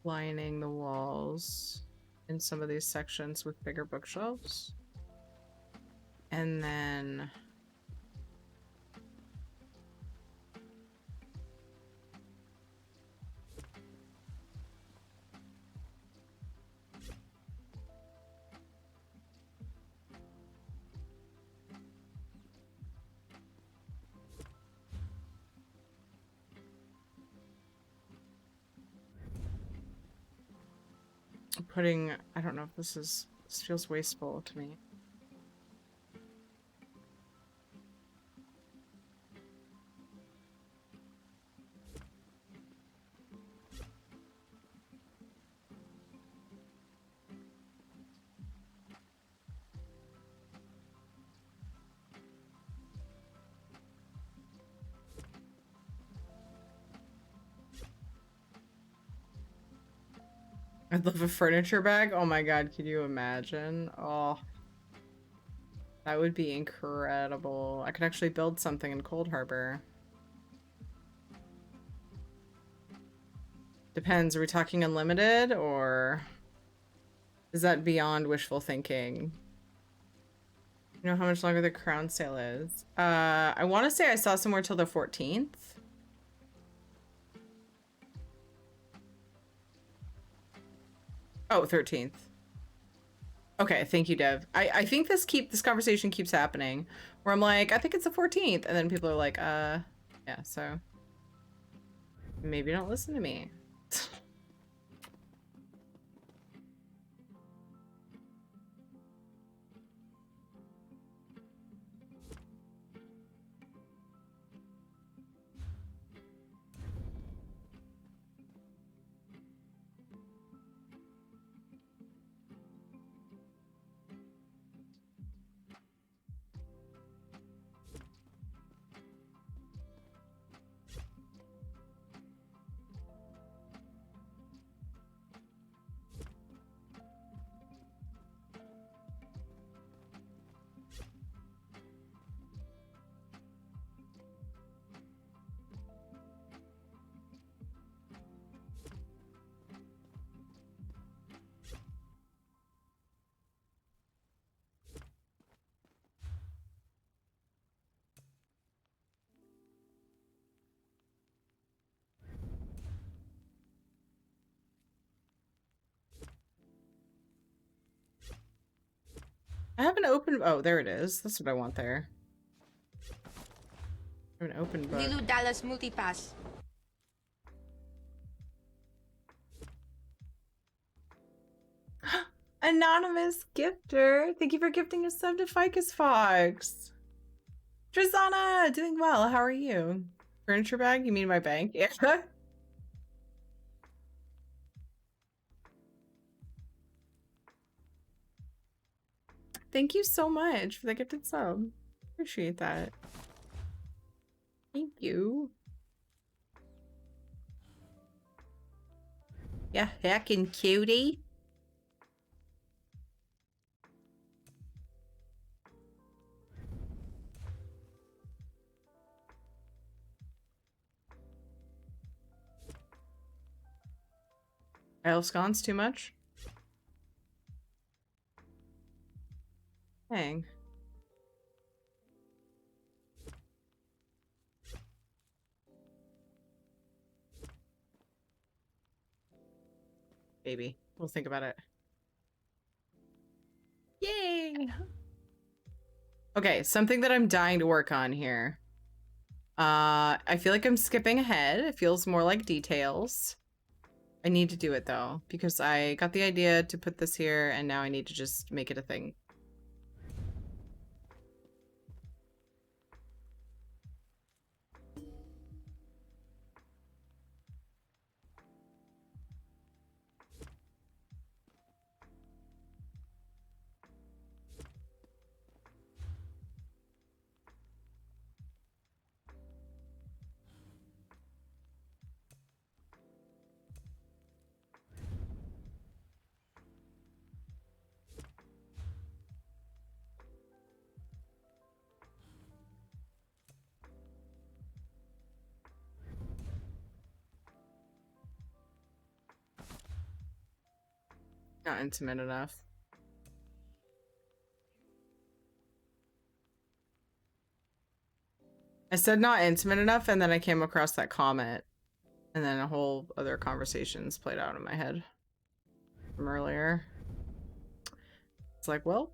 lining the walls in some of these sections with bigger bookshelves. And then putting, I don't know if this feels wasteful to me. I'd love a furniture bag. Oh my god, could you imagine? Oh, that would be incredible. I could actually build something in Cold Harbor. Depends, are we talking unlimited or is that beyond wishful thinking? You know how much longer the crown sale is? I want to say I saw somewhere till the 14th. Oh, 13th. Okay, thank you, Dev. I think this conversation keeps happening where I'm like, I think it's the 14th, and then people are like, yeah, so maybe don't listen to me. I have an open, oh, there it is. That's what I want there. I have an open book. Lilu Dallas Multipass. Anonymous gifter. Thank you for gifting a sub to Ficus Fox. Trizana, doing well. How are you? Furniture bag? You mean my bank? Yeah. Thank you so much for the gifted sub. Appreciate that. Thank you. Yeah, heckin' cutie. Scones too much? Dang. Maybe. We'll think about it. Yay! Okay, something that I'm dying to work on here. I feel like I'm skipping ahead. It feels more like details. I need to do it though, because I got the idea to put this here and now I need to just make it a thing. Not intimate enough. I said not intimate enough, and then I came across that comment. And then a whole other conversations played out in my head from earlier. It's like, welp.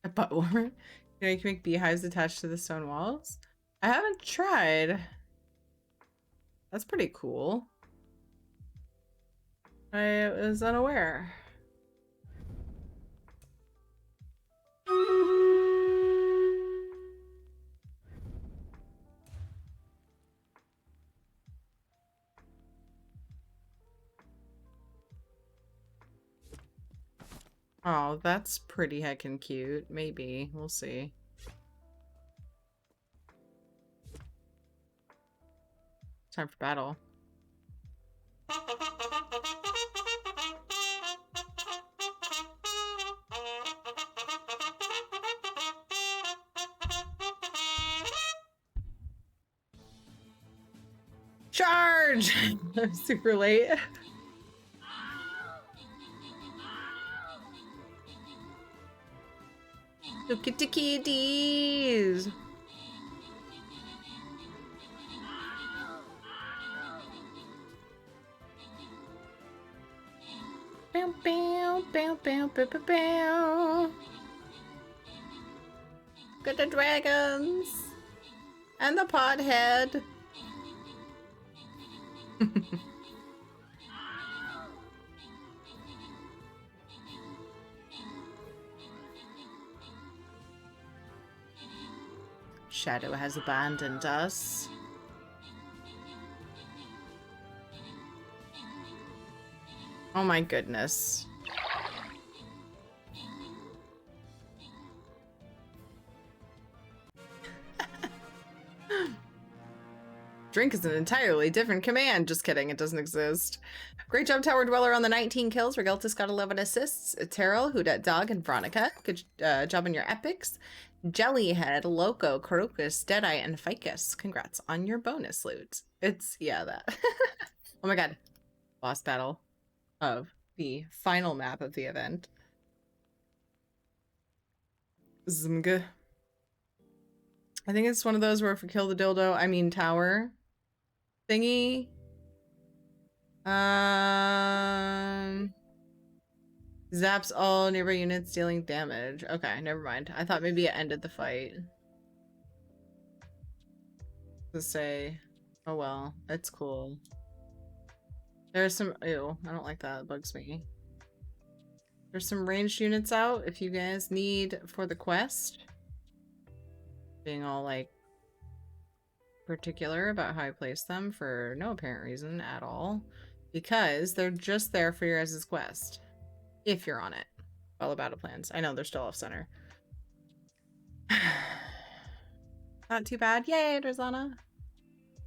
A butt warmer. You know, you can make beehives attached to the stone walls. I haven't tried. That's pretty cool. I was unaware. Oh, that's pretty heckin' cute. Maybe. We'll see. Time for battle. Charge! I'm super late. Look at the kitties! Bow, bow, bow, bow, bow, bow, bow. Look at the dragons! And the pothead! Shadow has abandoned us. Oh my goodness. Drink is an entirely different command. Just kidding, it doesn't exist. Great job, Tower Dweller, on the 19 kills. Regeltus got 11 assists. Terrell, Houdat Dog, and Veronica. Good job on your epics. Jellyhead, Loco, Crocus, Deadeye, and Ficus. Congrats on your bonus loot. It's, yeah, that. Oh my god. Boss battle of the final map of the event. Zmg. I think it's one of those where if we kill the dildo, I mean tower thingy. Zaps all nearby units dealing damage. Okay, never mind. I thought maybe it ended the fight. To say, oh well, it's cool. There's some, ew, I don't like that, it bugs me. There's some ranged units out if you guys need for the quest. Being all like particular about how I place them for no apparent reason at all. Because they're just there for your guys' quest. If you're on it. Follow battle plans. I know they're still off center. Not too bad. Yay, Drazana.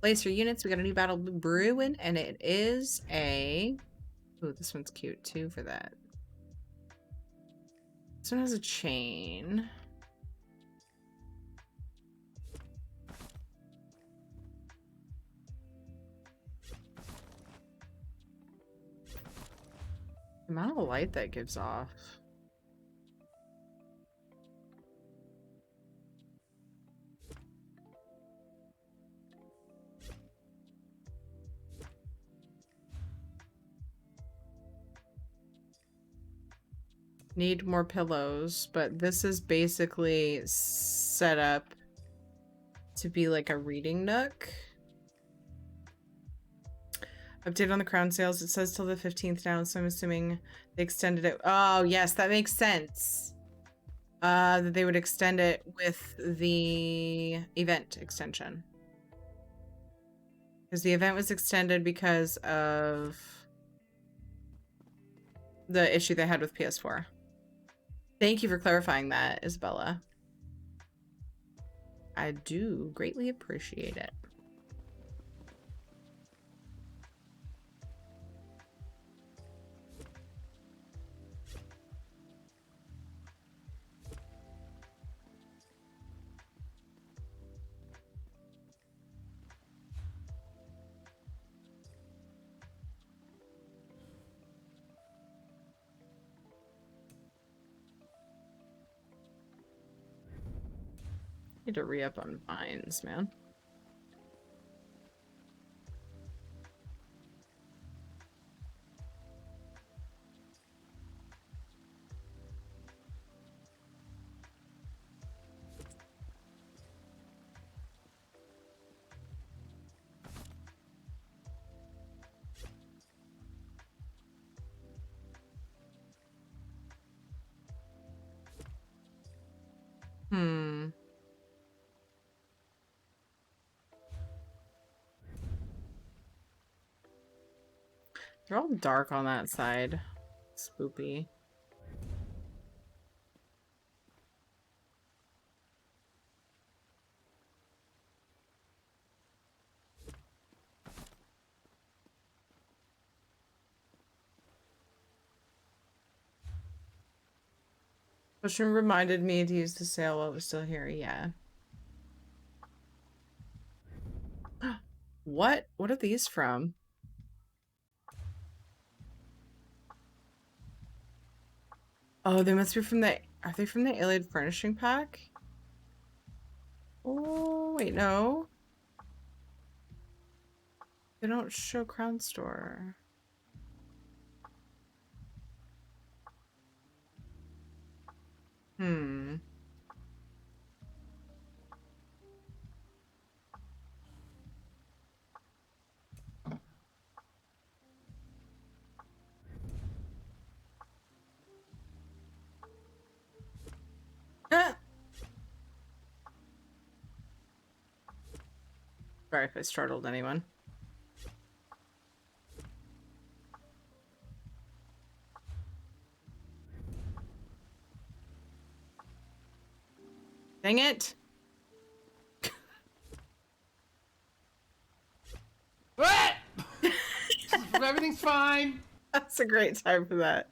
Place your units. We got a new battle brewing, and it is a... Ooh, this one's cute too for that. This one has a chain. The amount of light that gives off. Need more pillows, but this is basically set up to be like a reading nook. Update on the crown sales. It says till the 15th now, so I'm assuming they extended it. Oh, yes, that makes sense. That they would extend it with the event extension. Because the event was extended because of the issue they had with PS4. Thank you for clarifying that, Isabella. I do greatly appreciate it. Need to re-up on mines, man. They're all dark on that side. Spoopy. Which reminded me to use the sail while it was still here. Yeah. What? What are these from? Oh, they must be from the... Are they from the Alien Furnishing Pack? Oh, wait, no. They don't show Crown Store. Hmm. Ah! Sorry if I startled anyone. Dang it! What? Everything's fine. That's a great time for that.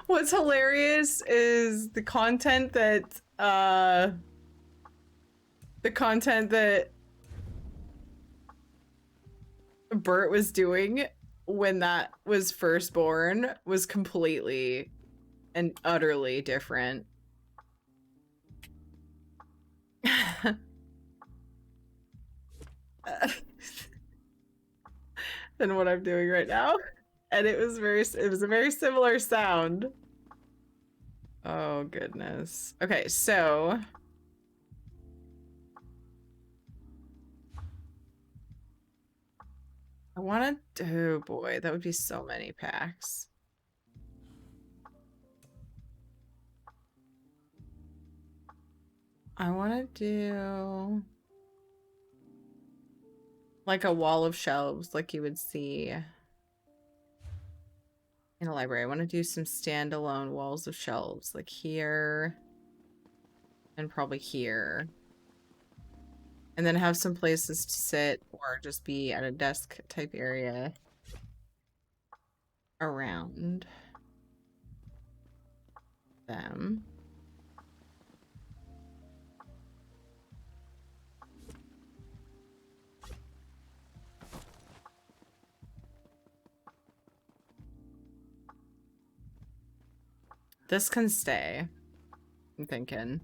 What's hilarious is the content that Bert was doing when that was first born was completely and utterly different. Than what I'm doing right now. And it was a very similar sound. Oh goodness. Okay, so I want to, oh boy, that would be so many packs. I want to do like a wall of shelves like you would see in a library. I want to do some standalone walls of shelves like here and probably here. And then have some places to sit or just be at a desk type area around them. This can stay, I'm thinking.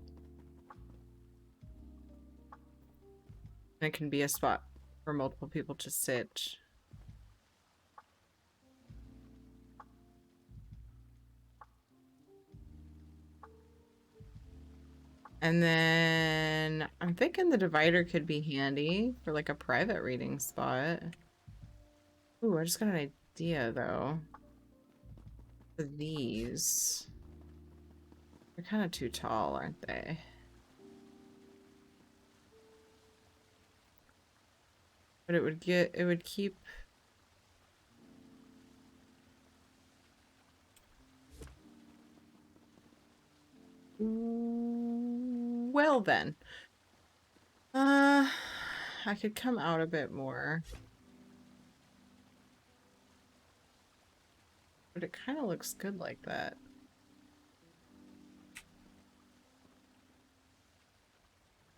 It can be a spot for multiple people to sit. And then I'm thinking the divider could be handy for like a private reading spot. Ooh, I just got an idea though. For these. They're kind of too tall, aren't they? But it would keep well then. I could come out a bit more. But it kind of looks good like that.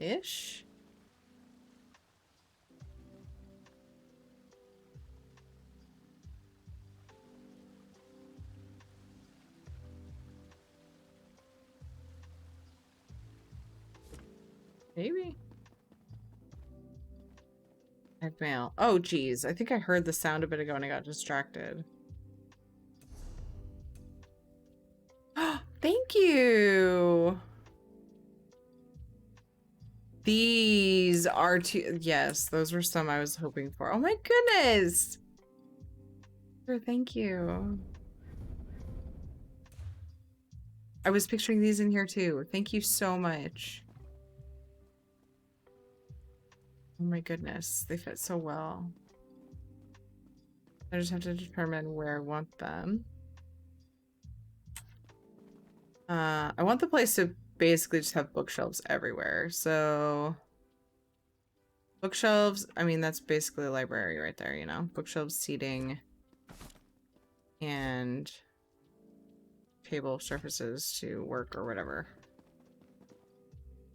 Ish? Maybe. Mail. Oh, geez. I think I heard the sound a bit ago and I got distracted. Thank you. These are two. Yes, those were some I was hoping for. Oh my goodness. Sure, thank you. I was picturing these in here too. Thank you so much. Oh my goodness, they fit so well. I just have to determine where I want them. I want the place to basically just have bookshelves everywhere. So bookshelves, I mean, that's basically a library right there, you know? Bookshelves, seating, and table surfaces to work or whatever.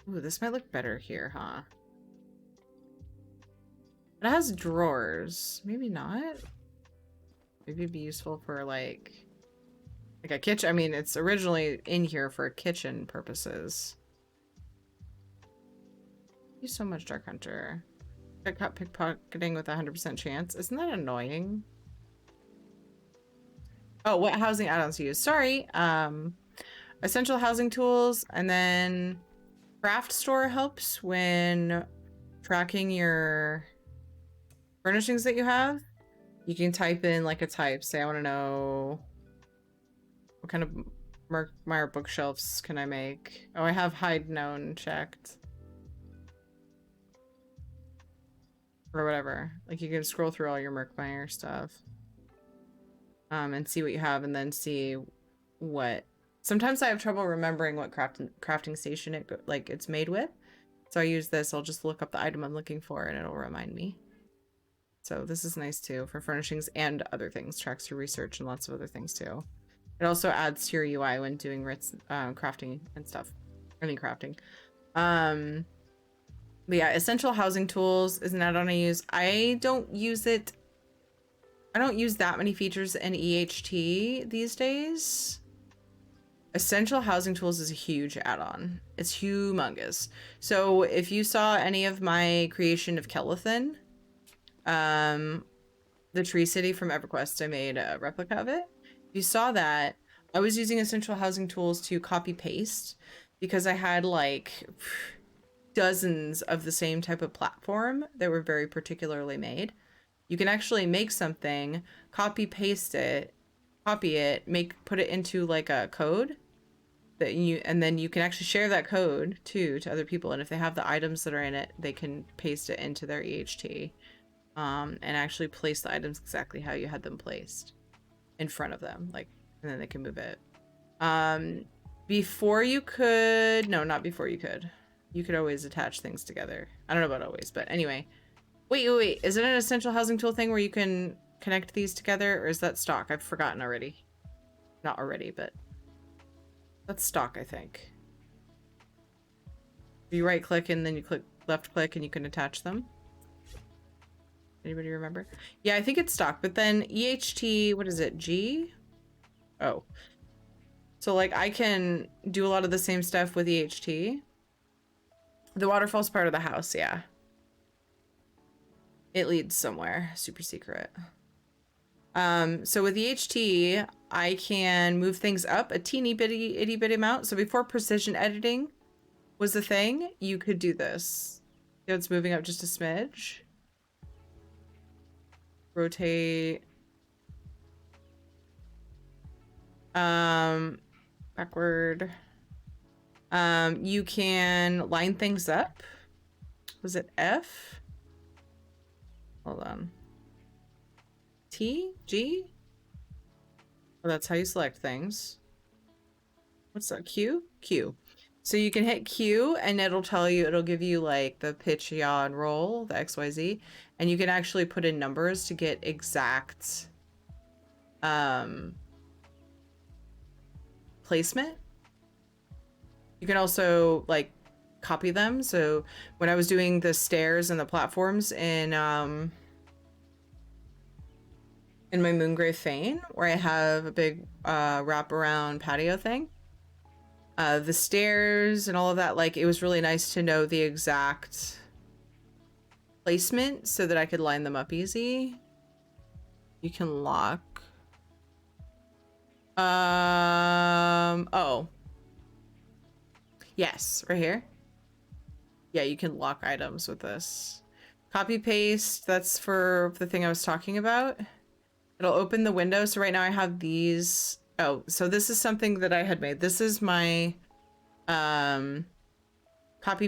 Ooh, this might look better here, huh? It has drawers. Maybe not. Maybe it'd be useful for like a kitchen. I mean, it's originally in here for kitchen purposes. Thank you so much, Dark Hunter. Got caught pickpocketing with a 100% chance. Isn't that annoying? Oh, what housing add-ons to use? Sorry. Essential housing tools, and then craft store helps when tracking your furnishings that you have. You can type in like a type. Say, I want to know what kind of Murkmire bookshelves can I make? Oh, I have hide known checked. Or whatever. Like you can scroll through all your Murkmire stuff. And see what you have, and then see what... Sometimes I have trouble remembering what crafting station it's made with. So I use this. I'll just look up the item I'm looking for, and it'll remind me. So this is nice too for furnishings and other things. Tracks your research and lots of other things too. It also adds to your UI when doing crafting and stuff. Any crafting. But yeah, essential housing tools is an add-on I use. I don't use it. I don't use that many features in EHT these days. Essential housing tools is a huge add-on. It's humongous. So if you saw any of my creation of Kelethin, the Tree City from EverQuest, I made a replica of it. If you saw that, I was using essential housing tools to copy paste because I had like dozens of the same type of platform that were very particularly made. You can actually make something, copy paste it, copy it, put it into like a code that and then you can actually share that code to other people. And if they have the items that are in it, they can paste it into their EHT, and actually place the items exactly how you had them placed in front of them, like, and then they can move it. Before you could, no, not before you could. You could always attach things together. I don't know about always, but anyway. Wait. Is it an essential housing tool thing where you can connect these together, or is that stock? I've forgotten already. Not already, but that's stock, I think. You right click and then you click left click and you can attach them. Anybody remember? Yeah, I think it's stock, but then EHT, what is it? G? Oh. So like I can do a lot of the same stuff with EHT. The waterfall's part of the house, yeah. It leads somewhere. Super secret. So with EHT, I can move things up a teeny bitty itty bitty amount. So before precision editing was the thing, you could do this. It's moving up just a smidge. Rotate. Backward. You can line things up. Was it F? Hold on. T? G? Oh, that's how you select things. What's that? Q? Q. So you can hit Q and it'll tell you, it'll give you like the pitch, yaw, and roll, the XYZ. And you can actually put in numbers to get exact placement. You can also like copy them. So when I was doing the stairs and the platforms in my Moongrave Fane, where I have a big wraparound patio thing, the stairs and all of that, like it was really nice to know the exact placement so that I could line them up easy. You can lock. Oh. Yes, right here. Yeah, you can lock items with this. Copy paste, that's for the thing I was talking about. It'll open the window. So right now I have these Oh, so this is something that I had made. This is my copy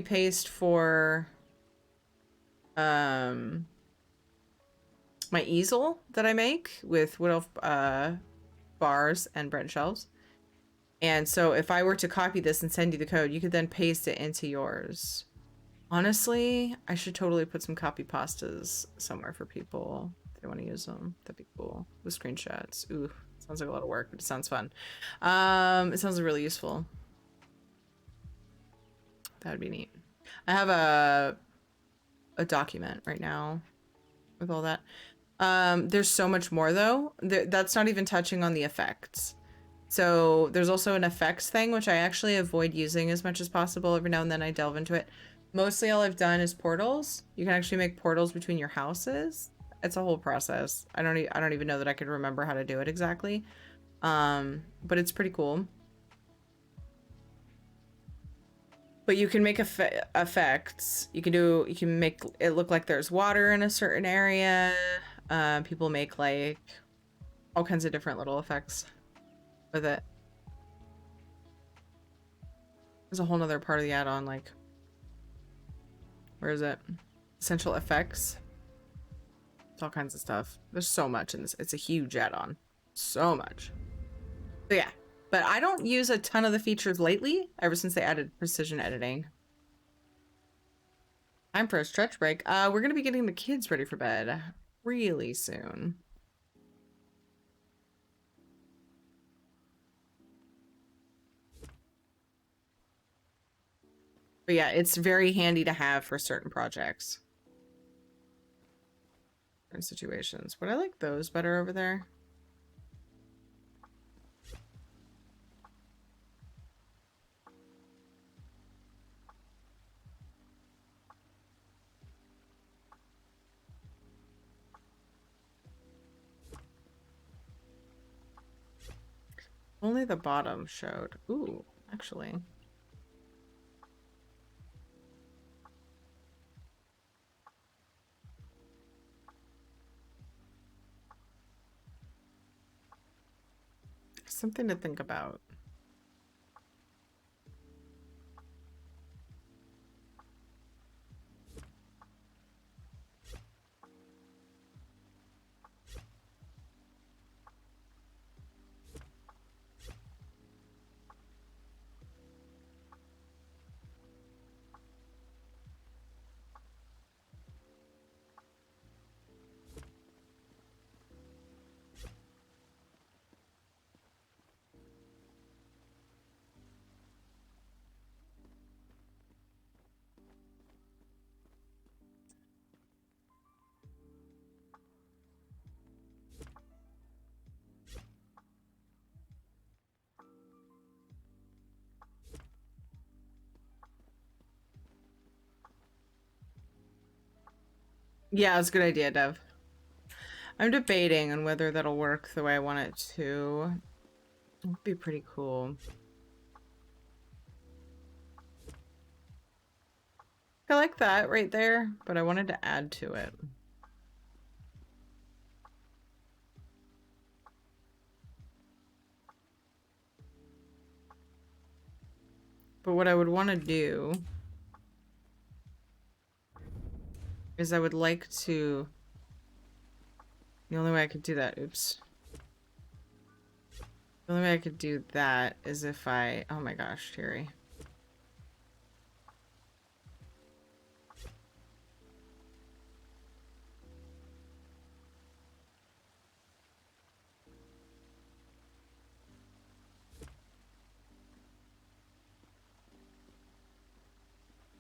paste for my easel that I make with wood elf bars and bread shelves. And so if I were to copy this and send you the code, you could then paste it into yours. Honestly, I should totally put some copy pastas somewhere for people if they want to use them. That'd be cool. With screenshots. Ooh, sounds like a lot of work, but it sounds fun. It sounds really useful. That would be neat. I have a document right now with all that. There's so much more though. That's not even touching on the effects. So there's also an effects thing, which I actually avoid using as much as possible. Every now and then I delve into it. Mostly all I've done is portals. You can actually make portals between your houses. It's a whole process. I don't even know that I could remember how to do it exactly. But it's pretty cool. But you can make effects. You can make it look like there's water in a certain area. People make like all kinds of different little effects with it. There's a whole nother part of the add-on, like, where is it? Essential effects. It's all kinds of stuff. There's so much in this. It's a huge add-on. So much. So yeah. But I don't use a ton of the features lately, ever since they added precision editing. Time for a stretch break. We're gonna be getting the kids ready for bed really soon. But yeah, it's very handy to have for certain projects. Certain situations. Would I like those better over there? Only the bottom showed. Ooh, actually. Something to think about. Yeah, it's a good idea, Dev. I'm debating on whether that'll work the way I want it to. It'd be pretty cool. I like that right there, but I wanted to add to it. But what I would want to do is I would like to... The only way I could do that... Oops. The only way I could do that is if I... Oh my gosh, Terry.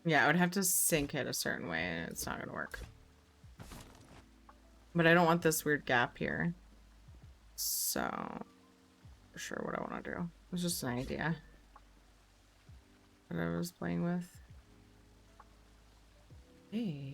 Yeah, I would have to sync it a certain way and it's not gonna work. But I don't want this weird gap here. So, for sure what I want to do. It was just an idea that I was playing with. Hey.